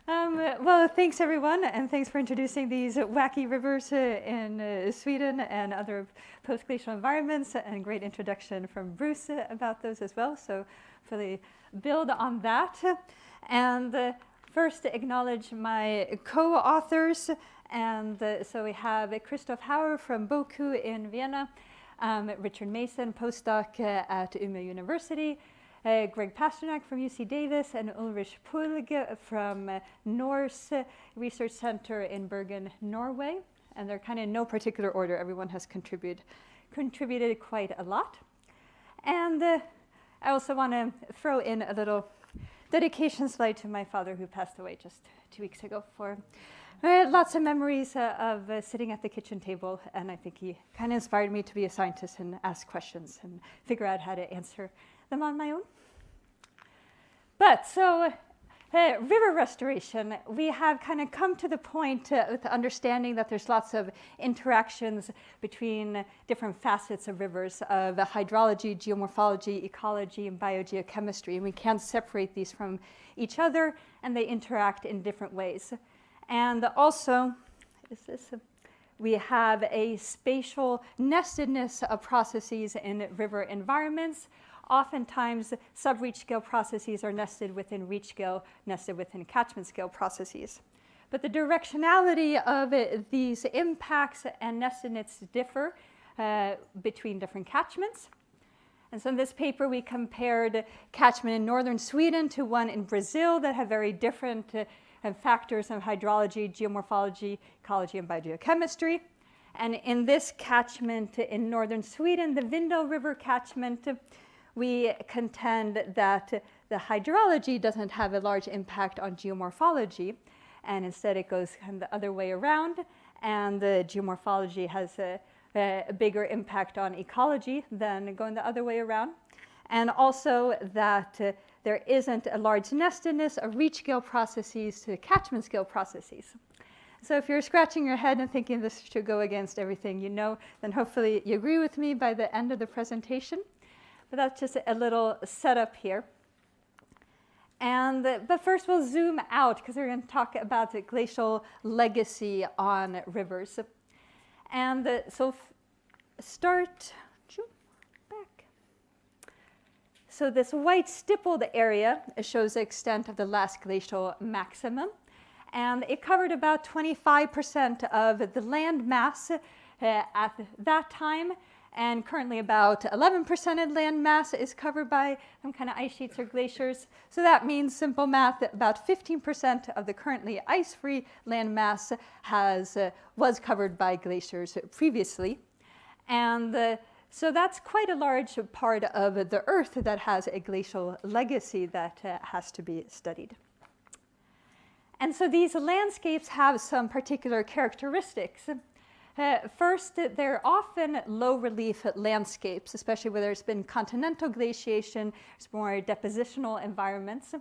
Well, thanks everyone, and thanks for introducing these wacky rivers in Sweden and other post-glacial environments, and great introduction from Bruce about those as well. So really build on that. And first acknowledge my co-authors. And so we have Christoph Hauer from BOKU in Vienna, Richard Mason, postdoc at Umeå University, Greg Pasternak from UC Davis, and Ulrich Pulg from Norse Research Center in Bergen, Norway. And they're kind of in no particular order. Everyone has contributed quite a lot. And I also want to throw in a little dedication slide to my father, who passed away just 2 weeks ago. For lots of memories of sitting at the kitchen table, and I think he kind of inspired me to be a scientist and ask questions and figure out how to answer them on my own. But so river restoration, we have kind of come to the point with understanding that there's lots of interactions between different facets of rivers, of hydrology, geomorphology, ecology, and biogeochemistry. And we can't separate these from each other, and they interact in different ways. And also, we have a spatial nestedness of processes in river environments. Oftentimes, sub-reach scale processes are nested within reach scale, nested within catchment scale processes. But the directionality of these impacts and nestedness differ between different catchments. And so in this paper, we compared catchment in northern Sweden to one in Brazil that have very different factors of hydrology, geomorphology, ecology, and biogeochemistry. And in this catchment in northern Sweden, the Vindel River catchment, we contend that the hydrology doesn't have a large impact on geomorphology, and instead it goes kind of the other way around, and the geomorphology has a bigger impact on ecology than going the other way around. And also that there isn't a large nestedness of reach scale processes to catchment scale processes. So if you're scratching your head and thinking this should go against everything you know, then hopefully you agree with me by the end of the presentation. But that's just a little setup here. And but first we'll zoom out, because we're going to talk about the glacial legacy on rivers. And so start back. So this white stippled area shows the extent of the last glacial maximum. And it covered about 25% of the land mass at that time. And currently about 11% of land mass is covered by some kind of ice sheets or glaciers. So that means, simple math, that about 15% of the currently ice-free land mass was covered by glaciers previously. And so that's quite a large part of the Earth that has a glacial legacy that has to be studied. And so these landscapes have some particular characteristics. First, they're often low-relief landscapes, especially where there's been continental glaciation. There's more depositional environments,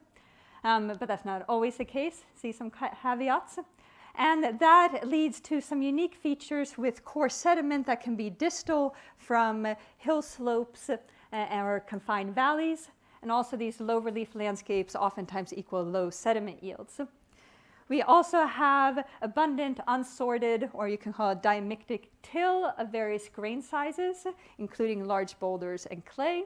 but that's not always the case. See some caveats. And that leads to some unique features with core sediment that can be distal from hill slopes or confined valleys. And also these low relief landscapes oftentimes equal low sediment yields. We also have abundant unsorted, or you can call it dimictic till of various grain sizes, including large boulders and clay.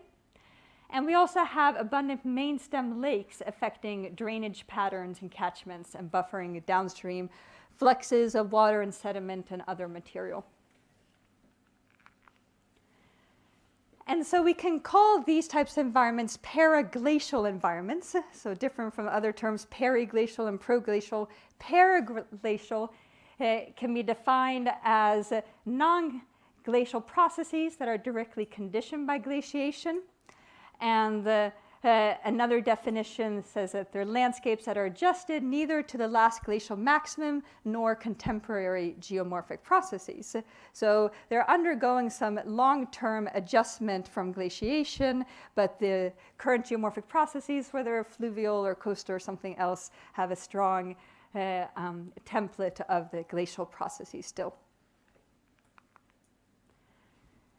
And we also have abundant main stem lakes affecting drainage patterns and catchments and buffering downstream fluxes of water and sediment and other material. And so we can call these types of environments paraglacial environments, so different from other terms, periglacial and proglacial. Paraglacial can be defined as non-glacial processes that are directly conditioned by glaciation. And another definition says that they're landscapes that are adjusted neither to the last glacial maximum nor contemporary geomorphic processes. So they're undergoing some long-term adjustment from glaciation, but the current geomorphic processes, whether fluvial or coastal or something else, have a strong template of the glacial processes still.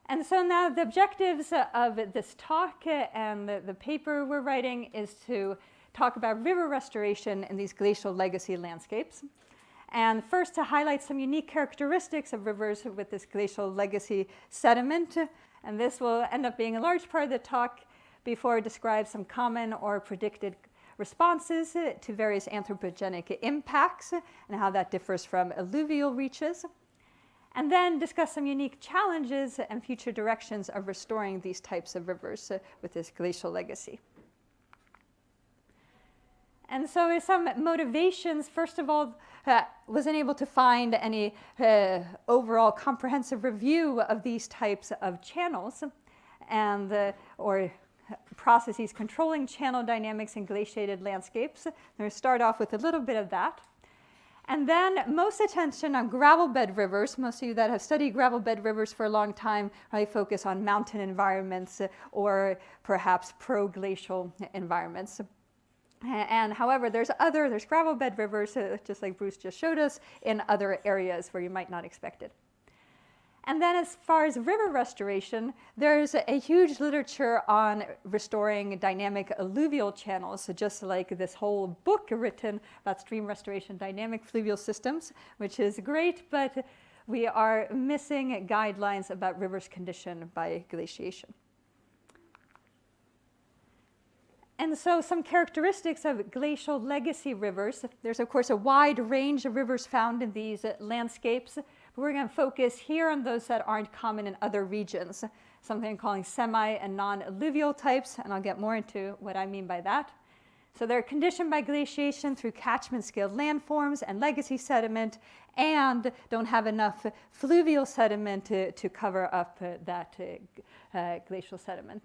And so now the objectives of this talk and the paper we're writing is to talk about river restoration in these glacial legacy landscapes. And first to highlight some unique characteristics of rivers with this glacial legacy sediment. And this will end up being a large part of the talk before it describes some common or predicted responses to various anthropogenic impacts and how that differs from alluvial reaches. And then discuss some unique challenges and future directions of restoring these types of rivers with this glacial legacy. And so some motivations, first of all, wasn't able to find any overall comprehensive review of these types of channels and or processes controlling channel dynamics in glaciated landscapes. I'm going to start off with a little bit of that. And then most attention on gravel bed rivers. Most of you that have studied gravel bed rivers for a long time probably focus on mountain environments or perhaps pro-glacial environments. And however, there's gravel bed rivers, just like Bruce just showed us, in other areas where you might not expect it. And then as far as river restoration, there's a huge literature on restoring dynamic alluvial channels, so just like this whole book written about stream restoration dynamic fluvial systems, which is great, but we are missing guidelines about rivers conditioned by glaciation. And so some characteristics of glacial legacy rivers. There's, of course, a wide range of rivers found in these landscapes. We're going to focus here on those that aren't common in other regions, something I'm calling semi and non-alluvial types, and I'll get more into what I mean by that. So they're conditioned by glaciation through catchment scale landforms and legacy sediment, and don't have enough fluvial sediment to cover up that glacial sediment.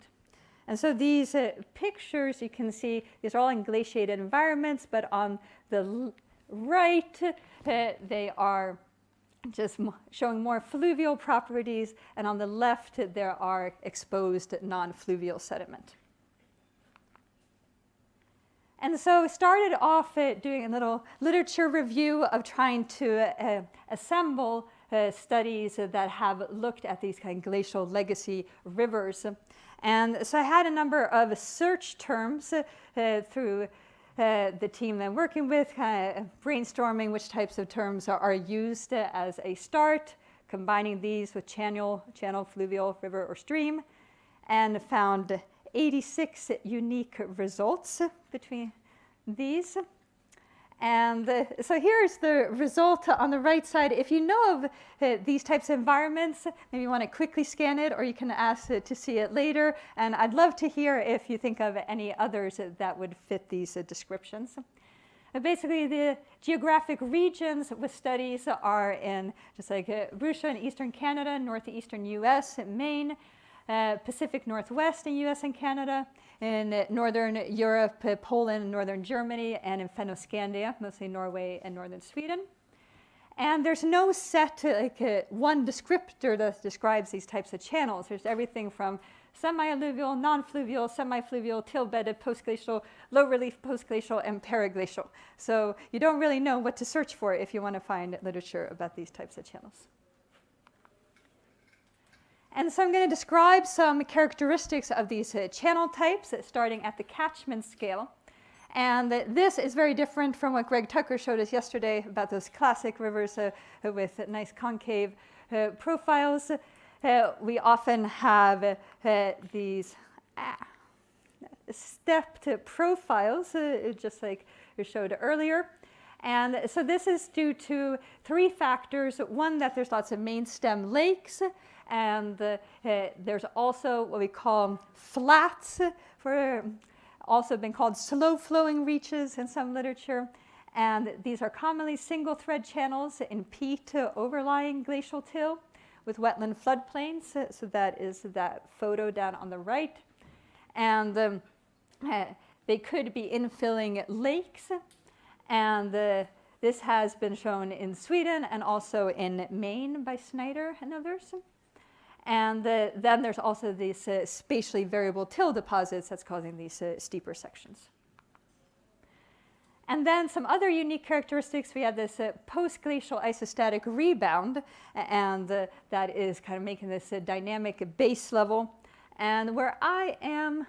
And so these pictures, you can see, these are all in glaciated environments, but on the right, they are just showing more fluvial properties, and on the left there are exposed non-fluvial sediment. And so we started off doing a little literature review of trying to assemble studies that have looked at these kind of glacial legacy rivers. And so I had a number of search terms through the team that I'm working with, brainstorming which types of terms are used as a start, combining these with channel, fluvial, river, or stream, and found 86 unique results between these. And so here's the result on the right side. If you know of these types of environments, maybe you want to quickly scan it, or you can ask to see it later. And I'd love to hear if you think of any others that would fit these descriptions. Basically, the geographic regions with studies are in, just like Bruce in eastern Canada, northeastern US, Maine, Pacific Northwest in US and Canada, in Northern Europe, Poland, Northern Germany, and in Fennoscandia, mostly Norway and Northern Sweden. And there's no set one descriptor that describes these types of channels. There's everything from semi-alluvial, non-fluvial, semi-fluvial, till-bedded, post-glacial, low-relief, post-glacial, and paraglacial. So you don't really know what to search for if you want to find literature about these types of channels. And so I'm going to describe some characteristics of these channel types, starting at the catchment scale. And this is very different from what Greg Tucker showed us yesterday about those classic rivers with nice concave profiles. We often have these stepped profiles, just like we showed earlier. And so this is due to 3 factors. One, that there's lots of main stem lakes, and there's also what we call flats, also been called slow-flowing reaches in some literature. And these are commonly single-thread channels in peat overlying glacial till with wetland floodplains. So that is that photo down on the right. And they could be infilling lakes. And this has been shown in Sweden and also in Maine by Snyder and others. And then there's also these spatially variable till deposits that's causing these steeper sections. And then some other unique characteristics. We have this post-glacial isostatic rebound, and that is kind of making this dynamic base level. And where I am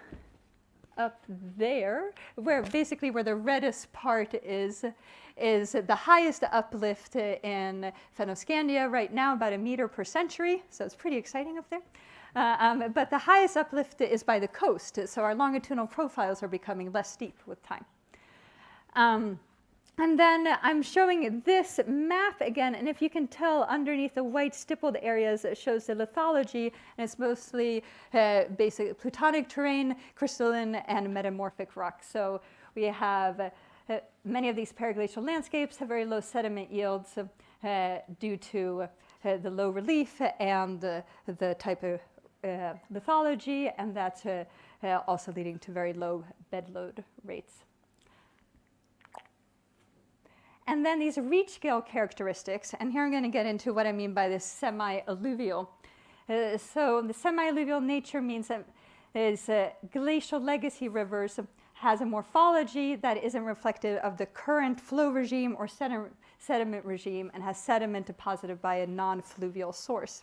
up there, where the reddest part is the highest uplift in Fennoscandia right now, about 1 meter per century. So it's pretty exciting up there. But the highest uplift is by the coast. So our longitudinal profiles are becoming less steep with time. And then I'm showing this map again, and if you can tell underneath the white stippled areas, it shows the lithology, and it's mostly basic plutonic terrain, crystalline, and metamorphic rock. So we have many of these paraglacial landscapes have very low sediment yields due to the low relief and the type of lithology, and that's also leading to very low bed load rates. And then these reach scale characteristics, and here I'm going to get into what I mean by this semi-alluvial. So the semi-alluvial nature means that glacial legacy rivers has a morphology that isn't reflective of the current flow regime or sediment regime and has sediment deposited by a non-fluvial source.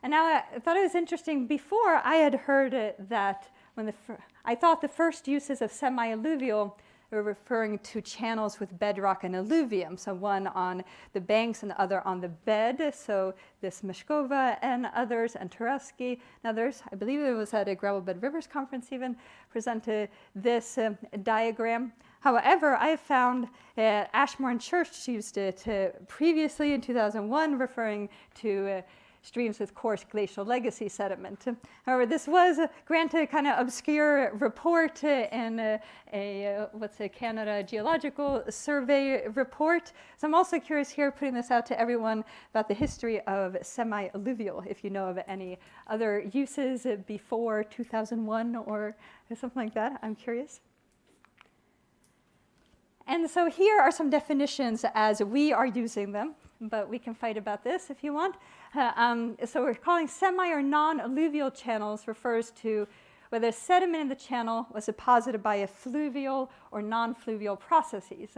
And now I thought it was interesting, before I had heard that when I thought the first uses of semi-alluvial were referring to channels with bedrock and alluvium, so one on the banks and the other on the bed. So this Meshkova and others, and Turovsky and others, I believe it was at a Gravel Bed Rivers conference even, presented this diagram. However, I found Ashmore and Church used it previously in 2001, referring to streams with coarse glacial legacy sediment. However, this was granted a kind of obscure report in a Canada Geological Survey report. So I'm also curious here, putting this out to everyone, about the history of semi-alluvial, if you know of any other uses before 2001 or something like that. I'm curious. And so here are some definitions as we are using them, but we can fight about this if you want. So we're calling semi or non-alluvial channels refers to whether sediment in the channel was deposited by a fluvial or non-fluvial processes.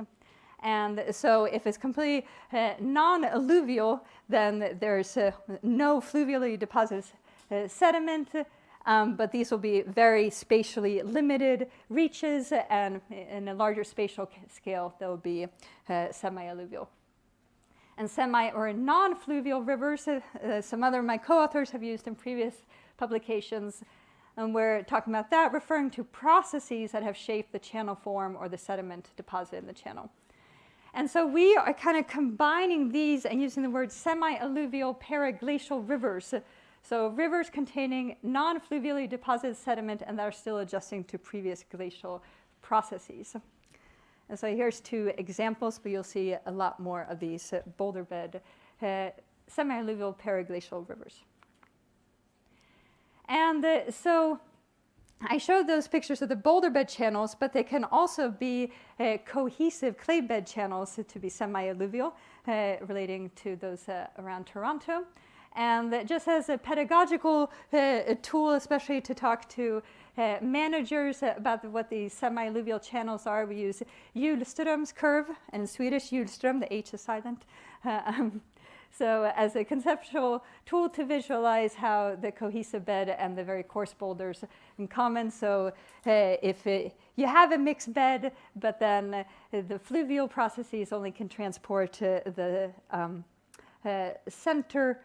And so if it's completely non-alluvial, then there's no fluvially deposited sediment, but these will be very spatially limited reaches, and in a larger spatial scale, they'll be semi-alluvial. And semi or non-fluvial rivers, some other of my co-authors have used in previous publications, and we're talking about that, referring to processes that have shaped the channel form or the sediment deposited in the channel. And so we are kind of combining these and using the word semi-alluvial paraglacial rivers. So rivers containing non-fluvially deposited sediment and that are still adjusting to previous glacial processes. And so here's 2 examples, but you'll see a lot more of these boulder bed semi-alluvial paraglacial rivers. And so I showed those pictures of the boulder bed channels, but they can also be cohesive clay bed channels to be semi-alluvial, relating to those around Toronto. And just as a pedagogical tool, especially to talk to managers about what these semi-alluvial channels are, we use Hjulström's curve, and in Swedish, Hjulström, the H is silent. So as a conceptual tool to visualize how the cohesive bed and the very coarse boulders in common. So if you have a mixed bed, but then the fluvial processes only can transport the center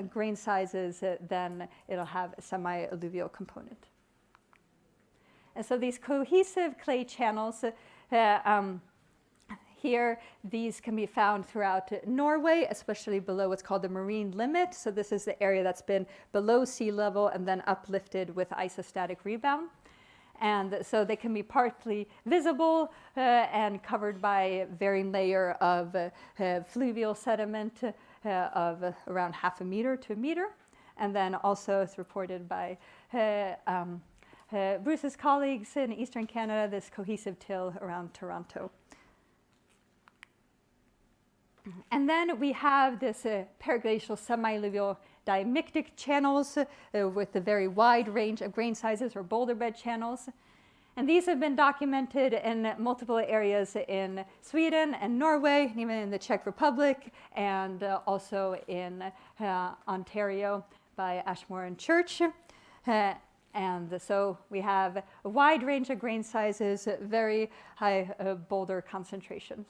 grain sizes, then it'll have a semi-alluvial component. And so these cohesive clay channels, here, these can be found throughout Norway, especially below what's called the marine limit. So this is the area that's been below sea level and then uplifted with isostatic rebound. And so they can be partly visible and covered by a varying layer of fluvial sediment of around 0.5 meter to a meter. And then also, it's reported by Bruce's colleagues in Eastern Canada, this cohesive till around Toronto. And then we have this periglacial semi-alluvial diamictic channels with a very wide range of grain sizes, or boulder bed channels. And these have been documented in multiple areas in Sweden and Norway, and even in the Czech Republic, and also in Ontario by Ashmore and Church. And so we have a wide range of grain sizes, very high boulder concentrations.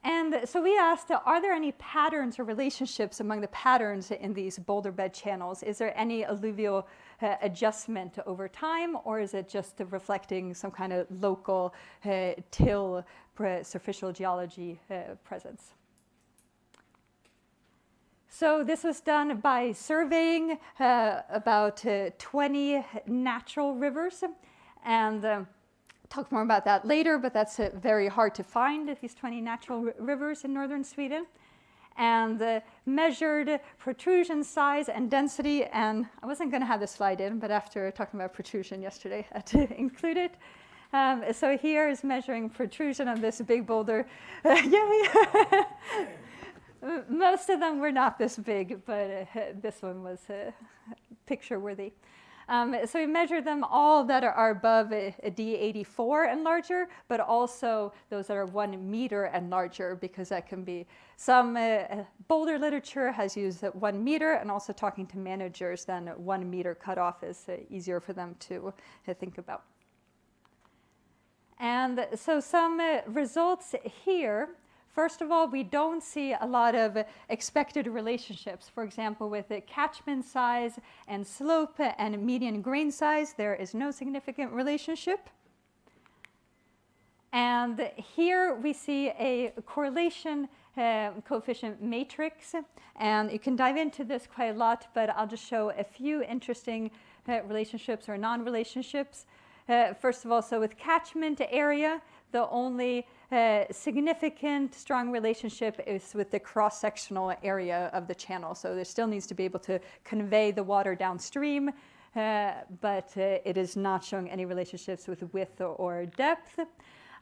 And so we asked, are there any patterns or relationships among the patterns in these boulder bed channels? Is there any alluvial adjustment over time, or is it just reflecting some kind of local till superficial geology presence? So this was done by surveying about 20 natural rivers, and talk more about that later, but that's very hard to find, these 20 natural rivers in northern Sweden. And measured protrusion size and density, and I wasn't going to have this slide in, but after talking about protrusion yesterday, I had to include it. So here is measuring protrusion of this big boulder. Most of them were not this big, but this one was picture-worthy. So we measured them all that are above a D84 and larger, but also those that are 1 meter and larger, because that can be, some boulder literature has used 1 meter, and also talking to managers, then 1 meter cutoff is easier for them to think about. And so some results here. First of all, we don't see a lot of expected relationships. For example, with the catchment size and slope and median grain size, there is no significant relationship. And here we see a correlation coefficient matrix. And you can dive into this quite a lot, but I'll just show a few interesting relationships or non-relationships. First of all, so with catchment area, the only significant strong relationship is with the cross-sectional area of the channel. So there still needs to be able to convey the water downstream, but it is not showing any relationships with width or depth.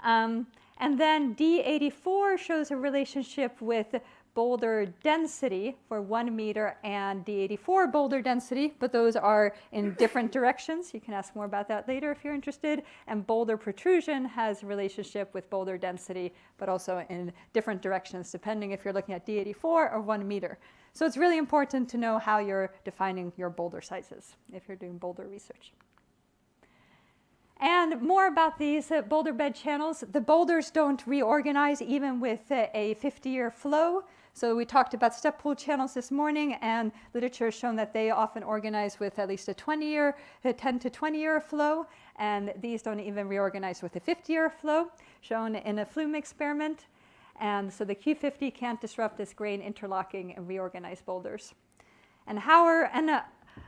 And then D84 shows a relationship with boulder density for 1 meter and D84 boulder density, but those are in different directions. You can ask more about that later if you're interested. And boulder protrusion has a relationship with boulder density, but also in different directions, depending if you're looking at D84 or 1 meter. So it's really important to know how you're defining your boulder sizes if you're doing boulder research. And more about these boulder bed channels. The boulders don't reorganize even with a 50-year flow. So we talked about step pool channels this morning, and literature has shown that they often organize with at least a 10 to 20-year flow, and these don't even reorganize with a 50-year flow, shown in a flume experiment. And so the Q50 can't disrupt this grain interlocking and reorganize boulders. And Hauer and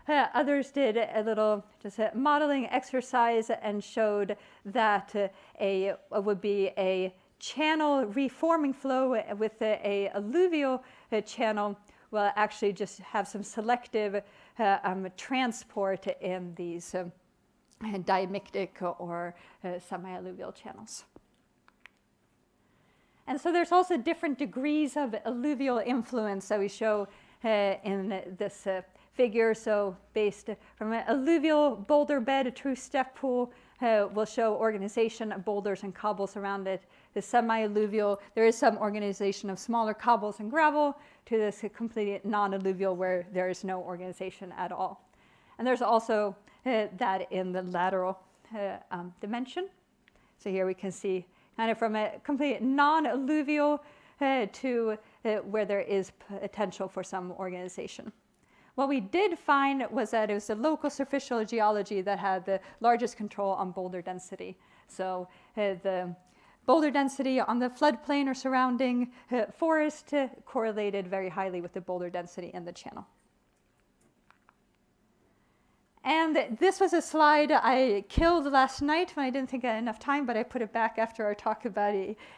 others did a little just a modeling exercise and showed that would be a channel reforming flow with a alluvial channel will actually just have some selective transport in these diamictic or semi-alluvial channels. And so there's also different degrees of alluvial influence that we show in this figure. So based from an alluvial boulder bed, a true step pool will show organization of boulders and cobbles around it. The semi-alluvial, there is some organization of smaller cobbles and gravel, to this completely non-alluvial where there is no organization at all. And there's also that in the lateral dimension. So here we can see kind of from a complete non-alluvial to where there is potential for some organization. What we did find was that it was the local superficial geology that had the largest control on boulder density. So the boulder density on the floodplain or surrounding forest correlated very highly with the boulder density in the channel. And this was a slide I killed last night when I didn't think I had enough time, but I put it back after our talk about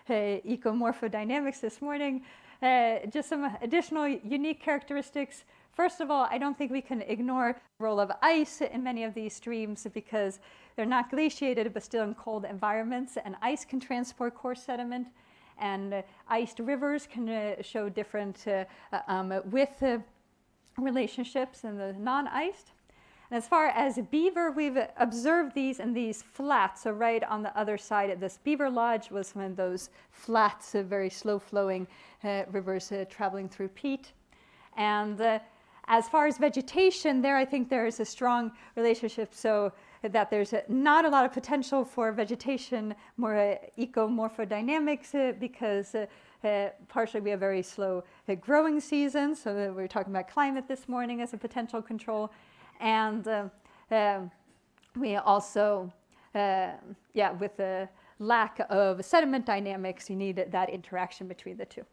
ecomorphodynamics this morning. Just some additional unique characteristics. First of all, I don't think we can ignore the role of ice in many of these streams because they're not glaciated but still in cold environments, and ice can transport coarse sediment, and iced rivers can show different width relationships in the non-iced. And as far as beaver, we've observed these in these flats. So right on the other side of this beaver lodge was one of those flats, very slow-flowing rivers traveling through peat. And as far as vegetation, there I think there is a strong relationship, so that there's not a lot of potential for vegetation, more ecomorphodynamics, because partially we have very slow growing seasons. So we were talking about climate this morning as a potential control. And we also, with the lack of sediment dynamics, you need that interaction between the two.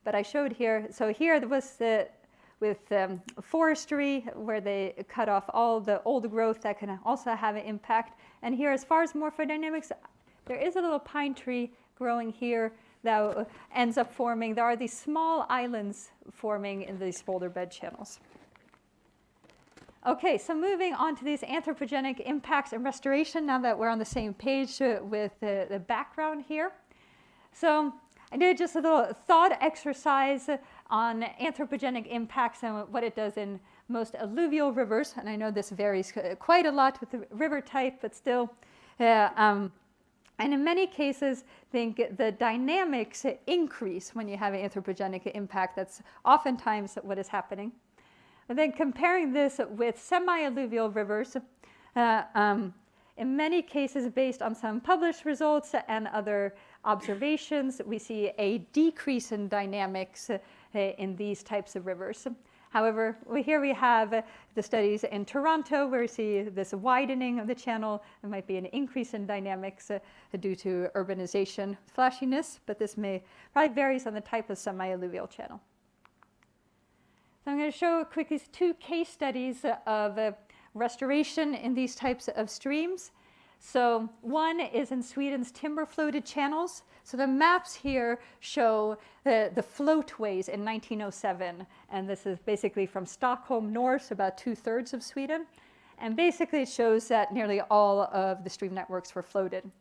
But I showed here, so here was with forestry, where they cut off all the old growth that can also have an impact. And here, as far as morphodynamics, there is a little pine tree growing here that ends up forming, there are these small islands forming in these boulder bed channels. Okay, so moving on to these anthropogenic impacts and restoration, now that we're on the same page with the background here. So I did just a little thought exercise on anthropogenic impacts and what it does in most alluvial rivers. And I know this varies quite a lot with the river type, but still. And in many cases, I think the dynamics increase when you have an anthropogenic impact. That's oftentimes what is happening. And then comparing this with semi-alluvial rivers, in many cases based on some published results and other observations, we see a decrease in dynamics in these types of rivers. However, here we have the studies in Toronto where we see this widening of the channel. There might be an increase in dynamics due to urbanization flashiness, but this probably varies on the type of semi-alluvial channel. So I'm going to show quickly two case studies of restoration in these types of streams. So one is in Sweden's timber-floated channels. So the maps here show the floatways in 1907. And this is basically from Stockholm north, about 2/3 of Sweden. And basically it shows that nearly all of the stream networks were floated.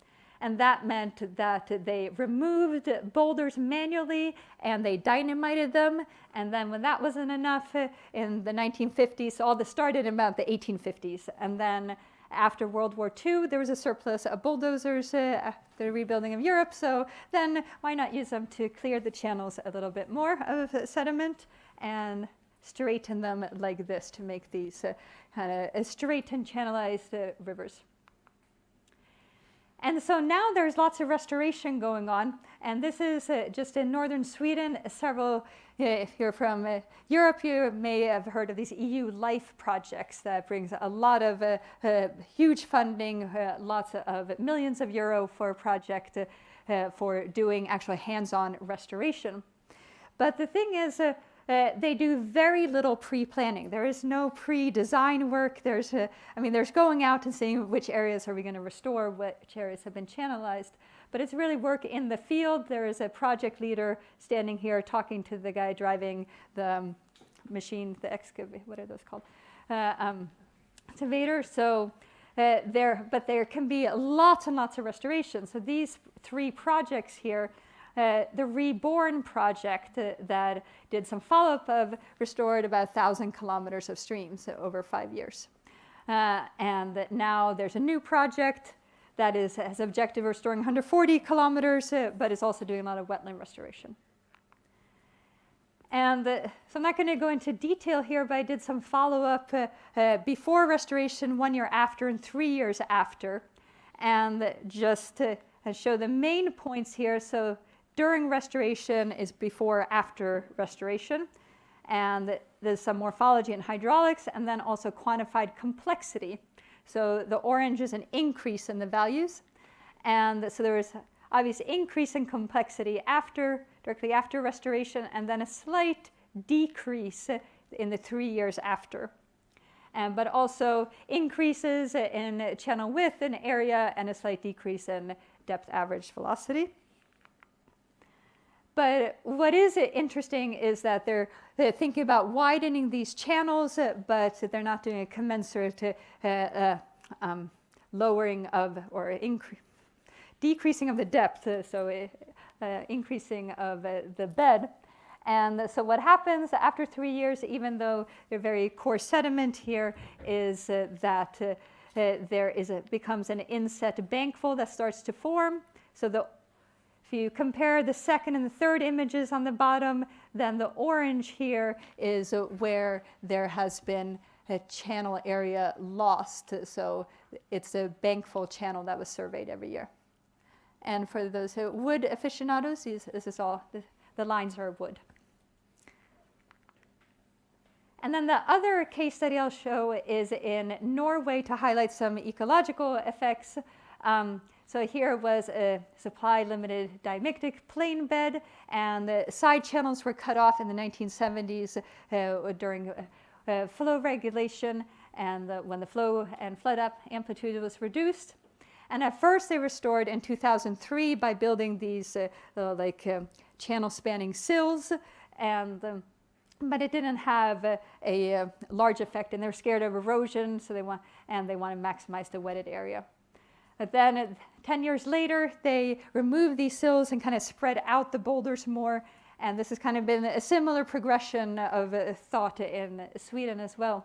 And that meant that they removed boulders manually and they dynamited them. And then when that wasn't enough in the 1950s, so all this started in about the 1850s. And then after World War II, there was a surplus of bulldozers after the rebuilding of Europe. So then why not use them to clear the channels a little bit more of sediment and straighten them like this to make these kind of straight and channelized rivers. And so now there's lots of restoration going on. And this is just in northern Sweden. Several, if you're from Europe, you may have heard of these EU LIFE projects that brings a lot of huge funding, lots of millions of euro for a project for doing actually hands-on restoration. But the thing is, they do very little pre-planning. There is no pre-design work. There's going out and seeing which areas are we going to restore, which areas have been channelized. But it's really work in the field. There is a project leader standing here talking to the guy driving the machine, the excavator, what are those called? Excavator. So but there can be lots and lots of restoration. So these 3 projects here, the Reborn project that did some follow-up of restored about 1,000 kilometers of streams over 5 years. And now there's a new project that has objective of restoring 140 kilometers, but is also doing a lot of wetland restoration. And so I'm not going to go into detail here, but I did some follow-up before restoration, 1 year after, and 3 years after. And just to show the main points here, so during restoration is before, after restoration. And there's some morphology and hydraulics, and then also quantified complexity. So the orange is an increase in the values. And so there was obvious increase in complexity directly after restoration, and then a slight decrease in the 3 years after. But also increases in channel width and area, and a slight decrease in depth average velocity. But what is interesting is that they're thinking about widening these channels, but they're not doing a commensurate lowering of or decreasing of the depth, so increasing of the bed. And so what happens after 3 years, even though the very core sediment here is that becomes an inset bankful that starts to form. So if you compare the second and the third images on the bottom, then the orange here is where there has been a channel area lost. So it's a bankful channel that was surveyed every year. And for those wood aficionados, this is all, the lines are wood. And then the other case study I'll show is in Norway to highlight some ecological effects. So here was a supply-limited dimictic plain bed, and the side channels were cut off in the 1970s during flow regulation, and when the flow and flood up amplitude was reduced. And at first they restored in 2003 by building these channel-spanning sills, but it didn't have a large effect, and they were scared of erosion, so they want to maximize the wetted area. But then 10 years later, they removed these sills and kind of spread out the boulders more. And this has kind of been a similar progression of thought in Sweden as well.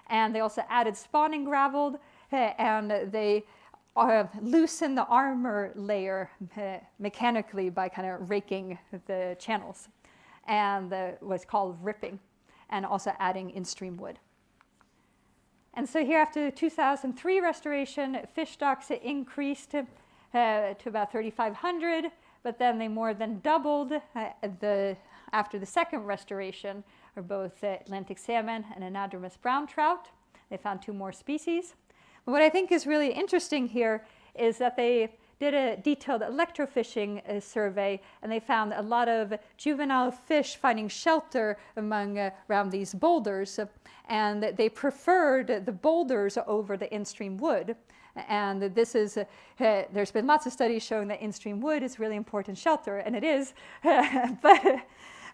And they also added spawning gravel, and they loosened the armor layer mechanically by kind of raking the channels. And what's called ripping, and also adding in-stream wood. And so here after the 2003 restoration, fish stocks increased to about 3,500, but then they more than doubled after the second restoration, are both Atlantic salmon and anadromous brown trout. They found 2 more species. But what I think is really interesting here is that they did a detailed electrofishing survey, and they found a lot of juvenile fish finding shelter around these boulders, and they preferred the boulders over the in-stream wood. And this is, there's been lots of studies showing that in-stream wood is really important shelter, and it is,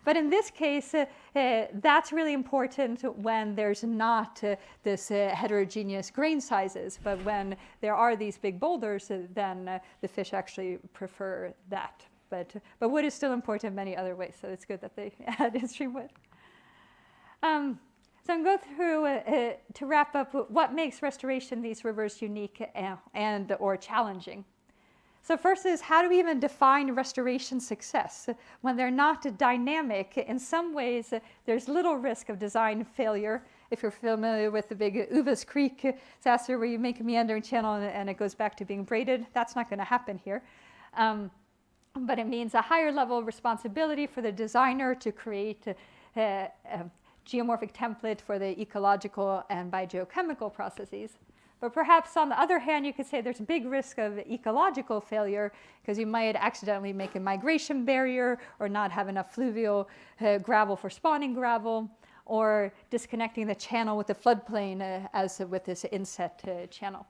but in this case, that's really important when there's not this heterogeneous grain sizes. But when there are these big boulders, then the fish actually prefer that. But wood is still important in many other ways, so it's good that they add in-stream wood. So I'm going to go through, to wrap up, what makes restoration in these rivers unique and or challenging. So first is, how do we even define restoration success? When they're not dynamic, in some ways, there's little risk of design failure. If you're familiar with the big Uvas Creek disaster where you make a meandering channel and it goes back to being braided, that's not going to happen here. But it means a higher level of responsibility for the designer to create a geomorphic template for the ecological and biogeochemical processes. But perhaps on the other hand, you could say there's a big risk of ecological failure because you might accidentally make a migration barrier or not have enough fluvial gravel for spawning gravel, or disconnecting the channel with the floodplain as with this inset channel.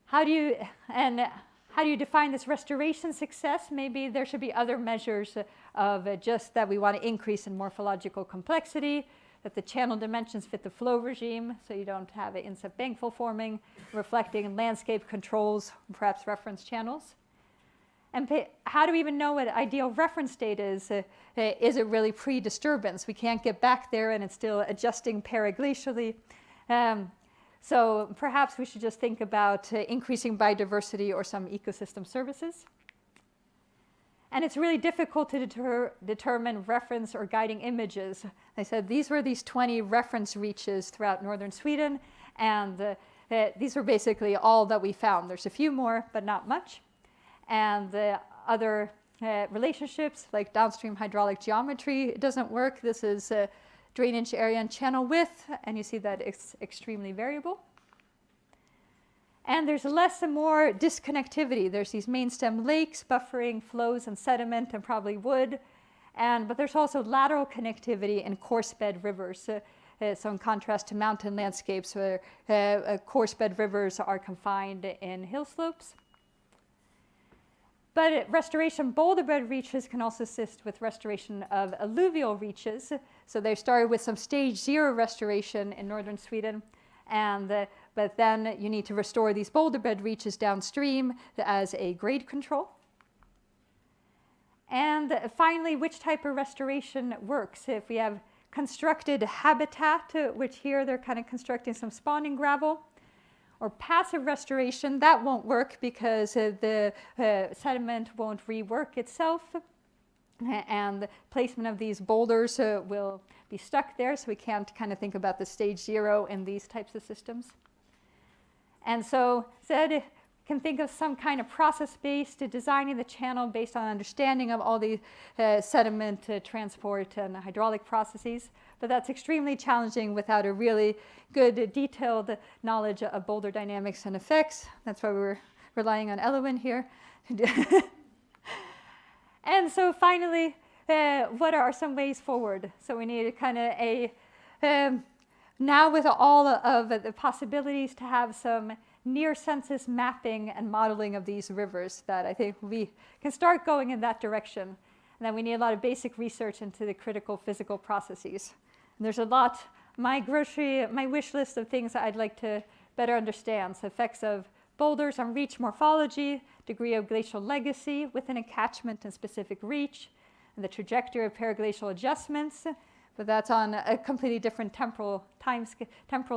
How do you define this restoration success? Maybe there should be other measures of just that we want to increase in morphological complexity. that the channel dimensions fit the flow regime, so you don't have an inset bankful forming, reflecting landscape controls, perhaps reference channels. And how do we even know what ideal reference state is? Is it really pre-disturbance? We can't get back there and it's still adjusting paraglacially. So perhaps we should just think about increasing biodiversity or some ecosystem services. And it's really difficult to determine reference or guiding images. I said these were these 20 reference reaches throughout northern Sweden, and these were basically all that we found. There's a few more, but not much. And the other relationships, like downstream hydraulic geometry, it doesn't work. This is drainage area and channel width, and you see that it's extremely variable. And there's less and more disconnectivity. There's these main stem lakes buffering flows and sediment and probably wood. But there's also lateral connectivity in coarse bed rivers. So in contrast to mountain landscapes where coarse bed rivers are confined in hill slopes. But restoration boulder bed reaches can also assist with restoration of alluvial reaches. So they started with some stage 0 restoration in northern Sweden. But then you need to restore these boulder bed reaches downstream as a grade control. And finally, which type of restoration works? If we have constructed habitat, which here they're kind of constructing some spawning gravel, or passive restoration, that won't work because the sediment won't rework itself. And the placement of these boulders will be stuck there, so we can't kind of think about the stage 0 in these types of systems. And so instead, can think of some kind of process-based designing the channel based on understanding of all the sediment transport and hydraulic processes. But that's extremely challenging without a really good detailed knowledge of boulder dynamics and effects. That's why we're relying on Elowin here. And so finally, what are some ways forward? So we need kind of now with all of the possibilities to have some near census mapping and modeling of these rivers, that I think we can start going in that direction. And then we need a lot of basic research into the critical physical processes. And there's a lot, my wish list of things that I'd like to better understand. So effects of boulders on reach morphology, degree of glacial legacy within a catchment and specific reach, and the trajectory of paraglacial adjustments. But that's on a completely different temporal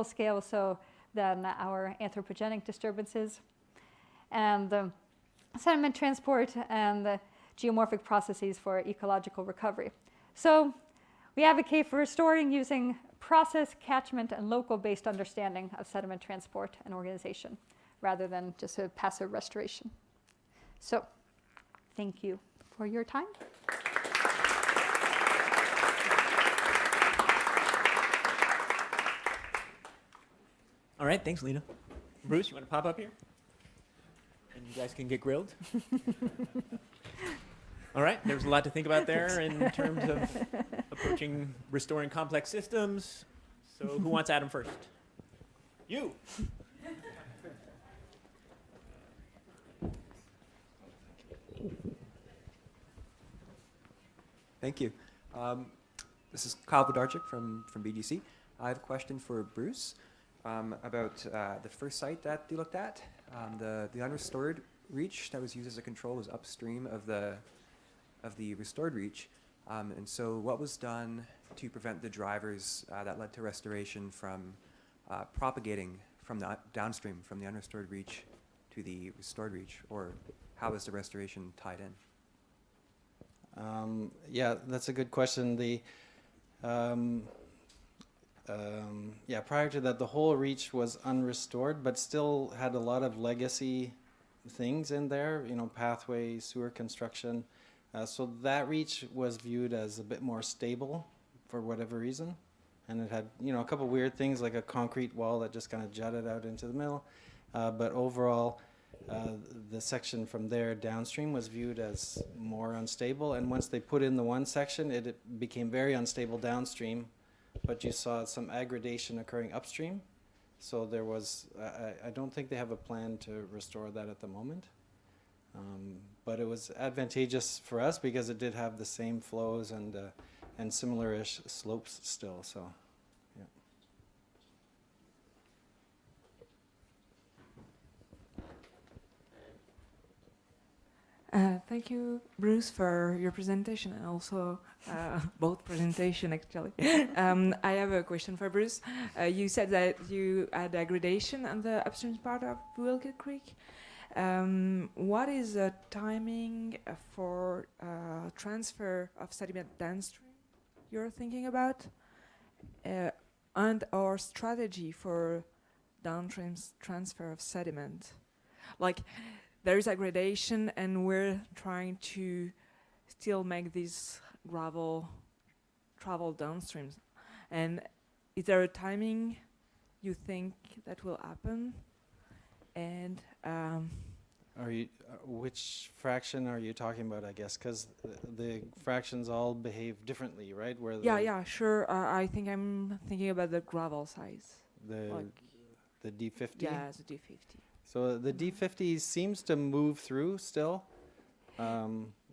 scale than our anthropogenic disturbances. And the sediment transport and the geomorphic processes for ecological recovery. So we advocate for restoring using process, catchment, and local-based understanding of sediment transport and organization, rather than just a passive restoration. So thank you for your time. All right, thanks, Lena. Bruce, you want to pop up here? And you guys can get grilled. All right, there's a lot to think about there in terms of approaching restoring complex systems. So who wants Adam first? You. Thank you. This is Kyle Vodarczyk from BGC. I have a question for Bruce about the first site that you looked at. The unrestored reach that was used as a control was upstream of the restored reach. And so what was done to prevent the drivers that led to restoration from propagating from the downstream from the unrestored reach to the restored reach, or how is the restoration tied in? Yeah, that's a good question. Prior to that, the whole reach was unrestored, but still had a lot of legacy things in there, pathways, sewer construction. So that reach was viewed as a bit more stable for whatever reason. And it had, a couple weird things like a concrete wall that just kind of jutted out into the middle. But overall, the section from there downstream was viewed as more unstable. And once they put in the one section, it became very unstable downstream. But you saw some aggradation occurring upstream. So there was, I don't think they have a plan to restore that at the moment. But it was advantageous for us because it did have the same flows and similar-ish slopes still. So Thank you, Bruce, for your presentation and also both presentation actually. I have a question for Bruce. You said that you had degradation on the upstream part of Villarricca Creek. What is the timing for transfer of sediment downstream you're thinking about? And our strategy for downstream transfer of sediment? Like, there is aggradation and we're trying to still make this gravel travel downstream. And is there a timing you think that will happen? And are you which fraction are you talking about? I guess because the fractions all behave differently, right? Where yeah, sure. I think I'm thinking about the gravel size. The D50. Yeah, the D50. So the D50 seems to move through still.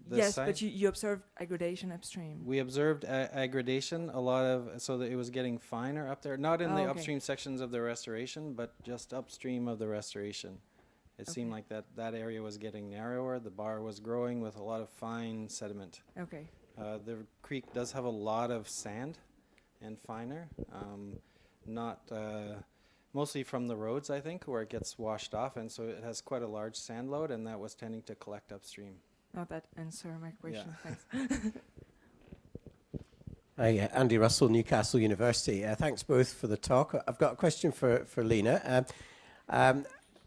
Yes, but you observed aggradation upstream. We observed aggradation, a lot of, so that it was getting finer up there, not in the upstream sections of the restoration, but just upstream of the restoration. It seemed like that area was getting narrower, the bar was growing with a lot of fine sediment. Okay. The creek does have a lot of sand and finer, mostly from the roads, I think, where it gets washed off, and so it has quite a large sand load, and that was tending to collect upstream. Oh, that answered my question. Yeah. Thanks. Hi, Andy Russell, Newcastle University. Thanks both for the talk. I've got a question for Lena.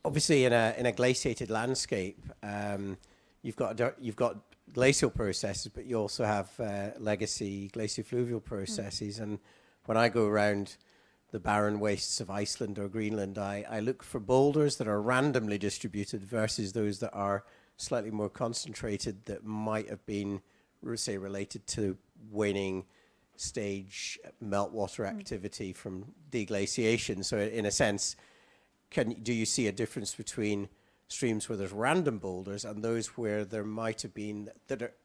Obviously, in a glaciated landscape, you've got glacial processes, but you also have legacy glaciofluvial processes. And when I go around the barren wastes of Iceland or Greenland, I look for boulders that are randomly distributed versus those that are slightly more concentrated that might have been, say, related to waning stage meltwater activity from deglaciation. So in a sense, do you see a difference between streams where there's random boulders and those where there might have been,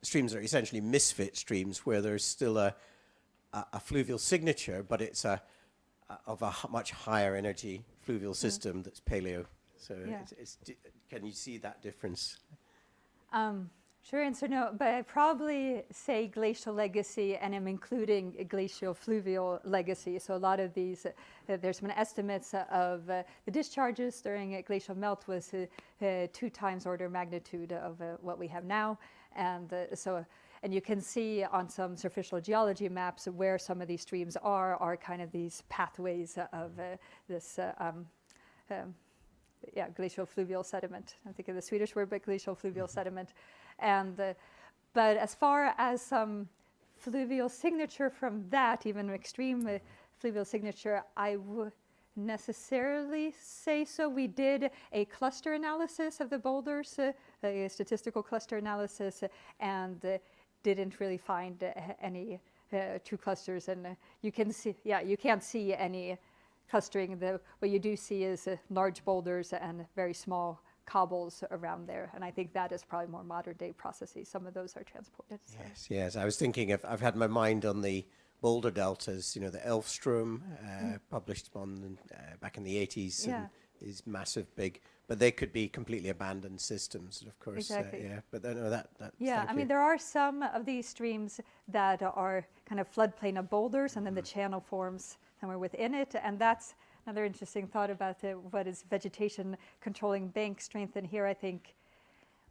streams that are essentially misfit streams where there's still a fluvial signature, but it's of a much higher energy fluvial system that's paleo. So can you see that difference? Sure answer no, but I probably say glacial legacy, and I'm including glacial fluvial legacy. So a lot of these, there's been estimates of the discharges during glacial melt was 2 times order of magnitude of what we have now, and and you can see on some superficial geology maps where some of these streams are kind of these pathways of this. Glacial fluvial sediment. I'm thinking of the Swedish word, but glacial fluvial sediment. And but as far as some fluvial signature from that, even extreme fluvial signature, I would necessarily say so. We did a cluster analysis of the boulders, a statistical cluster analysis, and didn't really find any true clusters. And you can see, you can't see any clustering. What you do see is large boulders and very small cobbles around there, and I think that is probably more modern day processes. Some of those are transported. Yes. I was thinking I've had my mind on the boulder deltas, the Elfstrom, published on back in the 80s, and these massive big, but they could be completely abandoned systems, of course. Exactly. But I mean, there are some of these streams that are kind of floodplain of boulders, and then the channel forms somewhere within it, and that's another interesting thought about what is vegetation controlling bank strength. And here I think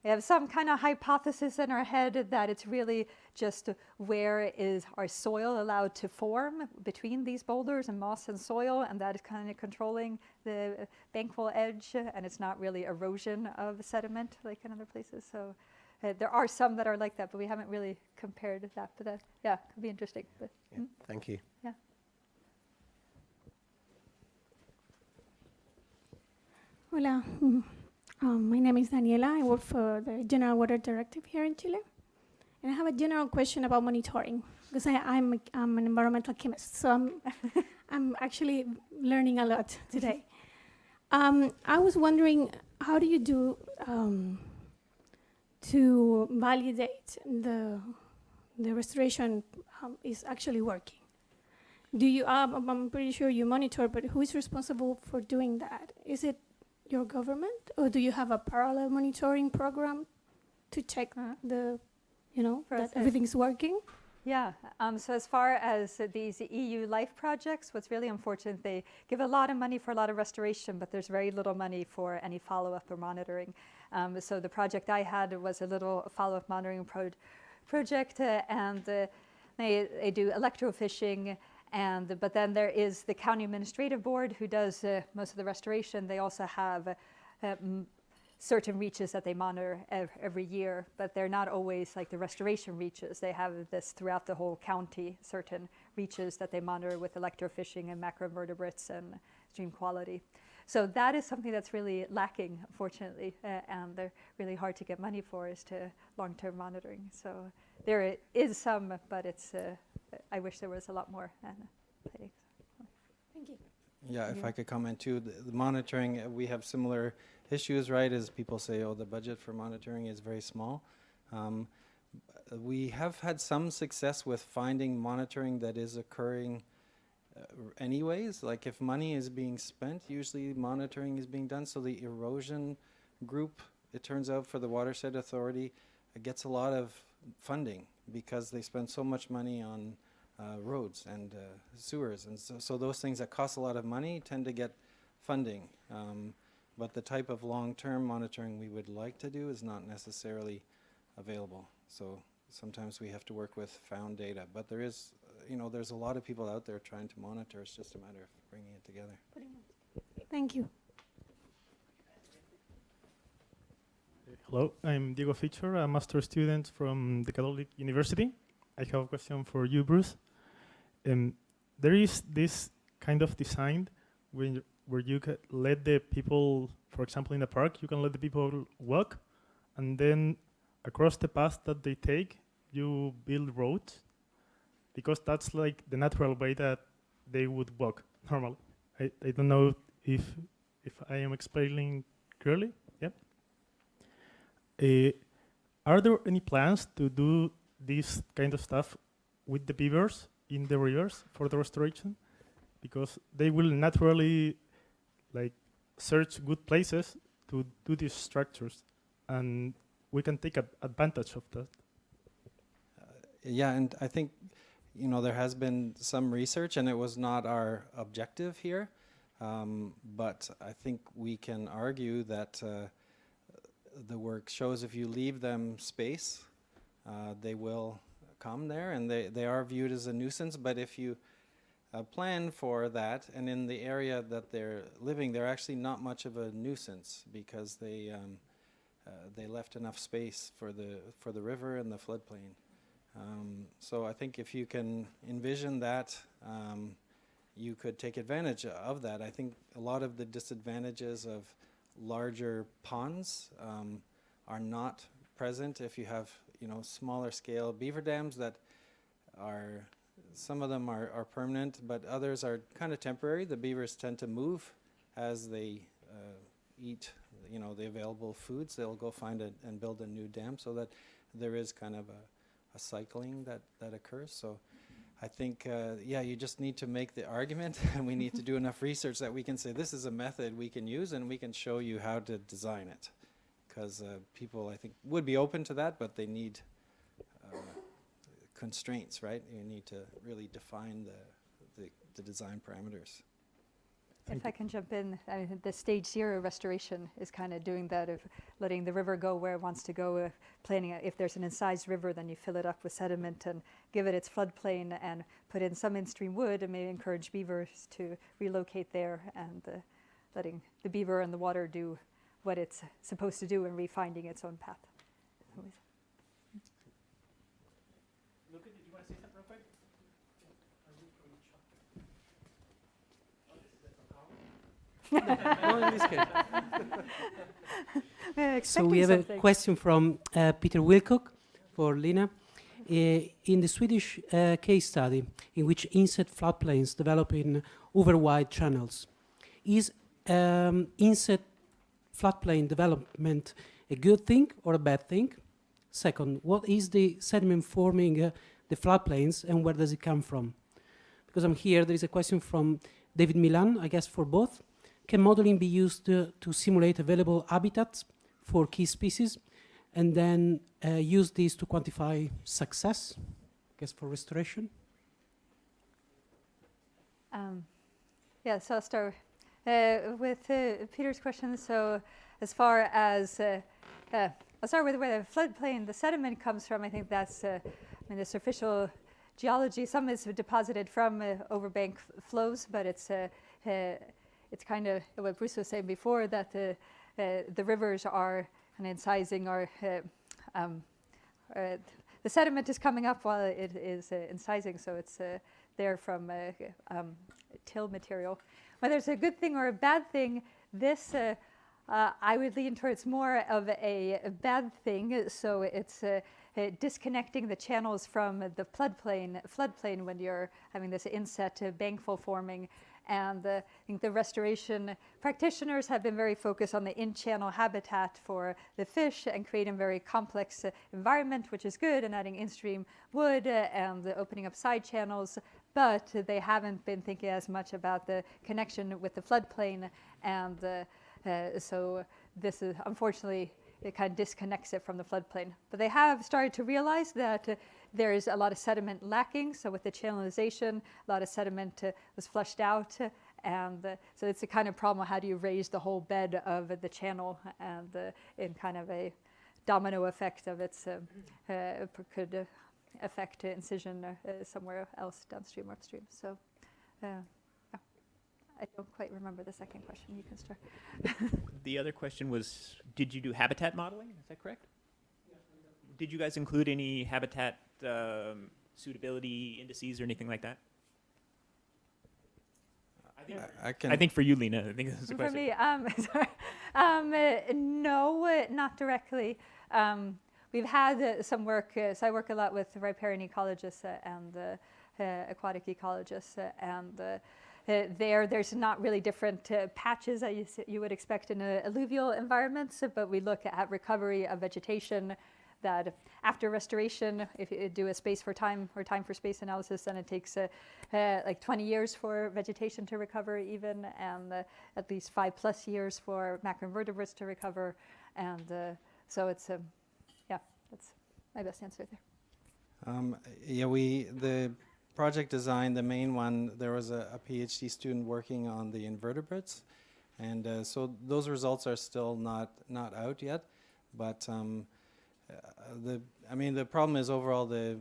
we have some kind of hypothesis in our head that it's really just where is our soil allowed to form between these boulders and moss and soil, and that is kind of controlling the bankful edge, and it's not really erosion of sediment like in other places. So there are some that are like that, but we haven't really compared that. But that, could be interesting. But, Thank you. Yeah. Hola, my name is Daniela. I work for the General Water Directive here in Chile. And I have a general question about monitoring, because I'm an environmental chemist, so I'm actually learning a lot today. I was wondering, how do you do to validate the restoration is actually working? Do you? I'm pretty sure you monitor, but who is responsible for doing that? Is it your government, or do you have a parallel monitoring program to check the, that Process. everything's working? Yeah, so as far as these EU LIFE projects, what's really unfortunate, they give a lot of money for a lot of restoration, but there's very little money for any follow-up or monitoring. So the project I had was a little follow-up monitoring project, and they do electrofishing, but then there is the county administrative board who does most of the restoration. They also have certain reaches that they monitor every year, but they're not always like the restoration reaches. They have this throughout the whole county, certain reaches that they monitor with electrofishing and macroinvertebrates and stream quality. So that is something that's really lacking, unfortunately, and they're really hard to get money for, is to long-term monitoring. So there is some, but it's, I wish there was a lot more. Thank you. Yeah, if I could comment too, the monitoring, we have similar issues, right? As people say, oh, the budget for monitoring is very small. We have had some success with finding monitoring that is occurring anyways. Like if money is being spent, usually monitoring is being done. So the erosion group, it turns out, for the Watershed Authority, gets a lot of funding because they spend so much money on roads and sewers, and so those things that cost a lot of money tend to get funding. But the type of long-term monitoring we would like to do is not necessarily available. So sometimes we have to work with found data. But there is, there's a lot of people out there trying to monitor. It's just a matter of bringing it together. Thank you. Hello, I'm Diego Fischer, a master student from the Catholic University. I have a question for you, Bruce. There is this kind of design where you can let the people, for example, in the park, you can let the people walk, and then across the path that they take, you build roads, because that's like the natural way that they would walk normally. I don't know if I am explaining clearly. Yeah. Are there any plans to do this kind of stuff with the beavers in the rivers for the restoration? Because they will naturally search good places to do these structures, and we can take advantage of that. Yeah, and I think, there has been some research, and it was not our objective here, but I think we can argue that the work shows if you leave them space, they will come there, and they are viewed as a nuisance. But if you plan for that, and in the area that they're living, they're actually not much of a nuisance, because they left enough space for the river and the floodplain. So I think if you can envision that, you could take advantage of that. I think a lot of the disadvantages of larger ponds are not present if you have smaller scale beaver dams that are, some of them are permanent, but others are kind of temporary. The beavers tend to move as they eat the available foods. They'll go find it and build a new dam, so that there is kind of a cycling that occurs. So I think, you just need to make the argument, and we need to do enough research that we can say this is a method we can use, and we can show you how to design it. Because people, I think, would be open to that, but they need constraints, right? You need to really define the design parameters. If I can jump in, the stage 0 restoration is kind of doing that, of letting the river go where it wants to go, planning if there's an incised river, then you fill it up with sediment and give it its floodplain and put in some in-stream wood, and maybe encourage beavers to relocate there, and letting the beaver and the water do what it's supposed to do and refinding its own path. Luca, did you want to say something real quick? No, in this case. So we have a question from Peter Wilcock for Lina. In the Swedish case study, in which inset floodplains develop in over-wide channels, is inset floodplain development a good thing or a bad thing? Second, what is the sediment forming the floodplains, and where does it come from? Because I'm here, there is a question from David Milan, I guess for both. Can modeling be used to simulate available habitats for key species? and then use these to quantify success, I guess, for restoration. Yeah, so I'll start with Peter's question. So as far as, I'll start with where the floodplain, the sediment comes from. I think that's, I mean, the superficial geology. Some is deposited from overbank flows, but it's kind of what Bruce was saying before, that the rivers are kind of incising, or the sediment is coming up while it is incising, so it's there from till material. Whether it's a good thing or a bad thing, this I would lean towards more of a bad thing. So it's disconnecting the channels from the floodplain when you're having this inset bankful forming. And I think the restoration practitioners have been very focused on the in-channel habitat for the fish and creating a very complex environment, which is good, and adding in-stream wood and opening up side channels. But they haven't been thinking as much about the connection with the floodplain. And so this is, unfortunately, it kind of disconnects it from the floodplain. But they have started to realize that there is a lot of sediment lacking. So with the channelization, a lot of sediment was flushed out. And so it's a kind of problem, how do you raise the whole bed of the channel, and in kind of a domino effect of its could affect incision somewhere else downstream or upstream. So I don't quite remember the second question. You can start. The other question was, did you do habitat modeling? Is that correct? Did you guys include any habitat suitability indices or anything like that? I think for you, Lena, I think this is a question. For me, no, not directly. We've had some work, so I work a lot with riparian ecologists and aquatic ecologists, and there's not really different patches that you would expect in alluvial environments, but we look at recovery of vegetation, that after restoration, if you do a space for time or time for space analysis, then it takes like 20 years for vegetation to recover even, and at least 5+ years for macroinvertebrates to recover. And so it's, yeah, that's my best answer there. Yeah, the project design, the main one, there was a PhD student working on the invertebrates, and so those results are still not out yet. But the problem is overall the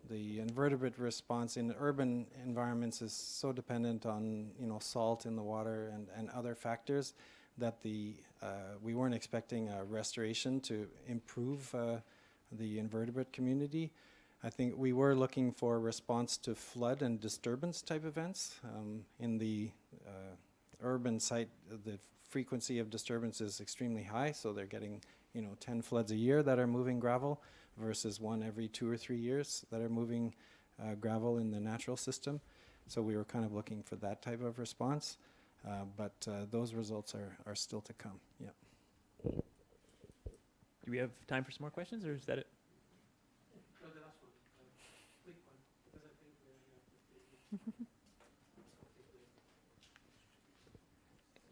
invertebrate response in urban environments is so dependent on salt in the water and other factors that we weren't expecting a restoration to improve the invertebrate community. I think we were looking for a response to flood and disturbance type events. In the urban site, the frequency of disturbance is extremely high, so they're getting 10 floods a year that are moving gravel versus one every 2 or 3 years that are moving gravel in the natural system. So we were kind of looking for that type of response, but those results are still to come. Yeah. Do we have time for some more questions, or is that it?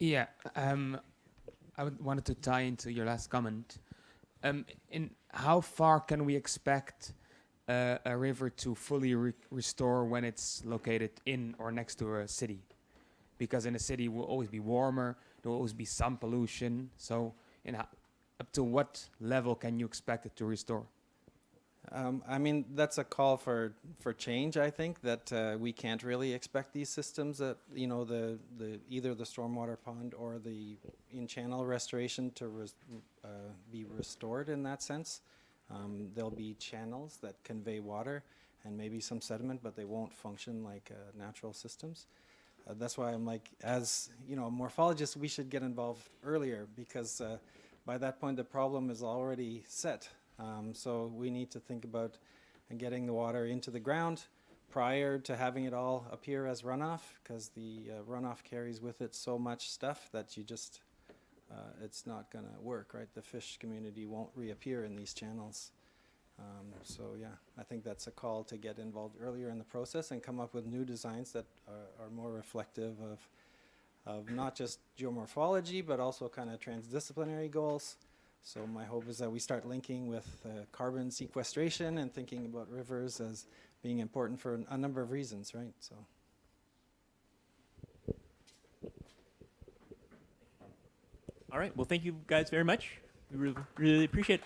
Yeah, I wanted to tie into your last comment. In how far can we expect a river to fully restore when it's located in or next to a city? Because in a city it will always be warmer, there will always be some pollution. So up to what level can you expect it to restore? That's a call for change. I think that we can't really expect these systems that either the stormwater pond or the in-channel restoration to be restored in that sense. There'll be channels that convey water and maybe some sediment, but they won't function like natural systems. That's why I'm like, as a morphologist, we should get involved earlier, because by that point the problem is already set. So we need to think about getting the water into the ground prior to having it all appear as runoff, because the runoff carries with it so much stuff that you just, it's not going to work, right? The fish community won't reappear in these channels. So yeah, I think that's a call to get involved earlier in the process and come up with new designs that are more reflective of not just geomorphology, but also kind of transdisciplinary goals. So my hope is that we start linking with carbon sequestration and thinking about rivers as being important for a number of reasons, right? So. All right. Well, thank you guys very much. We really appreciate it.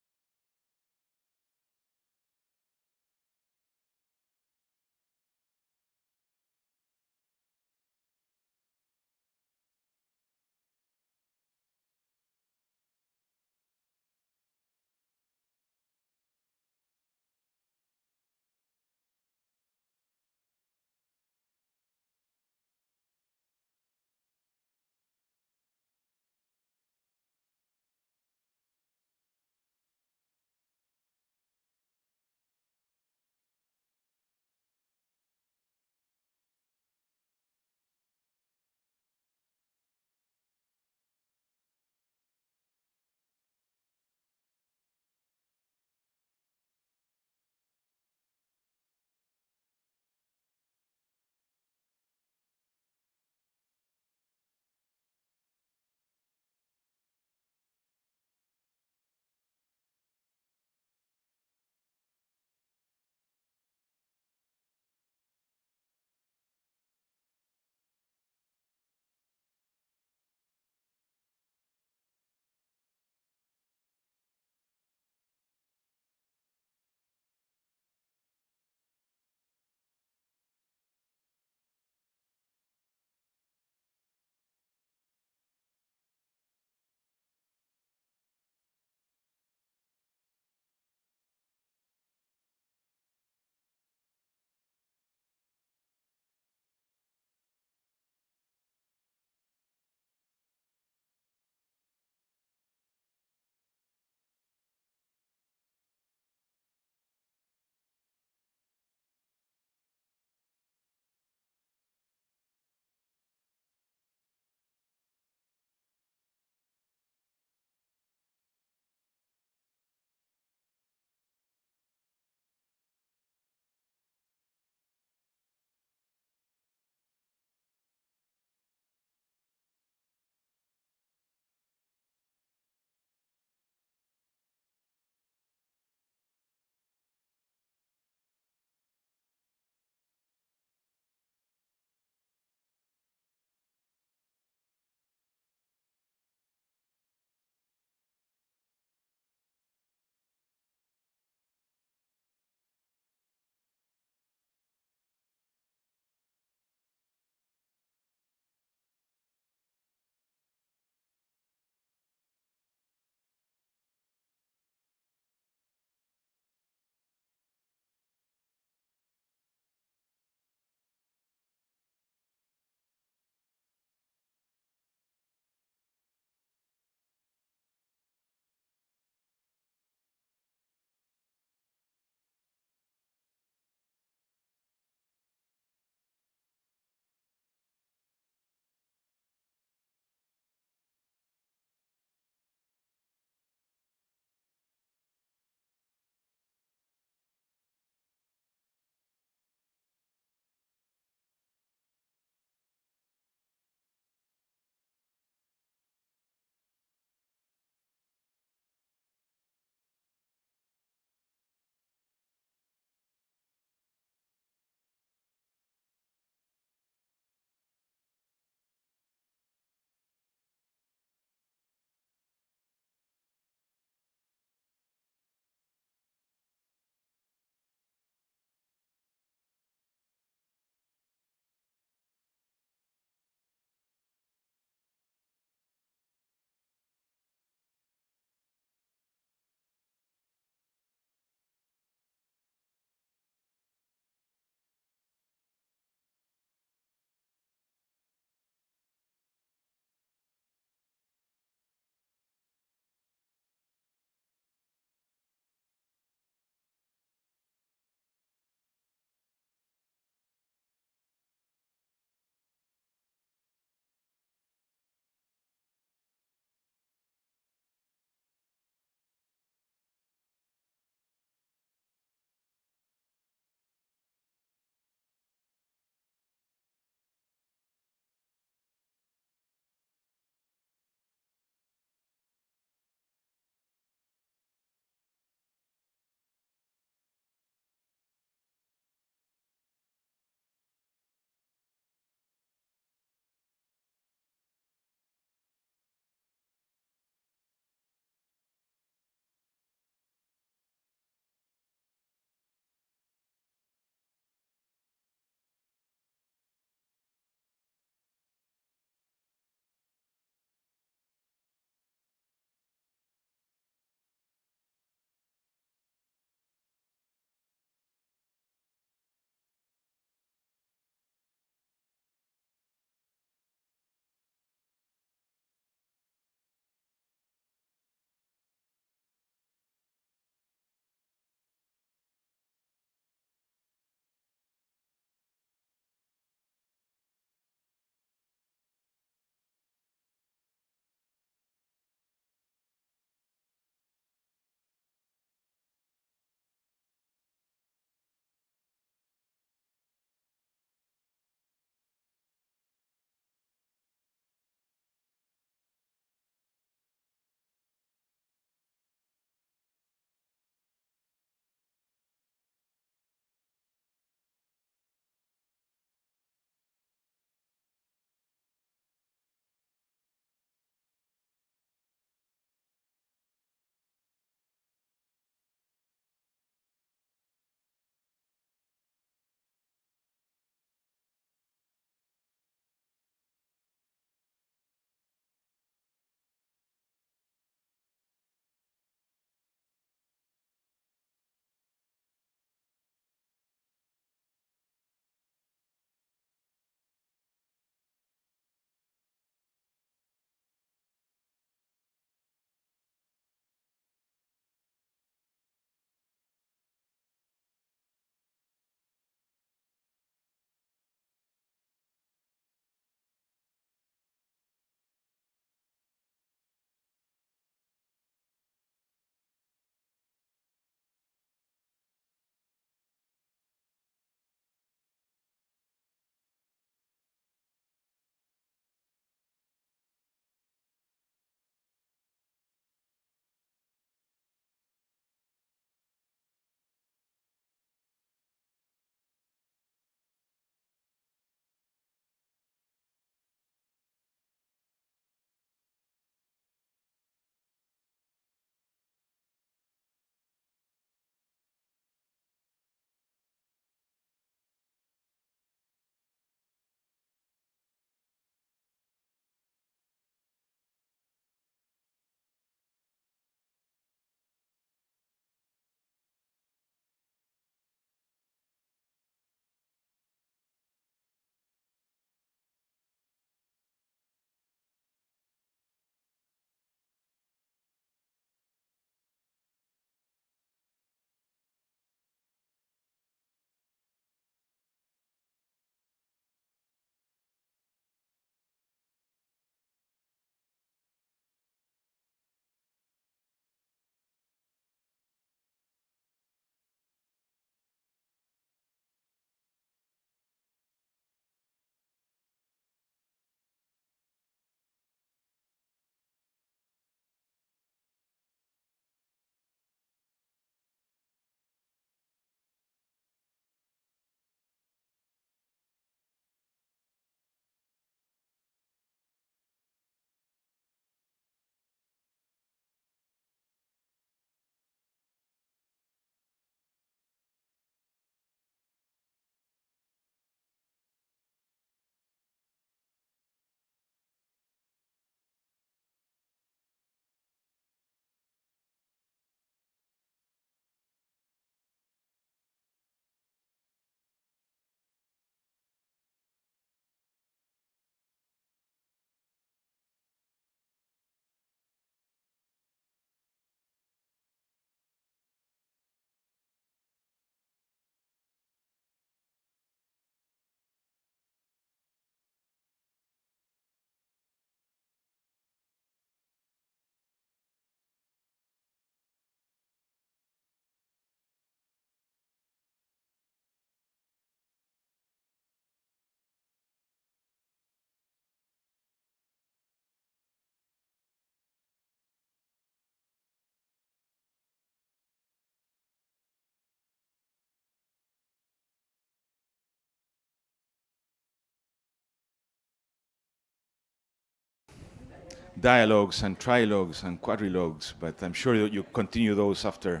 dialogues and trilogues and quadrilogues, but I'm sure you continue those after.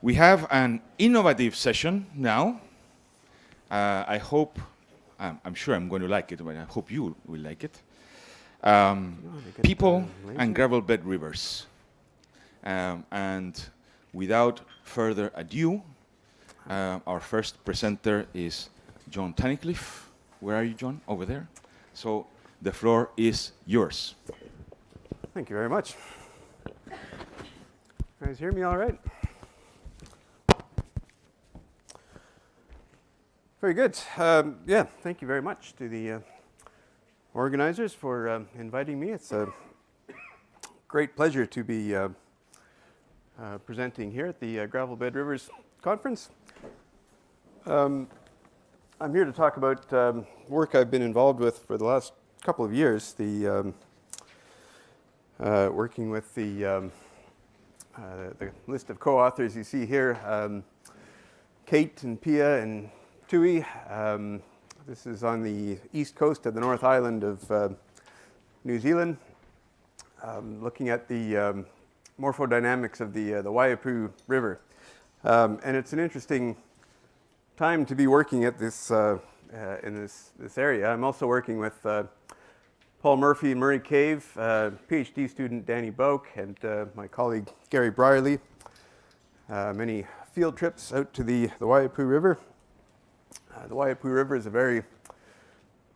We have an innovative session now. I hope, I'm sure I'm going to like it, but I hope you will like it. People and gravel bed rivers. And without further ado, our first presenter is John Tunnicliffe. Where are you, John? Over there. So the floor is yours. Thank you very much. You guys hear me all right? Very good. Yeah, thank you very much to the organizers for inviting me. It's a great pleasure to be presenting here at the Gravel Bed Rivers Conference. I'm here to talk about work I've been involved with for the last couple of years, working with the list of co-authors you see here, Kate and Pia and Tui. This is on the east coast of the North Island of New Zealand, looking at the morphodynamics of the Waiapu River. And it's an interesting time to be working at this in this area. I'm also working with Paul Murphy, Murray Cave, PhD student Danny Boak, and my colleague Gary Brierly. Many field trips out to the Waiapu River. The Waiapu River is a very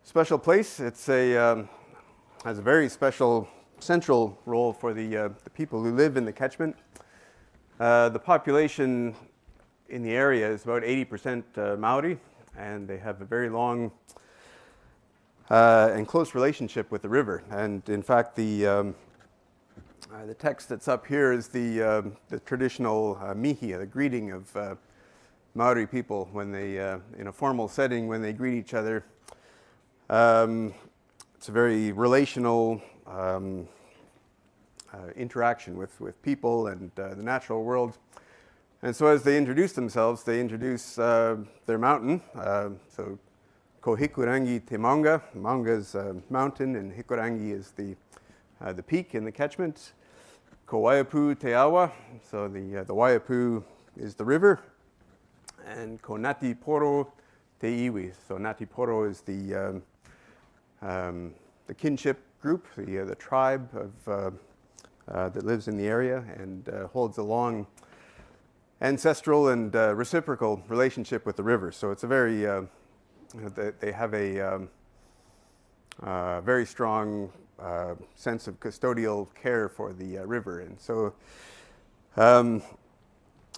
special place. It's has a very special central role for the people who live in the catchment. The population in the area is about 80% Maori, and they have a very long and close relationship with the river. And in fact, the text that's up here is the traditional mihi, the greeting of Maori people when they, in a formal setting, when they greet each other. It's a very relational interaction with people and the natural world. And so as they introduce themselves, they introduce their mountain. So Ko Hikurangi Te Maunga. Maunga is a mountain, and Hikurangi is the peak in the catchment. Ko Waiapu Te Awa. So the Waiapu is the river. And Ko Ngati Poro Te Iwi. So Ngati Poro is the kinship group, the tribe of that lives in the area and holds a long ancestral and reciprocal relationship with the river. So it's a very, they have a very strong sense of custodial care for the river. And so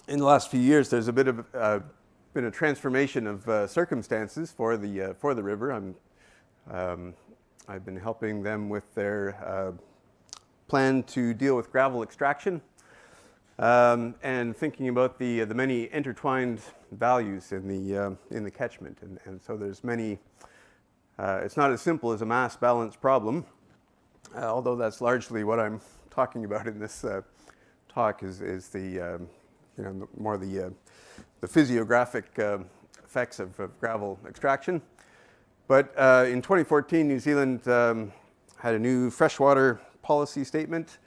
in the last few years, there's a bit of been a transformation of circumstances for the river. I've been helping them with their plan to deal with gravel extraction. And thinking about the many intertwined values in the catchment, and so there's many. It's not as simple as a mass balance problem, although that's largely what I'm talking about in this talk. Is the more the physiographic effects of gravel extraction. But in 2014, New Zealand had a new freshwater policy statement.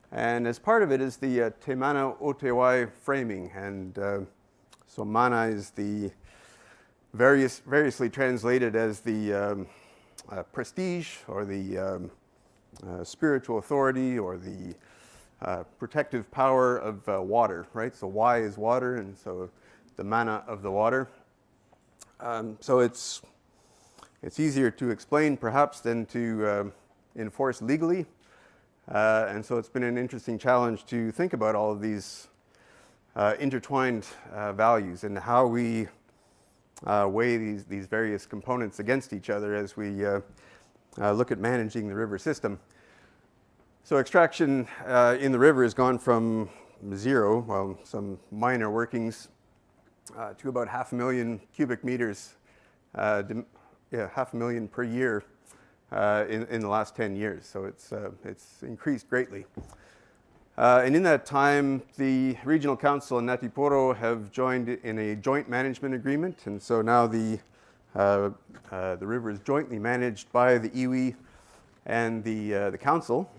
And as part of it is the Te Mana o Te Wai framing. And so mana is the variously translated as the prestige or the spiritual authority or the protective power of water, right? So Wai is water, and so the mana of the water. So it's easier to explain perhaps than to enforce legally. And so it's been an interesting challenge to think about all of these intertwined values and how we weigh these various components against each other as we look at managing the river system. So extraction in the river has gone from zero, well, some minor workings, to about 500,000 cubic meters, 500,000 per year. In the last 10 years, so it's increased greatly. And in that time, the Regional Council and Ngati Poro have joined in a joint management agreement, and so now the the river is jointly managed by the iwi and the council.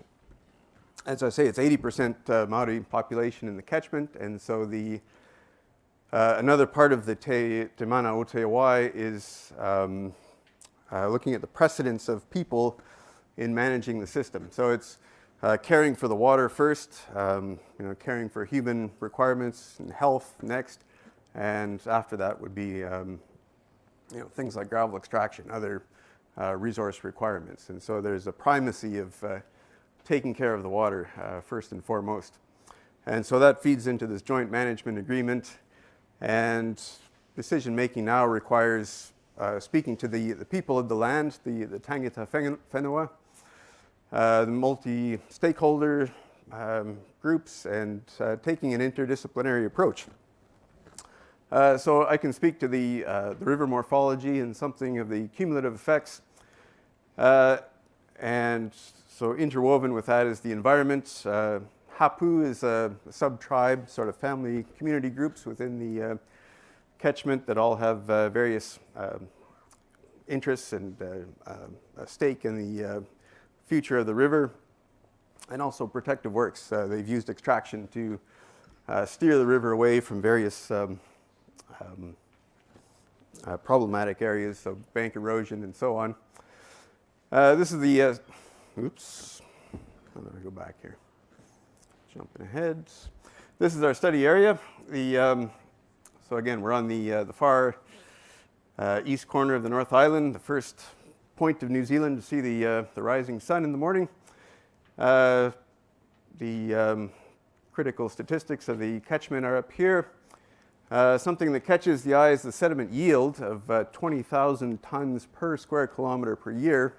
As I say, it's 80% Maori population in the catchment, and so another part of the Te Mana o Te Wai is looking at the precedence of people in managing the system. So it's caring for the water first, caring for human requirements and health next, and after that would be things like gravel extraction, other resource requirements. And so there's a primacy of taking care of the water first and foremost. And so that feeds into this joint management agreement, and decision making now requires speaking to the people of the land, the tangata whenua, the multi-stakeholder groups, and taking an interdisciplinary approach. So I can speak to the river morphology and something of the cumulative effects. And so interwoven with that is the environment. Hapu is a sub-tribe, sort of family community groups within the catchment that all have various interests and a stake in the future of the river, and also protective works. They've used extraction to steer the river away from various problematic areas, so bank erosion and so on. This is the, oops, how do I go back here? Jumping ahead. This is our study area. So again, we're on the far east corner of the North Island, the first point of New Zealand to see the rising sun in the morning. The critical statistics of the catchment are up here. Something that catches the eye is the sediment yield of 20,000 tons per square kilometer per year.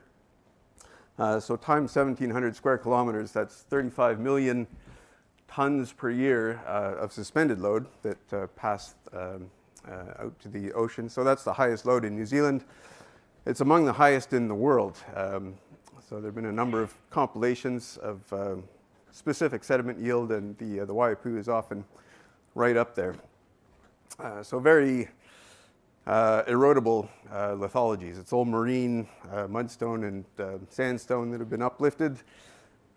So times 1,700 square kilometers, that's 35 million tons per year of suspended load that pass out to the ocean. So that's the highest load in New Zealand. It's among the highest in the world. So there have been a number of compilations of specific sediment yield, and the Waipu is often right up there. So very erodible lithologies. It's all marine mudstone and sandstone that have been uplifted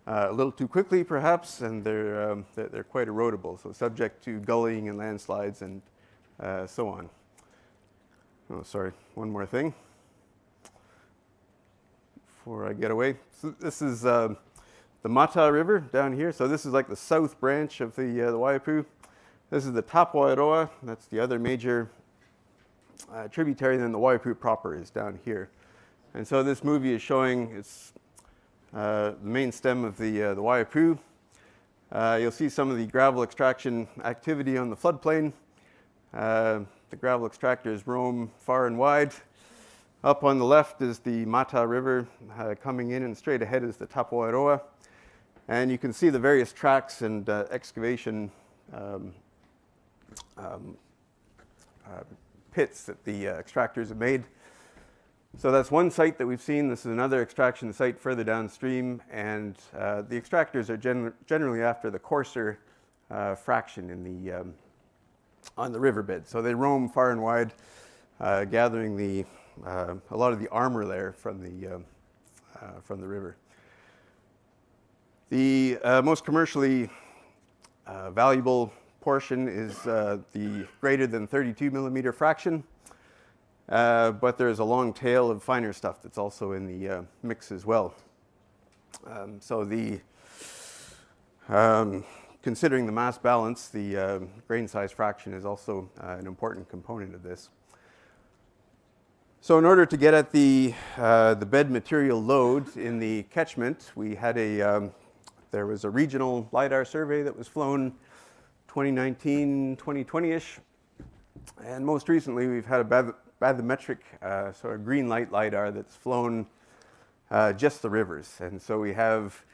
a little too quickly, perhaps, and they're quite erodible, so subject to gullying and landslides and so on. Oh, sorry, one more thing before I get away. So this is the Mata River down here. So this is like the south branch of the Waipu. This is the Tapawairoa. That's the other major tributary. Then the Waipu proper is down here. And so this movie is showing it's the main stem of the Waipu. You'll see some of the gravel extraction activity on the floodplain. The gravel extractors roam far and wide. Up on the left is the Mata River coming in, and straight ahead is the Tapawairoa. And you can see the various tracks and excavation pits that the extractors have made. So that's one site that we've seen. This is another extraction site further downstream, and the extractors are generally after the coarser fraction in the on the riverbed. So they roam far and wide, gathering a lot of the armor there from the river. The most commercially valuable portion is the greater than 32 millimeter fraction. But there's a long tail of finer stuff that's also in the mix as well. So considering the mass balance, the grain size fraction is also an important component of this. So in order to get at the bed material load in the catchment, we had there was a regional LiDAR survey that was flown 2019, 2020-ish. And most recently, we've had a bathymetric, so a green light LiDAR that's flown just the rivers. And so we have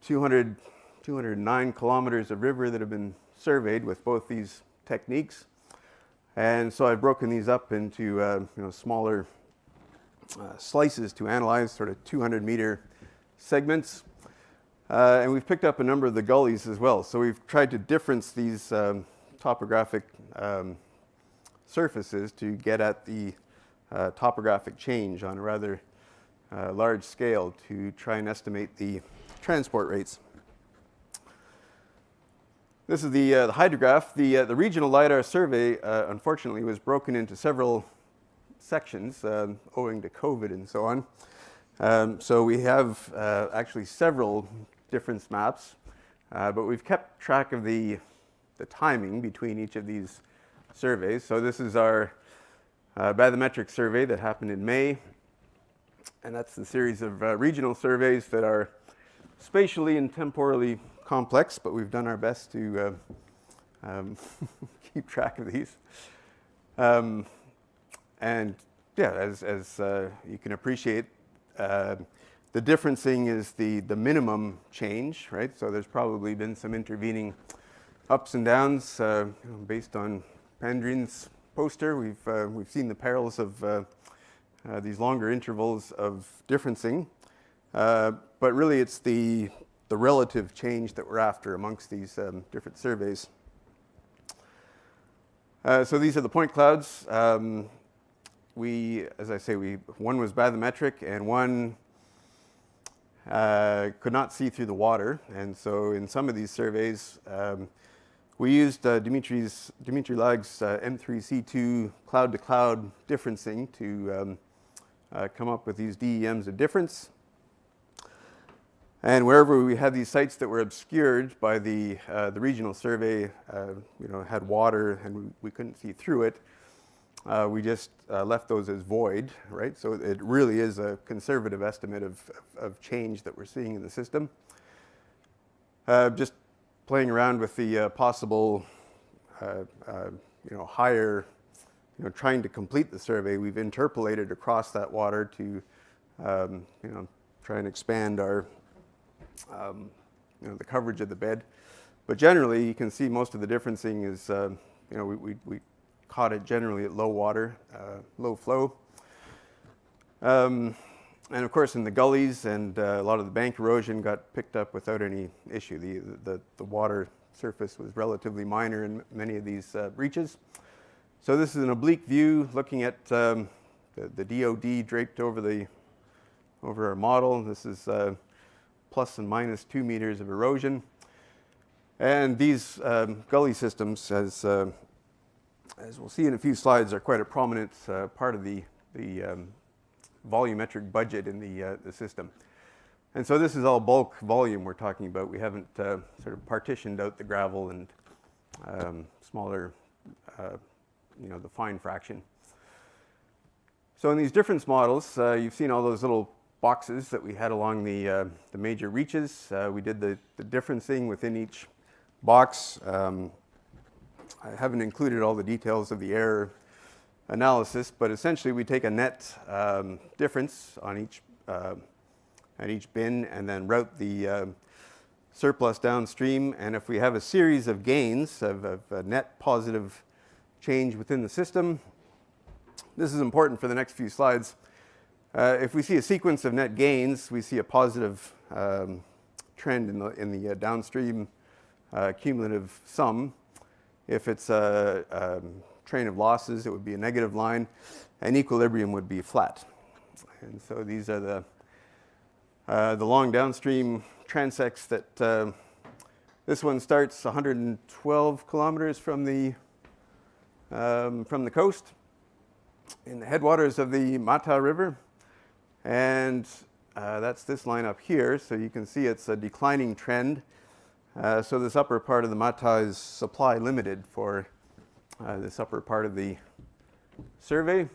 209 kilometers of river that have been surveyed with both these techniques. And so I've broken these up into smaller slices to analyze, sort of 200-meter segments. And we've picked up a number of the gullies as well. So we've tried to difference these topographic surfaces to get at the topographic change on a rather large scale to try and estimate the transport rates. This is the hydrograph. The regional LiDAR survey, unfortunately, was broken into several sections owing to COVID and so on. So we have actually several different maps, but we've kept track of the timing between each of these surveys. So this is our bathymetric survey that happened in May, and that's the series of regional surveys that are spatially and temporally complex, but we've done our best to keep track of these. And yeah, as you can appreciate, the differencing is the minimum change, right? So there's probably been some intervening ups and downs based on Pandrin's poster. We've seen the perils of these longer intervals of differencing, but really it's the relative change that we're after amongst these different surveys. So these are the point clouds. As I say, one was bathymetric and one could not see through the water. And so in some of these surveys, we used Dimitri Lag's M3C2 cloud-to-cloud differencing to come up with these DEMs of difference. And wherever we had these sites that were obscured by the regional survey, had water and we couldn't see through it, we just left those as void, right? So it really is a conservative estimate of change that we're seeing in the system. Just playing around with the possible, higher, trying to complete the survey, we've interpolated across that water to, try and expand our the coverage of the bed. But generally, you can see most of the differencing is, we caught it generally at low water, low flow. And of course, in the gullies and a lot of the bank erosion got picked up without any issue. The water surface was relatively minor in many of these breaches. So this is an oblique view looking at the DOD draped over our model. This is plus and minus 2 meters of erosion. And these gully systems, as we'll see in a few slides, are quite a prominent part of the volumetric budget in the system. And so this is all bulk volume we're talking about. We haven't sort of partitioned out the gravel and smaller, the fine fraction. So in these difference models, you've seen all those little boxes that we had along the major reaches. We did the differencing within each box. I haven't included all the details of the error analysis, but essentially we take a net difference on at each bin and then route the surplus downstream. And if we have a series of gains of a net positive change within the system, this is important for the next few slides. If we see a sequence of net gains, we see a positive trend in the downstream cumulative sum. If it's a train of losses, it would be a negative line, and equilibrium would be flat. And so these are the long downstream transects that this one starts 112 kilometers from the coast in the headwaters of the Mata River. And that's this line up here. So you can see it's a declining trend. So this upper part of the Mata is supply limited for this upper part of the survey.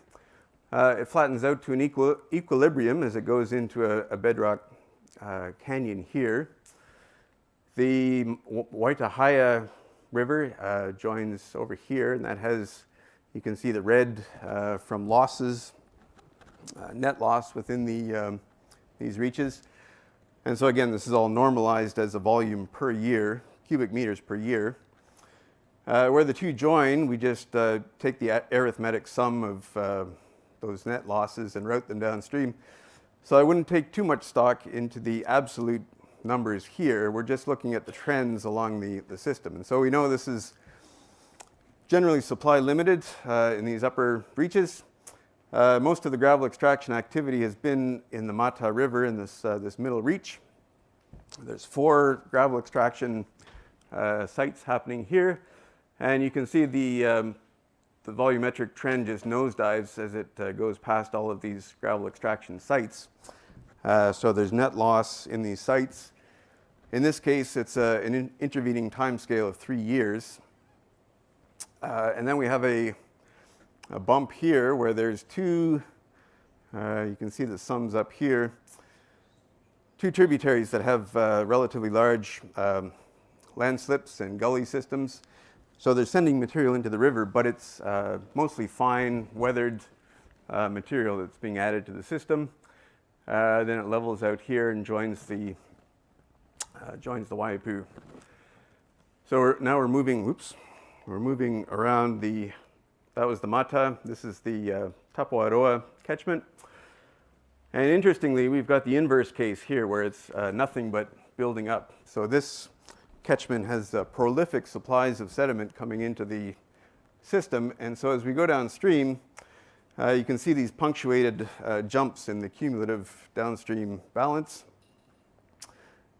It flattens out to an equilibrium as it goes into a bedrock canyon here. The Waitahaya River joins over here, and that has, you can see the red from losses, net loss within these reaches. And so again, this is all normalized as a volume per year, cubic meters per year. Where the two join, we just take the arithmetic sum of those net losses and route them downstream. So I wouldn't take too much stock into the absolute numbers here. We're just looking at the trends along the system. And so we know this is generally supply limited in these upper reaches. most of the gravel extraction activity has been in the Mata River in this middle reach. There's 4 gravel extraction sites happening here, and you can see the volumetric trend just nosedives as it goes past all of these gravel extraction sites. So there's net loss in these sites. In this case, it's an intervening time scale of 3 years. And then we have a bump here where there's 2, you can see the sums up here, 2 tributaries that have relatively large landslips and gully systems. So they're sending material into the river, but it's mostly fine, weathered material that's being added to the system. Then it levels out here and joins the Waipu. So now we're moving, we're moving around that was the Mata, this is the Tapuaroa catchment. And interestingly, we've got the inverse case here where it's nothing but building up. So this catchment has prolific supplies of sediment coming into the system. And so as we go downstream, you can see these punctuated jumps in the cumulative downstream balance.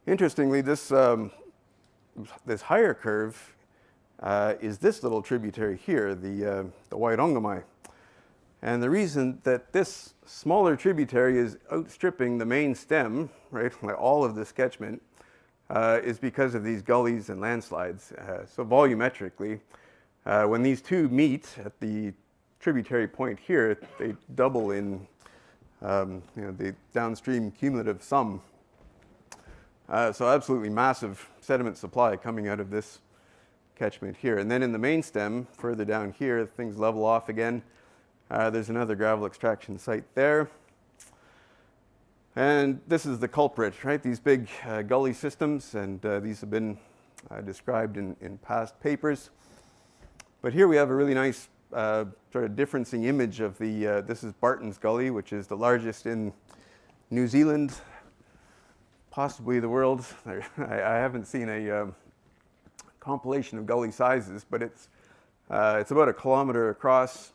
Interestingly, this higher curve is this little tributary here, the Wairongomai. And the reason that this smaller tributary is outstripping the main stem, right, like all of this catchment, is because of these gullies and landslides. So volumetrically, when these two meet at the tributary point here, they double in the downstream cumulative sum. So absolutely massive sediment supply coming out of this catchment here. And then in the main stem, further down here, things level off again. There's another gravel extraction site there. And this is the culprit, right? These big gully systems, and these have been described in past papers. But here we have a really nice sort of differencing image of this is Barton's Gully, which is the largest in New Zealand, possibly the world. I haven't seen a compilation of gully sizes, but it's about 1 kilometer across,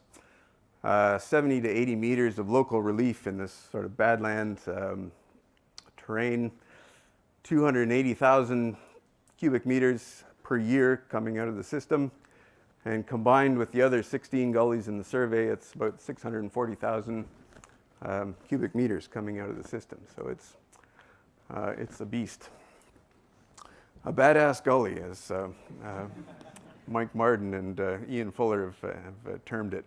70 to 80 meters of local relief in this sort of badland terrain, 280,000 cubic meters per year coming out of the system. And combined with the other 16 gullies in the survey, it's about 640,000 cubic meters coming out of the system. So it's a beast. A badass gully, as Mike Martin and Ian Fuller have termed it.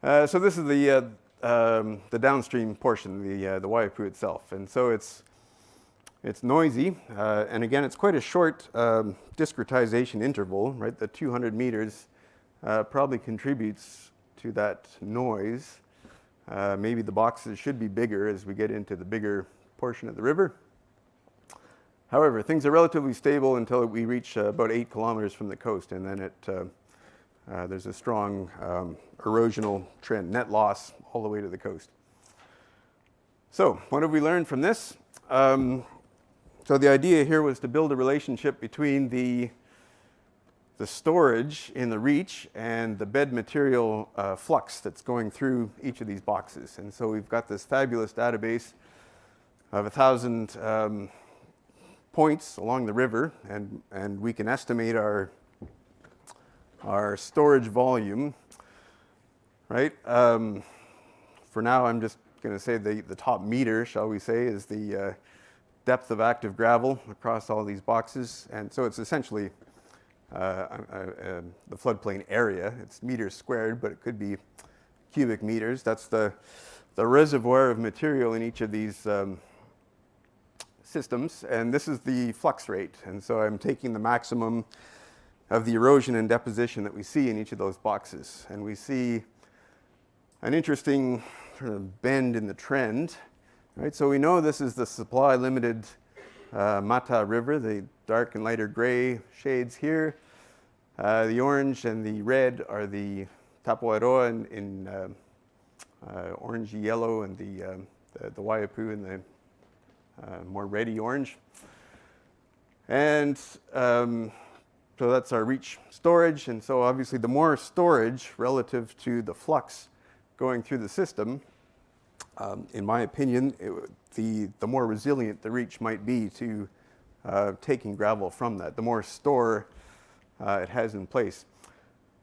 So this is the downstream portion, the Waipu itself. And so it's noisy, and again, it's quite a short discretization interval, right? The 200 meters probably contributes to that noise. Maybe the boxes should be bigger as we get into the bigger portion of the river. However, things are relatively stable until we reach about 8 kilometers from the coast, and then there's a strong erosional trend, net loss all the way to the coast. So what have we learned from this? So the idea here was to build a relationship between the storage in the reach and the bed material flux that's going through each of these boxes. And so we've got this fabulous database of 1,000 points along the river, and we can estimate our storage volume, right? For now, I'm just going to say the top meter, shall we say, is the depth of active gravel across all these boxes. And so it's essentially the floodplain area. It's meters squared, but it could be cubic meters. That's the reservoir of material in each of these systems. And this is the flux rate. And so I'm taking the maximum of the erosion and deposition that we see in each of those boxes. And we see an interesting sort of bend in the trend, right? So we know this is the supply limited Mata River, the dark and lighter gray shades here. The orange and the red are the Tapuaroa in orangey yellow, and the Waipu in the more reddy orange. And so that's our reach storage. And so obviously the more storage relative to the flux going through the system, in my opinion, the more resilient the reach might be to taking gravel from that, the more store it has in place.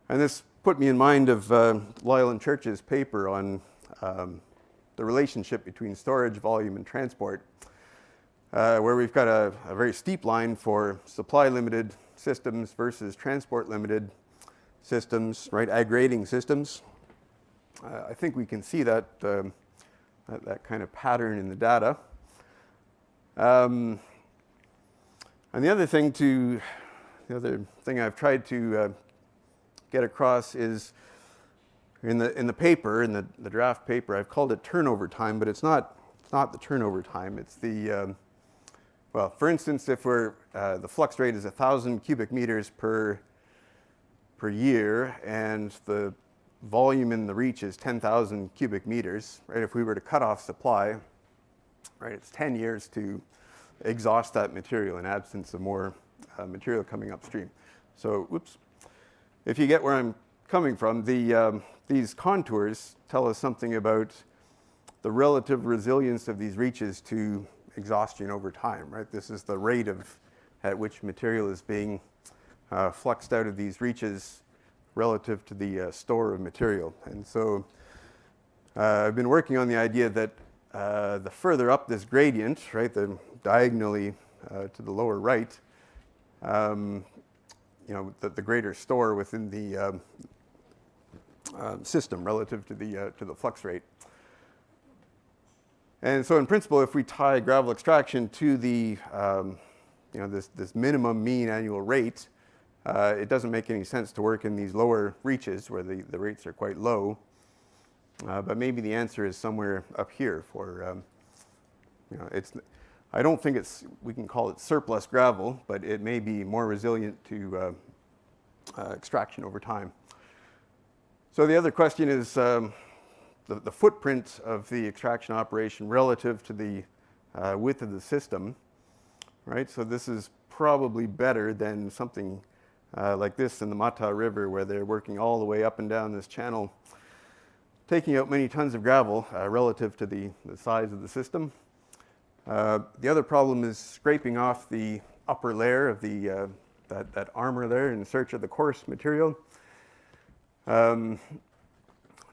And this put me in mind of Lyle and Church's paper on the relationship between storage, volume, and transport, where we've got a very steep line for supply-limited systems versus transport-limited systems, right, aggregating systems. I think we can see that, that kind of pattern in the data. And the other thing I've tried to get across is in the paper, in the draft paper, I've called it turnover time, but it's not the turnover time. It's the well, for instance, if the flux rate is 1,000 cubic meters per year, and the volume in the reach is 10,000 cubic meters, right? If we were to cut off supply, right, it's 10 years to exhaust that material in absence of more material coming upstream. So, whoops. If you get where I'm coming from, these contours tell us something about the relative resilience of these reaches to exhaustion over time, right? This is the rate at which material is being fluxed out of these reaches relative to the store of material. And so I've been working on the idea that the further up this gradient, right, the diagonally to the lower right, the greater store within the system relative to the flux rate. And so in principle, if we tie gravel extraction to the this minimum mean annual rate, it doesn't make any sense to work in these lower reaches where the rates are quite low. But maybe the answer is somewhere up here for, I don't think we can call it surplus gravel, but it may be more resilient to extraction over time. So the other question is the footprint of the extraction operation relative to the width of the system, right? So this is probably better than something like this in the Mata River, where they're working all the way up and down this channel, taking out many tons of gravel relative to the size of the system. The other problem is scraping off the upper layer of that armor there in search of the coarse material.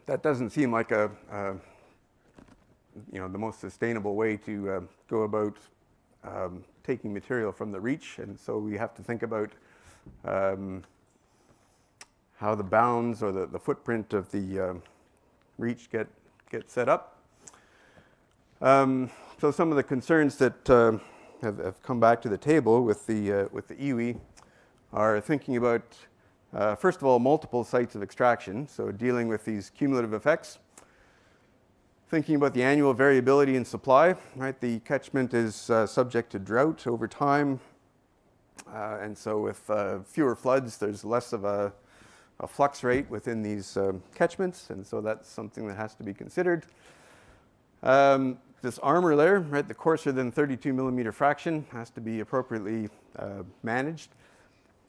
That doesn't seem like the most sustainable way to go about taking material from the reach, and so we have to think about how the bounds or the footprint of the reach get set up. So some of the concerns that have come back to the table with the iwi are thinking about first of all, multiple sites of extraction, so dealing with these cumulative effects. Thinking about the annual variability in supply, right? The catchment is subject to drought over time, and so with fewer floods, there's less of a flux rate within these catchments, and so that's something that has to be considered. This armor layer, right, the coarser than 32 millimeter fraction has to be appropriately managed.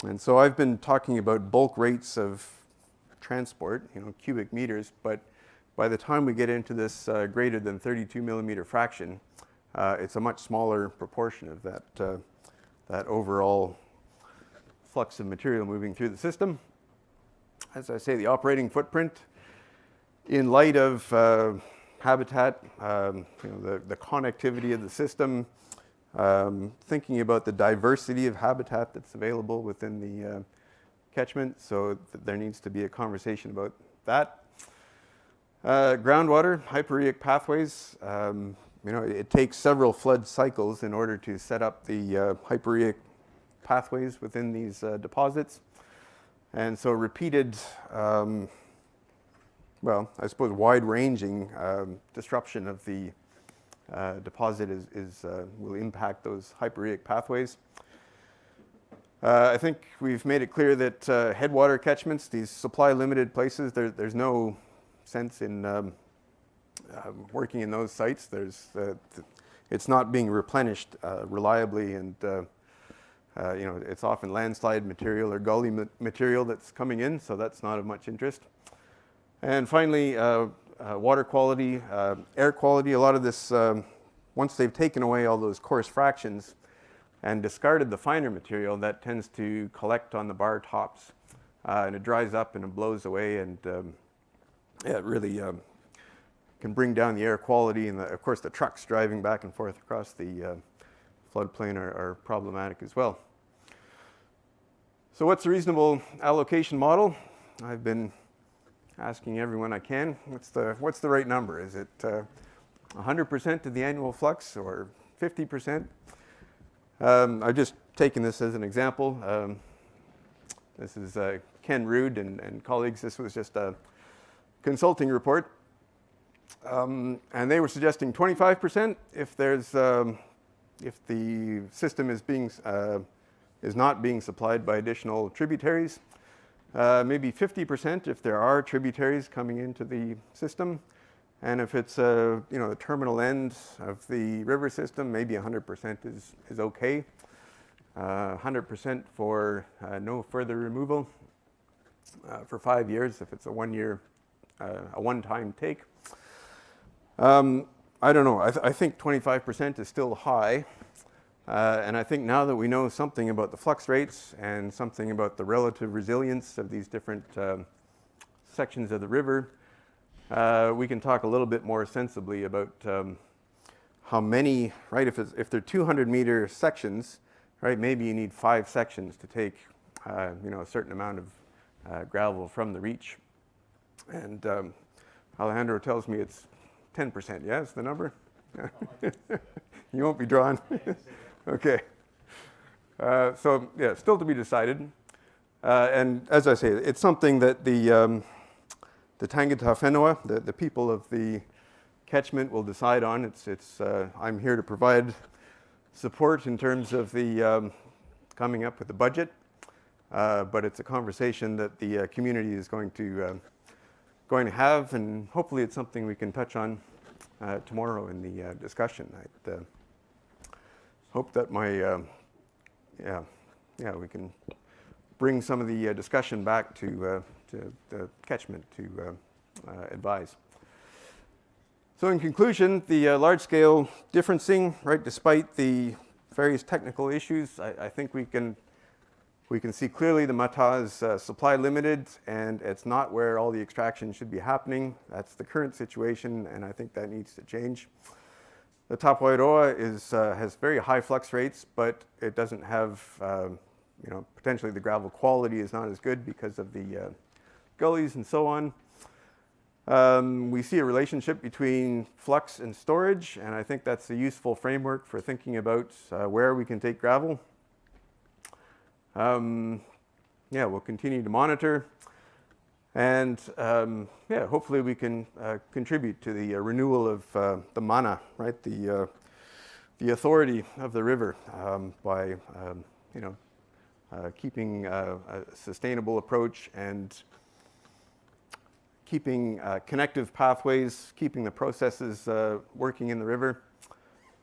And so I've been talking about bulk rates of transport, cubic meters, but by the time we get into this greater than 32 millimeter fraction, it's a much smaller proportion of that overall flux of material moving through the system. As I say, the operating footprint, in light of habitat, the connectivity of the system, thinking about the diversity of habitat that's available within the catchment, so there needs to be a conversation about that. Groundwater, hyporheic pathways, it takes several flood cycles in order to set up the hyporheic pathways within these deposits. And so repeated, well, I suppose wide-ranging disruption of the deposit will impact those hyporheic pathways. I think we've made it clear that headwater catchments, these supply-limited places, there's no sense in working in those sites. It's not being replenished reliably, and it's often landslide material or gully material that's coming in, so that's not of much interest. And finally, water quality, air quality. A lot of this, once they've taken away all those coarse fractions and discarded the finer material, that tends to collect on the bar tops. And it dries up and it blows away, and yeah, it really can bring down the air quality. And of course, the trucks driving back and forth across the floodplain are problematic as well. So what's a reasonable allocation model? I've been asking everyone I can, what's the right number? Is it 100% of the annual flux or 50%? I've just taken this as an example. This is Ken Rood and colleagues. This was just a consulting report. And they were suggesting 25% if the system is not being supplied by additional tributaries. Maybe 50% if there are tributaries coming into the system. And if it's the terminal end of the river system, maybe 100% is okay. 100% for no further removal for 5 years if it's a one-time take. I don't know. I think 25% is still high. And I think now that we know something about the flux rates and something about the relative resilience of these different sections of the river, we can talk a little bit more sensibly about how many, right, if they're 200-meter sections, right, maybe you need 5 sections to take, a certain amount of gravel from the reach. And Alejandro tells me it's 10%, yeah, is the number? You won't be drawn. Okay. So, yeah, still to be decided. And as I say, it's something that the Tangata Whenua, the people of the catchment, will decide on. I'm here to provide support in terms of the coming up with the budget, but it's a conversation that the community is going to have, and hopefully it's something we can touch on tomorrow in the discussion. I hope that we can bring some of the discussion back to the catchment to advise. So in conclusion, the large-scale differencing, right, despite the various technical issues, I think we can see clearly the Mata is supply limited, and it's not where all the extraction should be happening. That's the current situation, and I think that needs to change. The Tapawairoa has very high flux rates, but it doesn't have, potentially the gravel quality is not as good because of the gullies and so on. We see a relationship between flux and storage, and I think that's a useful framework for thinking about where we can take gravel. We'll continue to monitor, and hopefully we can contribute to the renewal of the mana, right? The authority of the river by keeping a sustainable approach and keeping connective pathways, keeping the processes working in the river,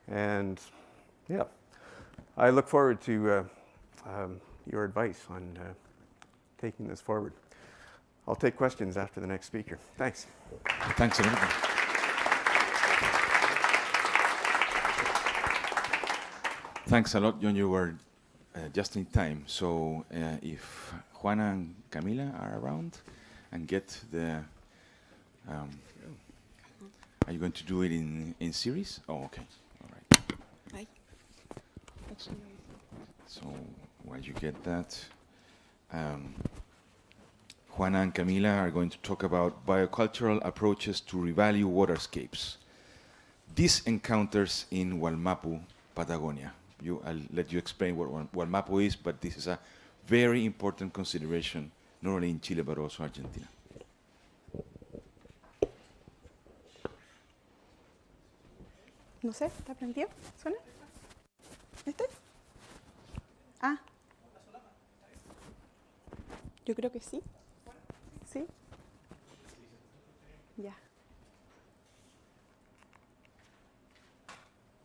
and I look forward to your advice on taking this forward. I'll take questions after the next speaker. Thanks. Thanks a lot. Thanks a lot, John. You were just in time. So if Juana and Camila are around and get the... are you going to do it in series? Oh, okay. All right. Hi. So while you get that, Juana and Camila are going to talk about biocultural approaches to revalue waterscapes. These encounters in Wallmapu, Patagonia. I'll let you explain what Wallmapu is, but this is a very important consideration, not only in Chile, but also Argentina. No sé, ¿está prendido? ¿Suena? ¿Este? Ah. Yo creo que sí. ¿Sí? Ya.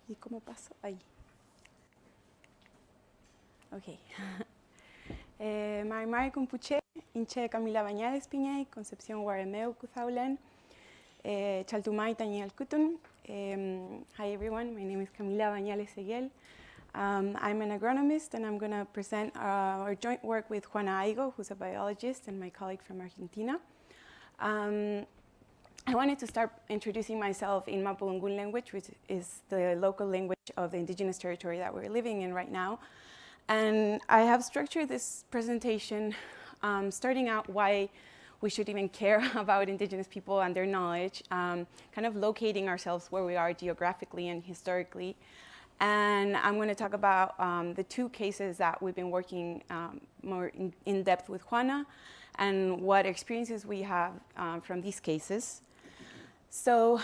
¿Y cómo paso? Ahí. Ok. Marimari Kumpuche, Inche Camila Bañales Piñay, Concepción Guaremeu Cuzaulen. Chaltumay Tanyel Kutun. Hi everyone, my name is Camila Bañales Seguel. I'm an agronomist and I'm going to present our joint work with Juana Aigo, who's a biologist and my colleague from Argentina. I wanted to start introducing myself in Mapudungun language, which is the local language of the indigenous territory that we're living in right now. And I have structured this presentation starting out why we should even care about indigenous people and their knowledge, kind of locating ourselves where we are geographically and historically. And I'm going to talk about the two cases that we've been working more in depth with Juana and what experiences we have from these cases. So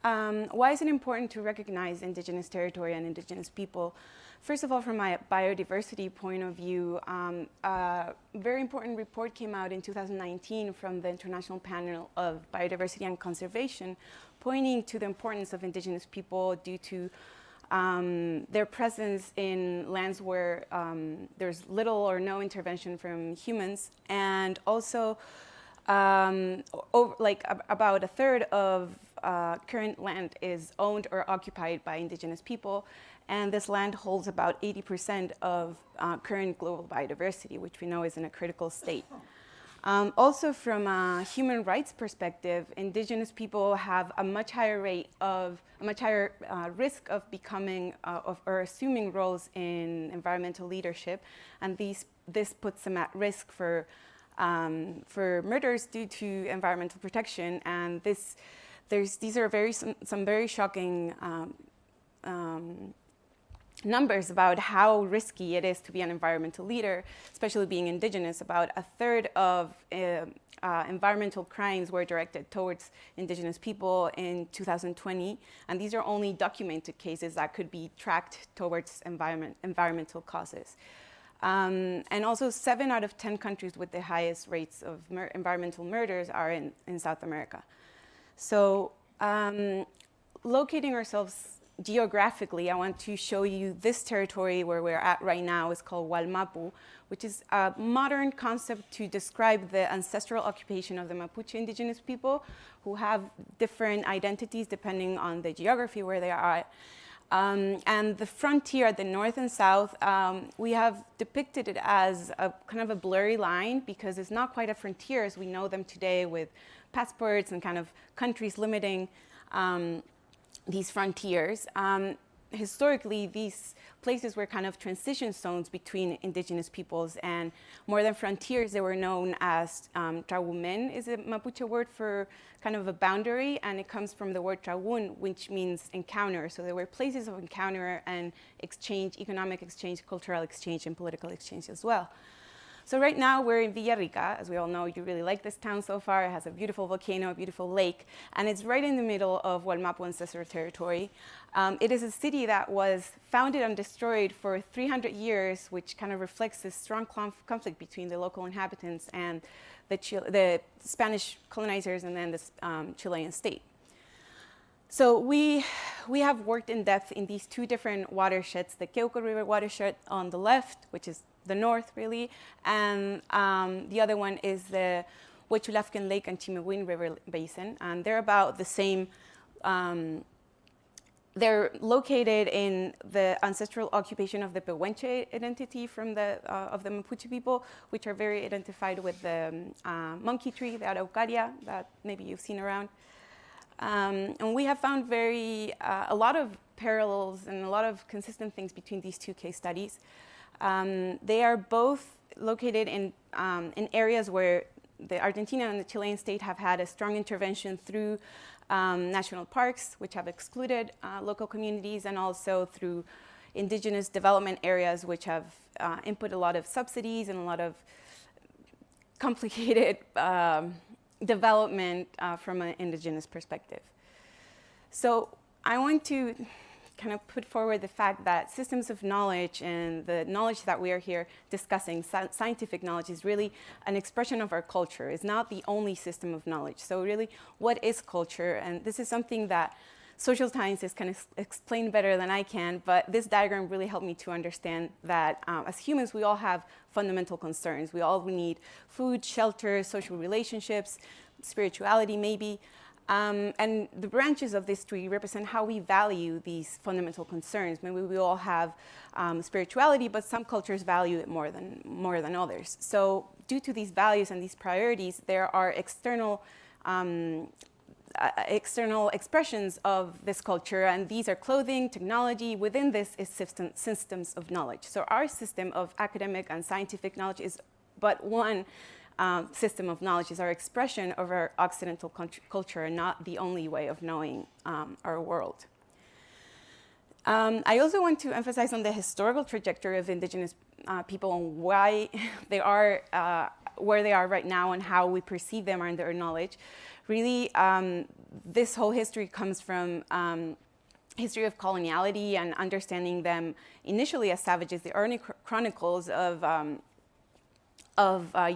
why is it important to recognize indigenous territory and indigenous people? First of all, from my biodiversity point of view, a very important report came out in 2019 from the International Panel of Biodiversity and Conservation, pointing to the importance of indigenous people due to their presence in lands where there's little or no intervention from humans, and also about a third of current land is owned or occupied by indigenous people, and this land holds about 80% of current global biodiversity, which we know is in a critical state. Also, from a human rights perspective, indigenous people have a much higher risk of becoming or assuming roles in environmental leadership, and this puts them at risk for murders due to environmental protection. And these are some very shocking numbers about how risky it is to be an environmental leader, especially being indigenous. About a third of environmental crimes were directed towards indigenous people in 2020, and these are only documented cases that could be tracked towards environmental causes. And also 7 out of 10 countries with the highest rates of environmental murders are in South America. So locating ourselves geographically, I want to show you this territory where we're at right now. Is called Wallmapu, which is a modern concept to describe the ancestral occupation of the Mapuche indigenous people, who have different identities depending on the geography where they are. And the frontier at the north and south, we have depicted it as a kind of a blurry line because it's not quite a frontier as we know them today, with passports and kind of countries limiting these frontiers. Historically, these places were kind of transition zones between indigenous peoples, and more than frontiers, they were known as Traumen is a Mapuche word for kind of a boundary, and it comes from the word Traun, which means encounter. So there were places of encounter and exchange, economic exchange, cultural exchange, and political exchange as well. So right now we're in Villarricca. As we all know, you really like this town so far. It has a beautiful volcano, a beautiful lake, and it's right in the middle of Wallmapu ancestral territory. It is a city that was founded and destroyed for 300 years, which kind of reflects this strong conflict between the local inhabitants and the Spanish colonizers and then the Chilean state. So we have worked in depth in these 2 different watersheds, the Keuco River watershed on the left, which is the north really, and the other one is the Huechulafken Lake and Chimehuin River basin, and they're about the same. They're located in the ancestral occupation of the Pehuenche identity from of the Mapuche people, which are very identified with the monkey tree, the Araucaria, that maybe you've seen around. And we have found a lot of parallels and a lot of consistent things between these 2 case studies. They are both located in areas where the Argentina and the Chilean state have had a strong intervention through national parks, which have excluded local communities, and also through indigenous development areas, which have input a lot of subsidies and a lot of complicated development from an indigenous perspective. So I want to kind of put forward the fact that systems of knowledge and the knowledge that we are here discussing, scientific knowledge, is really an expression of our culture. It's not the only system of knowledge. So really, what is culture? And this is something that social sciences can explain better than I can, but this diagram really helped me to understand that as humans, we all have fundamental concerns. We all need food, shelter, social relationships, spirituality maybe. And the branches of this tree represent how we value these fundamental concerns. Maybe we all have spirituality, but some cultures value it more than others. So due to these values and these priorities, there are external expressions of this culture, and these are clothing, technology. Within this is systems of knowledge. So our system of academic and scientific knowledge is but one system of knowledge, is our expression of our Occidental culture, and not the only way of knowing our world. I also want to emphasize on the historical trajectory of indigenous people and why they are where they are right now and how we perceive them and their knowledge. Really, this whole history comes from history of coloniality and understanding them initially as savages. The early chronicles of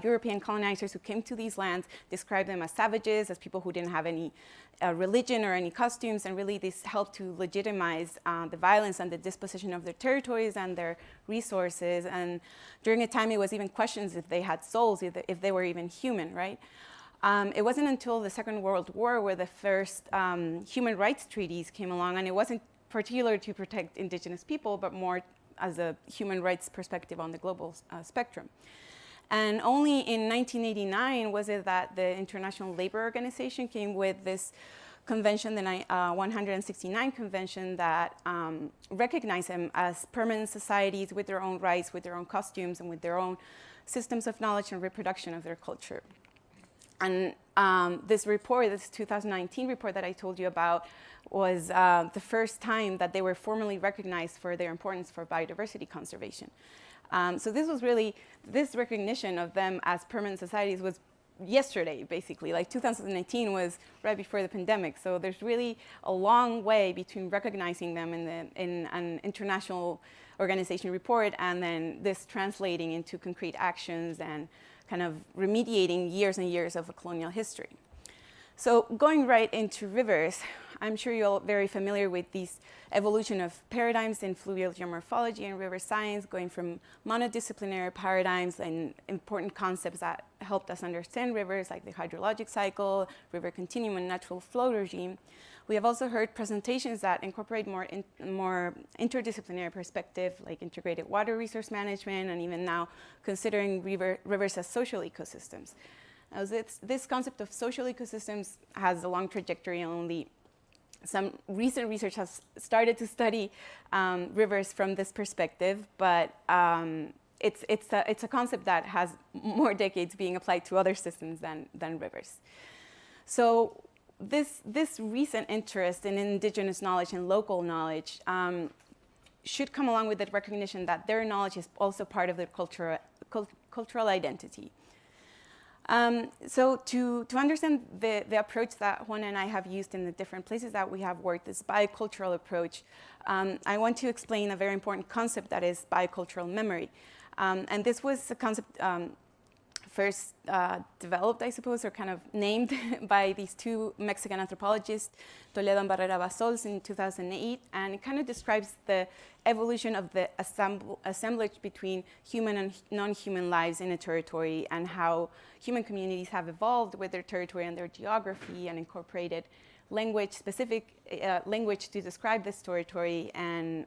European colonizers who came to these lands described them as savages, as people who didn't have any religion or any costumes, and really this helped to legitimize the violence and the disposition of their territories and their resources. And during a time it was even questions if they had souls, if they were even human, right? It wasn't until the Second World War where the first human rights treaties came along, and it wasn't particular to protect indigenous people, but more as a human rights perspective on the global spectrum. And only in 1989 was it that the International Labor Organization came with this convention, the 169 convention, that recognized them as permanent societies with their own rights, with their own costumes, and with their own systems of knowledge and reproduction of their culture. And this report, this 2019 report that I told you about, was the first time that they were formally recognized for their importance for biodiversity conservation. So this was really, this recognition of them as permanent societies was yesterday, basically. Like 2019 was right before the pandemic. So there's really a long way between recognizing them in an international organization report and then this translating into concrete actions and kind of remediating years and years of a colonial history. So going right into rivers, I'm sure you're all very familiar with these evolution of paradigms in fluvial geomorphology and river science, going from monodisciplinary paradigms and important concepts that helped us understand rivers, like the hydrologic cycle, river continuum, and natural flow regime. We have also heard presentations that incorporate more interdisciplinary perspective, like integrated water resource management, and even now considering rivers as social ecosystems. Now, this concept of social ecosystems has a long trajectory, and only some recent research has started to study rivers from this perspective, but it's a concept that has more decades being applied to other systems than rivers. So this recent interest in indigenous knowledge and local knowledge should come along with the recognition that their knowledge is also part of their cultural identity. So to understand the approach that Juan and I have used in the different places that we have worked, this bicultural approach, I want to explain a very important concept that is bicultural memory. And this was a concept first developed, I suppose, or kind of named by these two Mexican anthropologists, Toledo and Barrera Basols, in 2008. And it kind of describes the evolution of the assemblage between human and non-human lives in a territory, and how human communities have evolved with their territory and their geography and incorporated language, specific language to describe this territory, and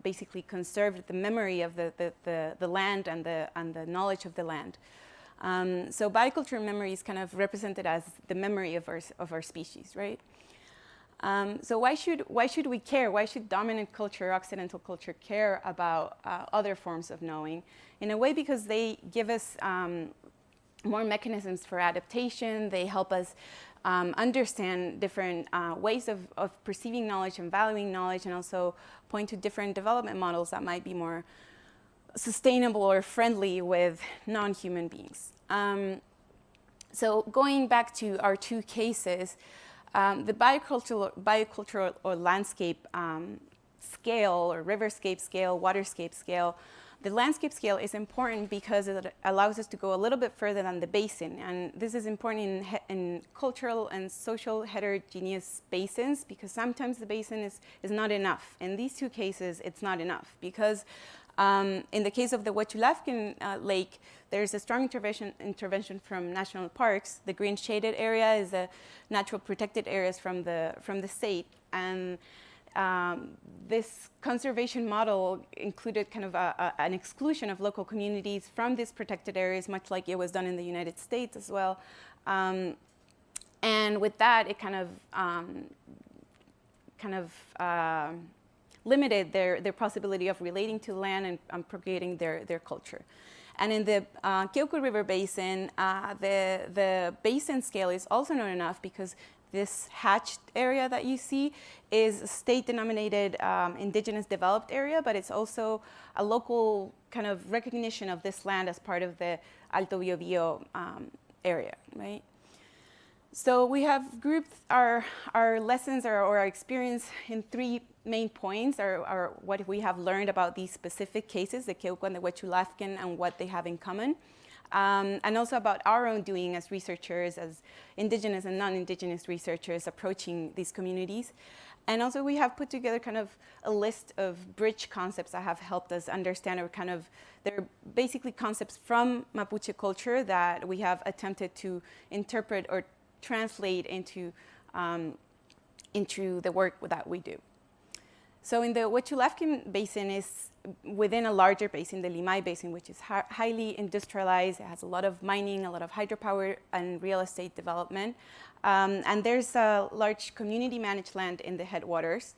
basically conserved the memory of the land and the knowledge of the land. So bicultural memory is kind of represented as the memory of our species, right? So why should we care? Why should dominant culture, Occidental culture, care about other forms of knowing? In a way, because they give us more mechanisms for adaptation. They help us understand different ways of perceiving knowledge and valuing knowledge, and also point to different development models that might be more sustainable or friendly with non-human beings. So going back to our two cases, the biocultural or landscape scale, or riverscape scale, waterscape scale, the landscape scale is important because it allows us to go a little bit further than the basin. And this is important in cultural and social heterogeneous basins, because sometimes the basin is not enough. In these two cases, it's not enough, because In the case of the Huechulafkin Lake, there's a strong intervention from national parks. The green shaded area is a natural protected areas from the state. And this conservation model included kind of an exclusion of local communities from these protected areas, much like it was done in the United States as well. And with that, it kind of limited their possibility of relating to land and propagating their culture. And in the Keuku River Basin, the basin scale is also not enough because this hatched area that you see is a state-denominated indigenous developed area, but it's also a local kind of recognition of this land as part of the Alto Biobío area, right? So we have grouped our lessons or our experience in 3 main points, or what we have learned about these specific cases, the Keuku and the Huechulafkin, and what they have in common. And also about our own doing as researchers, as indigenous and non-indigenous researchers approaching these communities. And also we have put together kind of a list of bridge concepts that have helped us understand, or kind of, they're basically concepts from Mapuche culture that we have attempted to interpret or translate into the work that we do. So in the Huechulafkin Basin is within a larger basin, the Limay Basin, which is highly industrialized. It has a lot of mining, a lot of hydropower, and real estate development. And there's a large community managed land in the headwaters.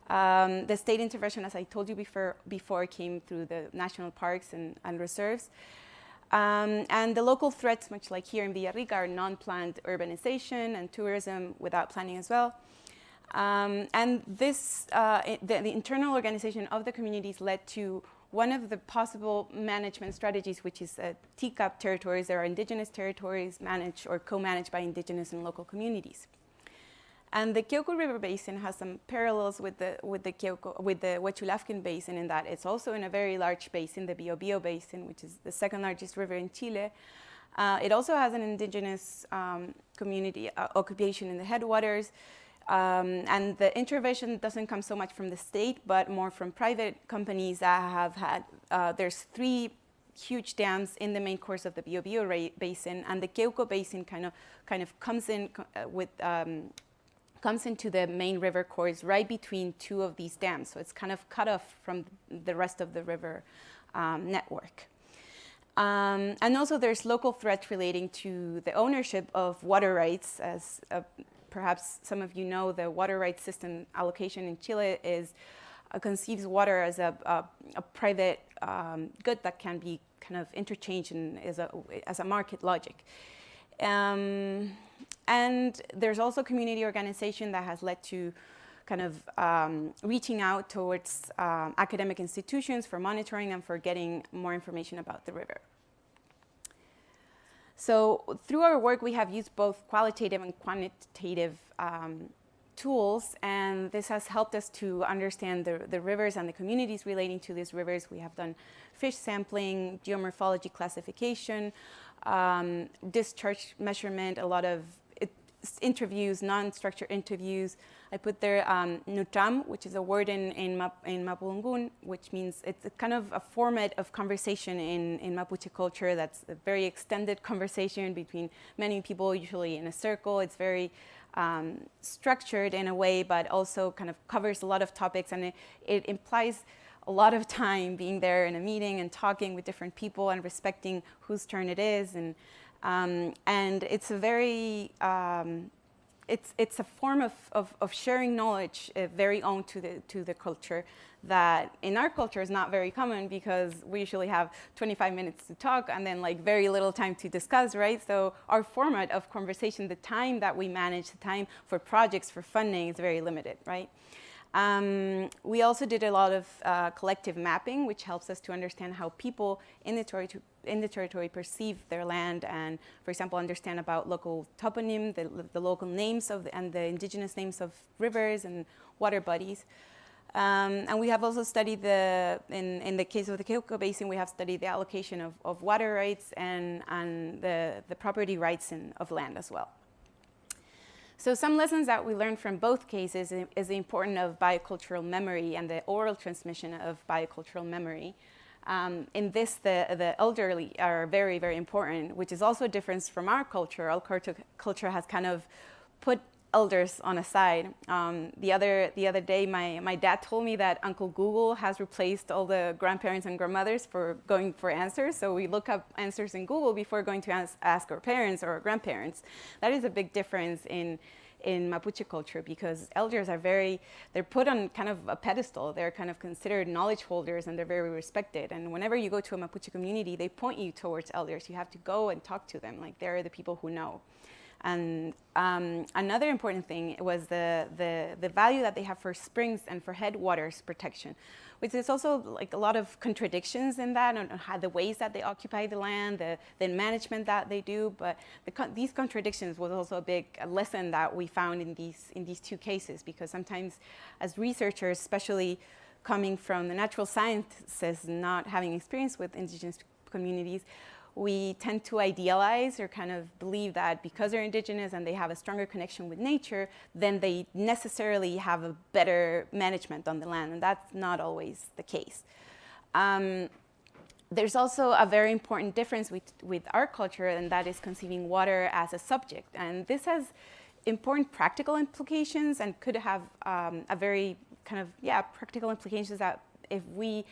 The state intervention, as I told you before, came through the national parks and reserves. And the local threats, much like here in Villarricca, are non-planned urbanization and tourism without planning as well. And this, the internal organization of the communities led to one of the possible management strategies, which is TCAP territories. There are indigenous territories managed or co-managed by indigenous and local communities. And the Keuku River Basin has some parallels with the Huechulafkin Basin in that it's also in a very large basin, the Biobío Basin, which is the 2nd largest river in Chile. It also has an indigenous community occupation in the headwaters. And the intervention doesn't come so much from the state, but more from private companies that have had, there's 3 huge dams in the main course of the Biobío Basin, and the Keuku Basin kind of comes in comes into the main river course right between 2 of these dams. So it's kind of cut off from the rest of the river network. And also there's local threats relating to the ownership of water rights. As perhaps some of you know, the water rights system allocation in Chile conceives water as a private good that can be kind of interchanged as a market logic. And there's also community organization that has led to kind of reaching out towards academic institutions for monitoring and for getting more information about the river. So through our work, we have used both qualitative and quantitative tools, and this has helped us to understand the rivers and the communities relating to these rivers. We have done fish sampling, geomorphology classification, discharge measurement, a lot of interviews, non-structured interviews. I put there Nutram, which is a word in Mapudungun, which means it's a kind of a format of conversation in Mapuche culture that's a very extended conversation between many people, usually in a circle. It's very structured in a way, but also kind of covers a lot of topics, and it implies a lot of time being there in a meeting and talking with different people and respecting whose turn it is. And it's a very, it's a form of sharing knowledge very own to the culture that in our culture is not very common, because we usually have 25 minutes to talk and then like very little time to discuss, right? So our format of conversation, the time that we manage, the time for projects, for funding is very limited, right? We also did a lot of collective mapping, which helps us to understand how people in the territory perceive their land, and, for example, understand about local toponym, the local names and the indigenous names of rivers and water bodies. And we have also studied in the case of the Keuku Basin, we have studied the allocation of water rights and the property rights of land as well. So some lessons that we learned from both cases is the importance of biocultural memory and the oral transmission of biocultural memory. In this, the elderly are very, very important, which is also a difference from our culture. Our culture has kind of put elders on a side. The other day, my dad told me that Uncle Google has replaced all the grandparents and grandmothers for going for answers. So we look up answers in Google before going to ask our parents or our grandparents. That is a big difference in Mapuche culture, because elders are they're put on kind of a pedestal. They're kind of considered knowledge holders, and they're very respected. And whenever you go to a Mapuche community, they point you towards elders. You have to go and talk to them, like they're the people who know. And another important thing was the value that they have for springs and for headwaters protection, which is also like a lot of contradictions in that, on how the ways that they occupy the land, the management that they do. But these contradictions was also a big lesson that we found in these two cases, because sometimes as researchers, especially coming from the natural sciences, not having experience with indigenous communities, we tend to idealize or kind of believe that because they're indigenous and they have a stronger connection with nature, then they necessarily have a better management on the land, and that's not always the case. There's also a very important difference with our culture, and that is conceiving water as a subject. And this has important practical implications and could have a very kind of, practical implications that if we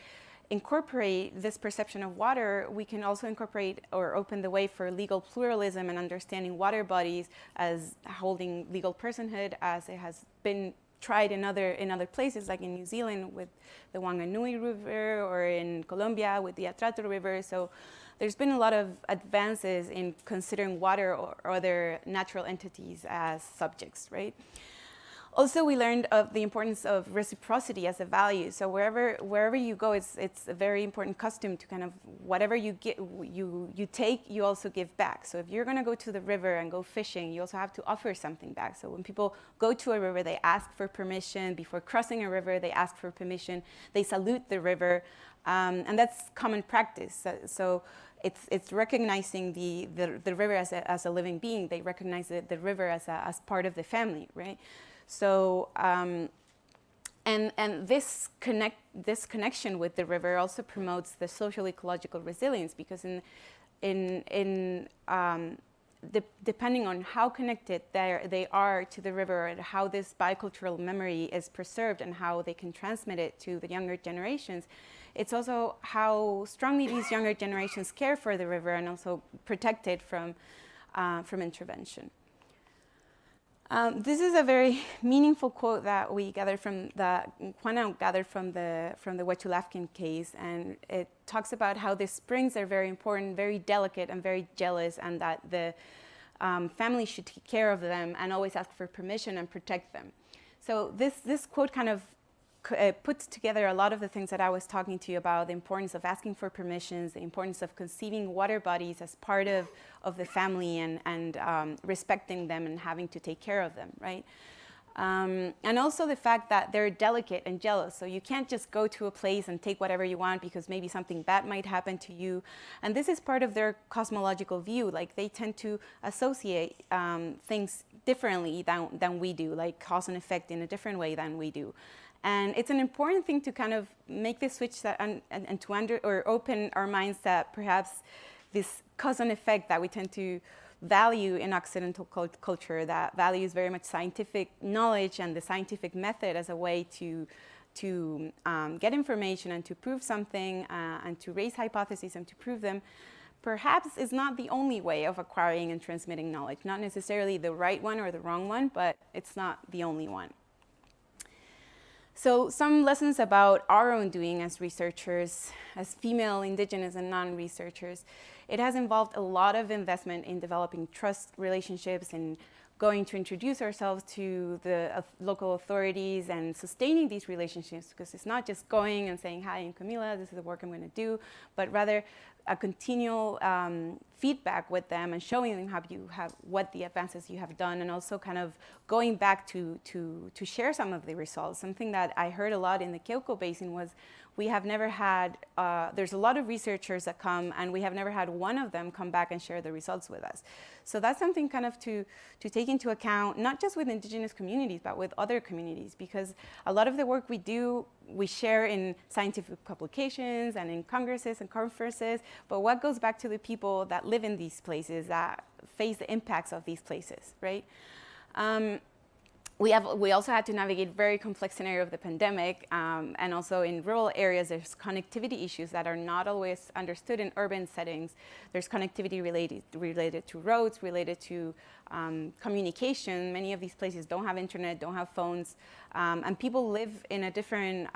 incorporate this perception of water, we can also incorporate or open the way for legal pluralism and understanding water bodies as holding legal personhood, as it has been tried in other places, like in New Zealand with the Wanganui River, or in Colombia with the Atrato River. So there's been a lot of advances in considering water or other natural entities as subjects, right? Also, we learned of the importance of reciprocity as a value. So wherever you go, it's a very important custom to kind of whatever you take, you also give back. So if you're going to go to the river and go fishing, you also have to offer something back. So when people go to a river, they ask for permission. Before crossing a river, they ask for permission. They salute the river, and that's common practice. So it's recognizing the river as a living being. They recognize the river as part of the family, right? So, and this connection with the river also promotes the social ecological resilience, because depending on how connected they are to the river, and how this bicultural memory is preserved and how they can transmit it to the younger generations, it's also how strongly these younger generations care for the river and also protect it from intervention. This is a very meaningful quote that we gathered from Juana gathered from the Huachulafkin case, and it talks about how the springs are very important, very delicate, and very jealous, and that the family should take care of them and always ask for permission and protect them. So this quote kind of puts together a lot of the things that I was talking to you about: the importance of asking for permissions, the importance of conceiving water bodies as part of the family, and respecting them and having to take care of them, right? And also the fact that they're delicate and jealous. So you can't just go to a place and take whatever you want because maybe something bad might happen to you. And this is part of their cosmological view. Like, they tend to associate things differently than we do, like cause and effect in a different way than we do. And it's an important thing to kind of make this switch and to open our minds that perhaps this cause and effect that we tend to value in Occidental culture, that values very much scientific knowledge and the scientific method as a way to get information and to prove something, and to raise hypotheses and to prove them, perhaps is not the only way of acquiring and transmitting knowledge. Not necessarily the right one or the wrong one, but it's not the only one. So some lessons about our own doing as researchers, as female, indigenous, and non-researchers. It has involved a lot of investment in developing trust relationships and going to introduce ourselves to the local authorities and sustaining these relationships, because it's not just going and saying, hi, I'm Camila, this is the work I'm going to do, but rather a continual feedback with them and showing them what the advances you have done, and also kind of going back to share some of the results. Something that I heard a lot in the Keuko Basin was we have never had, there's a lot of researchers that come, and we have never had one of them come back and share the results with us. So that's something kind of to take into account, not just with indigenous communities, but with other communities, because a lot of the work we do we share in scientific publications and in congresses and conferences, but what goes back to the people that live in these places, that face the impacts of these places, right? We also had to navigate very complex scenario of the pandemic, and also in rural areas, there's connectivity issues that are not always understood in urban settings. There's connectivity related to roads, related to communication. Many of these places don't have internet, don't have phones, and people live in a different,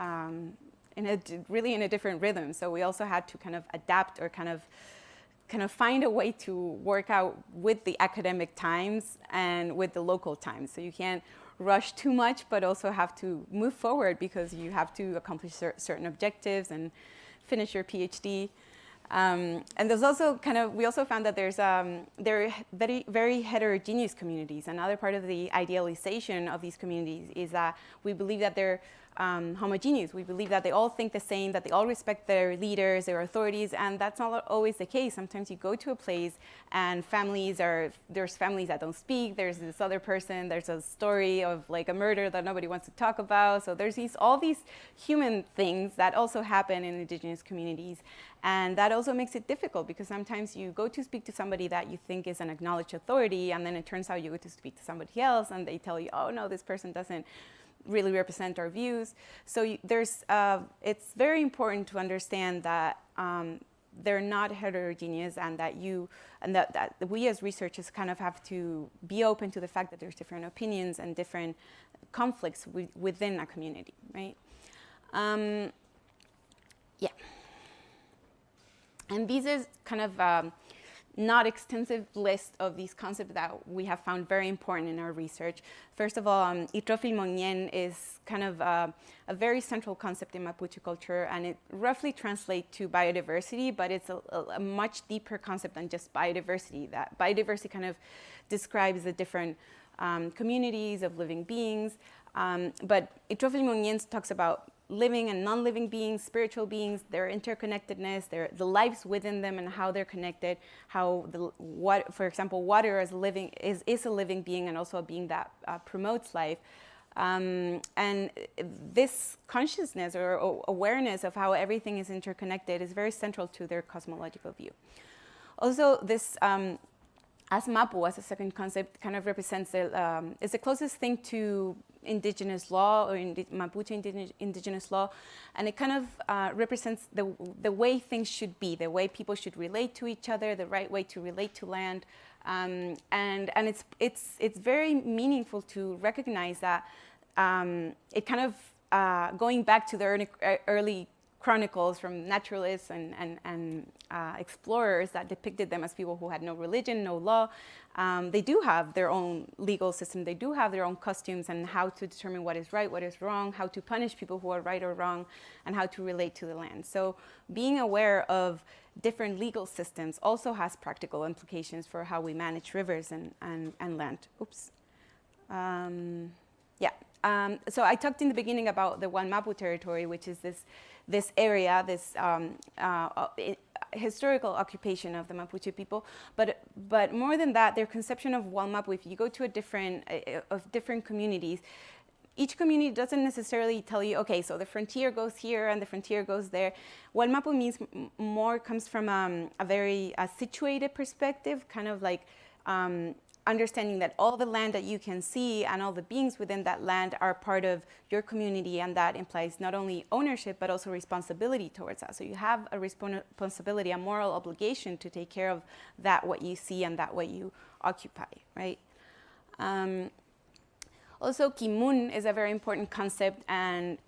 really in a different rhythm. So we also had to kind of adapt or kind of find a way to work out with the academic times and with the local times. So you can't rush too much, but also have to move forward because you have to accomplish certain objectives and finish your PhD. And there's also we also found that there are very, very heterogeneous communities. Another part of the idealization of these communities is that we believe that they're homogeneous. We believe that they all think the same, that they all respect their leaders, their authorities, and that's not always the case. Sometimes you go to a place and there's families that don't speak, there's this other person, there's a story of like a murder that nobody wants to talk about. So there's all these human things that also happen in indigenous communities. And that also makes it difficult because sometimes you go to speak to somebody that you think is an acknowledged authority, and then it turns out you go to speak to somebody else and they tell you, oh no, this person doesn't really represent our views. So it's very important to understand that they're not heterogeneous, and that that we as researchers kind of have to be open to the fact that there's different opinions and different conflicts within a community, right? Yeah. And these is kind of not extensive list of these concepts that we have found very important in our research. First of all, Itrofil Monyen is kind of a very central concept in Mapuche culture, and it roughly translates to biodiversity, but it's a much deeper concept than just biodiversity. That biodiversity kind of describes the different communities of living beings, but Itrofil Monyen talks about living and non-living beings, spiritual beings, their interconnectedness, the lives within them and how they're connected, how, for example, water is a living being and also a being that promotes life. And this consciousness or awareness of how everything is interconnected is very central to their cosmological view. Also, this as Mapu, as a second concept, kind of represents is the closest thing to indigenous law or Mapuche indigenous law, and it kind of represents the way things should be, the way people should relate to each other, the right way to relate to land, and it's very meaningful to recognize that it kind of going back to the early chronicles from naturalists and explorers that depicted them as people who had no religion, no law. They do have their own legal system. They do have their own customs and how to determine what is right, what is wrong, how to punish people who are right or wrong, and how to relate to the land. So being aware of different legal systems also has practical implications for how we manage rivers and land. Oops. So I talked in the beginning about the Walmapu territory, which is this area, this historical occupation of the Mapuche people. But more than that, their conception of Walmapu, if you go to different communities, each community doesn't necessarily tell you, okay, so the frontier goes here and the frontier goes there. Walmapu means comes from a very situated perspective, kind of like understanding that all the land that you can see and all the beings within that land are part of your community, and that implies not only ownership but also responsibility towards that. So you have a responsibility, a moral obligation to take care of that what you see and that what you occupy, right? Also, Kimun is a very important concept, and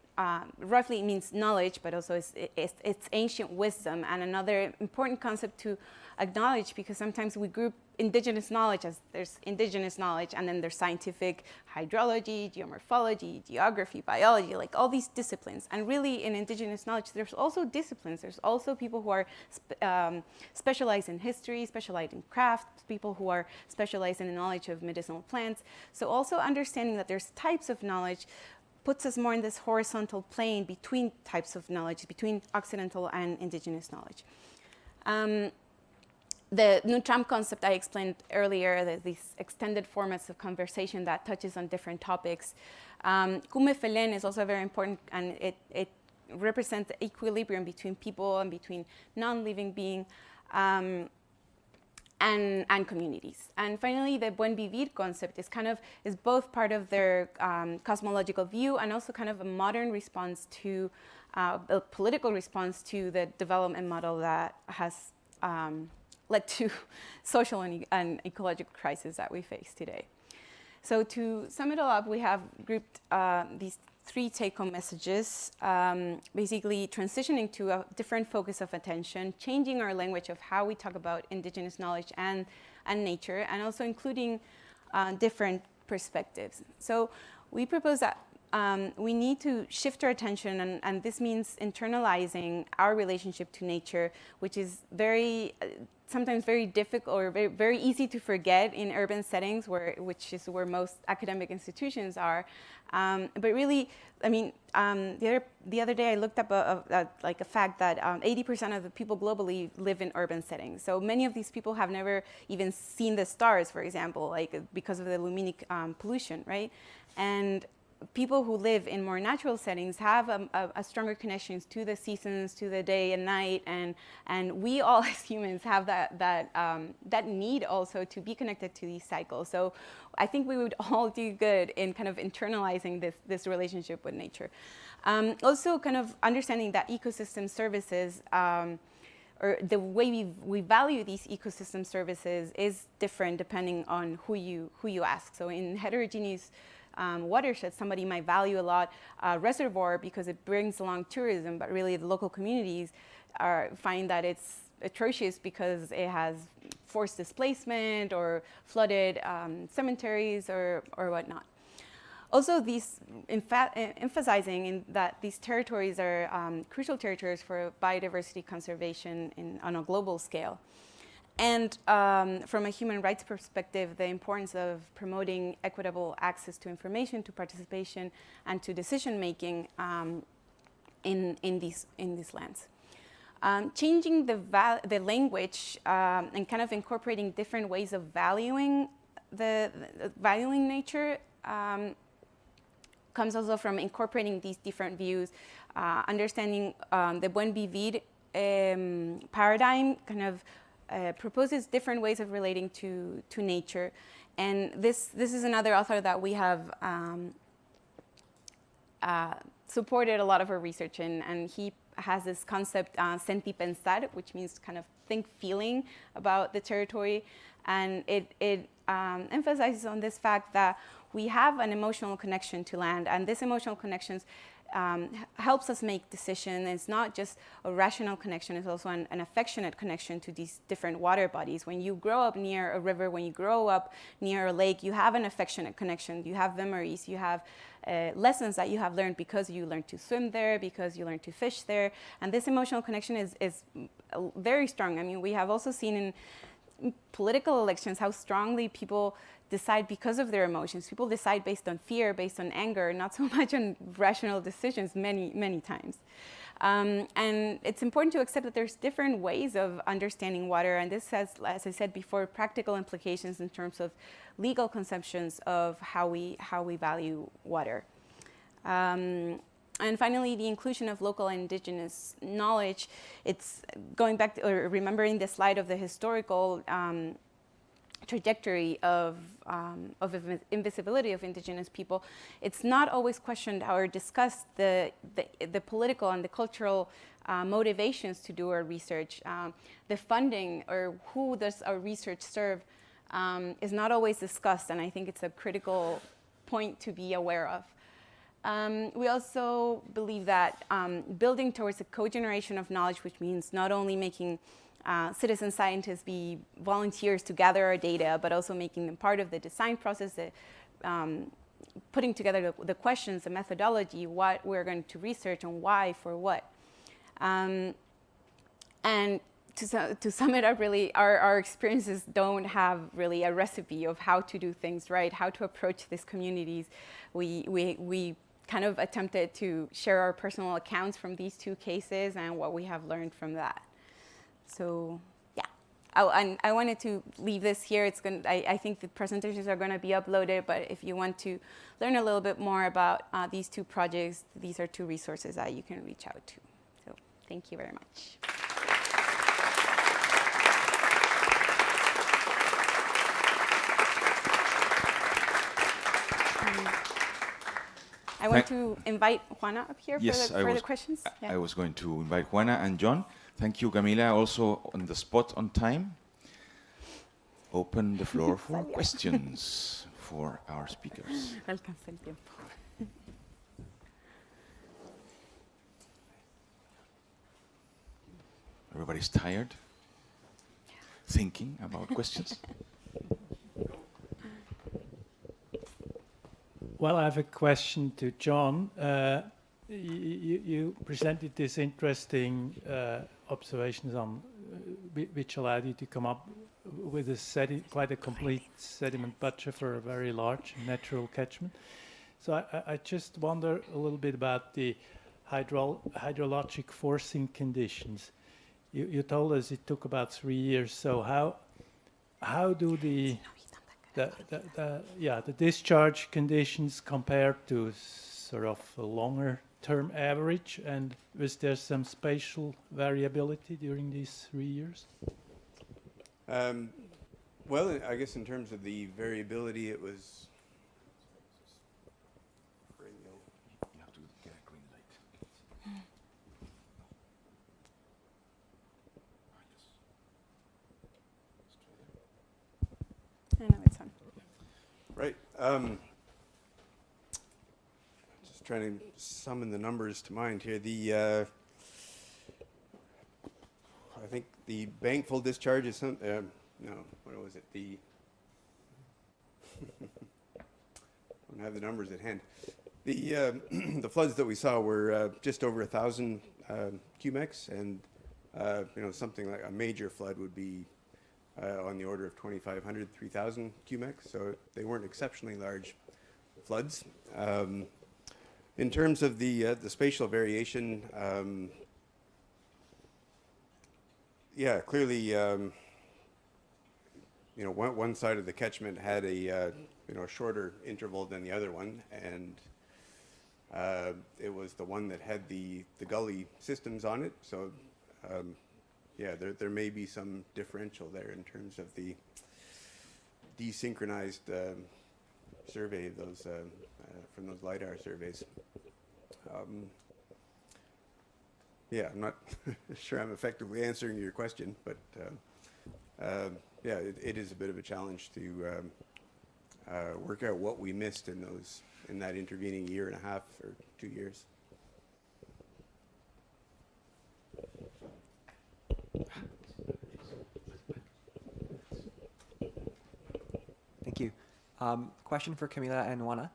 roughly it means knowledge, but also it's ancient wisdom, and another important concept to acknowledge, because sometimes we group indigenous knowledge as there's indigenous knowledge and then there's scientific hydrology, geomorphology, geography, biology, like all these disciplines. And really in indigenous knowledge, there's also disciplines. There's also people who are specialized in history, specialized in craft, people who are specialized in the knowledge of medicinal plants. So also understanding that there's types of knowledge puts us more in this horizontal plane between types of knowledge, between Occidental and indigenous knowledge. The Nutram concept I explained earlier, these extended formats of conversation that touches on different topics. Kumefelen is also very important, and it represents the equilibrium between people and between non-living beings and communities. And finally, the Buen Vivir concept is both part of their cosmological view and also kind of a modern response to a political response to the development model that has led to social and ecological crises that we face today. So to sum it all up, we have grouped these 3 take-home messages, basically transitioning to a different focus of attention, changing our language of how we talk about indigenous knowledge and nature, and also including different perspectives. So we propose that we need to shift our attention, and this means internalizing our relationship to nature, which is sometimes very difficult or very easy to forget in urban settings, which is where most academic institutions are. But really, I mean, the other day I looked up a fact that 80% of the people globally live in urban settings. So many of these people have never even seen the stars, for example, because of the luminic pollution, right? And people who live in more natural settings have a stronger connections to the seasons, to the day and night, and we all as humans have that need also to be connected to these cycles. So I think we would all do good in kind of internalizing this relationship with nature. Also kind of understanding that ecosystem services or the way we value these ecosystem services is different depending on who you ask. So in heterogeneous watershed, somebody might value a lot reservoir because it brings along tourism, but really the local communities find that it's atrocious because it has forced displacement or flooded cemeteries or whatnot. Also, these emphasizing that these territories are crucial territories for biodiversity conservation on a global scale. And from a human rights perspective, the importance of promoting equitable access to information, to participation, and to decision-making in these lands. Changing the language and kind of incorporating different ways of valuing nature comes also from incorporating these different views, understanding the Buen Vivir paradigm kind of proposes different ways of relating to nature. And this is another author that we have supported a lot of our research in, and he has this concept, senti pensar, which means kind of think feeling about the territory. And it emphasizes on this fact that we have an emotional connection to land, and this emotional connections helps us make decisions. It's not just a rational connection, it's also an affectionate connection to these different water bodies. When you grow up near a river, when you grow up near a lake, you have an affectionate connection, you have memories, you have lessons that you have learned because you learned to swim there, because you learned to fish there, and this emotional connection is very strong. I mean, we have also seen in political elections how strongly people decide because of their emotions. People decide based on fear, based on anger, not so much on rational decisions many times. And it's important to accept that there's different ways of understanding water, and this has, as I said before, practical implications in terms of legal conceptions of how we value water. And finally, the inclusion of local and indigenous knowledge. It's going back to, or remembering the slide of the historical trajectory of invisibility of indigenous people. It's not always questioned or discussed the political and the cultural motivations to do our research. The funding, or who does our research serve, is not always discussed, and I think it's a critical point to be aware of. We also believe that building towards a co-generation of knowledge, which means not only making citizen scientists be volunteers to gather our data, but also making them part of the design process, putting together the questions, the methodology, what we're going to research and why, for what. And to sum it up, really, our experiences don't have really a recipe of how to do things right, how to approach these communities. We kind of attempted to share our personal accounts from these two cases and what we have learned from that. So, yeah, and I wanted to leave this here. I think the presentations are going to be uploaded, but if you want to learn a little bit more about these two projects, these are two resources that you can reach out to. So thank you very much. I want to invite Juana up here for the questions. I was going to invite Juana and John. Thank you, Camila, also on the spot on time. Open the floor for questions for our speakers. Alcanza el tiempo. Everybody's tired, thinking about questions. Well, I have a question to John. You presented this interesting observations on which allowed you to come up with quite a complete sediment butcher for a very large natural catchment. So I just wonder a little bit about the hydrologic forcing conditions. You told us it took about 3 years. So how do the discharge conditions compare to sort of a longer term average, and was there some spatial variability during these 3 years? Well, I guess in terms of the variability, it was. You have to get a green light. I know it's on. Right. Just trying to summon the numbers to mind here. I think the bankful discharge is some. No, what was it? I don't have the numbers at hand. The floods that we saw were just over 1,000 cumecs, and something like a major flood would be on the order of 2,500, 3,000 cumecs. So they weren't exceptionally large floods. In terms of the spatial variation, clearly. One side of the catchment had a shorter interval than the other one, and it was the one that had the gully systems on it. So, there may be some differential there in terms of the desynchronized survey of those from those LiDAR surveys. I'm not sure I'm effectively answering your question, but. It is a bit of a challenge to work out what we missed in that intervening year and a half or 2 years. Thank you. Question for Camila and Juana.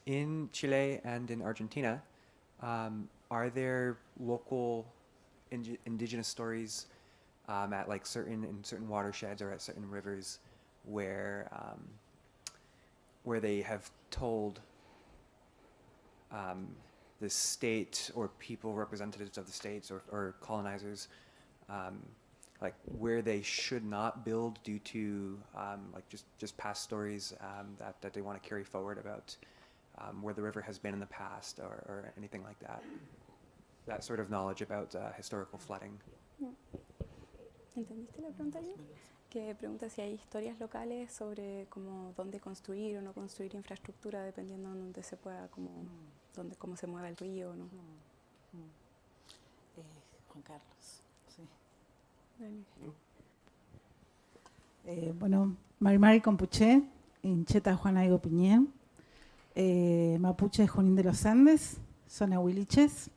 In Chile and in Argentina, are there local indigenous stories at like certain watersheds or at certain rivers where they have told the state or people representatives of the states or colonizers like where they should not build due to like just past stories that they want to carry forward about where the river has been in the past or anything like that? That sort of knowledge about historical flooding. Yeah. ¿Entendiste la pregunta bien? Que pregunta si hay historias locales sobre como dónde construir o no construir infraestructura dependiendo de dónde se pueda, como cómo se mueva el río, ¿no? Juan Carlos, sí. Bueno, Marimari Compuché, Incheta Juana Diego Piñé, Mapuche Junín de los Andes, zona Huiliches.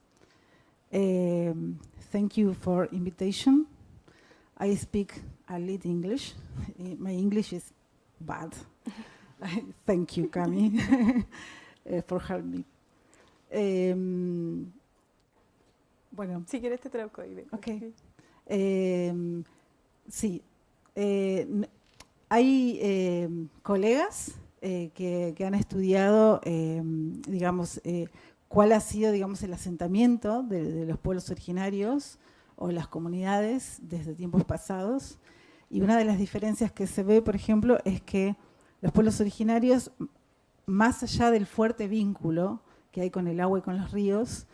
Thank you for invitation. I speak a little English. My English is bad. Thank you, Cami, for helping me. Bueno. Si quieres te traduzco. Okay. Sí. Hay colegas que han estudiado, digamos, cuál ha sido, digamos, el asentamiento de los pueblos originarios o las comunidades desde tiempos pasados. Y una de las diferencias que se ve, por ejemplo, es que los pueblos originarios, más allá del fuerte vínculo que hay con el agua y con los ríos,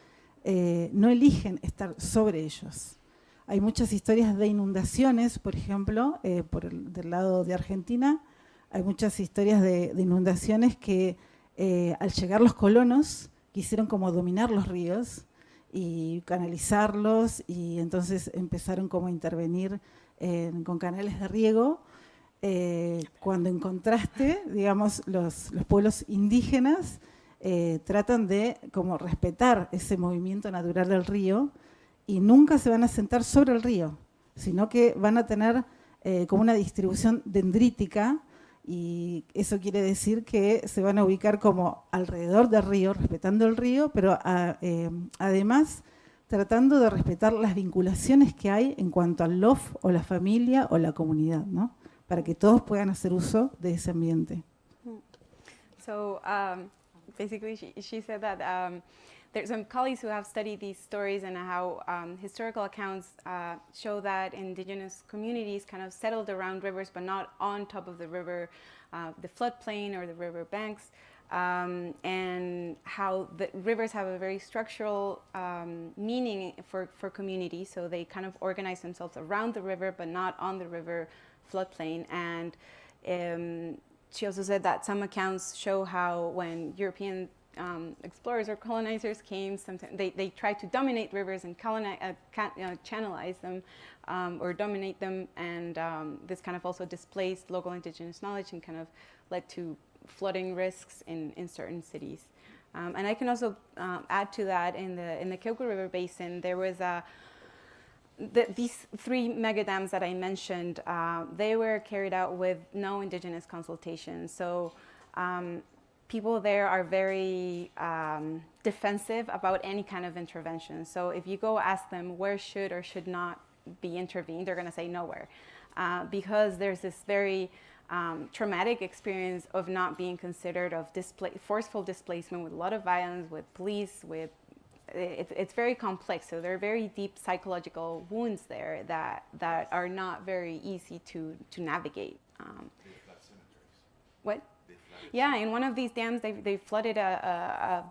no eligen estar sobre ellos. Hay muchas historias de inundaciones, por ejemplo, del lado de Argentina, hay muchas historias de inundaciones que al llegar los colonos quisieron como dominar los ríos y canalizarlos, y entonces empezaron como a intervenir con canales de riego, cuando en contraste, digamos, los pueblos indígenas tratan de como respetar ese movimiento natural del río y nunca se van a sentar sobre el río, sino que van a tener como una distribución dendrítica, y eso quiere decir que se van a ubicar como alrededor del río, respetando el río, pero además tratando de respetar las vinculaciones que hay en cuanto al lof o la familia o la comunidad, ¿no? Para que todos puedan hacer uso de ese ambiente. So basically she said that there's some colleagues who have studied these stories and how historical accounts show that indigenous communities kind of settled around rivers but not on top of the river, the floodplain or the river banks. And how the rivers have a very structural meaning for communities, so they kind of organize themselves around the river but not on the river floodplain. And she also said that some accounts show how when European explorers or colonizers came, sometimes they tried to dominate rivers and channelize them or dominate them, and this kind of also displaced local indigenous knowledge and kind of led to flooding risks in certain cities. And I can also add to that, in the Keuku River Basin, there was these 3 mega dams that I mentioned, they were carried out with no indigenous consultation. So people there are very defensive about any kind of intervention. So if you go ask them where should or should not be intervened, they're going to say nowhere, because there's this very traumatic experience of not being considered, of forceful displacement with a lot of violence, with police, with it's very complex. So there are very deep psychological wounds there that are not very easy to navigate. What? Yeah, in one of these dams, they flooded a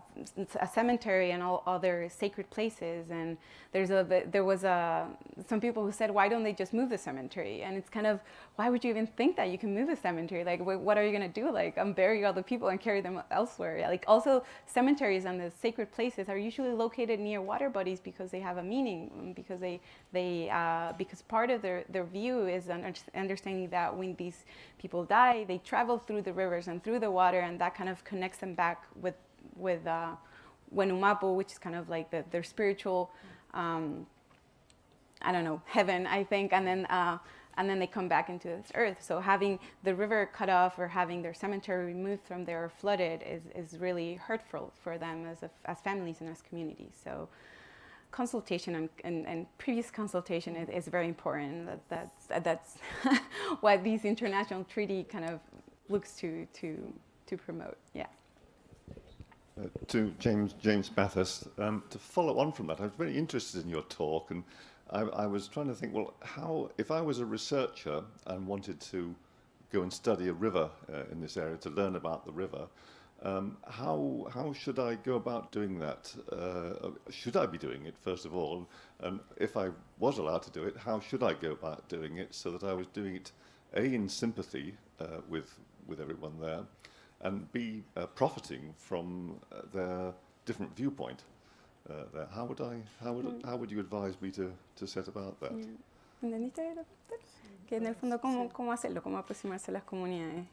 cemetery and all other sacred places. And there was some people who said, why don't they just move the cemetery? And it's kind of, why would you even think that you can move a cemetery? Like, what are you going to do? Like, bury all the people and carry them elsewhere? Like, also, cemeteries and the sacred places are usually located near water bodies because they have a meaning, because because part of their view is understanding that when these people die, they travel through the rivers and through the water, and that kind of connects them back with Wenumapu, which is kind of like their spiritual, I don't know, heaven, I think, and then they come back into this earth. So having the river cut off or having their cemetery removed from there or flooded is really hurtful for them as families and as communities. So consultation and previous consultation is very important. That's what these international treaty kind of looks to promote. Yeah. To James Bathurst, to follow on from that, I was very interested in your talk, and I was trying to think, well, how, if I was a researcher and wanted to go and study a river in this area, to learn about the river, how should I go about doing that? Should I be doing it, first of all? And if I was allowed to do it, how should I go about doing it so that I was doing it, A, in sympathy with everyone there, and B, profiting from their different viewpoint there? How would you advise me to set about that? ¿Entendiste? Que en el fondo cómo hacerlo, cómo aproximarse a las comunidades,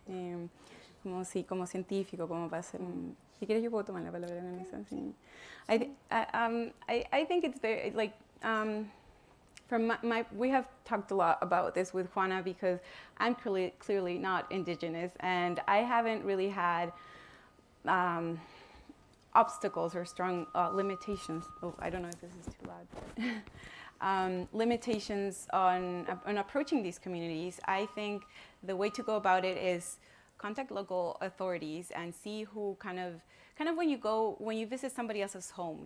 como científico, como para hacer. Si quieres yo puedo tomar la palabra en eso. Sí. I think it's very like from we have talked a lot about this with Juana, because I'm clearly not indigenous, and I haven't really had obstacles or strong limitations. Oh, I don't know if this is too loud. Limitations on approaching these communities. I think the way to go about it is contact local authorities and see who kind of when you visit somebody else's home,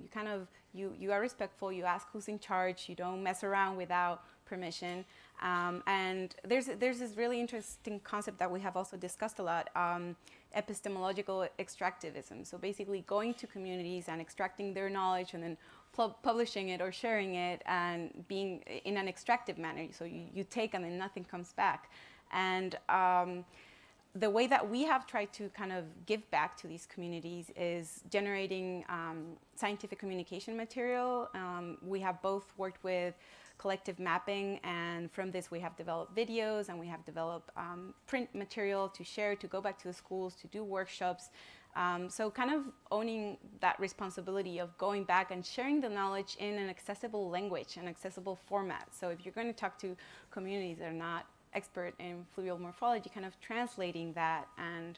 you are respectful, you ask who's in charge, you don't mess around without permission. And there's this really interesting concept that we have also discussed a lot, epistemological extractivism. So basically going to communities and extracting their knowledge and then publishing it or sharing it and being in an extractive manner. So you take and then nothing comes back. And the way that we have tried to kind of give back to these communities is generating scientific communication material. We have both worked with collective mapping, and from this we have developed videos and we have developed print material to share, to go back to the schools, to do workshops. So kind of owning that responsibility of going back and sharing the knowledge in an accessible language, an accessible format. So if you're going to talk to communities that are not expert in fluvial morphology, kind of translating that, and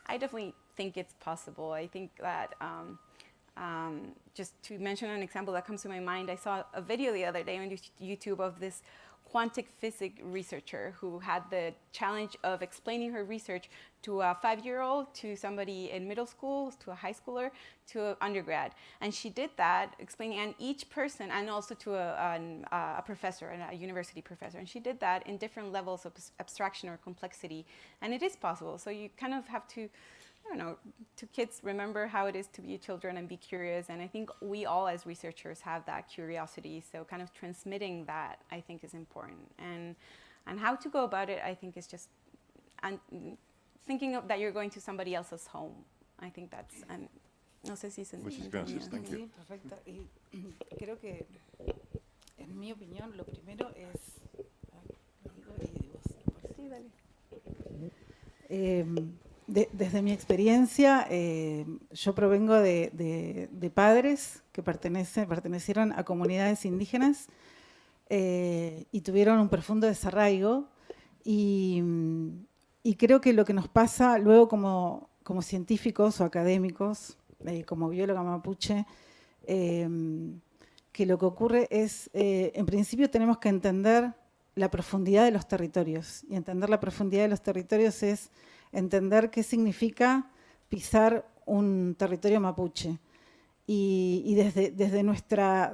I definitely think it's possible. I think that just to mention an example that comes to my mind, I saw a video the other day on YouTube of this quantum physics researcher who had the challenge of explaining her research to a 5-year-old, to somebody in middle school, to a high schooler, to an undergrad. And she did that, explaining, and each person, and also to a professor, a university professor, and she did that in different levels of abstraction or complexity. And it is possible. So you kind of have to, I don't know, to kids, remember how it is to be children and be curious. And I think we all as researchers have that curiosity. So kind of transmitting that, I think, is important. And how to go about it, I think, is just thinking of that you're going to somebody else's home. I think that's, no sé si se Which is gracious, thank you. Sí, perfecto. Y creo que, en mi opinión, lo primero es... Sí, dale. Desde mi experiencia, yo provengo de padres que pertenecieron a comunidades indígenas y tuvieron un profundo desarraigo, y creo que lo que nos pasa luego como científicos o académicos, como bióloga mapuche, que lo que ocurre es, en principio tenemos que entender la profundidad de los territorios, y entender la profundidad de los territorios es entender qué significa pisar un territorio mapuche. Y desde nuestra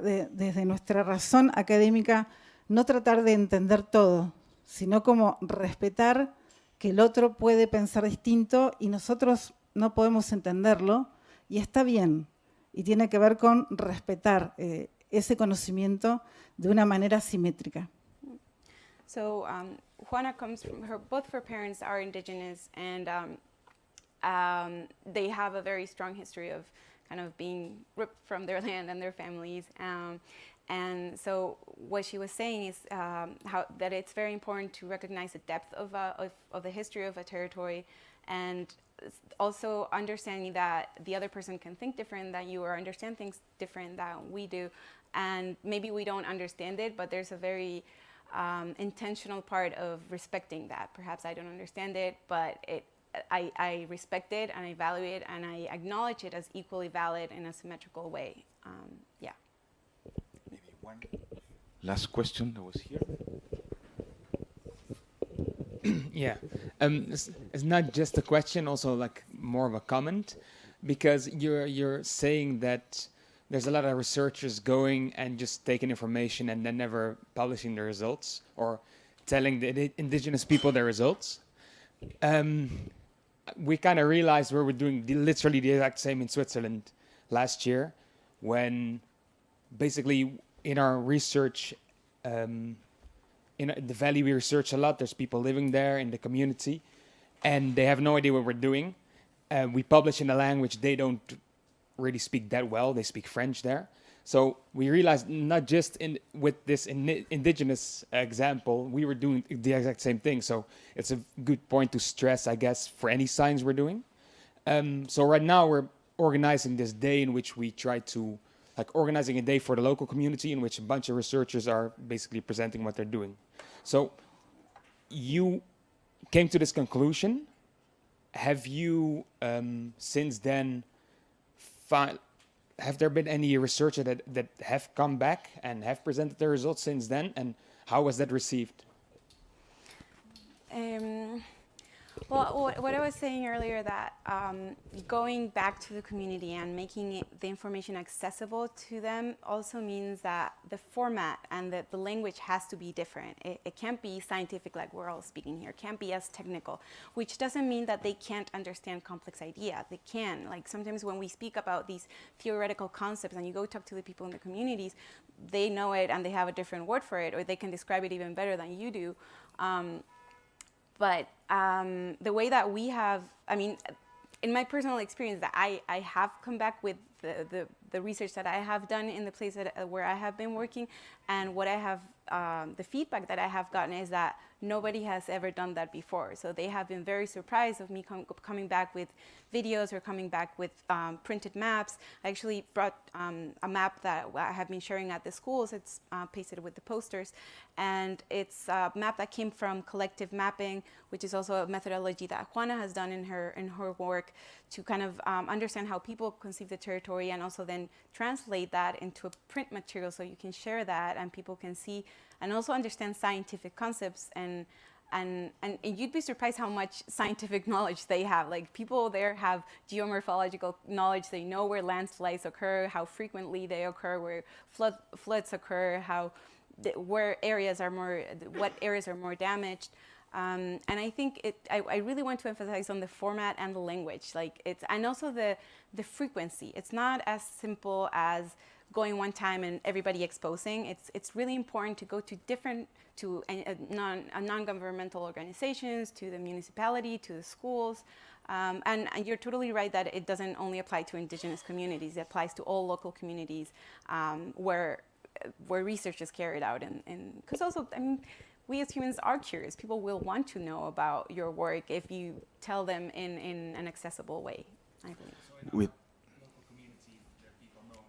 razón académica, no tratar de entender todo, sino como respetar que el otro puede pensar distinto y nosotros no podemos entenderlo, y está bien. Y tiene que ver con respetar ese conocimiento de una manera simétrica. So Juana comes from both her parents are indigenous, and they have a very strong history of kind of being ripped from their land and their families. And so what she was saying is how that it's very important to recognize the depth of the history of a territory, and also understanding that the other person can think different than you or understand things different than we do. And maybe we don't understand it, but there's a very intentional part of respecting that. Perhaps I don't understand it, but I respect it and I value it and I acknowledge it as equally valid in a symmetrical way. Yeah. Maybe one last question that was here. Yeah, it's not just a question, also like more of a comment, because you're saying that there's a lot of researchers going and just taking information and then never publishing the results or telling the indigenous people their results. We kind of realized we were doing literally the exact same in Switzerland last year, when basically in our research, in the valley we research a lot, there's people living there in the community and they have no idea what we're doing. We publish in a language they don't really speak that well. They speak French there. So we realized not just with this indigenous example, we were doing the exact same thing. So it's a good point to stress, I guess, for any science we're doing. So right now we're organizing this day in which we try to, like organizing a day for the local community in which a bunch of researchers are basically presenting what they're doing. So you came to this conclusion. Have you since then have there been any researcher that have come back and have presented their results since then, and how was that received? Well, what I was saying earlier, that going back to the community and making the information accessible to them also means that the format and the language has to be different. It can't be scientific like we're all speaking here. It can't be as technical, which doesn't mean that they can't understand complex ideas. They can. Like sometimes when we speak about these theoretical concepts and you go talk to the people in the communities, they know it and they have a different word for it, or they can describe it even better than you do. But the way that we have, I mean, in my personal experience, that I have come back with the research that I have done in the place that, where I have been working, and what I have, the feedback that I have gotten is that nobody has ever done that before. So they have been very surprised of me coming back with videos or coming back with printed maps. I actually brought a map that I have been sharing at the schools. It's pasted with the posters. And it's a map that came from collective mapping, which is also a methodology that Juana has done in her work to kind of understand how people conceive the territory, and also then translate that into a print material so you can share that and people can see and also understand scientific concepts. And you'd be surprised how much scientific knowledge they have. Like people there have geomorphological knowledge. They know where landslides occur, how frequently they occur, where floods occur, where areas are more, what areas are more damaged. And I think I really want to emphasize on the format and the language, and also the frequency. It's not as simple as going one time and everybody exposing. It's really important to go to non-governmental organizations, to the municipality, to the schools. And you're totally right that it doesn't only apply to indigenous communities. It applies to all local communities where research is carried out. And because also, I mean, we as humans are curious. People will want to know about your work if you tell them in an accessible way, I believe. So in local community, the people know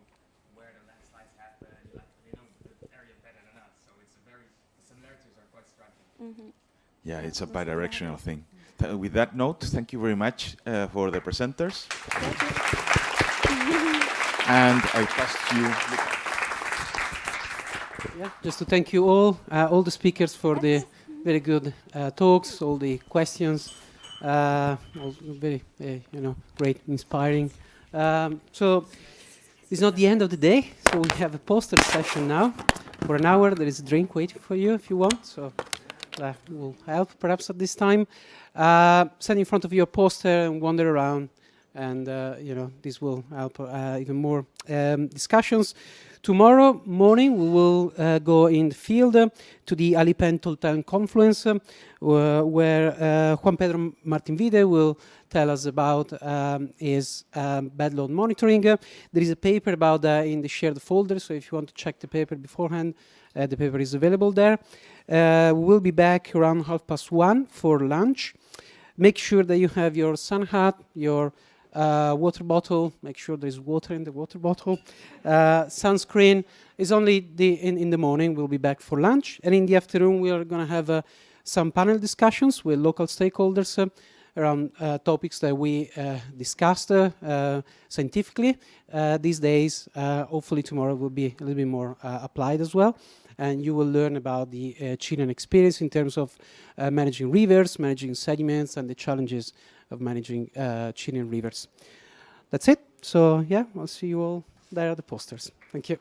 where the landslides happen, they know the area better than us. So the similarities are quite striking. Mm-hmm. Yeah, it's a bidirectional thing. With that note, thank you very much for the presenters. And I pass to you. Yeah, just to thank you all the speakers for the very good talks, all the questions, all very, great, inspiring. So it's not the end of the day, so we have a poster session now. For an hour, there is a drink waiting for you if you want, so that will help perhaps at this time. Stand in front of your poster and wander around, and this will help even more discussions. Tomorrow morning, we will go in the field to the Alipen-Tolten confluence, where Juan Pedro Martin-Vide will tell us about his bed load monitoring. There is a paper about that in the shared folder, so if you want to check the paper beforehand, the paper is available there. We'll be back around 1:30 for lunch. Make sure that you have your sun hat, your water bottle. Make sure there is water in the water bottle. Sunscreen is only in the morning. We'll be back for lunch, and in the afternoon we are going to have some panel discussions with local stakeholders around topics that we discussed scientifically these days. Hopefully tomorrow will be a little bit more applied as well, and you will learn about the Chilean experience in terms of managing rivers, managing sediments, and the challenges of managing Chilean rivers. That's it. So yeah, I'll see you all there at the posters. Thank you.